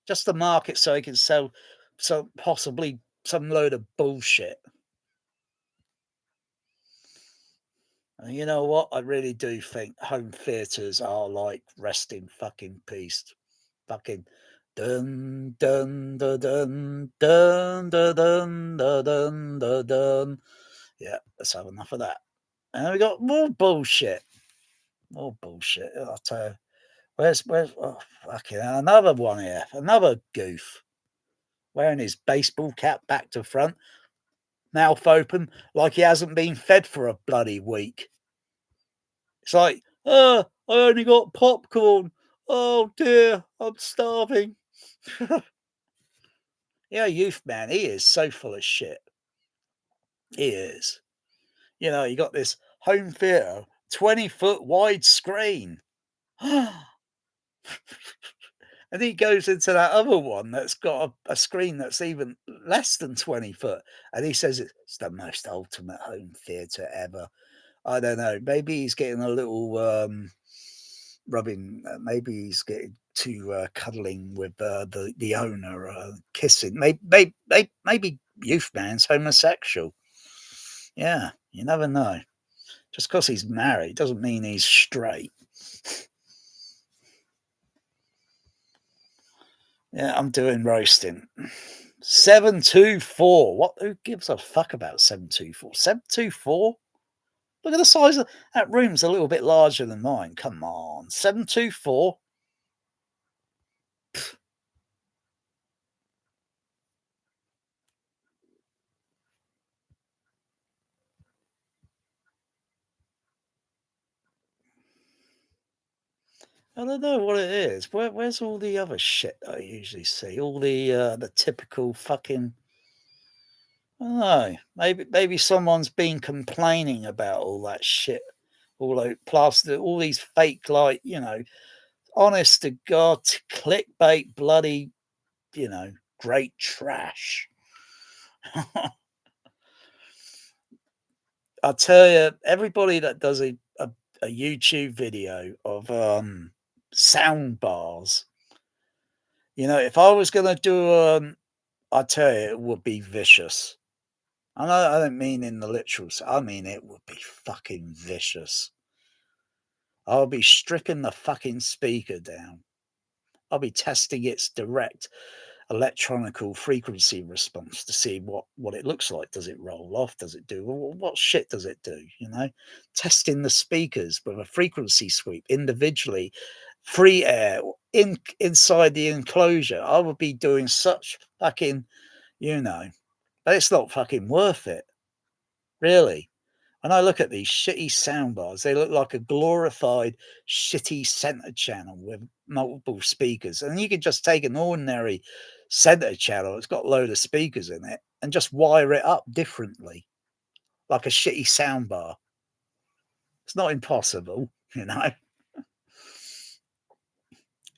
Just to market so he can sell possibly some load of bullshit. And you know what? I really do think home theatres are like rest in fucking peace. Fucking dun dun dun dun dun dun dun dun dun dun. Yeah, let's have enough of that. And we got more bullshit. I'll tell you. Where's fucking another one here. Another goof. Wearing his baseball cap back to front. Mouth open like he hasn't been fed for a bloody week. It's like, I only got popcorn. Oh dear, I'm starving. Youth man, he is so full of shit. He is. You got this home theatre, 20-foot wide screen. And he goes into that other one that's got a screen that's even less than 20 foot. And he says it's the most ultimate home theatre ever. I don't know. Maybe he's getting a little rubbing. Maybe he's getting too cuddling with the owner, kissing. Maybe youth man's homosexual. Yeah, you never know. Just because he's married doesn't mean he's straight. Yeah, I'm doing roasting. 724. What? Who gives a fuck about 724? 724? Look at the size of that room's a little bit larger than mine. Come on. 724. I don't know what it is. Where's all the other shit I usually see? All the typical fucking. I don't know. Maybe someone's been complaining about all that shit. All that plaster, all these fake, like, honest to God, clickbait, bloody, great trash. I tell you, everybody that does a YouTube video of sound bars, if I was going to do I tell you, it would be vicious. I don't mean in the literal sense. I mean, it would be fucking vicious. I'll be stripping the fucking speaker down. I'll be testing its direct electronical frequency response to see what it looks like. Does it roll off? Does it do what shit does it do? Testing the speakers with a frequency sweep individually, free air inside the enclosure. I would be doing such fucking, but it's not fucking worth it, really. When I look at these shitty soundbars, they look like a glorified shitty center channel with multiple speakers. And you could just take an ordinary center channel, it's got a load of speakers in it, and just wire it up differently, like a shitty soundbar. It's not impossible,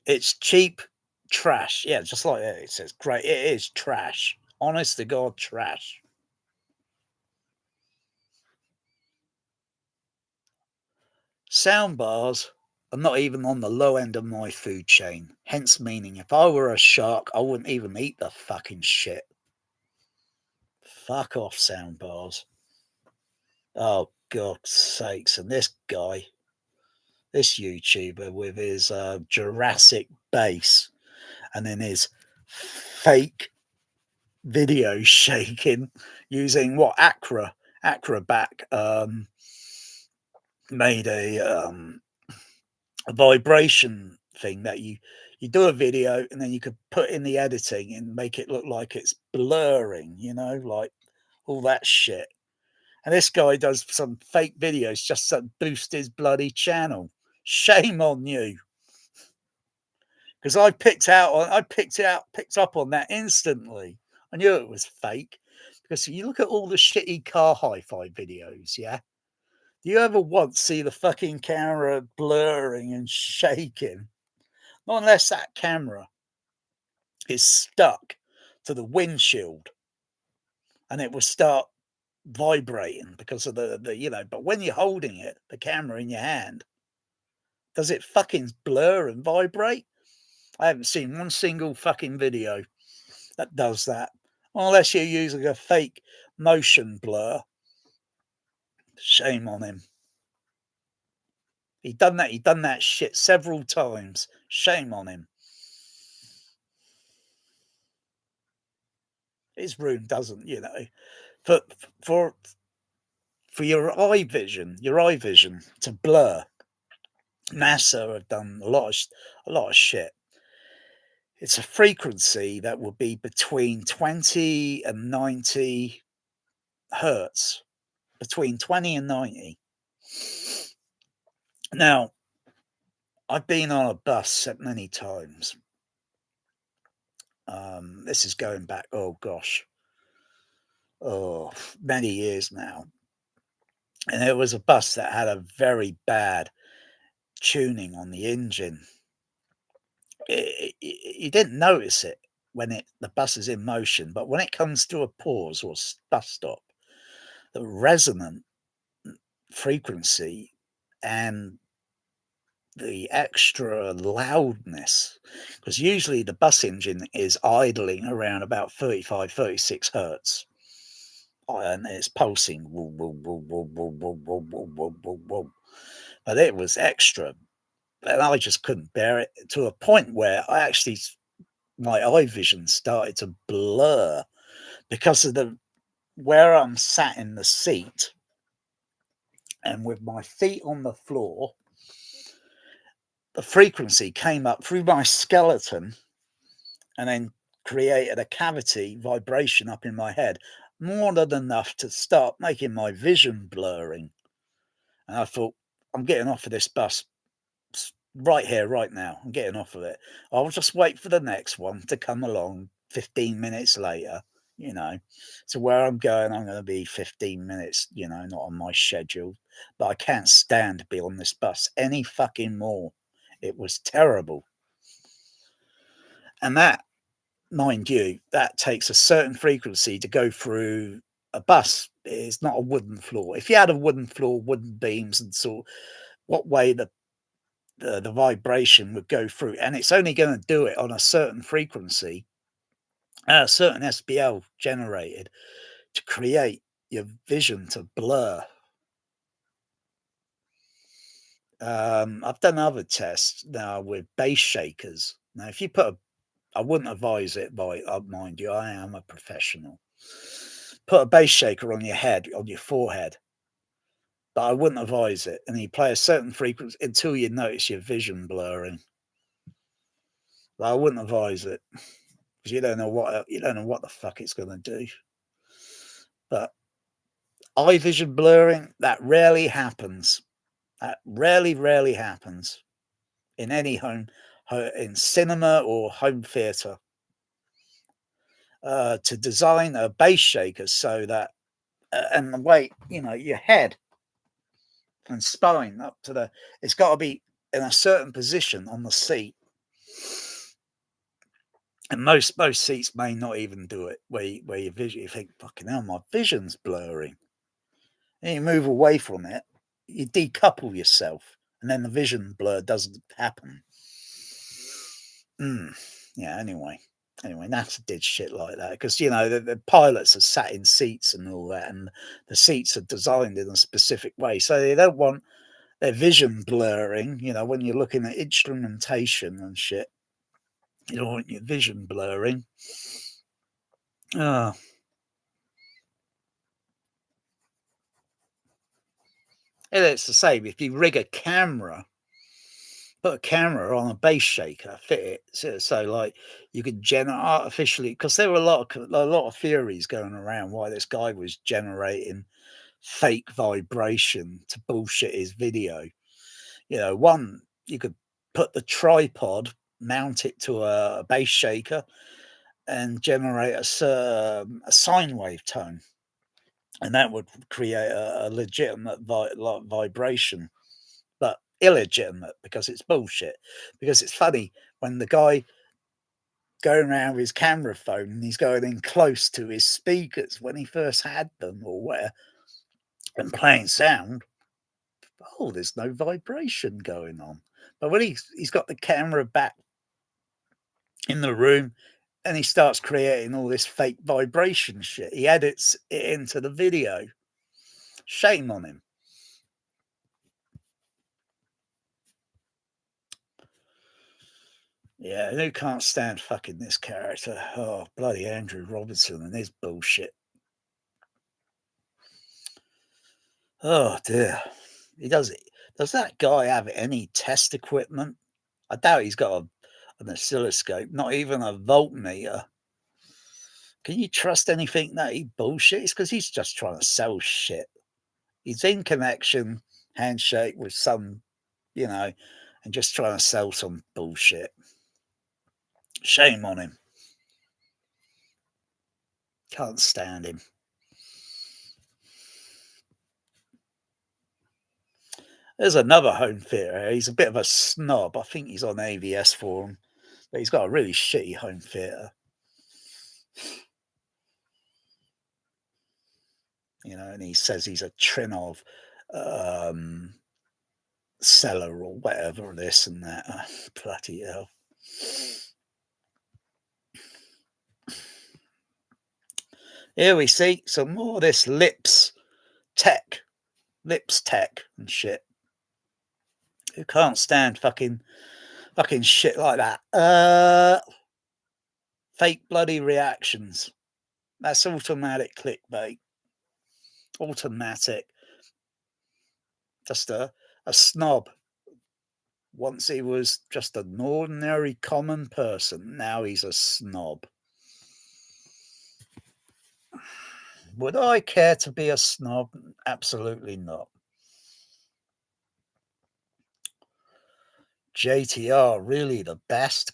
It's cheap trash. Yeah, just like it says, great. It is trash. Honest to God, trash. Soundbars are not even on the low end of my food chain. Hence meaning, if I were a shark, I wouldn't even eat the fucking shit. Fuck off, soundbars. Oh, God's sakes. And this guy, this YouTuber with his Jurassic bass and then his fake video shaking using what Acrobat made a vibration thing that you do a video and then you could put in the editing and make it look like it's blurring, like all that shit. And this guy does some fake videos just to boost his bloody channel. Shame on you. Because I picked up on that instantly. I knew it was fake. Because you look at all the shitty car hi-fi videos, yeah? Do you ever once see the fucking camera blurring and shaking? Not unless that camera is stuck to the windshield and it will start vibrating because of the but when you're holding it, the camera in your hand, does it fucking blur and vibrate? I haven't seen one single fucking video that does that. Unless you're using a fake motion blur. Shame on him. He done that shit several times. Shame on him. His room doesn't, for your eye vision to blur. NASA have done a lot of shit. It's a frequency that will be between 20 and 90 hertz, between 20 and 90. Now, I've been on a bus many times. This is going back, many years now. And there was a bus that had a very bad tuning on the engine. You didn't notice it when the bus is in motion, but when it comes to a pause or bus stop, the resonant frequency and the extra loudness, because usually the bus engine is idling around about 35, 36 hertz. And it's pulsing, but it was extra, and I just couldn't bear it to a point where my eye vision started to blur because of where I'm sat in the seat, and with my feet on the floor, the frequency came up through my skeleton and then created a cavity vibration up in my head, more than enough to start making my vision blurring. And I thought, I'm getting off of this bus right here, right now. I'm getting off of it. I'll just wait for the next one to come along 15 minutes later, you know. So where I'm going to be 15 minutes, you know, not on my schedule. But I can't stand to be on this bus any fucking more. It was terrible. And that, mind you, that takes a certain frequency to go through a bus. It's not a wooden floor. If you had a wooden floor, wooden beams, and so what way the vibration would go through, and it's only going to do it on a certain frequency, a certain SBL generated to create your vision to blur. I've done other tests now with bass shakers. Now, if you put I wouldn't advise it, by mind you, I am a professional. Put a bass shaker on your head, on your forehead, but I wouldn't advise it. And you play a certain frequency until you notice your vision blurring. But I wouldn't advise it because you don't know what the fuck it's going to do. But eye vision blurring, that rarely happens. That rarely happens in any home, in cinema or home theatre. To design a bass shaker so that, and the weight, you know, your head and spine up to it's got to be in a certain position on the seat. And most seats may not even do it, where you think, fucking hell, my vision's blurring. And you move away from it, you decouple yourself, and then the vision blur doesn't happen. Yeah, anyway, NASA did shit like that because, you know, the pilots are sat in seats and all that, and the seats are designed in a specific way. So they don't want their vision blurring, you know, when you're looking at instrumentation and shit. You don't want your vision blurring. Oh. And it's the same. If you rig a camera, put a camera on a bass shaker, fit it so like you could generate artificially, because there were a lot of theories going around why this guy was generating fake vibration to bullshit his video. You know, one, you could put the tripod, mount it to a bass shaker, and generate a sine wave tone, and that would create a legitimate vibration, but illegitimate because it's bullshit. Because it's funny when the guy going around with his camera phone and he's going in close to his speakers when he first had them or where and playing sound, oh, there's no vibration going on. But when he's got the camera back in the room and he starts creating all this fake vibration shit, he edits it into the video. Shame on him. Yeah, who can't stand fucking this character? Oh, bloody Andrew Robinson and his bullshit. Oh dear. Does that guy have any test equipment? I doubt he's got an oscilloscope, not even a voltmeter. Can you trust anything that he bullshits? Because he's just trying to sell shit. He's in connection, handshake with some, you know, and just trying to sell some bullshit. Shame on him. Can't stand him. There's another home theatre. He's a bit of a snob. I think he's on AVS forum, but he's got a really shitty home theatre. You know, and he says he's a trinnov seller or whatever, this and that. Oh, bloody hell. Here we see some more of this lips tech and shit. Who can't stand fucking shit like that? Fake bloody reactions. That's automatic clickbait. Automatic. Just a snob. Once he was just an ordinary common person. Now he's a snob. Would I care to be a snob? Absolutely not. JTR really the best? ?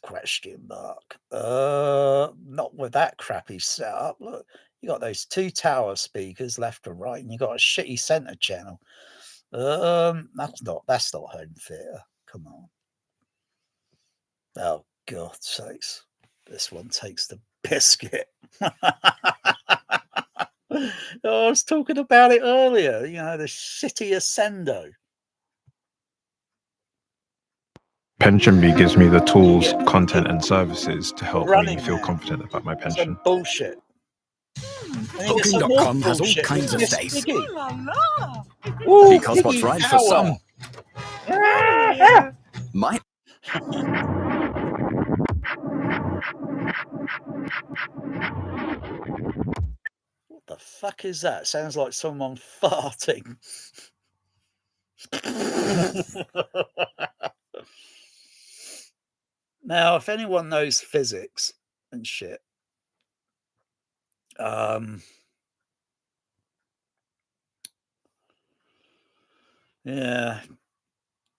Not with that crappy setup. Look, you got those 2 tower speakers left and right, and you got a shitty center channel. That's not home theater. Come on. Oh God's sakes. This one takes the biscuit. I was talking about it earlier, the shitty Ascendo.
PensionBee gives me the tools, content, and services to help me
Running
feel
Man.
confident about my pension.
Some bullshit. And you get some more
Booking.com has all
bullshit
kinds
with
of
Miss
faith.
Piggy. Ooh,
Because what's
Piggy
right for
power.
some might.
What the fuck is that? Sounds like someone farting. Now, if anyone knows physics and shit, yeah,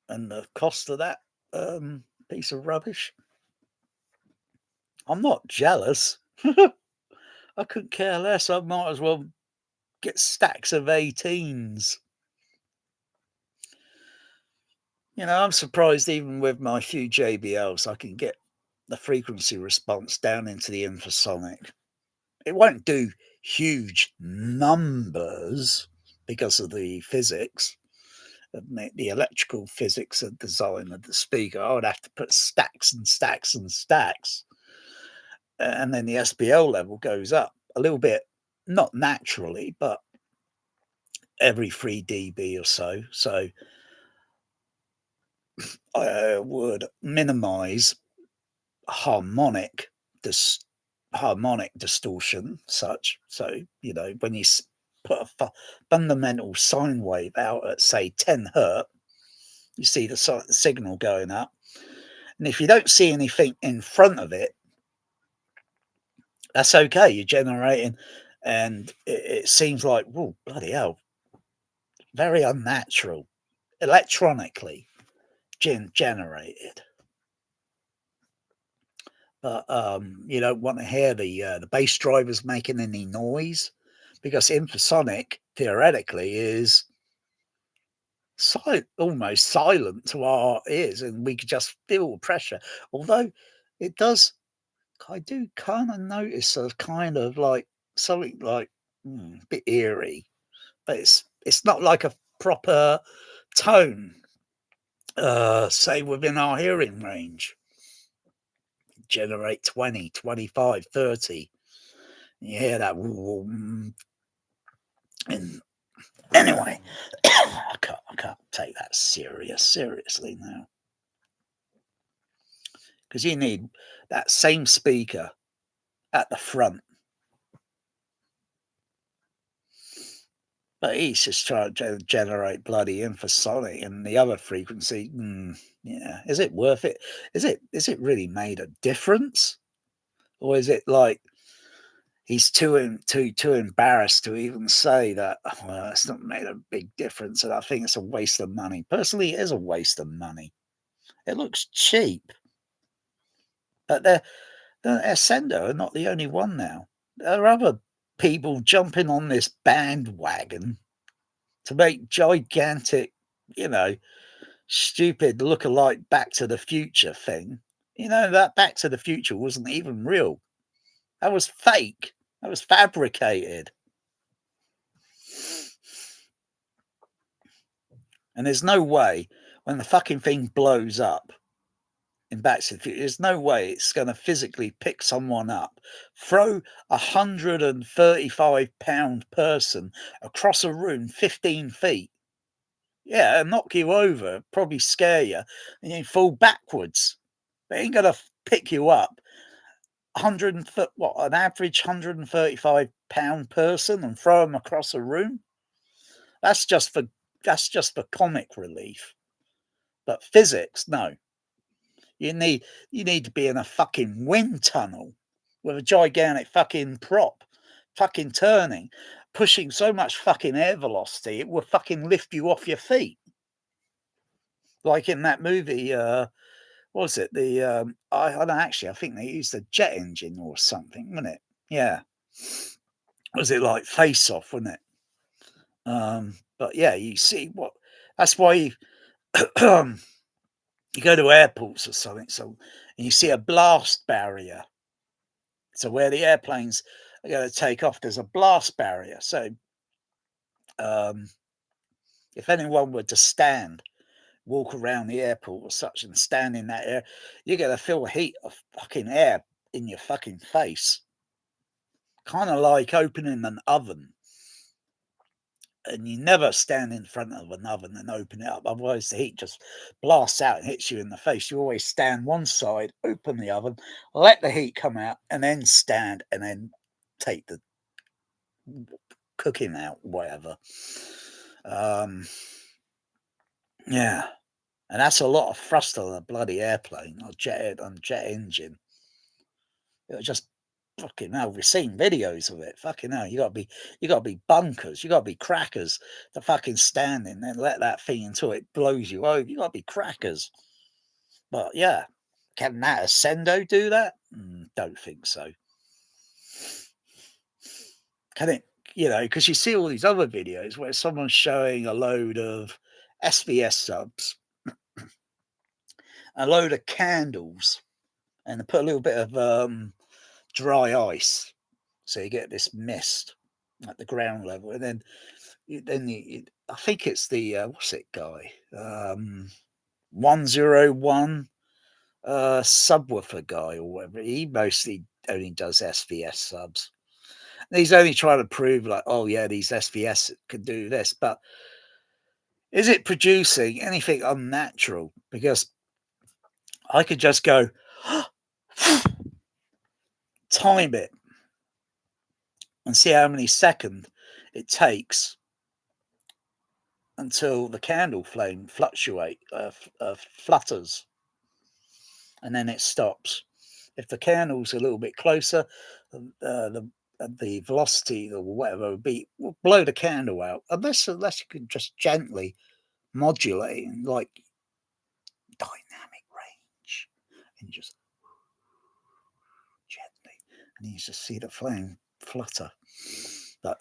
and the cost of that piece of rubbish, I'm not jealous. I couldn't care less. I might as well get stacks of 18s. I'm surprised even with my few JBLs, I can get the frequency response down into the infrasonic. It won't do huge numbers because of the physics, the electrical physics and design of the speaker. I would have to put stacks and stacks and stacks. And then the SPL level goes up a little bit, not naturally, but every 3 dB or so. So I would minimize harmonic distortion, such. So, when you put a fundamental sine wave out at, say, 10 hertz, you see the signal going up. And if you don't see anything in front of it, that's okay. You're generating, and it seems like, whoa, bloody hell, very unnatural, electronically generated. But you don't want to hear the bass drivers making any noise, because infrasonic theoretically is almost silent to our ears, and we could just feel pressure. Although it does, I do kind of notice a kind of like something like a bit eerie, but it's not like a proper tone, say within our hearing range. Generate 20, 25, 30. You hear that. And anyway, I can't take that seriously now. Because you need that same speaker at the front. But he's just trying to generate bloody infrasonic, and the other frequency, yeah. Is it worth it? Is it really made a difference? Or is it like he's too embarrassed to even say that, well, it's not made a big difference, and I think it's a waste of money. Personally, it is a waste of money. It looks cheap. But the Ascendo are not the only one now. There are other people jumping on this bandwagon to make gigantic, stupid look-alike Back to the Future thing. That Back to the Future wasn't even real. That was fake. That was fabricated. And there's no way when the fucking thing blows up in Back to the Future, there's no way it's going to physically pick someone up, throw 135-pound person across a room 15 feet. Yeah, and knock you over, probably scare you, and you fall backwards. They ain't going to pick you up. An average 135-pound person, and throw them across a room? That's just for comic relief. But physics, no. You need to be in a fucking wind tunnel with a gigantic fucking prop, fucking turning, pushing so much fucking air velocity it will fucking lift you off your feet. Like in that movie, what was it? The I don't know, actually, I think they used a jet engine or something, wasn't it? Yeah. Was it like Face Off, wasn't it? But yeah, you see what that's why you go to airports or something, and you see a blast barrier. So where the airplanes are going to take off, there's a blast barrier. So if anyone were to walk around the airport or such and stand in that air, you're going to feel the heat of fucking air in your fucking face. Kind of like opening an oven. And you never stand in front of an oven and open it up. Otherwise, the heat just blasts out and hits you in the face. You always stand one side, open the oven, let the heat come out, and then stand and then take the cooking out, whatever. Yeah. And that's a lot of thrust on a bloody airplane or jet engine. It was just fucking hell. We've seen videos of it. Fucking hell. You gotta be bunkers. You gotta be crackers to fucking stand in and let that thing until it blows you over. You gotta be crackers. But yeah. Can that Ascendo do that? Don't think so. Can it, because you see all these other videos where someone's showing a load of SVS subs, a load of candles, and they put a little bit of dry ice, so you get this mist at the ground level, and then I think it's the what's it guy 101 subwoofer guy or whatever. He mostly only does SVS subs. And he's only trying to prove like, oh yeah, these SVS can do this, but is it producing anything unnatural? Because I could just go time it and see how many seconds it takes until the candle flame flutters, and then it stops. If the candle's a little bit closer, the velocity or whatever will blow the candle out, unless you can just gently modulate and like dynamic range and just gently, and you just see the flame flutter, but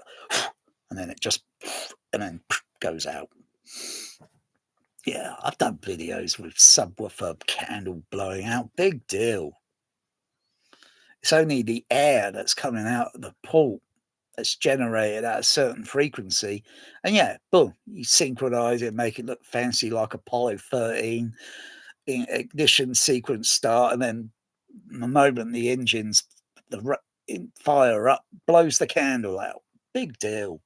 and then it just and then goes out. Yeah, I've done videos with subwoofer candle blowing out. Big deal. It's only the air that's coming out of the port that's generated at a certain frequency. And yeah, boom, you synchronize it, make it look fancy like Apollo 13, ignition sequence start, and then the moment the engines fire up, blows the candle out. Big deal.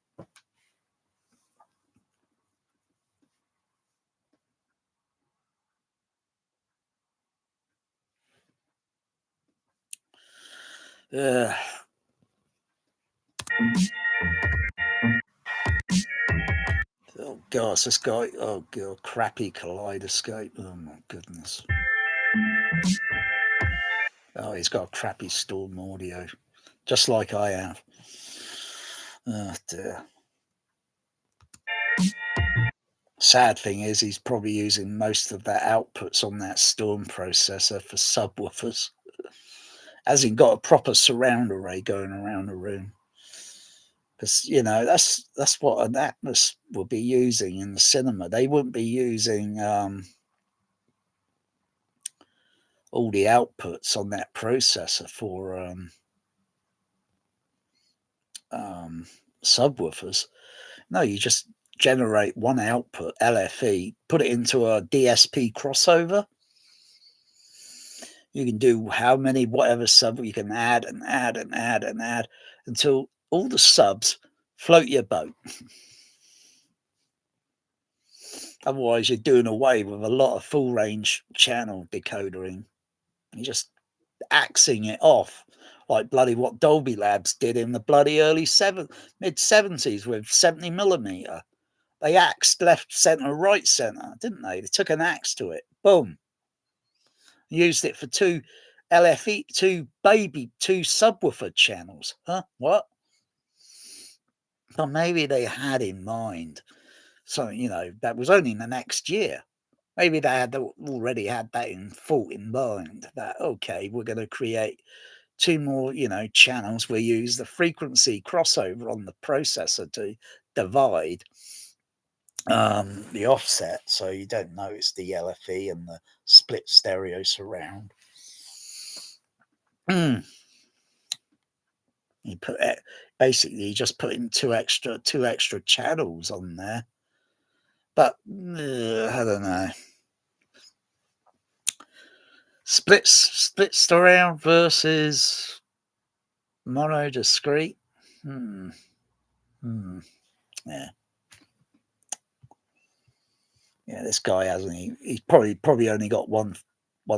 Oh gosh, this guy, oh god, crappy kaleidoscope. Oh my goodness. Oh, he's got a crappy stormaudio, just like I have. Oh dear. Sad thing is, he's probably using most of that outputs on that Storm processor for subwoofers. Hasn't got a proper surround array going around the room. Because that's what an Atmos would be using in the cinema. They wouldn't be using all the outputs on that processor for subwoofers. No, you just generate one output, LFE, put it into a DSP crossover. You can do how many whatever sub you can add and add and add and add until all the subs float your boat. Otherwise, you're doing away with a lot of full range channel decodering. You're just axing it off like bloody what Dolby Labs did in the bloody mid-70s with 70mm. They axed left center, right center, didn't they? They took an axe to it. Boom. Used it for two LFE, two subwoofer channels. Huh? What? Well, maybe they had in mind. So, that was only in the next year. Maybe they already had that in mind, that, okay, we're going to create 2 more, channels. We use the frequency crossover on the processor to divide the offset, so you don't notice the LFE and the split stereo surround. You put it, basically you just put in two extra channels on there, but I don't know. Split surround versus mono discrete. Yeah. Yeah, this guy hasn't. He's probably only got one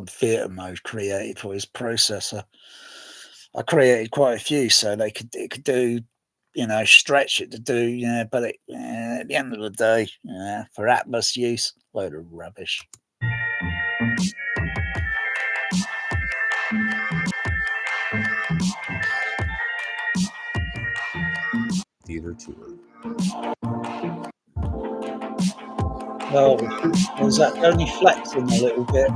theater mode created for his processor. I created quite a few, so it could do, stretch it to do, but at the end of the day, for atmos use, load of rubbish.
Theater tour.
Well, was that only flexing a little bit?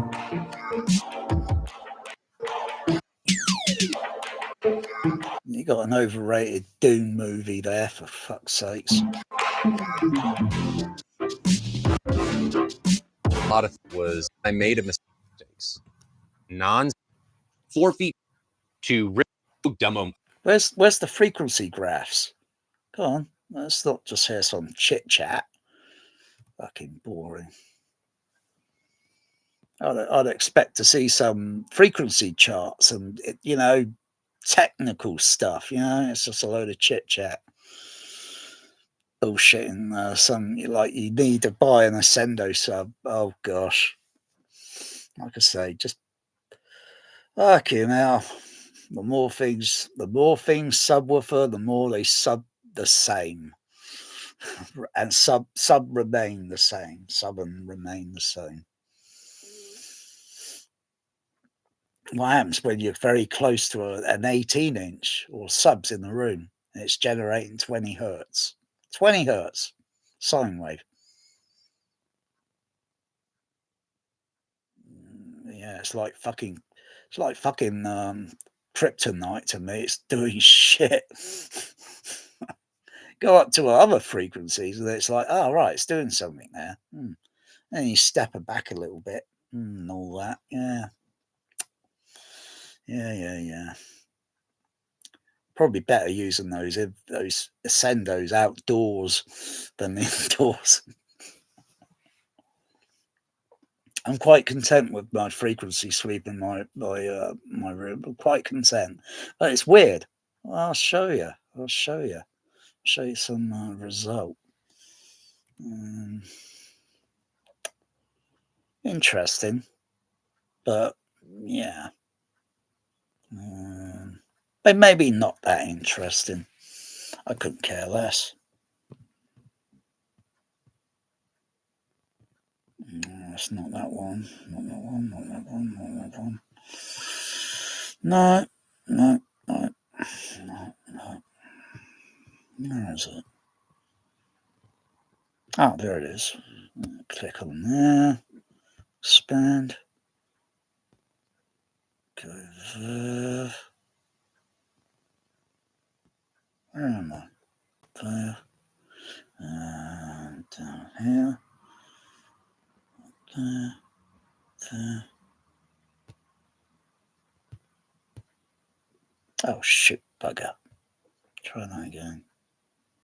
You got an overrated Dune movie there, for fuck's sakes.
A lot of it was I made a mistakes. 4 feet to demo.
Where's the frequency graphs? Go on, let's not just hear some chit chat. Fucking boring. I'd expect to see some frequency charts and technical stuff. It's just a load of chit chat, bullshit, and some like you need to buy an Ascendo sub. Oh gosh, like I say, just fucking hell. The more things subwoofer, the more they sub the same, and sub remain the same. Sub and remain the same. What happens when you're very close to an 18-inch or subs in the room and it's generating 20 hertz? 20 hertz sine wave. Yeah, it's like fucking kryptonite to me. It's doing shit. Go up to other frequencies and it's like, oh right, it's doing something there. Then you step it back a little bit and all that. Yeah. Probably better using those Ascendos outdoors than indoors. I'm quite content with my frequency sweep in my room. I'm quite content, but it's weird. Well, I'll show you. I'll show you some result. Interesting, but yeah. But maybe not that interesting. I couldn't care less. No, it's not that one. Not that one. Not that one. Not that one. No. Where is it? Oh, there it is. Click on there. Expand. Go there. Where am I? There. Down here. There. Oh, shit, bugger. Try that again.